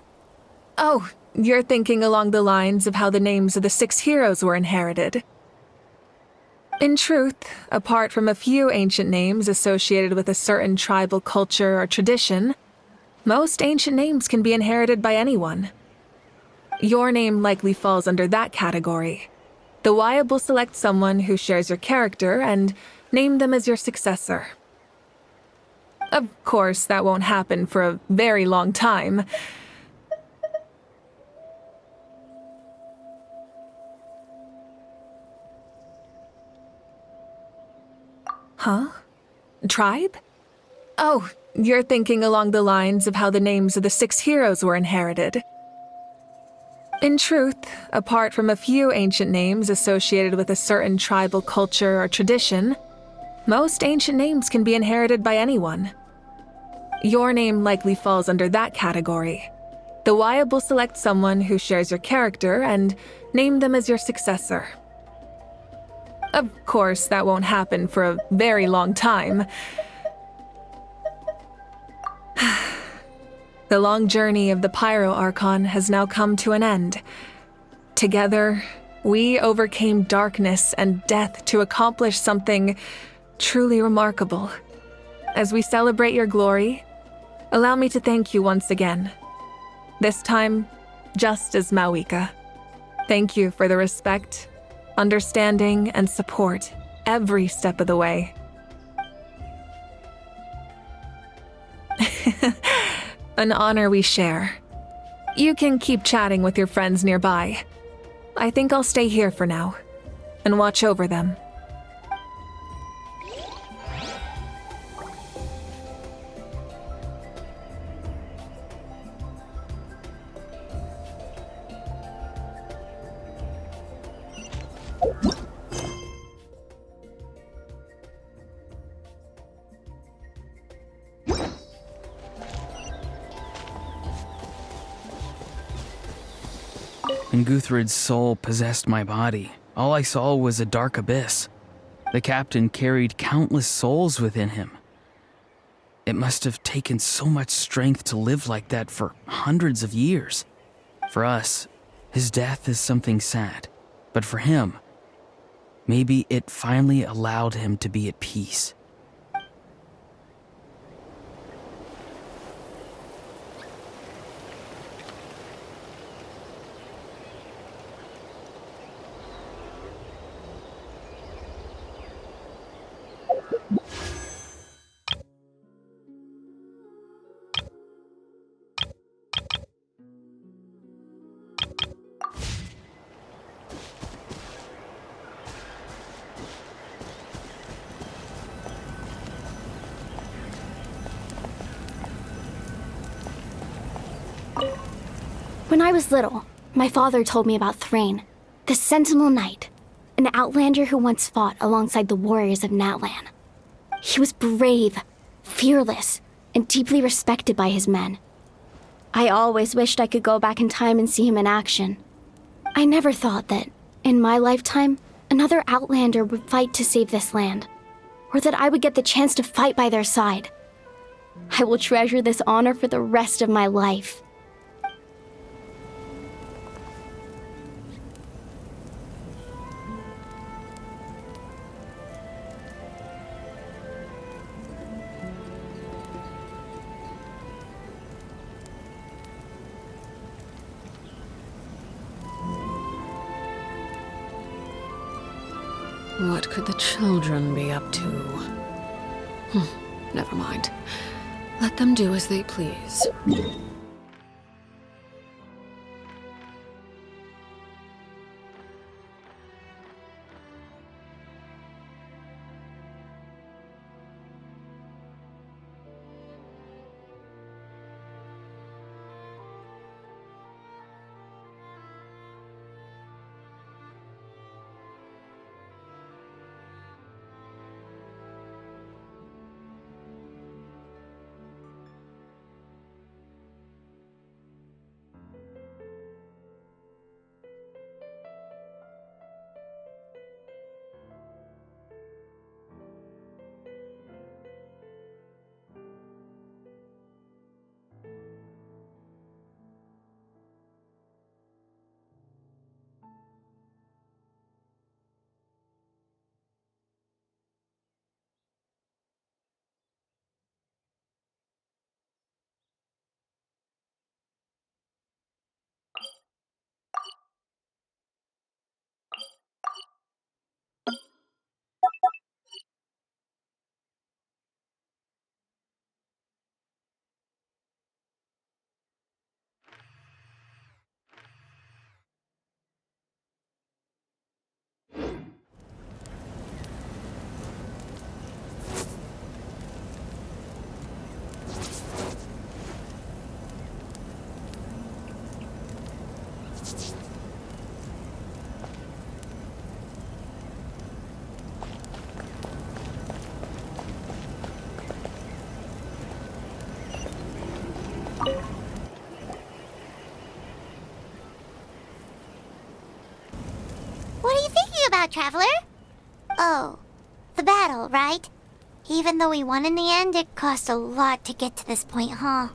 Oh, you're thinking along the lines of how the names of the 6 heroes were inherited. In truth, apart from a few ancient names associated with a certain tribal culture or tradition, most ancient names can be inherited by anyone. Your name likely falls under that category. The Wyab will select someone who shares your character and name them as your successor. Of course, that won't happen for a very long time. Huh? Tribe? Oh, you're thinking along the lines of how the names of the 6 heroes were inherited. In truth, apart from a few ancient names associated with a certain tribal culture or tradition, most ancient names can be inherited by anyone. Your name likely falls under that category. The Wyab will select someone who shares your character and name them as your successor. Of course, that won't happen for a very long time. The long journey of the Pyro Archon has now come to an end. Together, we overcame darkness and death to accomplish something truly remarkable. As we celebrate your glory, allow me to thank you once again. This time, just as Mawika. Thank you for the respect, understanding, and support every step of the way. An honor we share. You can keep chatting with your friends nearby. I think I'll stay here for now and watch over them. When Guthred's soul possessed my body, all I saw was a dark abyss. The captain carried countless souls within him. It must have taken so much strength to live like that for hundreds of years. For us, his death is something sad. But for him, maybe it finally allowed him to be at peace. When I was little, my father told me about Thrain, the Sentinel Knight, an outlander who once fought alongside the warriors of Natlan. He was brave, fearless, and deeply respected by his men. I always wished I could go back in time and see him in action. I never thought that, in my lifetime, another outlander would fight to save this land, or that I would get the chance to fight by their side. I will treasure this honor for the rest of my life. What could the children be up to? Never mind. Let them do as they please. What are you thinking about, Traveler? Oh, the battle, right? Even though we won in the end, it cost a lot to get to this point, huh?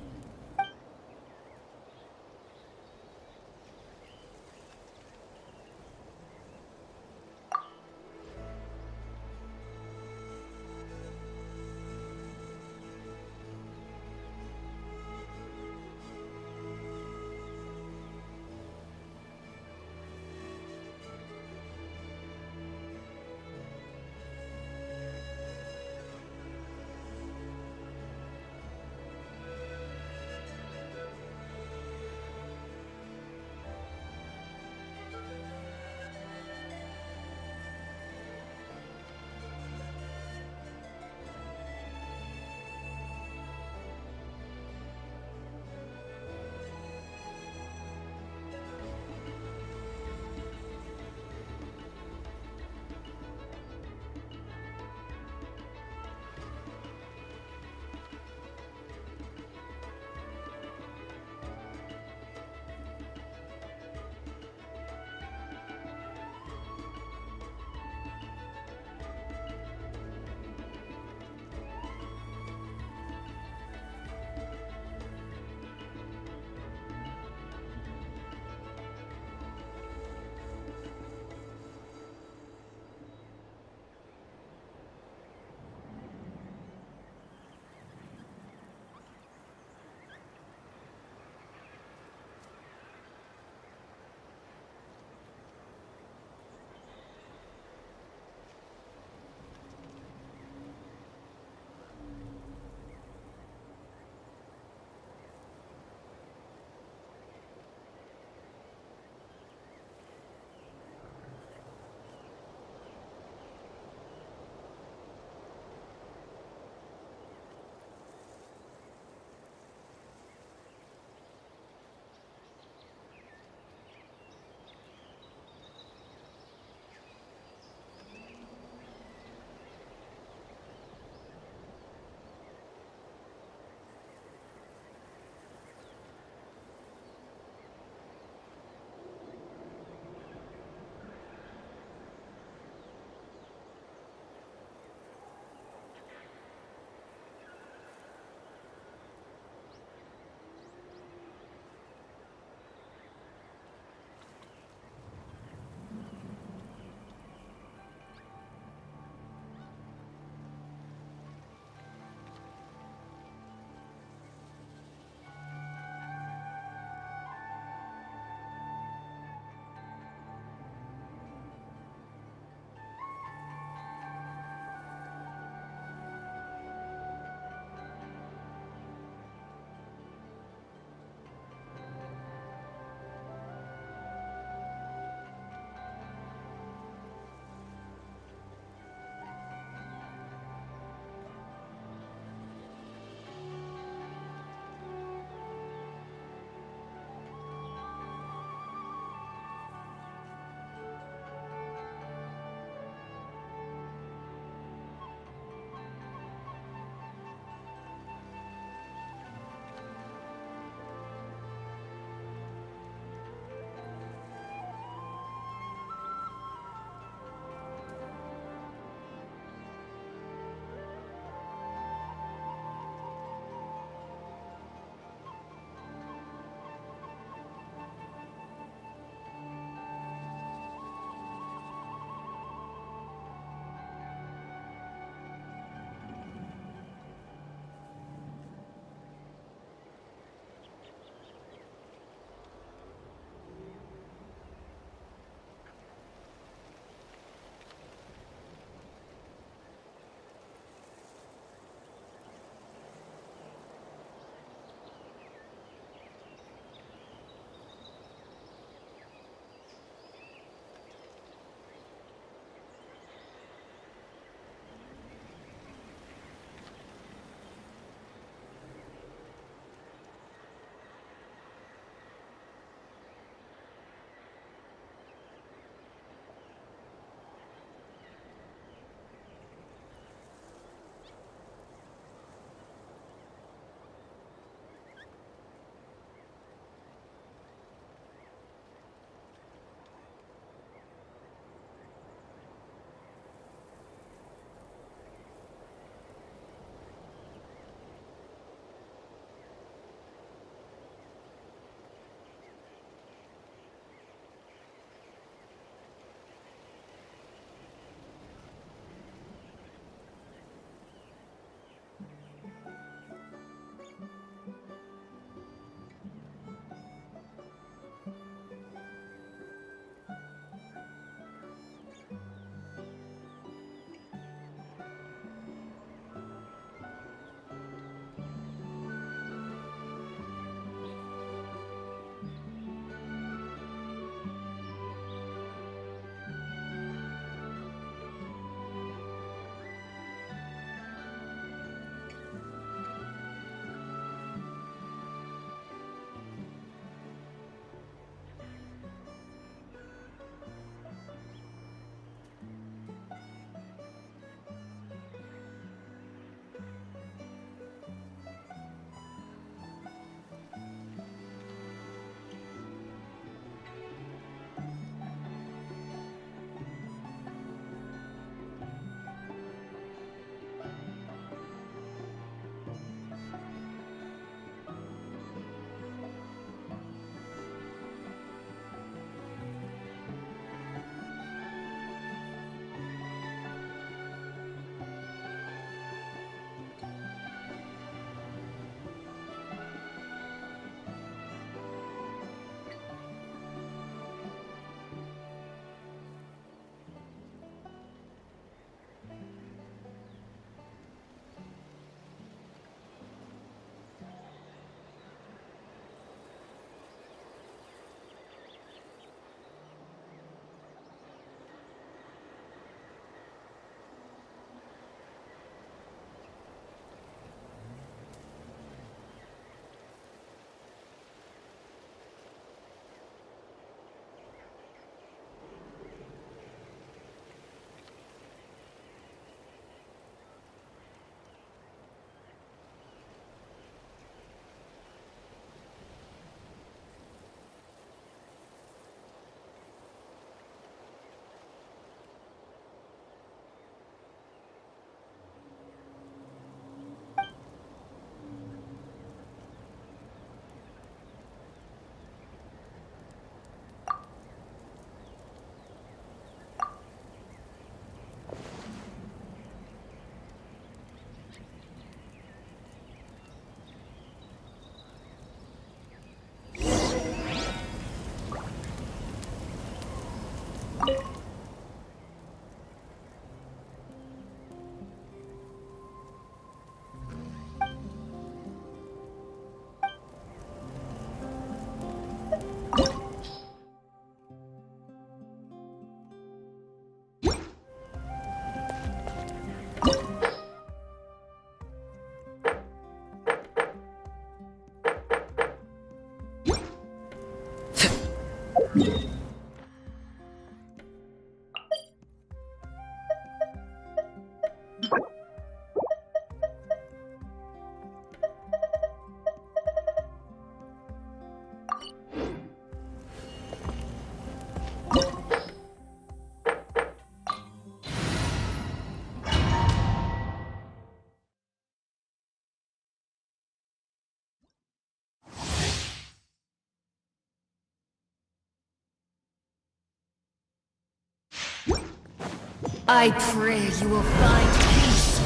I pray you will find peace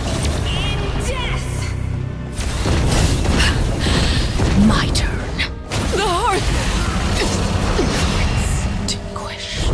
in death! My turn. The hearth extinguished.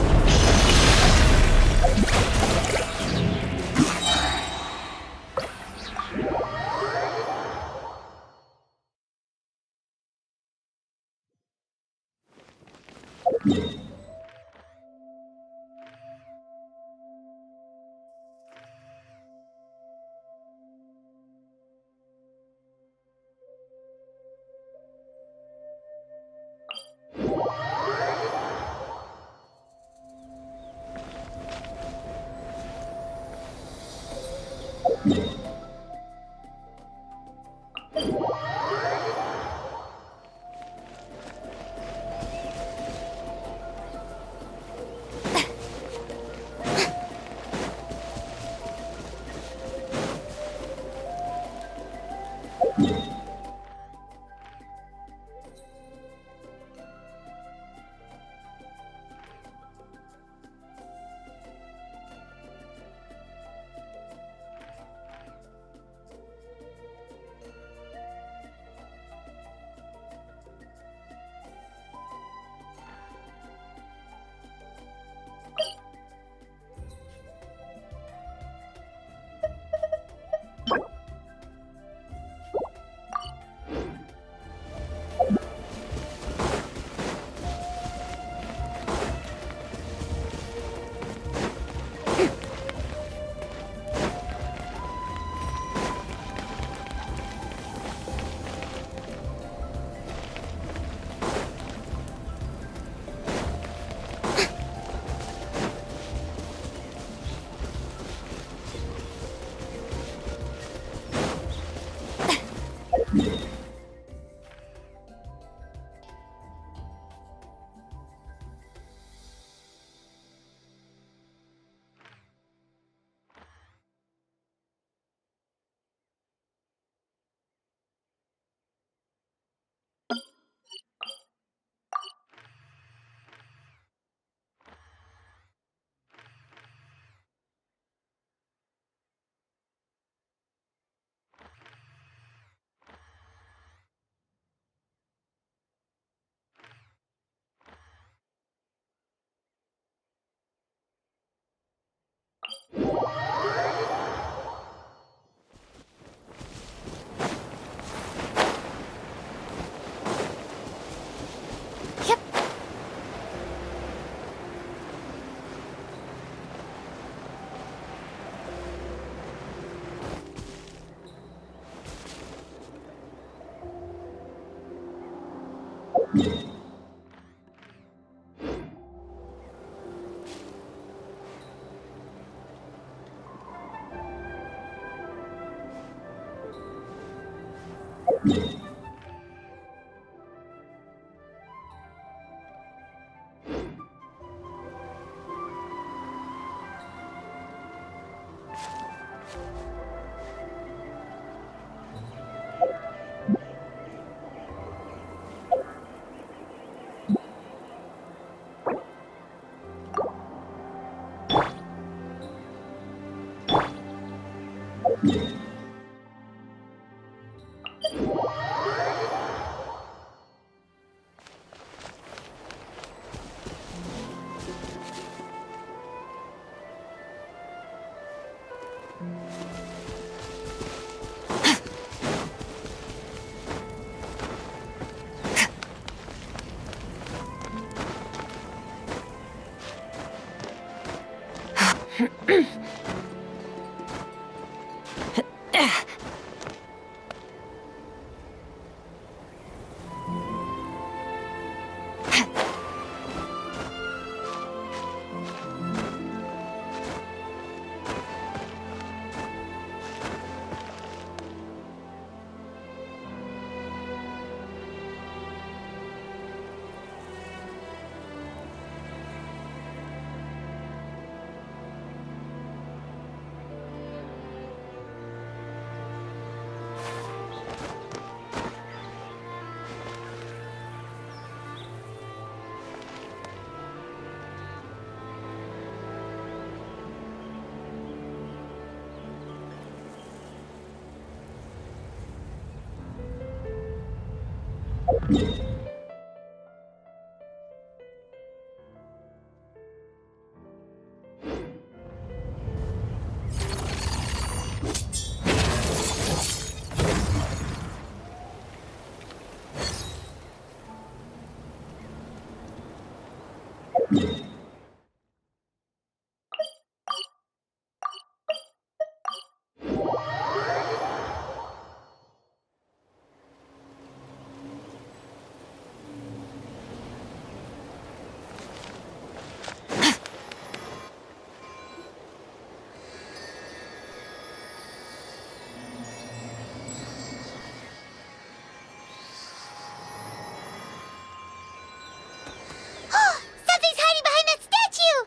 Something's hiding behind that statue!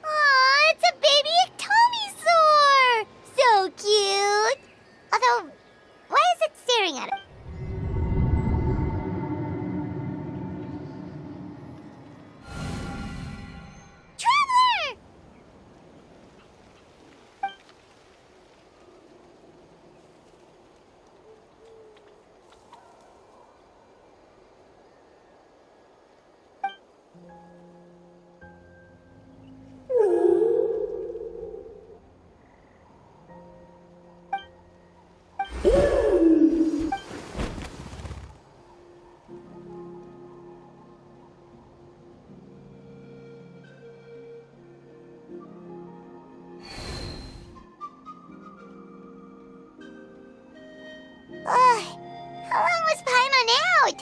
Aw, it's a baby ectomisaur! So cute! Although, why is it staring at it? Traveler! How long was Paimon out?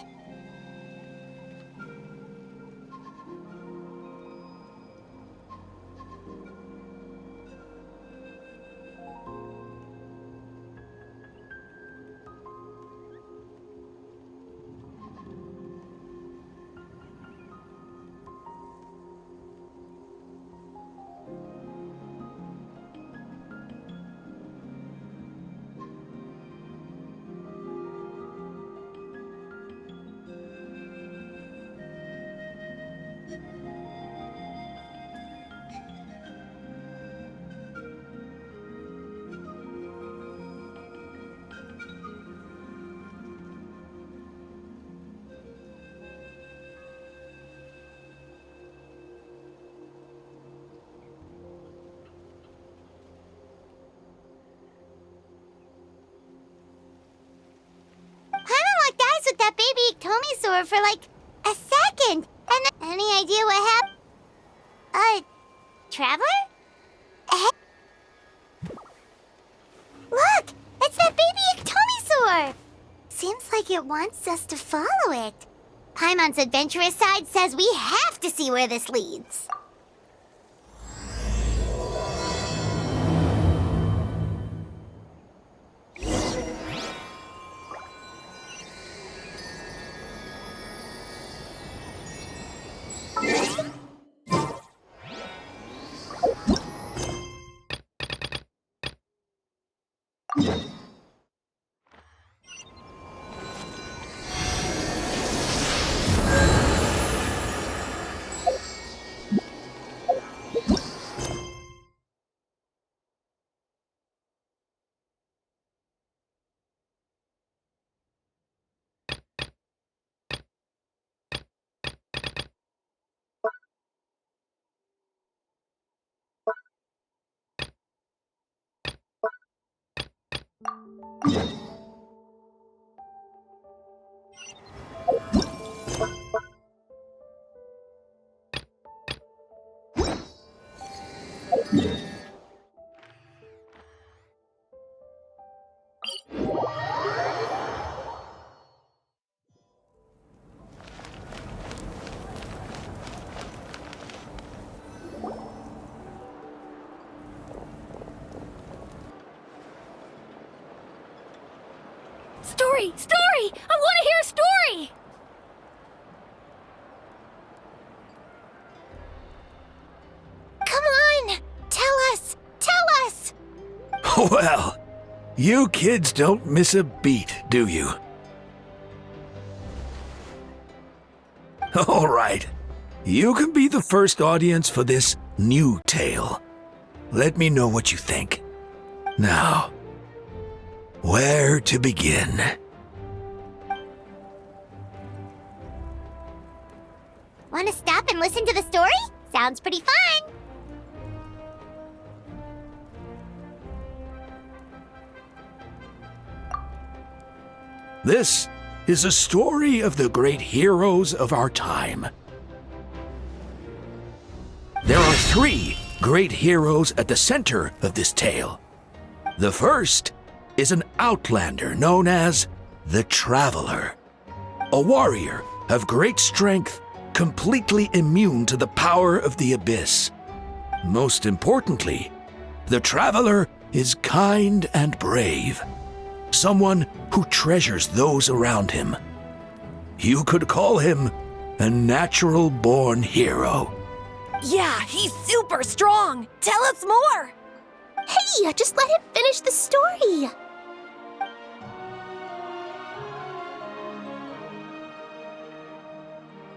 With that baby ectomisaur for like a second, and then any idea what happened? Traveler? Look, it's that baby ectomisaur. Seems like it wants us to follow it. Paimon's adventurous side says we have to see where this leads. Story! Story! I want to hear a story! Come on! Tell us! Tell us! Well, you kids don't miss a beat, do you? All right. You can be the first audience for this new tale. Let me know what you think. Now, where to begin? Want to stop and listen to the story? Sounds pretty fun. This is a story of the great heroes of our time. There are 3 great heroes at the center of this tale. The first is an outlander known as the Traveler, a warrior of great strength, completely immune to the power of the abyss. Most importantly, the Traveler is kind and brave, someone who treasures those around him. You could call him a natural-born hero. Yeah, he's super strong! Tell us more! Hey, just let him finish the story!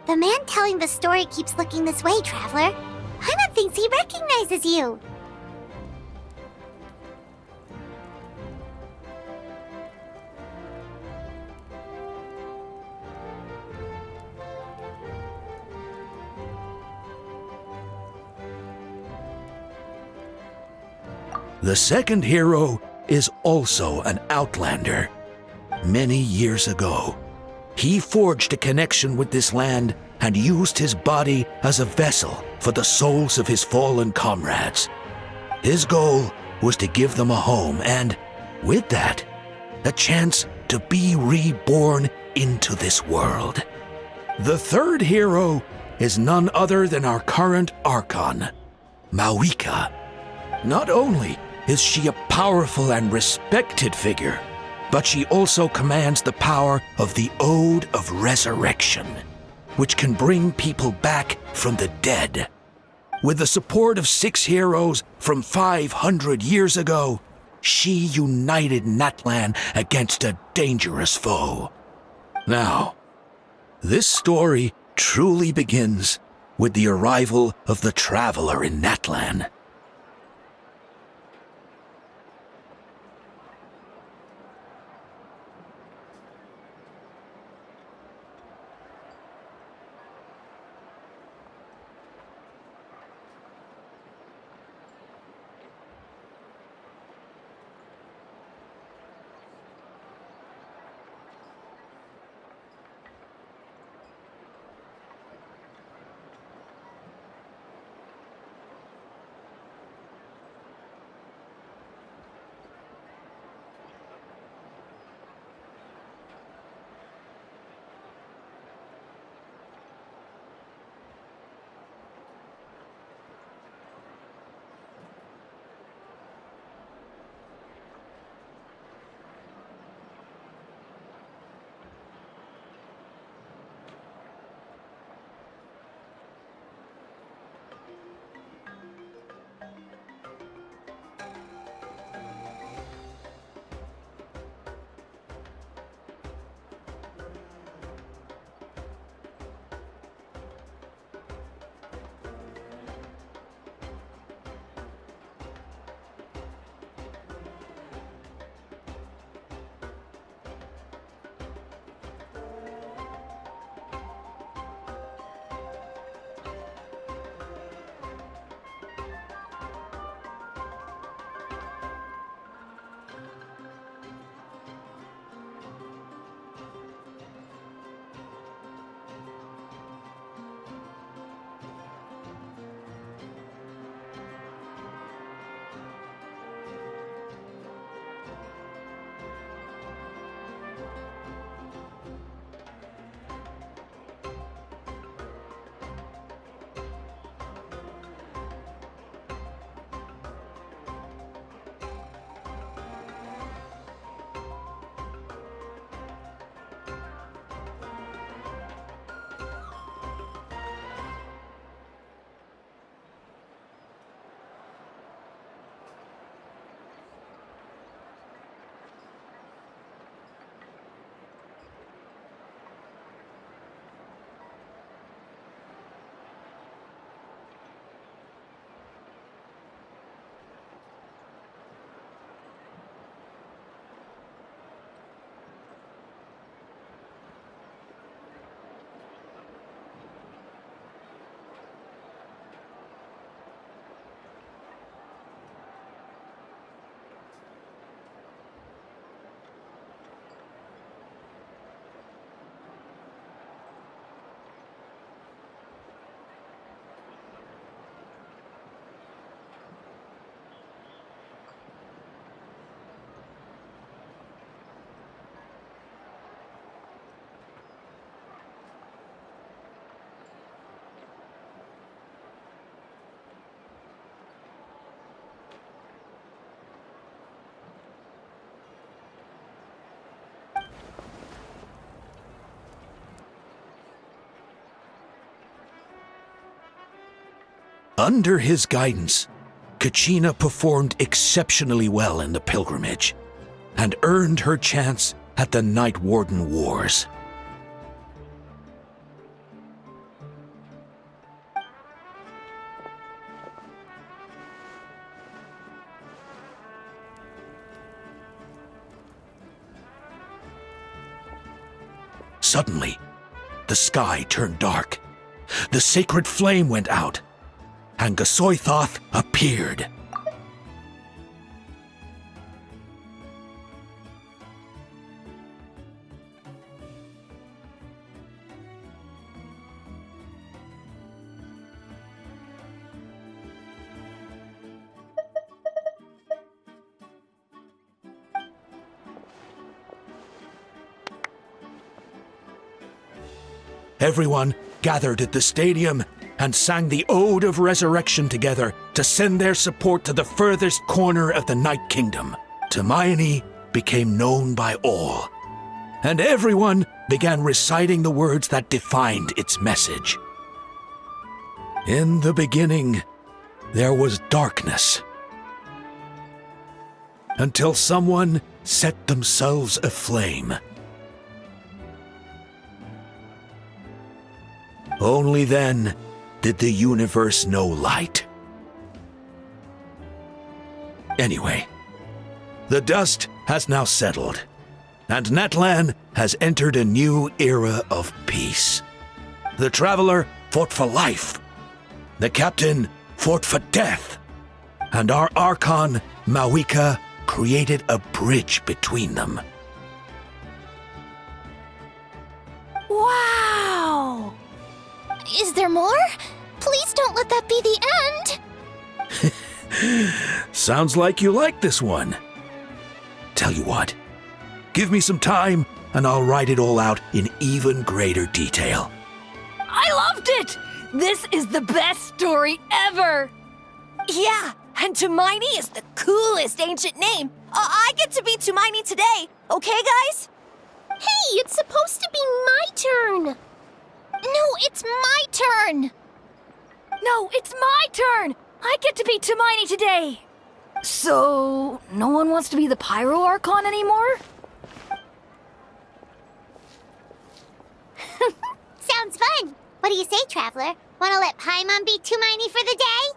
The man telling the story keeps looking this way, Traveler. Paimon thinks he recognizes you. The second hero is also an outlander. Many years ago, he forged a connection with this land and used his body as a vessel for the souls of his fallen comrades. His goal was to give them a home and, with that, a chance to be reborn into this world. The third hero is none other than our current Archon, Mawika. Not only is she a powerful and respected figure, but she also commands the power of the Ode of Resurrection, which can bring people back from the dead. With the support of 6 heroes from 500 years ago, she united Natlan against a dangerous foe. Now, this story truly begins with the arrival of the Traveler in Natlan. Under his guidance, Kachina performed exceptionally well in the pilgrimage and earned her chance at the Night Warden Wars. Suddenly, the sky turned dark. The sacred flame went out, and Gasoithoth appeared. Everyone gathered at the stadium and sang the Ode of Resurrection together to send their support to the furthest corner of the Night Kingdom. Hermione became known by all, and everyone began reciting the words that defined its message. In the beginning, there was darkness, until someone set themselves aflame. Only then did the universe know light. Anyway, the dust has now settled, and Natlan has entered a new era of peace. The Traveler fought for life, the Captain fought for death, and our Archon, Mawika, created a bridge between them. Wow! Is there more? Please don't let that be the end! Sounds like you like this one. Tell you what, give me some time and I'll write it all out in even greater detail. I loved it! This is the best story ever! Yeah, and Hermione is the coolest ancient name. I get to be Hermione today, okay, guys? Hey, it's supposed to be my turn! No, it's my turn! No, it's my turn! I get to be Hermione today! So, no one wants to be the Pyro Archon anymore? Sounds fun! What do you say, Traveler? Wanna let Paimon be Hermione for the day?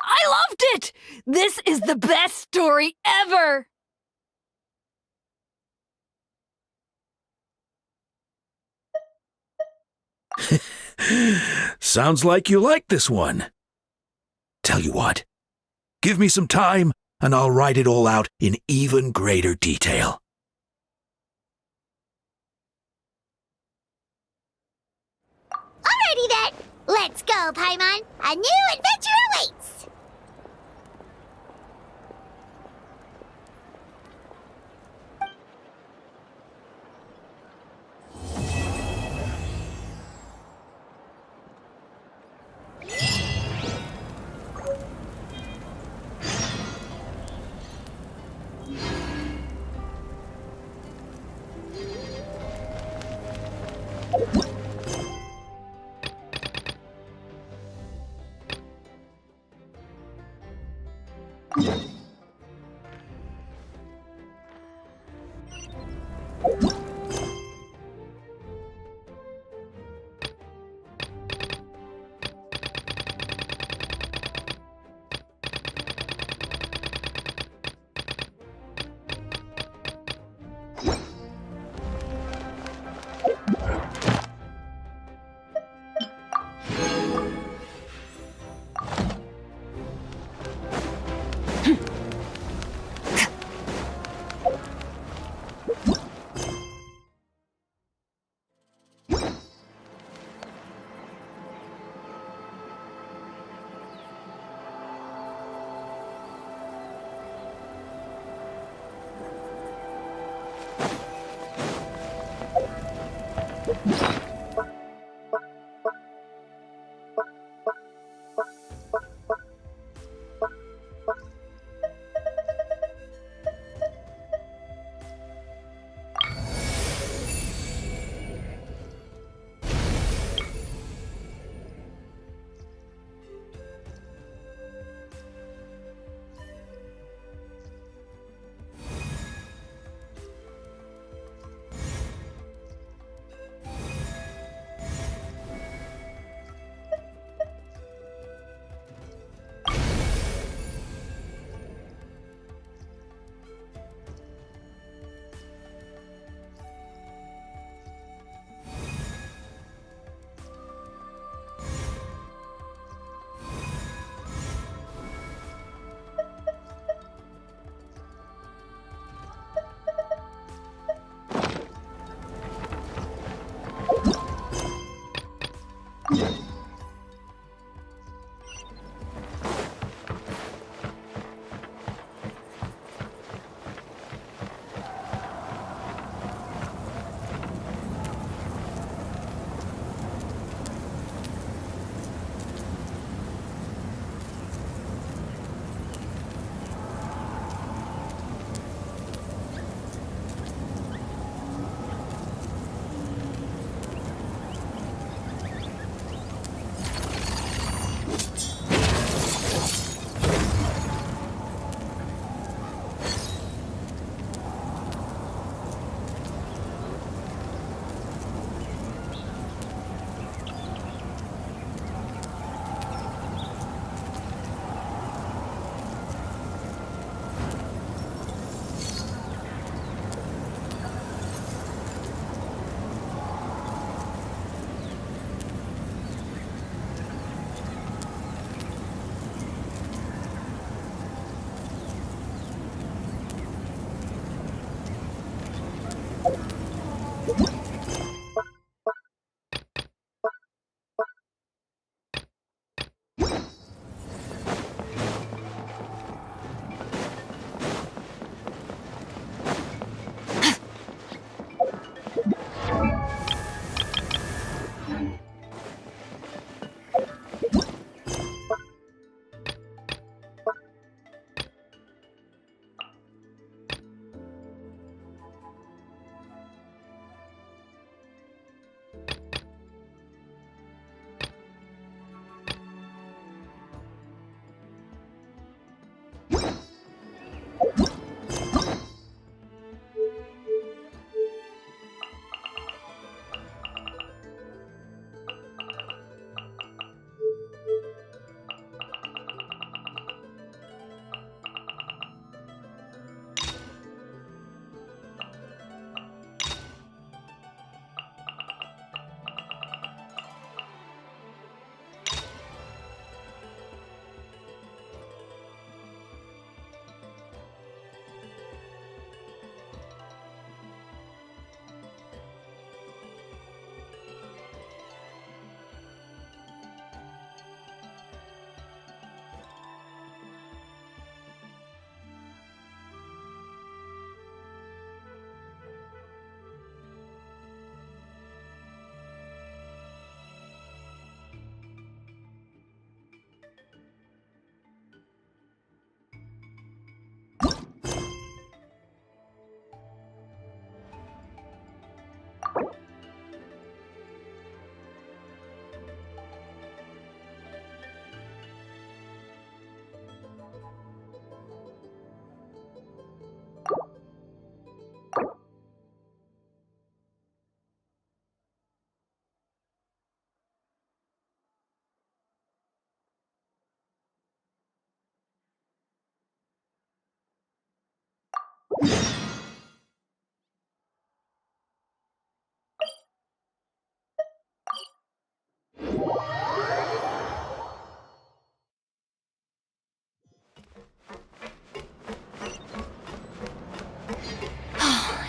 I loved it! This is the best story ever! Sounds like you like this one. Tell you what, give me some time and I'll write it all out in even greater detail. Alrighty then! Let's go, Paimon! A new adventure awaits!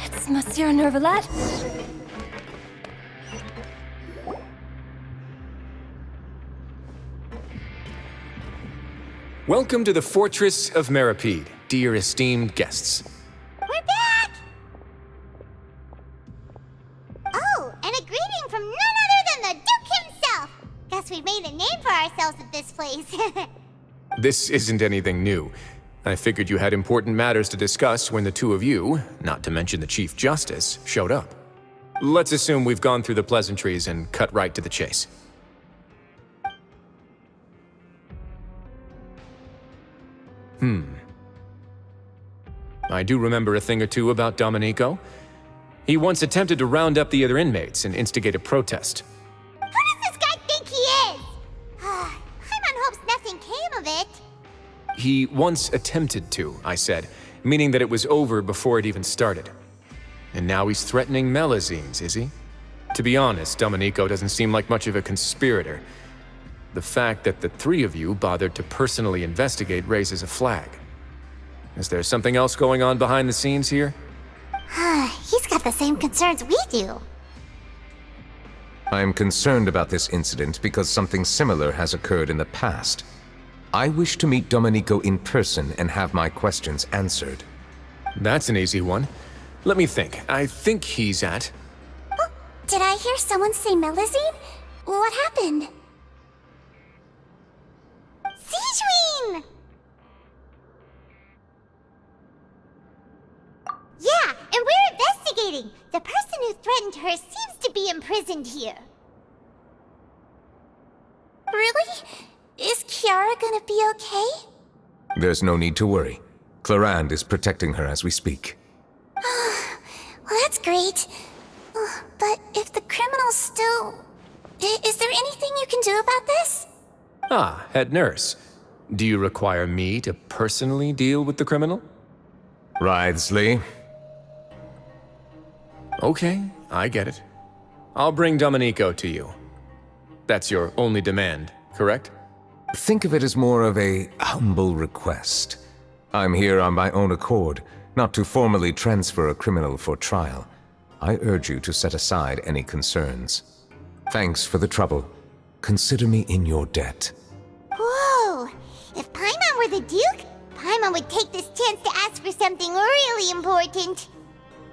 It's Monsieur Nervalet. Welcome to the Fortress of Meripede, dear esteemed guests. We're back! Oh, and a greeting from none other than the Duke himself! Guess we've made a name for ourselves at this place. This isn't anything new. I figured you had important matters to discuss when the two of you, not to mention the Chief Justice, showed up. Let's assume we've gone through the pleasantries and cut right to the chase. I do remember a thing or two about Domenico. He once attempted to round up the other inmates and instigate a protest. Who does this guy think he is? Hyman hopes nothing came of it. He once attempted to, I said, meaning that it was over before it even started. And now he's threatening Melazines, is he? To be honest, Domenico doesn't seem like much of a conspirator. The fact that the three of you bothered to personally investigate raises a flag. Is there something else going on behind the scenes here? He's got the same concerns we do. I am concerned about this incident because something similar has occurred in the past. I wish to meet Domenico in person and have my questions answered. That's an easy one. Let me think. I think he's at... Oh, did I hear someone say Melazine? What happened? Siegeween! Yeah, and we're investigating. The person who threatened her seems to be imprisoned here. Really? Is Kiara gonna be okay? There's no need to worry. Clarande is protecting her as we speak. Well, that's great. But if the criminal's still... Is there anything you can do about this? Ah, head nurse. Do you require me to personally deal with the criminal? Wriothesley. Okay, I get it. I'll bring Domenico to you. That's your only demand, correct? Think of it as more of a humble request. I'm here on my own accord, not to formally transfer a criminal for trial. I urge you to set aside any concerns. Thanks for the trouble. Consider me in your debt. Whoa! If Paimon were the Duke, Paimon would take this chance to ask for something really important.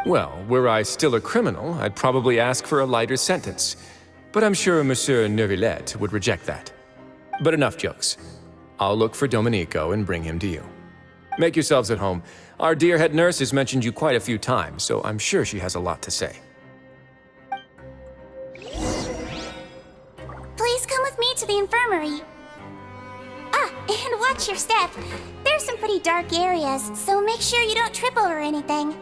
Well, were I still a criminal, I'd probably ask for a lighter sentence. But I'm sure Monsieur Neuvillette would reject that. But enough jokes. I'll look for Domenico and bring him to you. Make yourselves at home. Our dear head nurse has mentioned you quite a few times, so I'm sure she has a lot to say. Please come with me to the infirmary. Ah, and watch your step. There's some pretty dark areas, so make sure you don't trip over anything.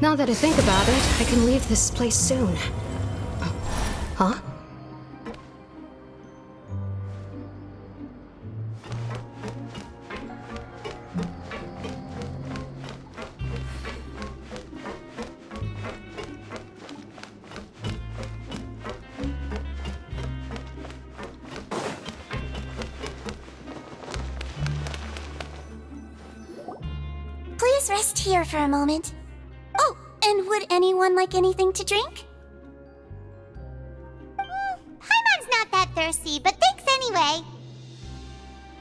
Now that I think about it, I can leave this place soon. Huh? Please rest here for a moment. Oh, and would anyone like anything to drink? Paimon's not that thirsty, but thanks anyway.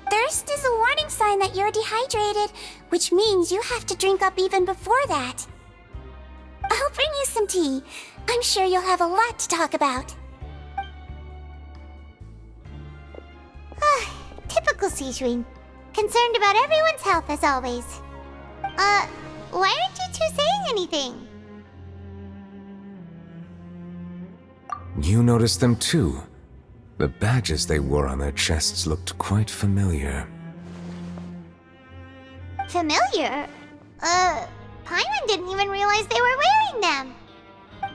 Thirst is a warning sign that you're dehydrated, which means you have to drink up even before that. I'll bring you some tea. I'm sure you'll have a lot to talk about. Typical Siegeween. Concerned about everyone's health as always. Why aren't you two saying anything? You noticed them too. The badges they wore on their chests looked quite familiar. Familiar? Paimon didn't even realize they were wearing them.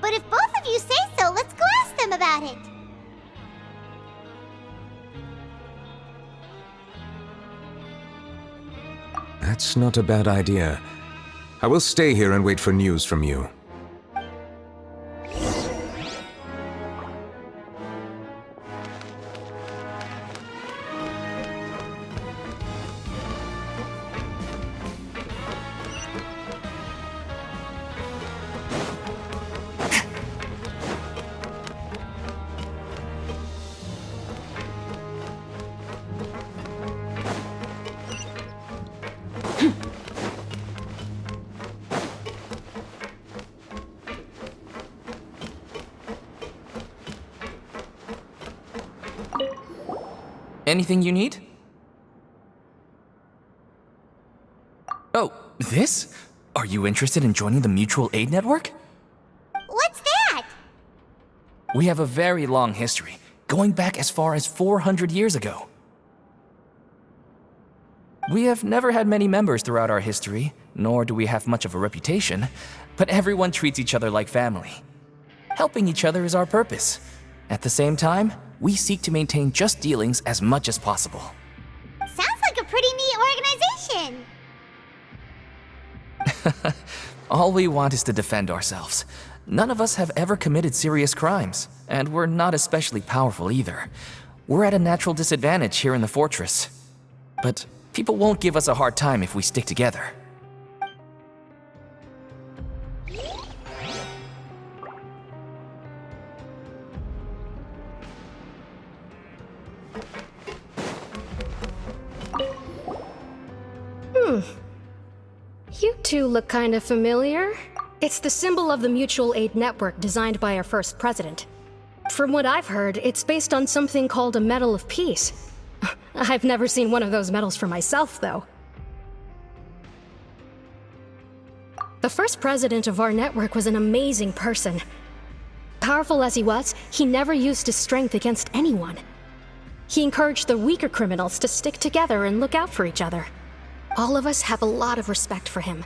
But if both of you say so, let's go ask them about it. That's not a bad idea. I will stay here and wait for news from you. Anything you need? Oh, this? Are you interested in joining the Mutual Aid Network? What's that? We have a very long history, going back as far as 400 years ago. We have never had many members throughout our history, nor do we have much of a reputation, but everyone treats each other like family. Helping each other is our purpose. At the same time, we seek to maintain just dealings as much as possible. Sounds like a pretty neat organization. All we want is to defend ourselves. None of us have ever committed serious crimes, and we're not especially powerful either. We're at a natural disadvantage here in the fortress. But people won't give us a hard time if we stick together. You two look kind of familiar. It's the symbol of the Mutual Aid Network designed by our first president. From what I've heard, it's based on something called a Medal of Peace. I've never seen one of those medals for myself, though. The first president of our network was an amazing person. Powerful as he was, he never used his strength against anyone. He encouraged the weaker criminals to stick together and look out for each other. All of us have a lot of respect for him.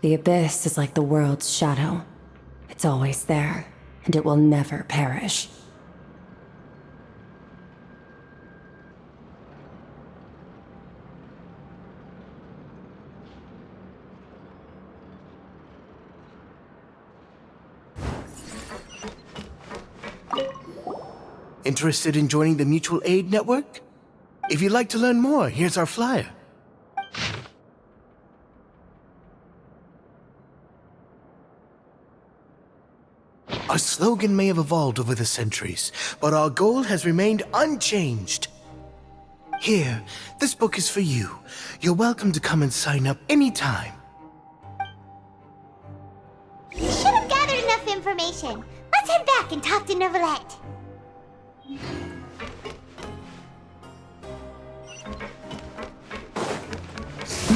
The Abyss is like the world's shadow. It's always there, and it will never perish. Interested in joining the Mutual Aid Network? If you'd like to learn more, here's our flyer. Our slogan may have evolved over the centuries, but our goal has remained unchanged. Here, this book is for you. You're welcome to come and sign up anytime. We should have gathered enough information. Let's head back and talk to Neverlet.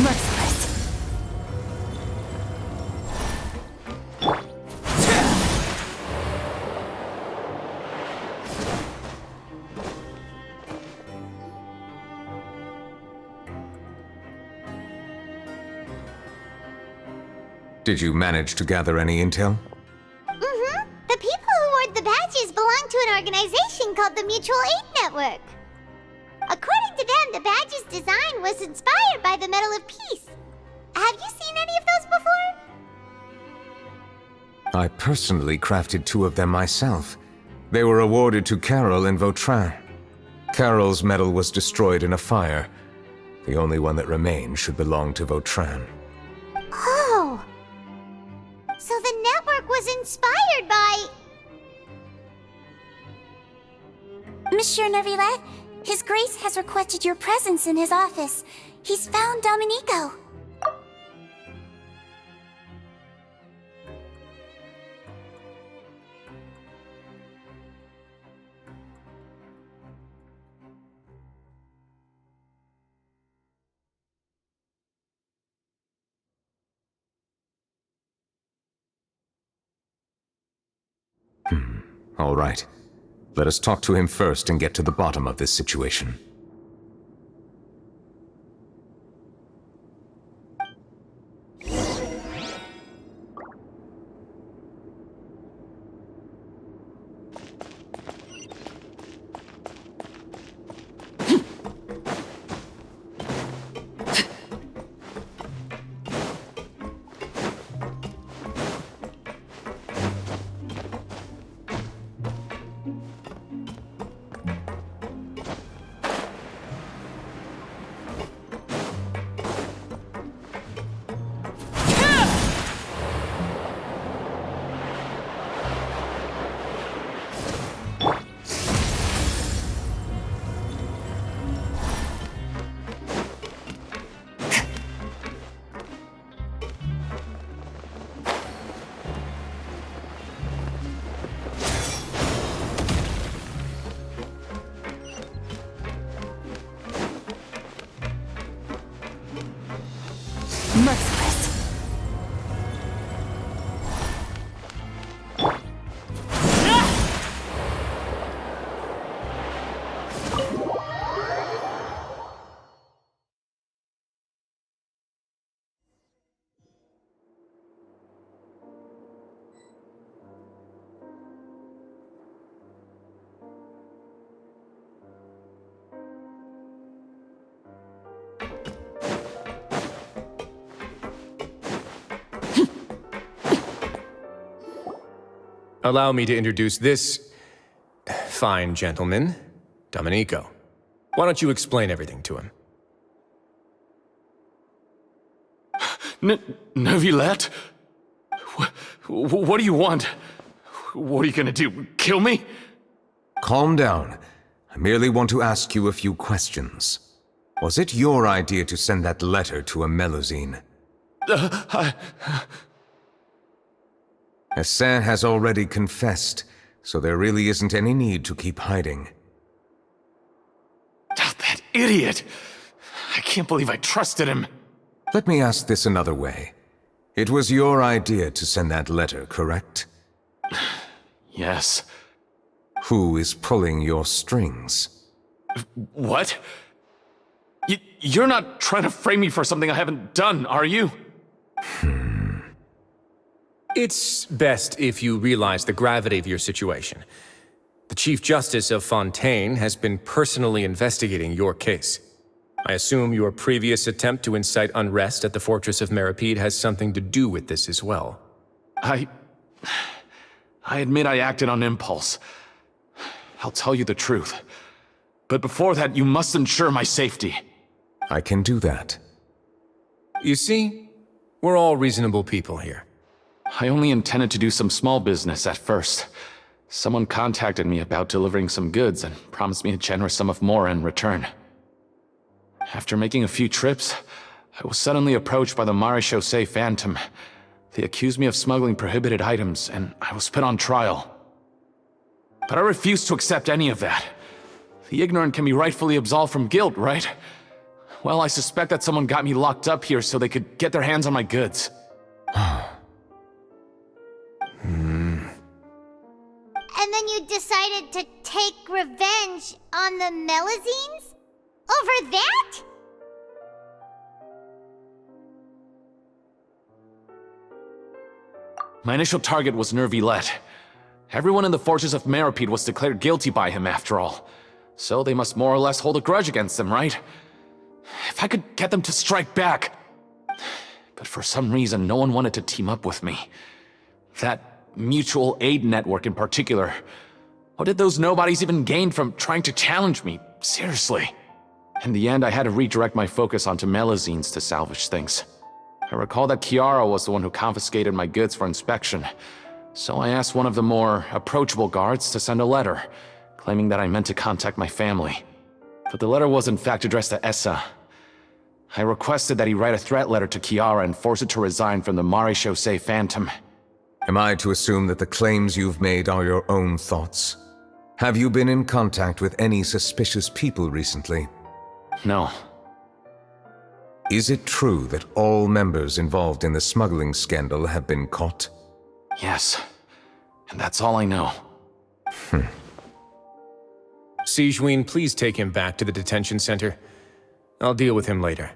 Merciless. Did you manage to gather any intel? Mm-hmm. The people who wore the badges belong to an organization called the Mutual Aid Network. According to them, the badge's design was inspired by the Medal of Peace. Have you seen any of those before? I personally crafted 2 of them myself. They were awarded to Carol in Vautrin. Carol's medal was destroyed in a fire. The only one that remained should belong to Vautrin. Oh! So the network was inspired by... Monsieur Neverlet, His Grace has requested your presence in his office. He's found Domenico. All right. Let us talk to him first and get to the bottom of this situation. Allow me to introduce this fine gentleman, Domenico. Why don't you explain everything to him? Neuvillette? What do you want? What are you gonna do? Kill me? Calm down. I merely want to ask you a few questions. Was it your idea to send that letter to a Melusine? Hassan has already confessed, so there really isn't any need to keep hiding. That idiot! I can't believe I trusted him. Let me ask this another way. It was your idea to send that letter, correct? Yes. Who is pulling your strings? What? You're not trying to frame me for something I haven't done, are you? It's best if you realize the gravity of your situation. The Chief Justice of Fontaine has been personally investigating your case. I assume your previous attempt to incite unrest at the Fortress of Meripede has something to do with this as well. I admit I acted on impulse. I'll tell you the truth. But before that, you must ensure my safety. I can do that. You see, we're all reasonable people here. I only intended to do some small business at first. Someone contacted me about delivering some goods and promised me a generous sum of more in return. After making a few trips, I was suddenly approached by the Marechaussee Phantom. They accused me of smuggling prohibited items, and I was put on trial. But I refused to accept any of that. The ignorant can be rightfully absolved from guilt, right? Well, I suspect that someone got me locked up here so they could get their hands on my goods. And then you decided to take revenge on the Melusines? Over that? My initial target was Neuvillette. Everyone in the Fortress of Meripede was declared guilty by him after all. So they must more or less hold a grudge against him, right? If I could get them to strike back. But for some reason, no one wanted to team up with me. That mutual aid network in particular. What did those nobodies even gain from trying to challenge me? Seriously. In the end, I had to redirect my focus onto Melusines to salvage things. I recall that Chiara was the one who confiscated my goods for inspection, so I asked one of the more approachable guards to send a letter, claiming that I meant to contact my family. But the letter was in fact addressed to Essa. I requested that he write a threat letter to Chiara and force it to resign from the Marechaussee Phantom. Am I to assume that the claims you've made are your own thoughts? Have you been in contact with any suspicious people recently? No. Is it true that all members involved in the smuggling scandal have been caught? Yes. And that's all I know. Sigewinne, please take him back to the detention center. I'll deal with him later.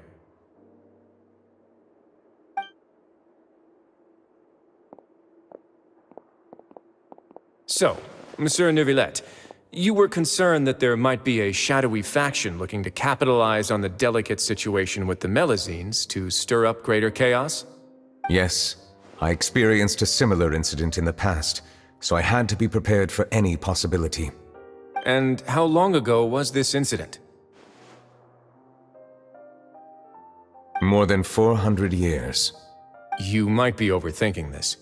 So, Monsieur Neuvillette, you were concerned that there might be a shadowy faction looking to capitalize on the delicate situation with the Melusines to stir up greater chaos? Yes. I experienced a similar incident in the past, so I had to be prepared for any possibility. And how long ago was this incident? More than 400 years. You might be overthinking this.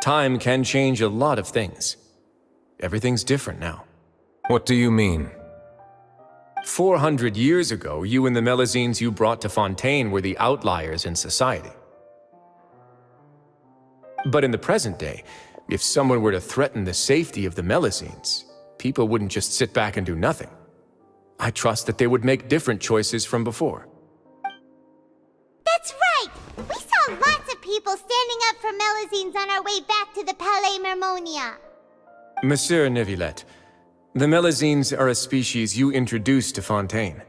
Time can change a lot of things. Everything's different now. What do you mean? 400 years ago, you and the Melusines you brought to Fontaine were the outliers in society. But in the present day, if someone were to threaten the safety of the Melusines, people wouldn't just sit back and do nothing. I trust that they would make different choices from before. That's right! We saw lots of people standing up for Melusines on our way back to the Palais Mermonia. Monsieur Neuvillette, the Melusines are a species you introduced to Fontaine.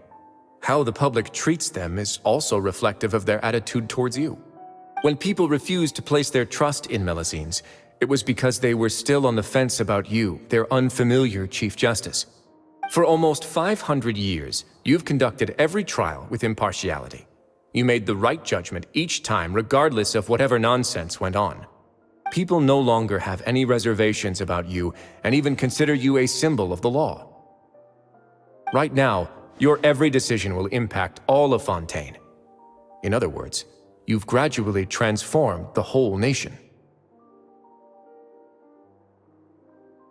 How the public treats them is also reflective of their attitude towards you. When people refused to place their trust in Melusines, it was because they were still on the fence about you, their unfamiliar Chief Justice. For almost 500 years, you've conducted every trial with impartiality. You made the right judgment each time, regardless of whatever nonsense went on. People no longer have any reservations about you and even consider you a symbol of the law. Right now, your every decision will impact all of Fontaine. In other words, you've gradually transformed the whole nation.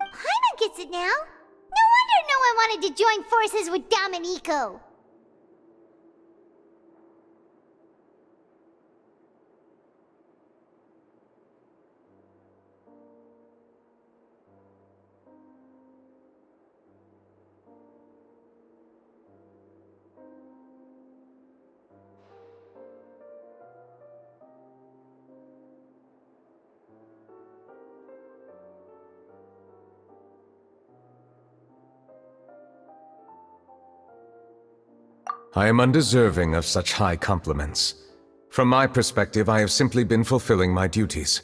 Paimon gets it now. No wonder no one wanted to join forces with Domenico. I am undeserving of such high compliments. From my perspective, I have simply been fulfilling my duties.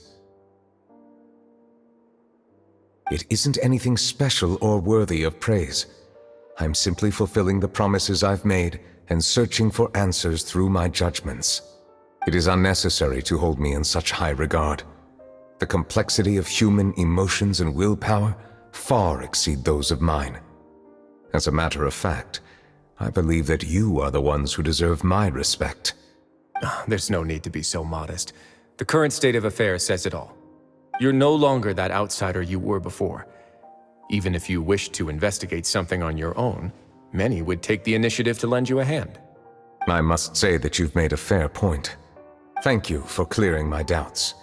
It isn't anything special or worthy of praise. I'm simply fulfilling the promises I've made and searching for answers through my judgments. It is unnecessary to hold me in such high regard. The complexity of human emotions and willpower far exceed those of mine. As a matter of fact, I believe that you are the ones who deserve my respect. There's no need to be so modest. The current state of affairs says it all. You're no longer that outsider you were before. Even if you wished to investigate something on your own, many would take the initiative to lend you a hand. I must say that you've made a fair point. Thank you for clearing my doubts.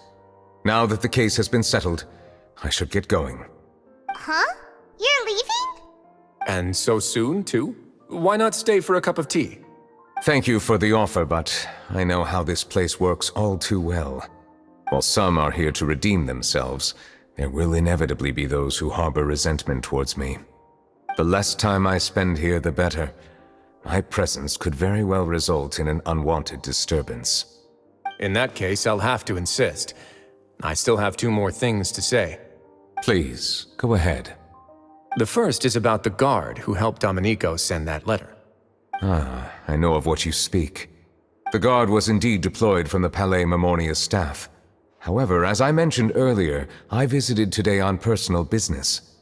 Now that the case has been settled, I should get going. Huh? You're leaving? And so soon, too? Why not stay for a cup of tea? Thank you for the offer, but I know how this place works all too well. While some are here to redeem themselves, there will inevitably be those who harbor resentment towards me. The less time I spend here, the better. My presence could very well result in an unwanted disturbance. In that case, I'll have to insist. I still have 2 more things to say. Please, go ahead. The first is about the guard who helped Domenico send that letter. Ah, I know of what you speak. The guard was indeed deployed from the Palais Memornia's staff. However, as I mentioned earlier, I visited today on personal business.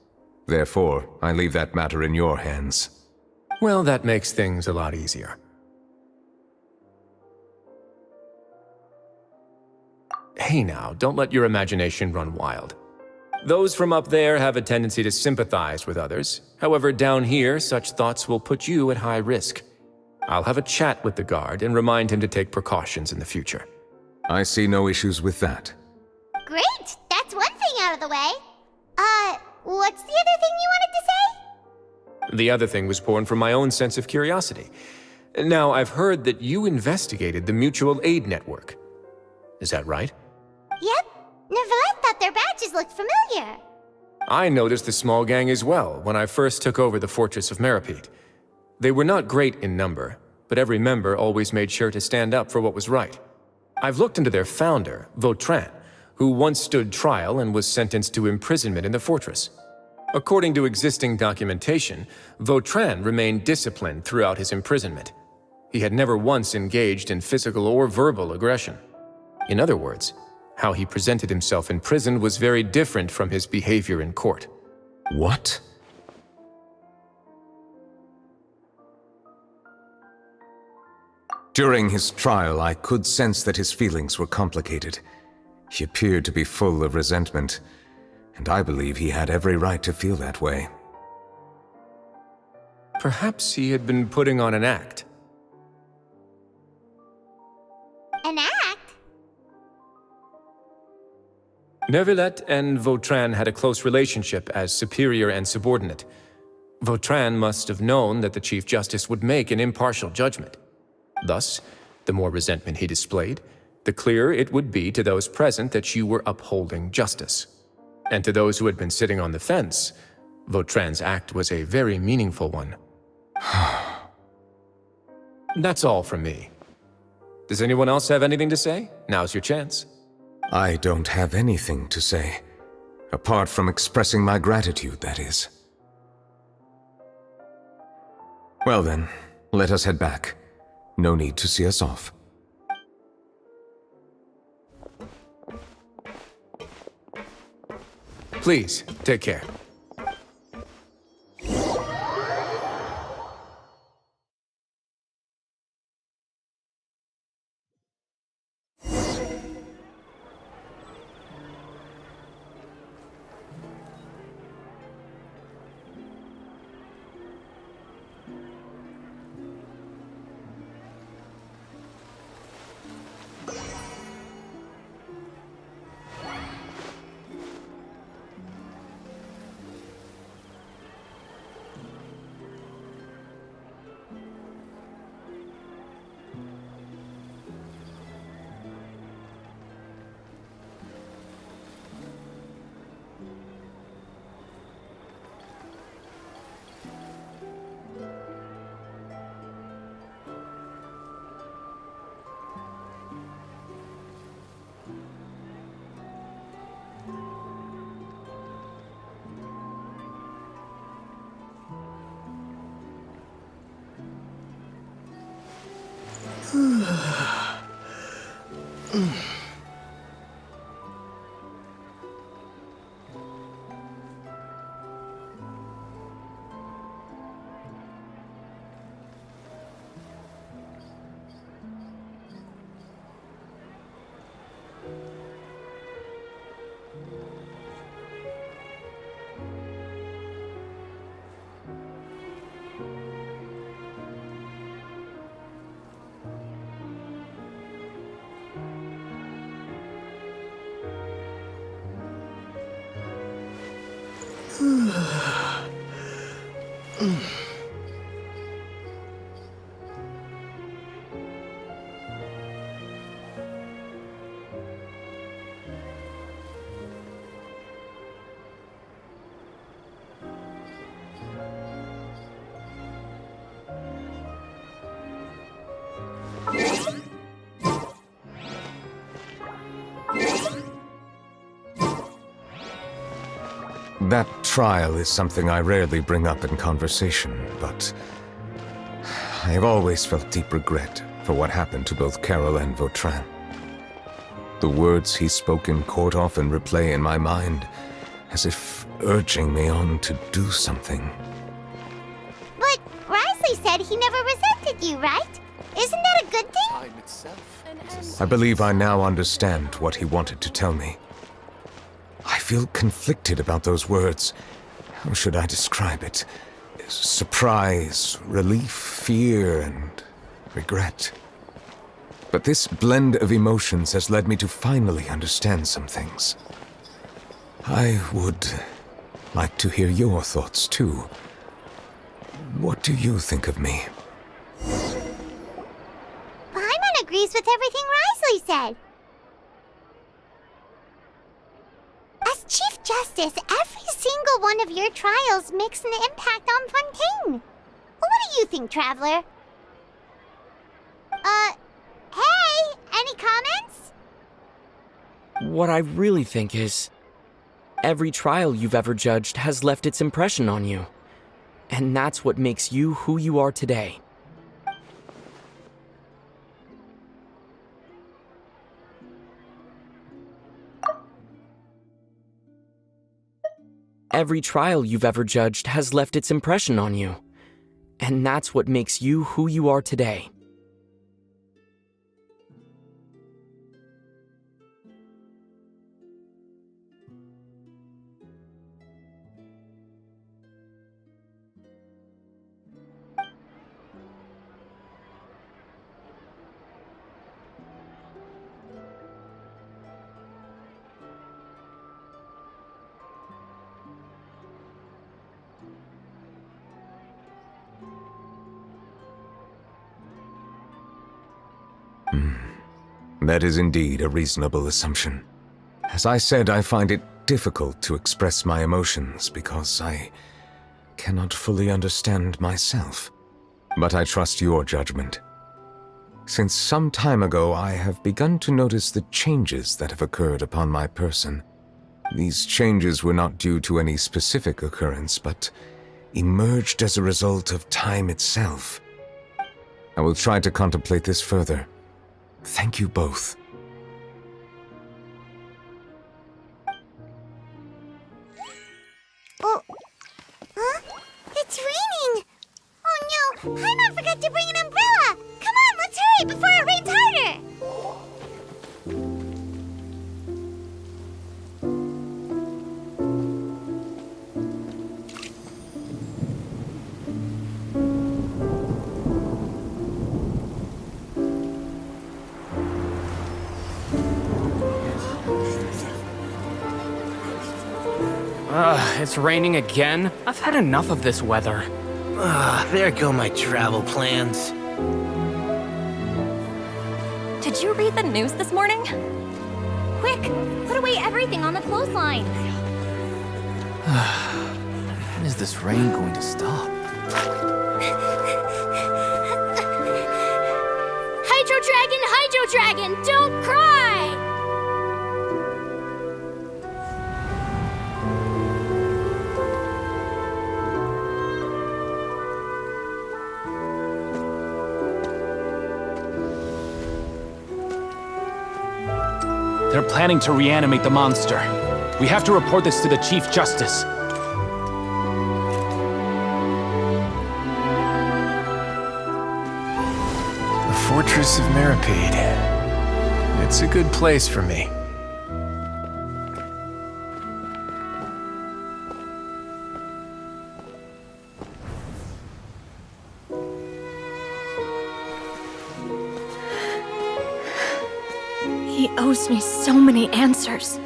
Therefore, I leave that matter in your hands. Well, that makes things a lot easier. Hey now, don't let your imagination run wild. Those from up there have a tendency to sympathize with others. However, down here, such thoughts will put you at high risk. I'll have a chat with the guard and remind him to take precautions in the future. I see no issues with that. Great! That's one thing out of the way. What's the other thing you wanted to say? The other thing was born from my own sense of curiosity. Now, I've heard that you investigated the mutual aid network. Is that right? Yep. Nervalet thought their badges looked familiar. I noticed the small gang as well when I first took over the fortress of Meripede. They were not great in number, but every member always made sure to stand up for what was right. I've looked into their founder, Vautrin, who once stood trial and was sentenced to imprisonment in the fortress. According to existing documentation, Vautrin remained disciplined throughout his imprisonment. He had never once engaged in physical or verbal aggression. In other words, how he presented himself in prison was very different from his behavior in court. What? During his trial, I could sense that his feelings were complicated. He appeared to be full of resentment, and I believe he had every right to feel that way. Perhaps he had been putting on an act. An act? Nervalet and Vautrin had a close relationship as superior and subordinate. Vautrin must have known that the Chief Justice would make an impartial judgment. Thus, the more resentment he displayed, the clearer it would be to those present that you were upholding justice. And to those who had been sitting on the fence, Vautrin's act was a very meaningful one. That's all from me. Does anyone else have anything to say? Now's your chance. I don't have anything to say, apart from expressing my gratitude, that is. Well then, let us head back. No need to see us off. Please, take care. That trial is something I rarely bring up in conversation, but I have always felt deep regret for what happened to both Carol and Vautrin. The words he spoke in court often replay in my mind, as if urging me on to do something. But Risley said he never resented you, right? Isn't that a good thing? Time itself. I believe I now understand what he wanted to tell me. I feel conflicted about those words. How should I describe it? Surprise, relief, fear, and regret. But this blend of emotions has led me to finally understand some things. I would like to hear your thoughts, too. What do you think of me? Paimon agrees with everything Risley said. As Chief Justice, every single one of your trials makes an impact on Fontaine. What do you think, Traveler? Hey, any comments? What I really think is, every trial you've ever judged has left its impression on you. And that's what makes you who you are today. Every trial you've ever judged has left its impression on you. And that's what makes you who you are today. That is indeed a reasonable assumption. As I said, I find it difficult to express my emotions because I cannot fully understand myself. But I trust your judgment. Since some time ago, I have begun to notice the changes that have occurred upon my person. These changes were not due to any specific occurrence, but emerged as a result of time itself. I will try to contemplate this further. Thank you both. It's raining again? I've had enough of this weather. There go my travel plans. Did you read the news this morning? Quick, put away everything on the clothesline. When is this rain going to stop? Hydro Dragon, don't cry! They're planning to reanimate the monster. We have to report this to the Chief Justice. The Fortress of Meripede. It's a good place for me. He owes me so many answers.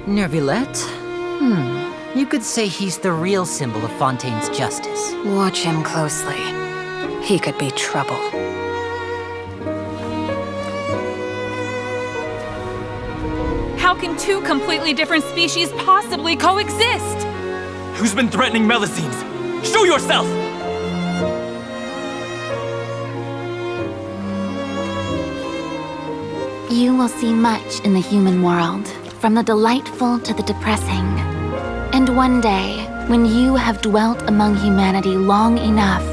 Nervillette? You could say he's the real symbol of Fontaine's justice. Watch him closely. He could be trouble. How can two completely different species possibly coexist? Who's been threatening Melusines? Show yourself! You will see much in the human world, from the delightful to the depressing. And one day, when you have dwelt among humanity long enough,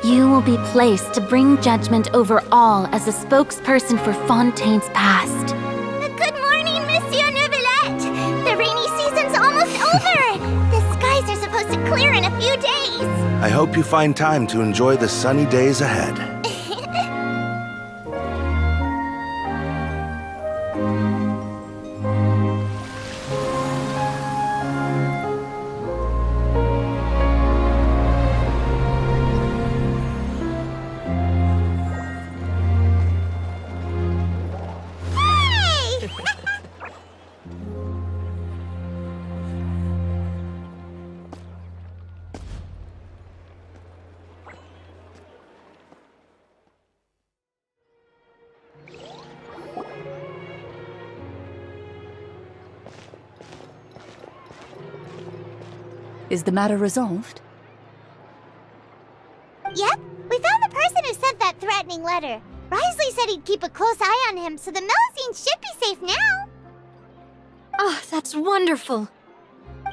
you will be placed to bring judgment over all as a spokesperson for Fontaine's past. Good morning, Monsieur Neuvillette! The rainy season's almost over! The skies are supposed to clear in a few days! I hope you find time to enjoy the sunny days ahead. Is the matter resolved? Yep, we found the person who sent that threatening letter. Risley said he'd keep a close eye on him, so the Melusines should be safe now. Oh, that's wonderful.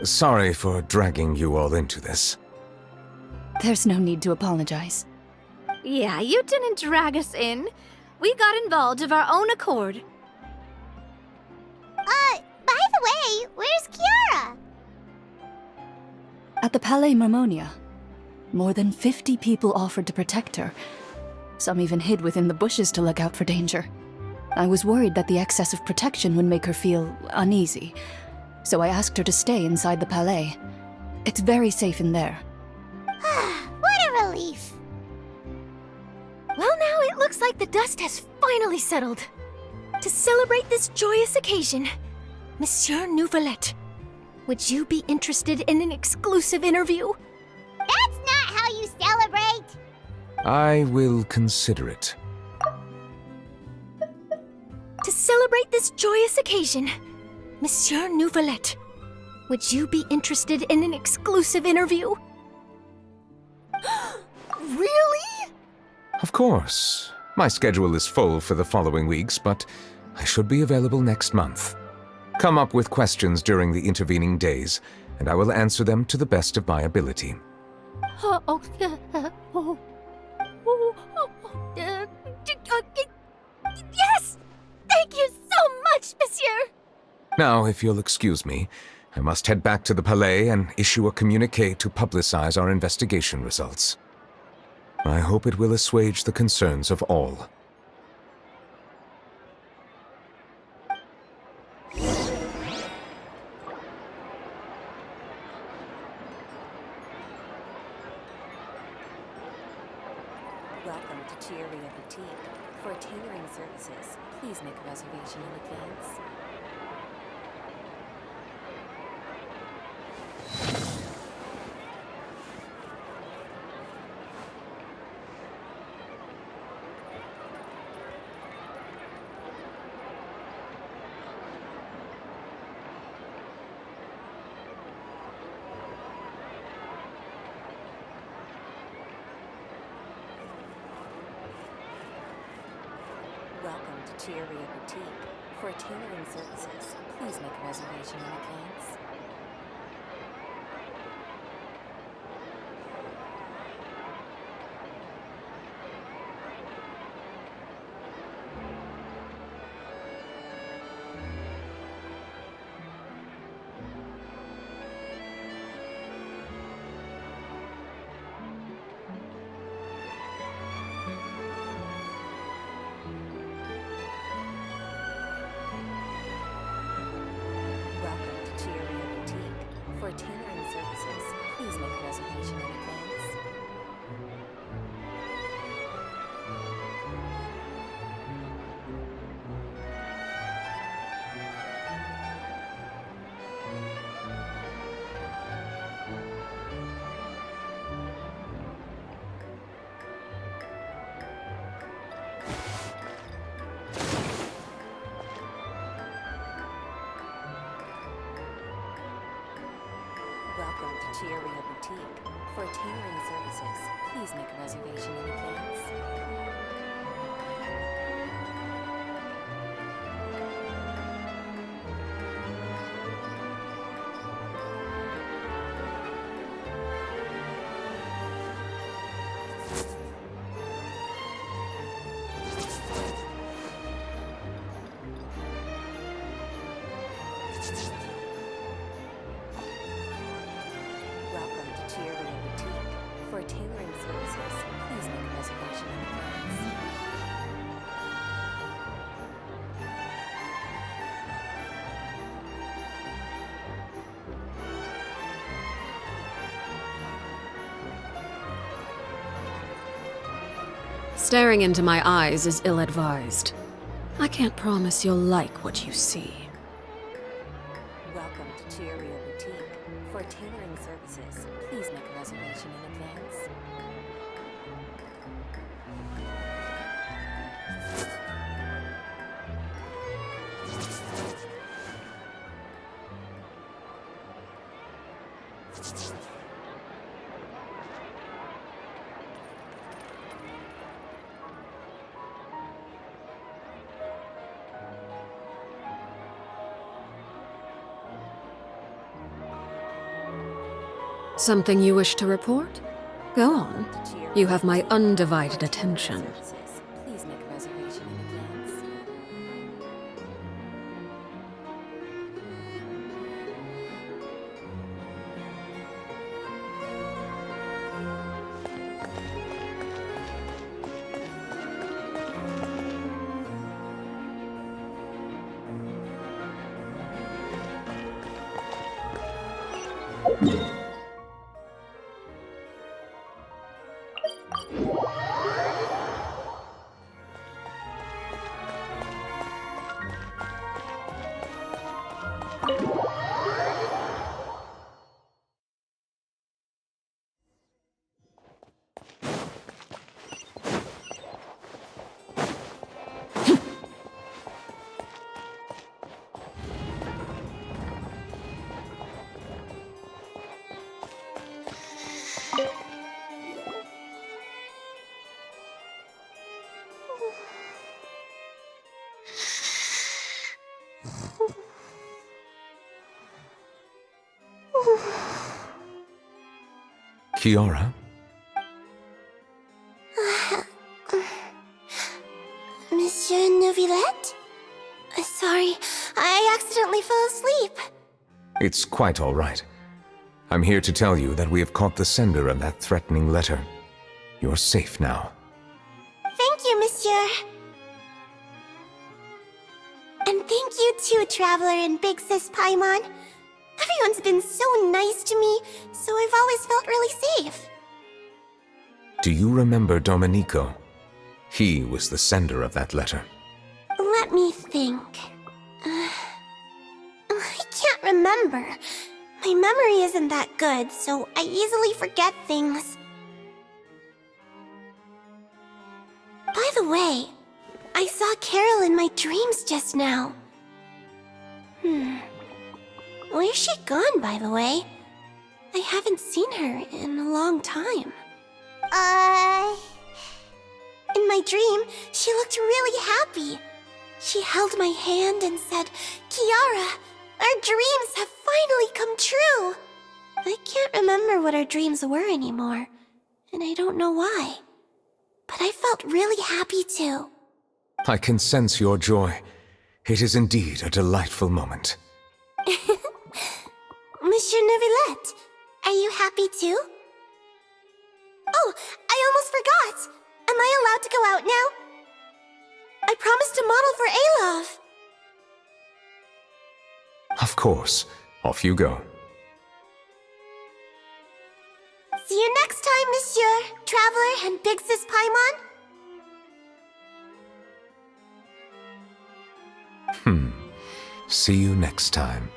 Sorry for dragging you all into this. There's no need to apologize. Yeah, you didn't drag us in. We got involved of our own accord. By the way, where's Kiara? At the Palais Marmonia, more than 50 people offered to protect her. Some even hid within the bushes to look out for danger. I was worried that the excess of protection would make her feel uneasy, so I asked her to stay inside the Palais. It's very safe in there. What a relief. Well, now it looks like the dust has finally settled. To celebrate this joyous occasion, Monsieur Neuvillette, would you be interested in an exclusive interview? That's not how you celebrate! I will consider it. To celebrate this joyous occasion, Monsieur Neuvillette, would you be interested in an exclusive interview? Really? Of course. My schedule is full for the following weeks, but I should be available next month. Come up with questions during the intervening days, and I will answer them to the best of my ability. Yes! Thank you so much, Monsieur! Now, if you'll excuse me, I must head back to the Palais and issue a communiqué to publicize our investigation results. I hope it will assuage the concerns of all. Welcome to Cheeria Boutique. For tailoring services, please make a reservation in advance. Welcome to Cheeria Boutique. For tailoring services, please make a reservation in advance. For tailoring services, please make a reservation in advance. Welcome to Cheeria Boutique. For tailoring services, please make a reservation in advance. Welcome to Cheeria Boutique. For tailoring services, please make a reservation in advance. Staring into my eyes is ill-advised. I can't promise you'll like what you see. Welcome to Cheeria Boutique. For tailoring services, please make a reservation in advance. Something you wish to report? Go on. You have my undivided attention. Please make a reservation in advance. Kiara? Monsieur Neuvillette? Sorry, I accidentally fell asleep. It's quite all right. I'm here to tell you that we have caught the sender of that threatening letter. You're safe now. Thank you, Monsieur. And thank you too, Traveler and Big Sis Paimon. Everyone's been so nice to me, so I've always felt really safe. Do you remember Domenico? He was the sender of that letter. Let me think. I can't remember. My memory isn't that good, so I easily forget things. By the way, I saw Carol in my dreams just now. Where's she gone, by the way? I haven't seen her in a long time. In my dream, she looked really happy. She held my hand and said, "Kiara, our dreams have finally come true." I can't remember what our dreams were anymore, and I don't know why. But I felt really happy too. I can sense your joy. It is indeed a delightful moment. Monsieur Neuvillette, are you happy too? Oh, I almost forgot! Am I allowed to go out now? I promised to model for Alov. Of course. Off you go. See you next time, Monsieur, Traveler, and Big Sis Paimon. See you next time.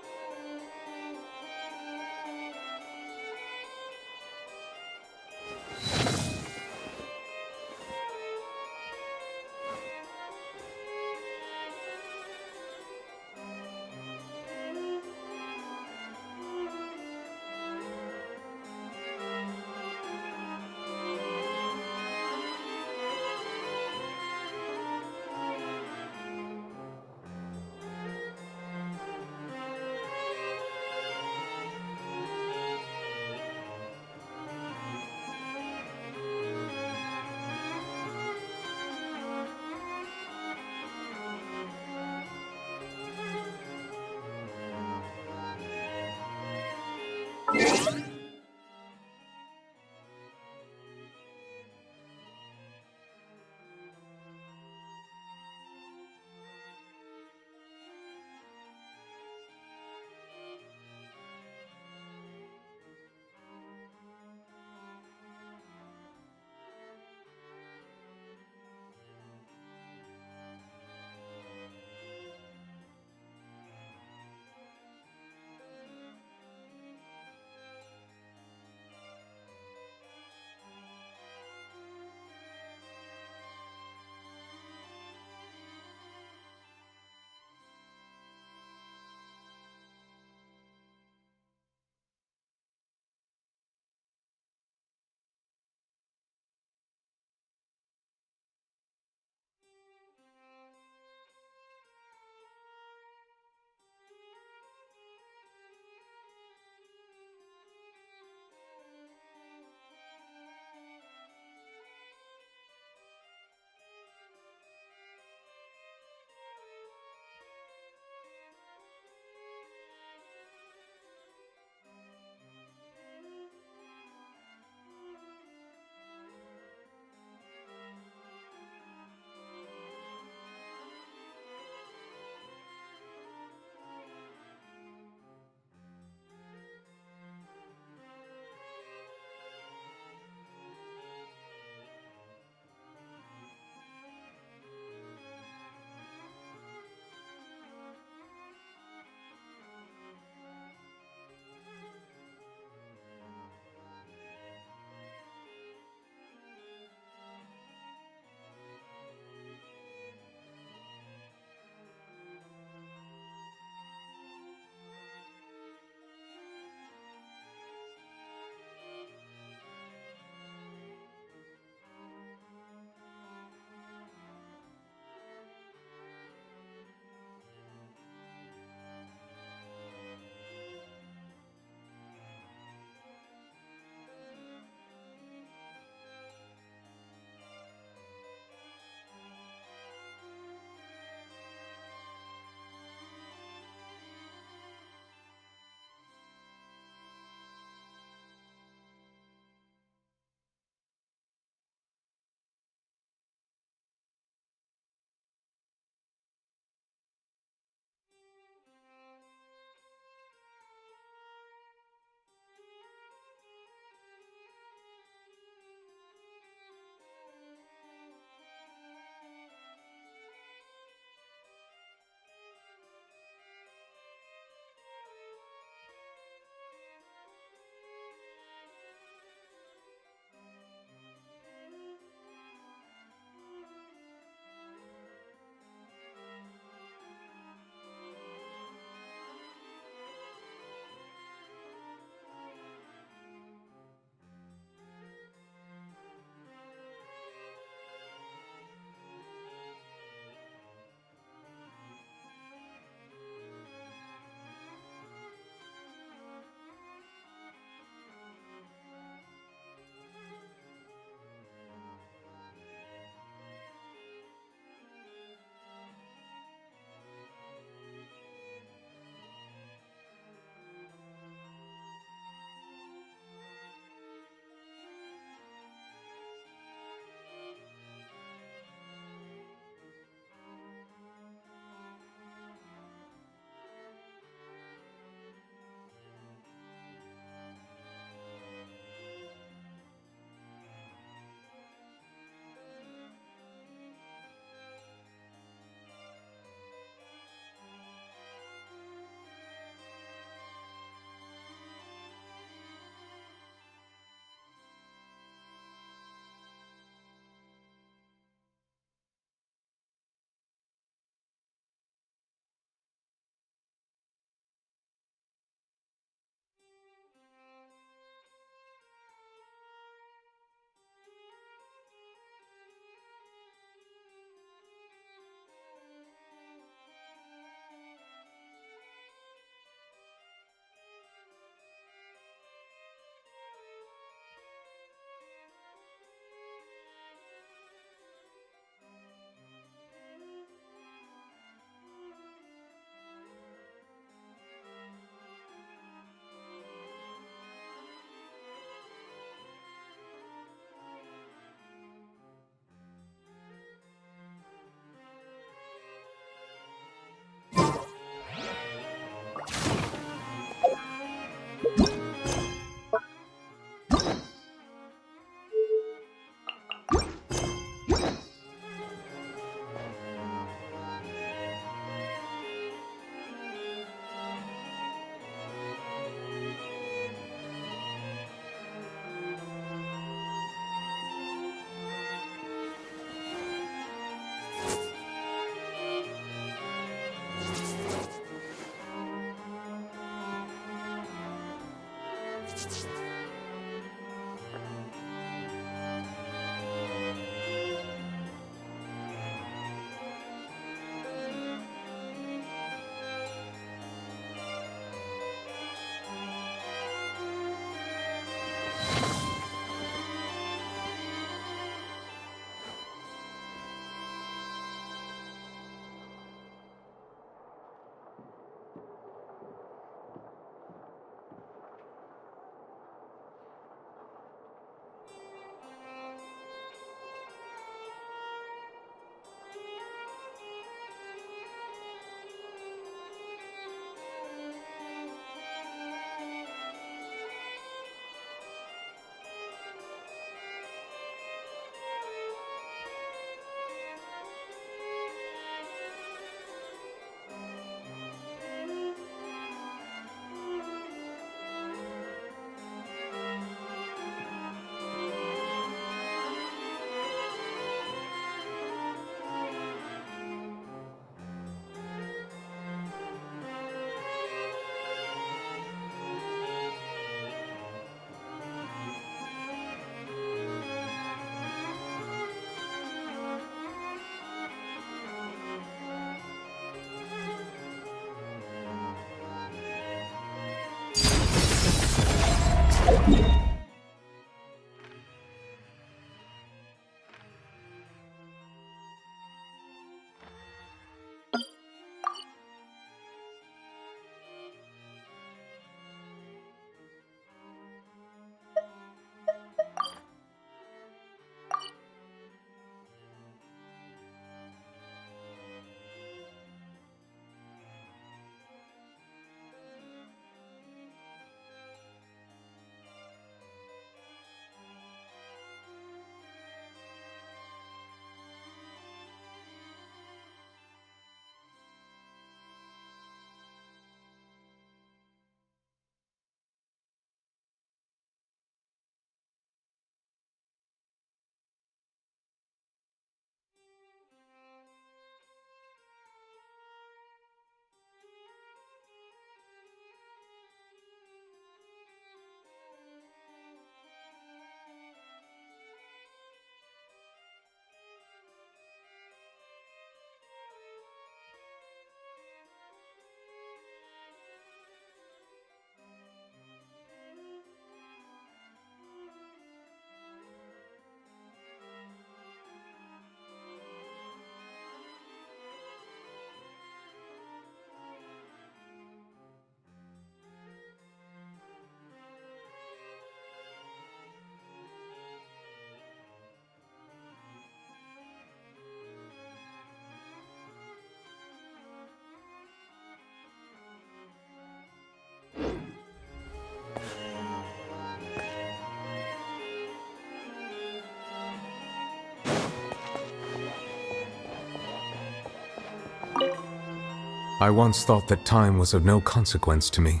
I once thought that time was of no consequence to me.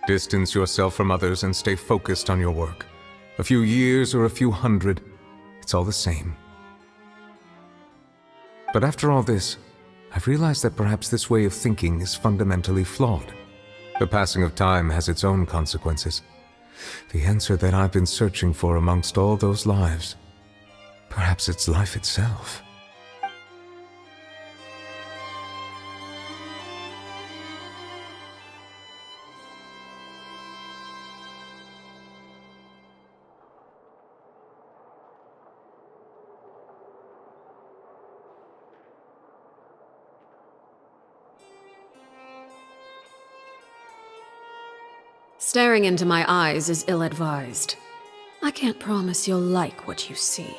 Distance yourself from others and stay focused on your work. A few years or a few hundred, it's all the same. But after all this, I've realized that perhaps this way of thinking is fundamentally flawed. The passing of time has its own consequences. The answer that I've been searching for amongst all those lives, perhaps it's life itself. Staring into my eyes is ill-advised. I can't promise you'll like what you see.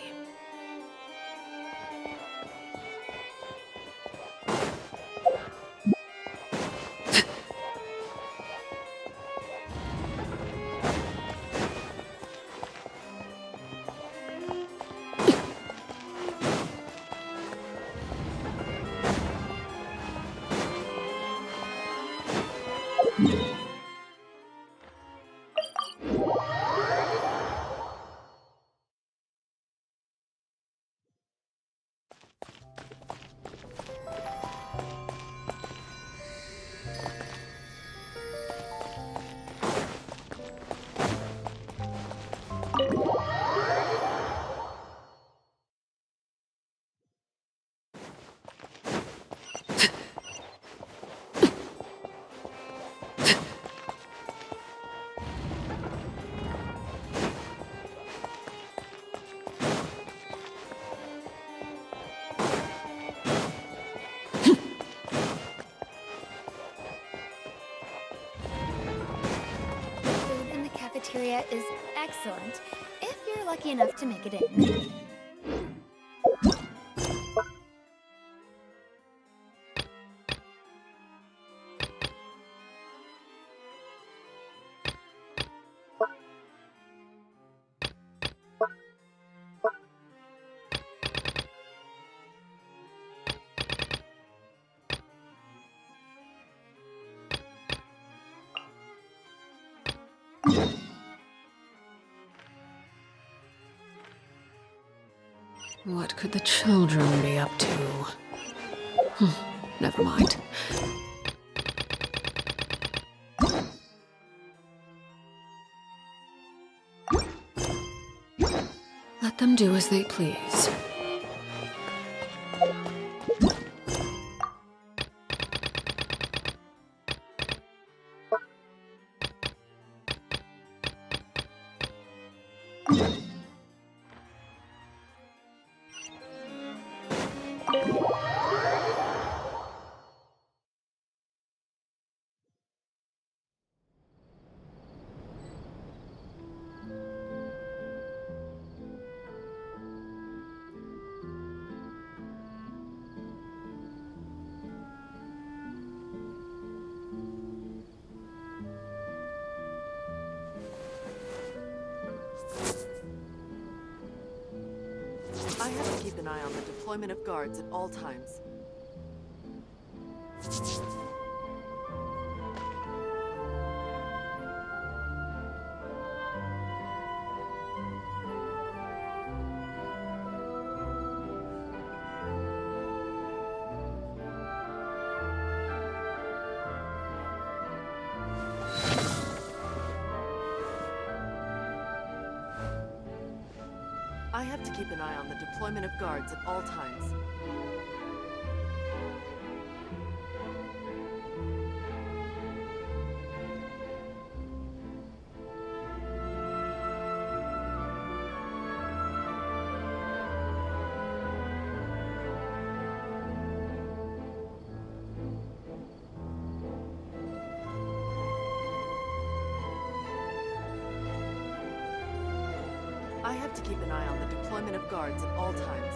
cafeteria is excellent, if you're lucky enough to make it in. What could the children be up to? Never mind. Let them do as they please. I have to keep an eye on the deployment of guards at all times. I have to keep an eye on the deployment of guards at all times. I have to keep an eye on the deployment of guards at all times.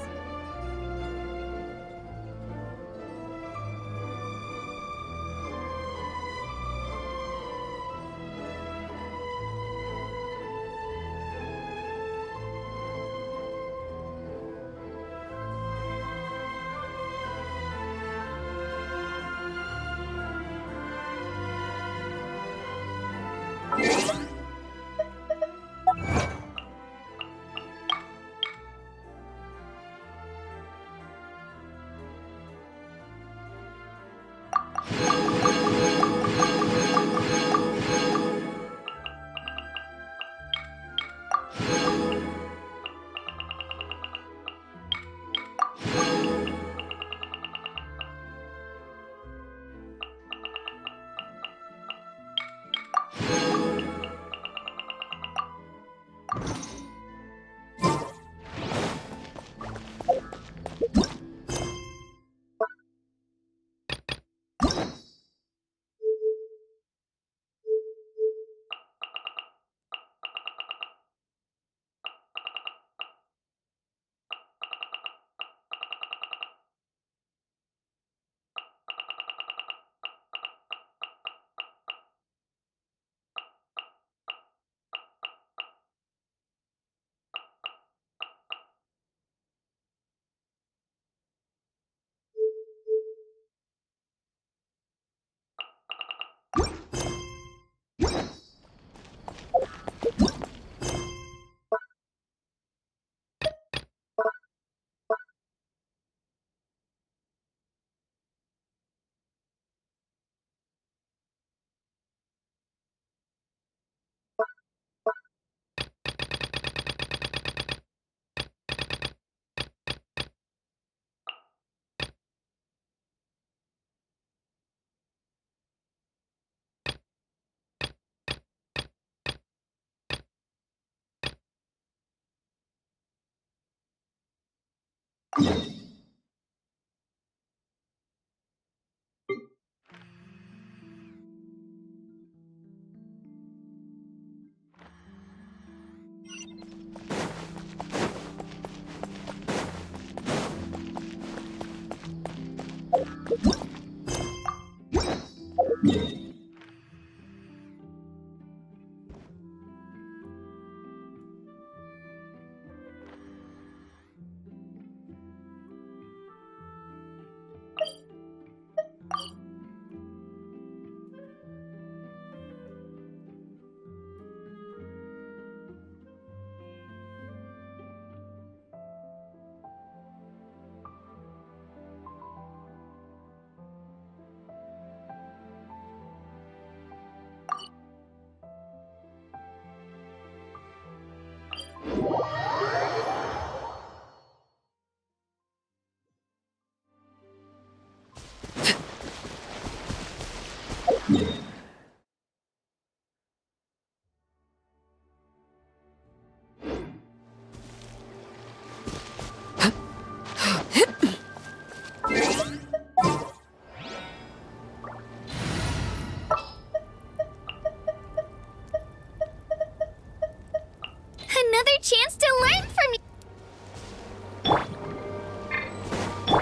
Another chance to learn from you!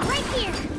Right here!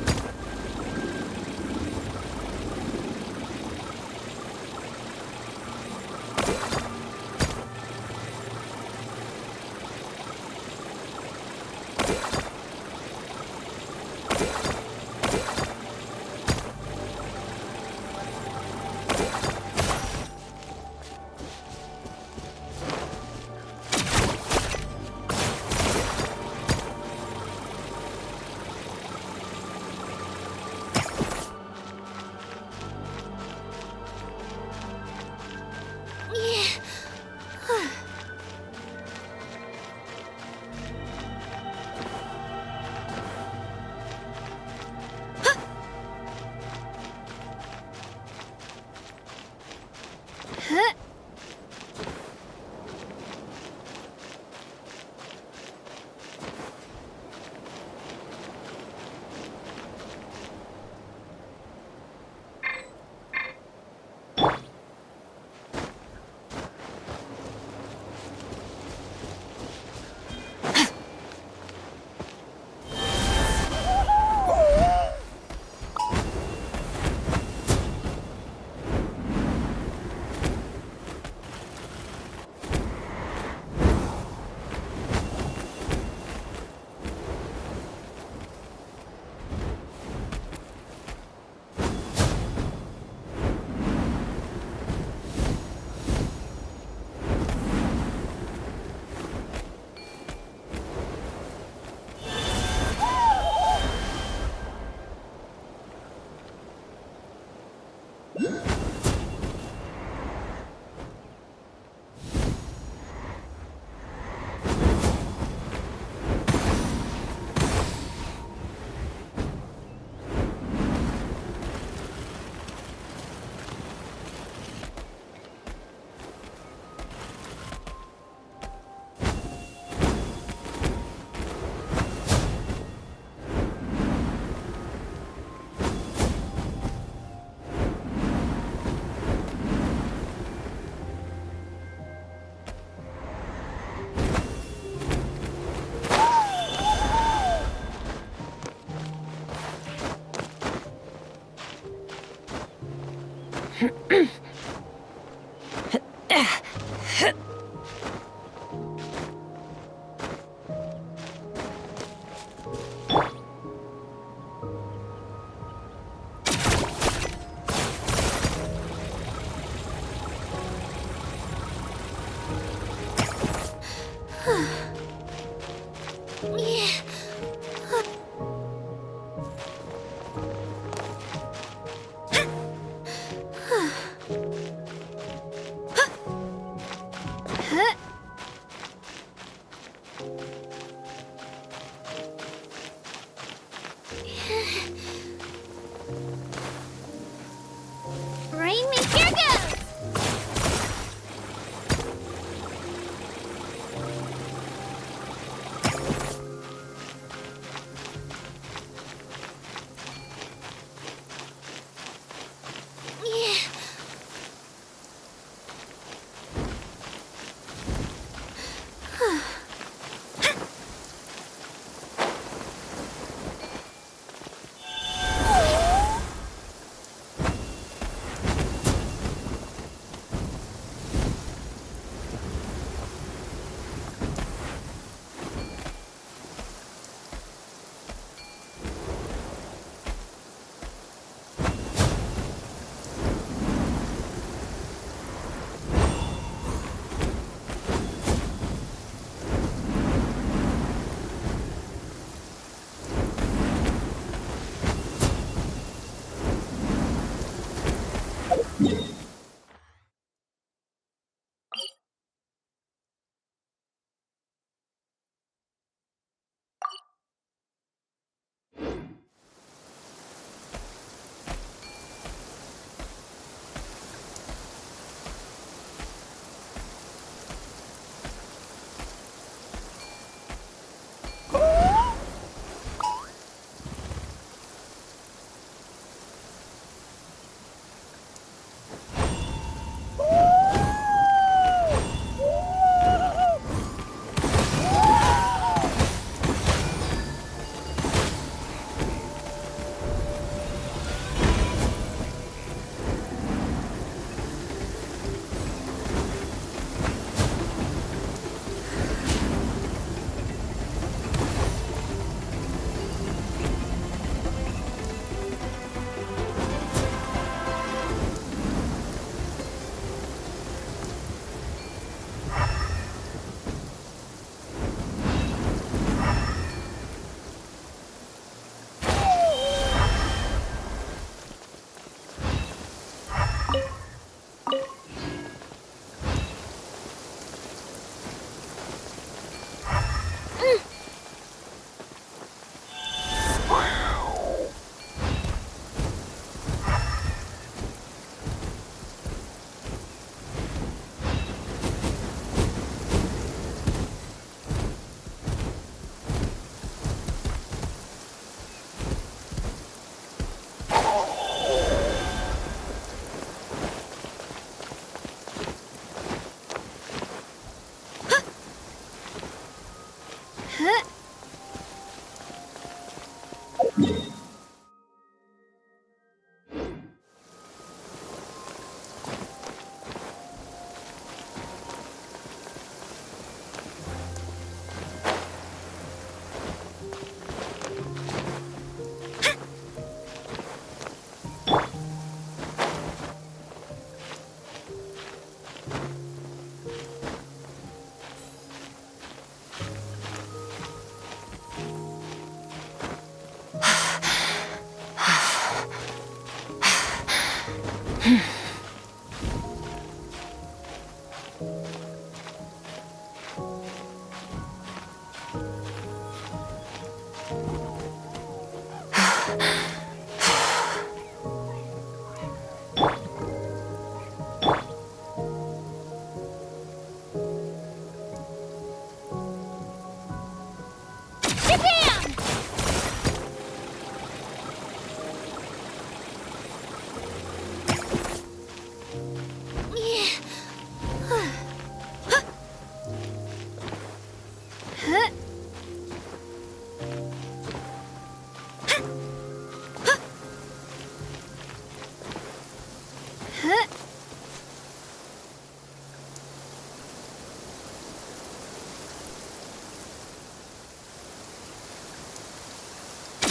Shabam!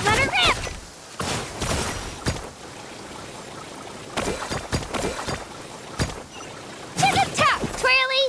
Let her rip! To the top, Twirly!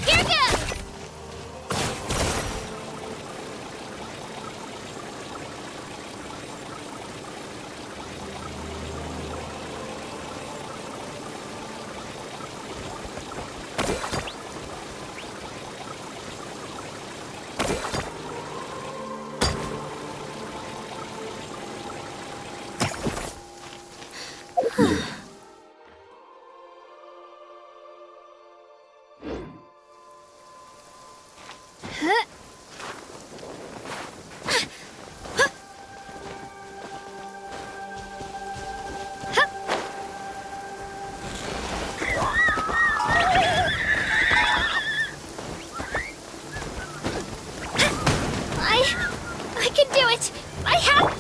Here goes! I can do it! I have...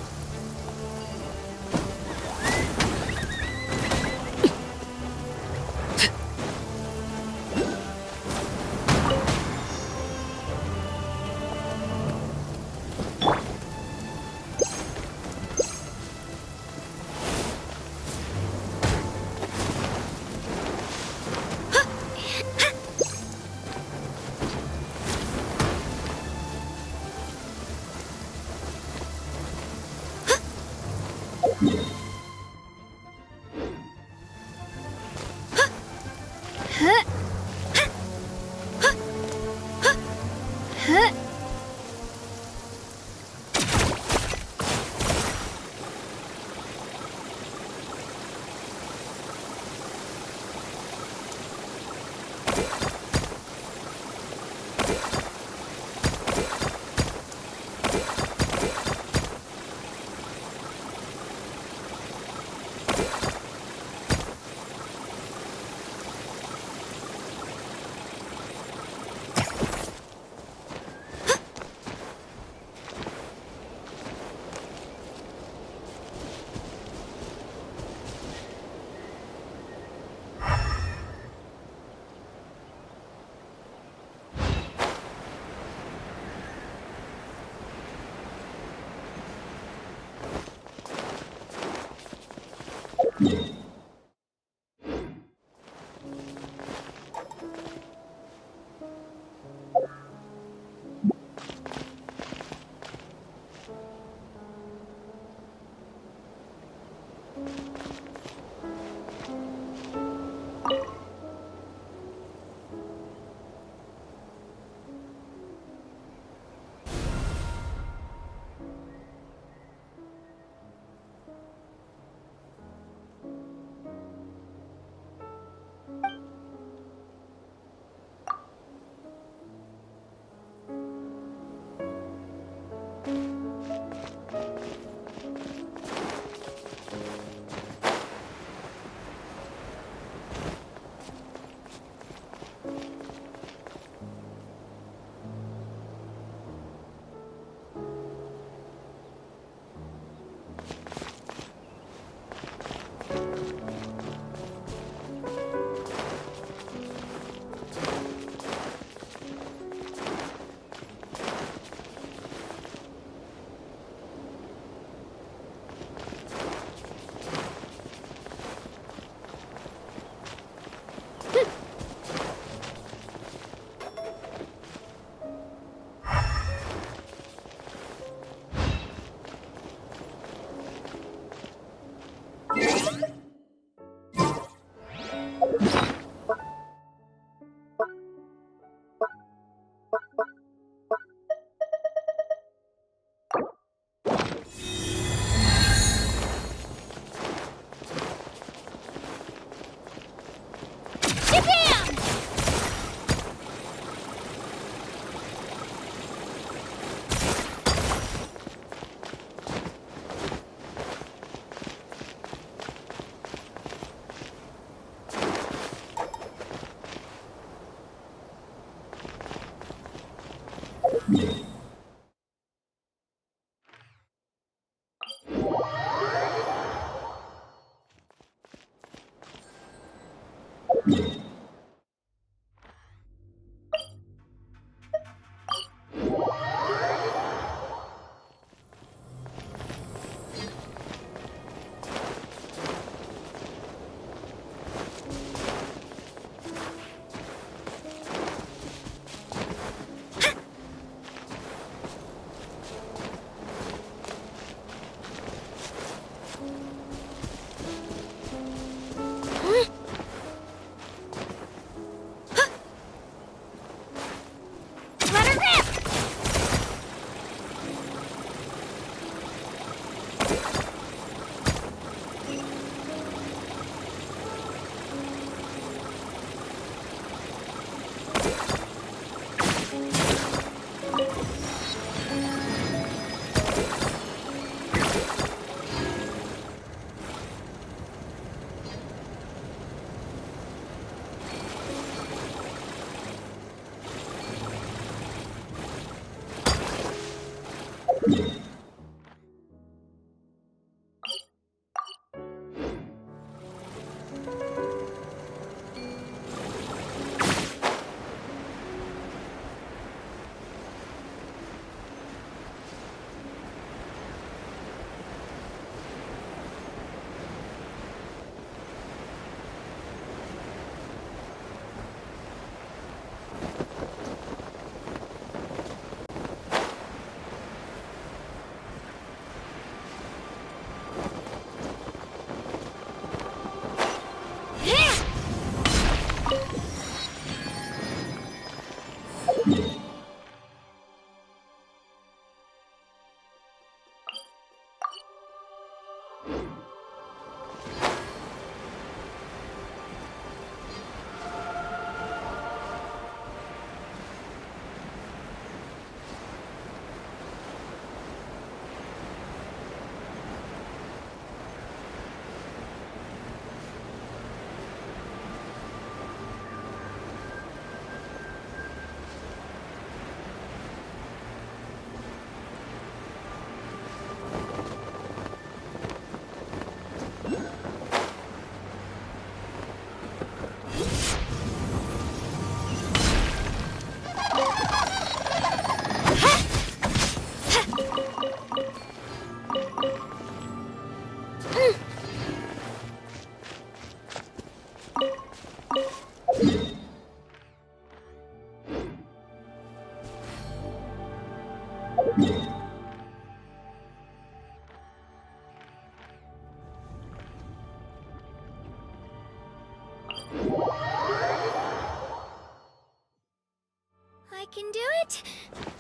I can do it.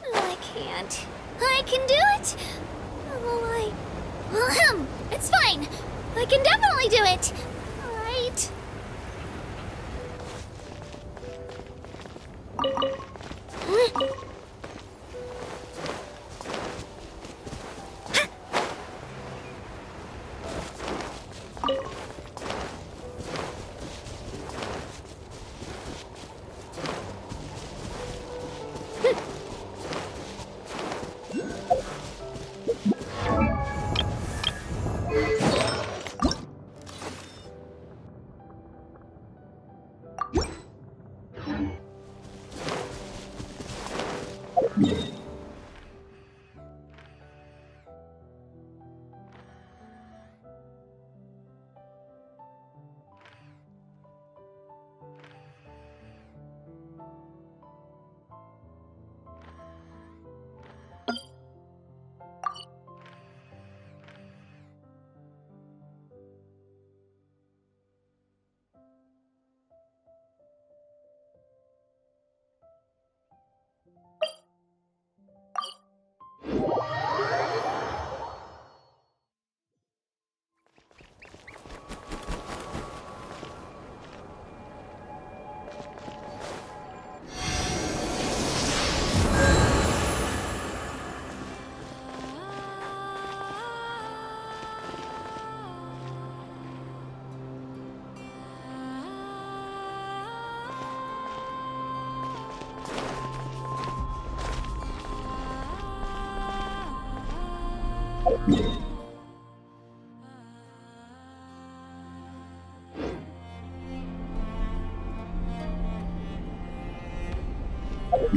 No, I can't. I can do it. Oh, it's fine. I can definitely do it. All right.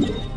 you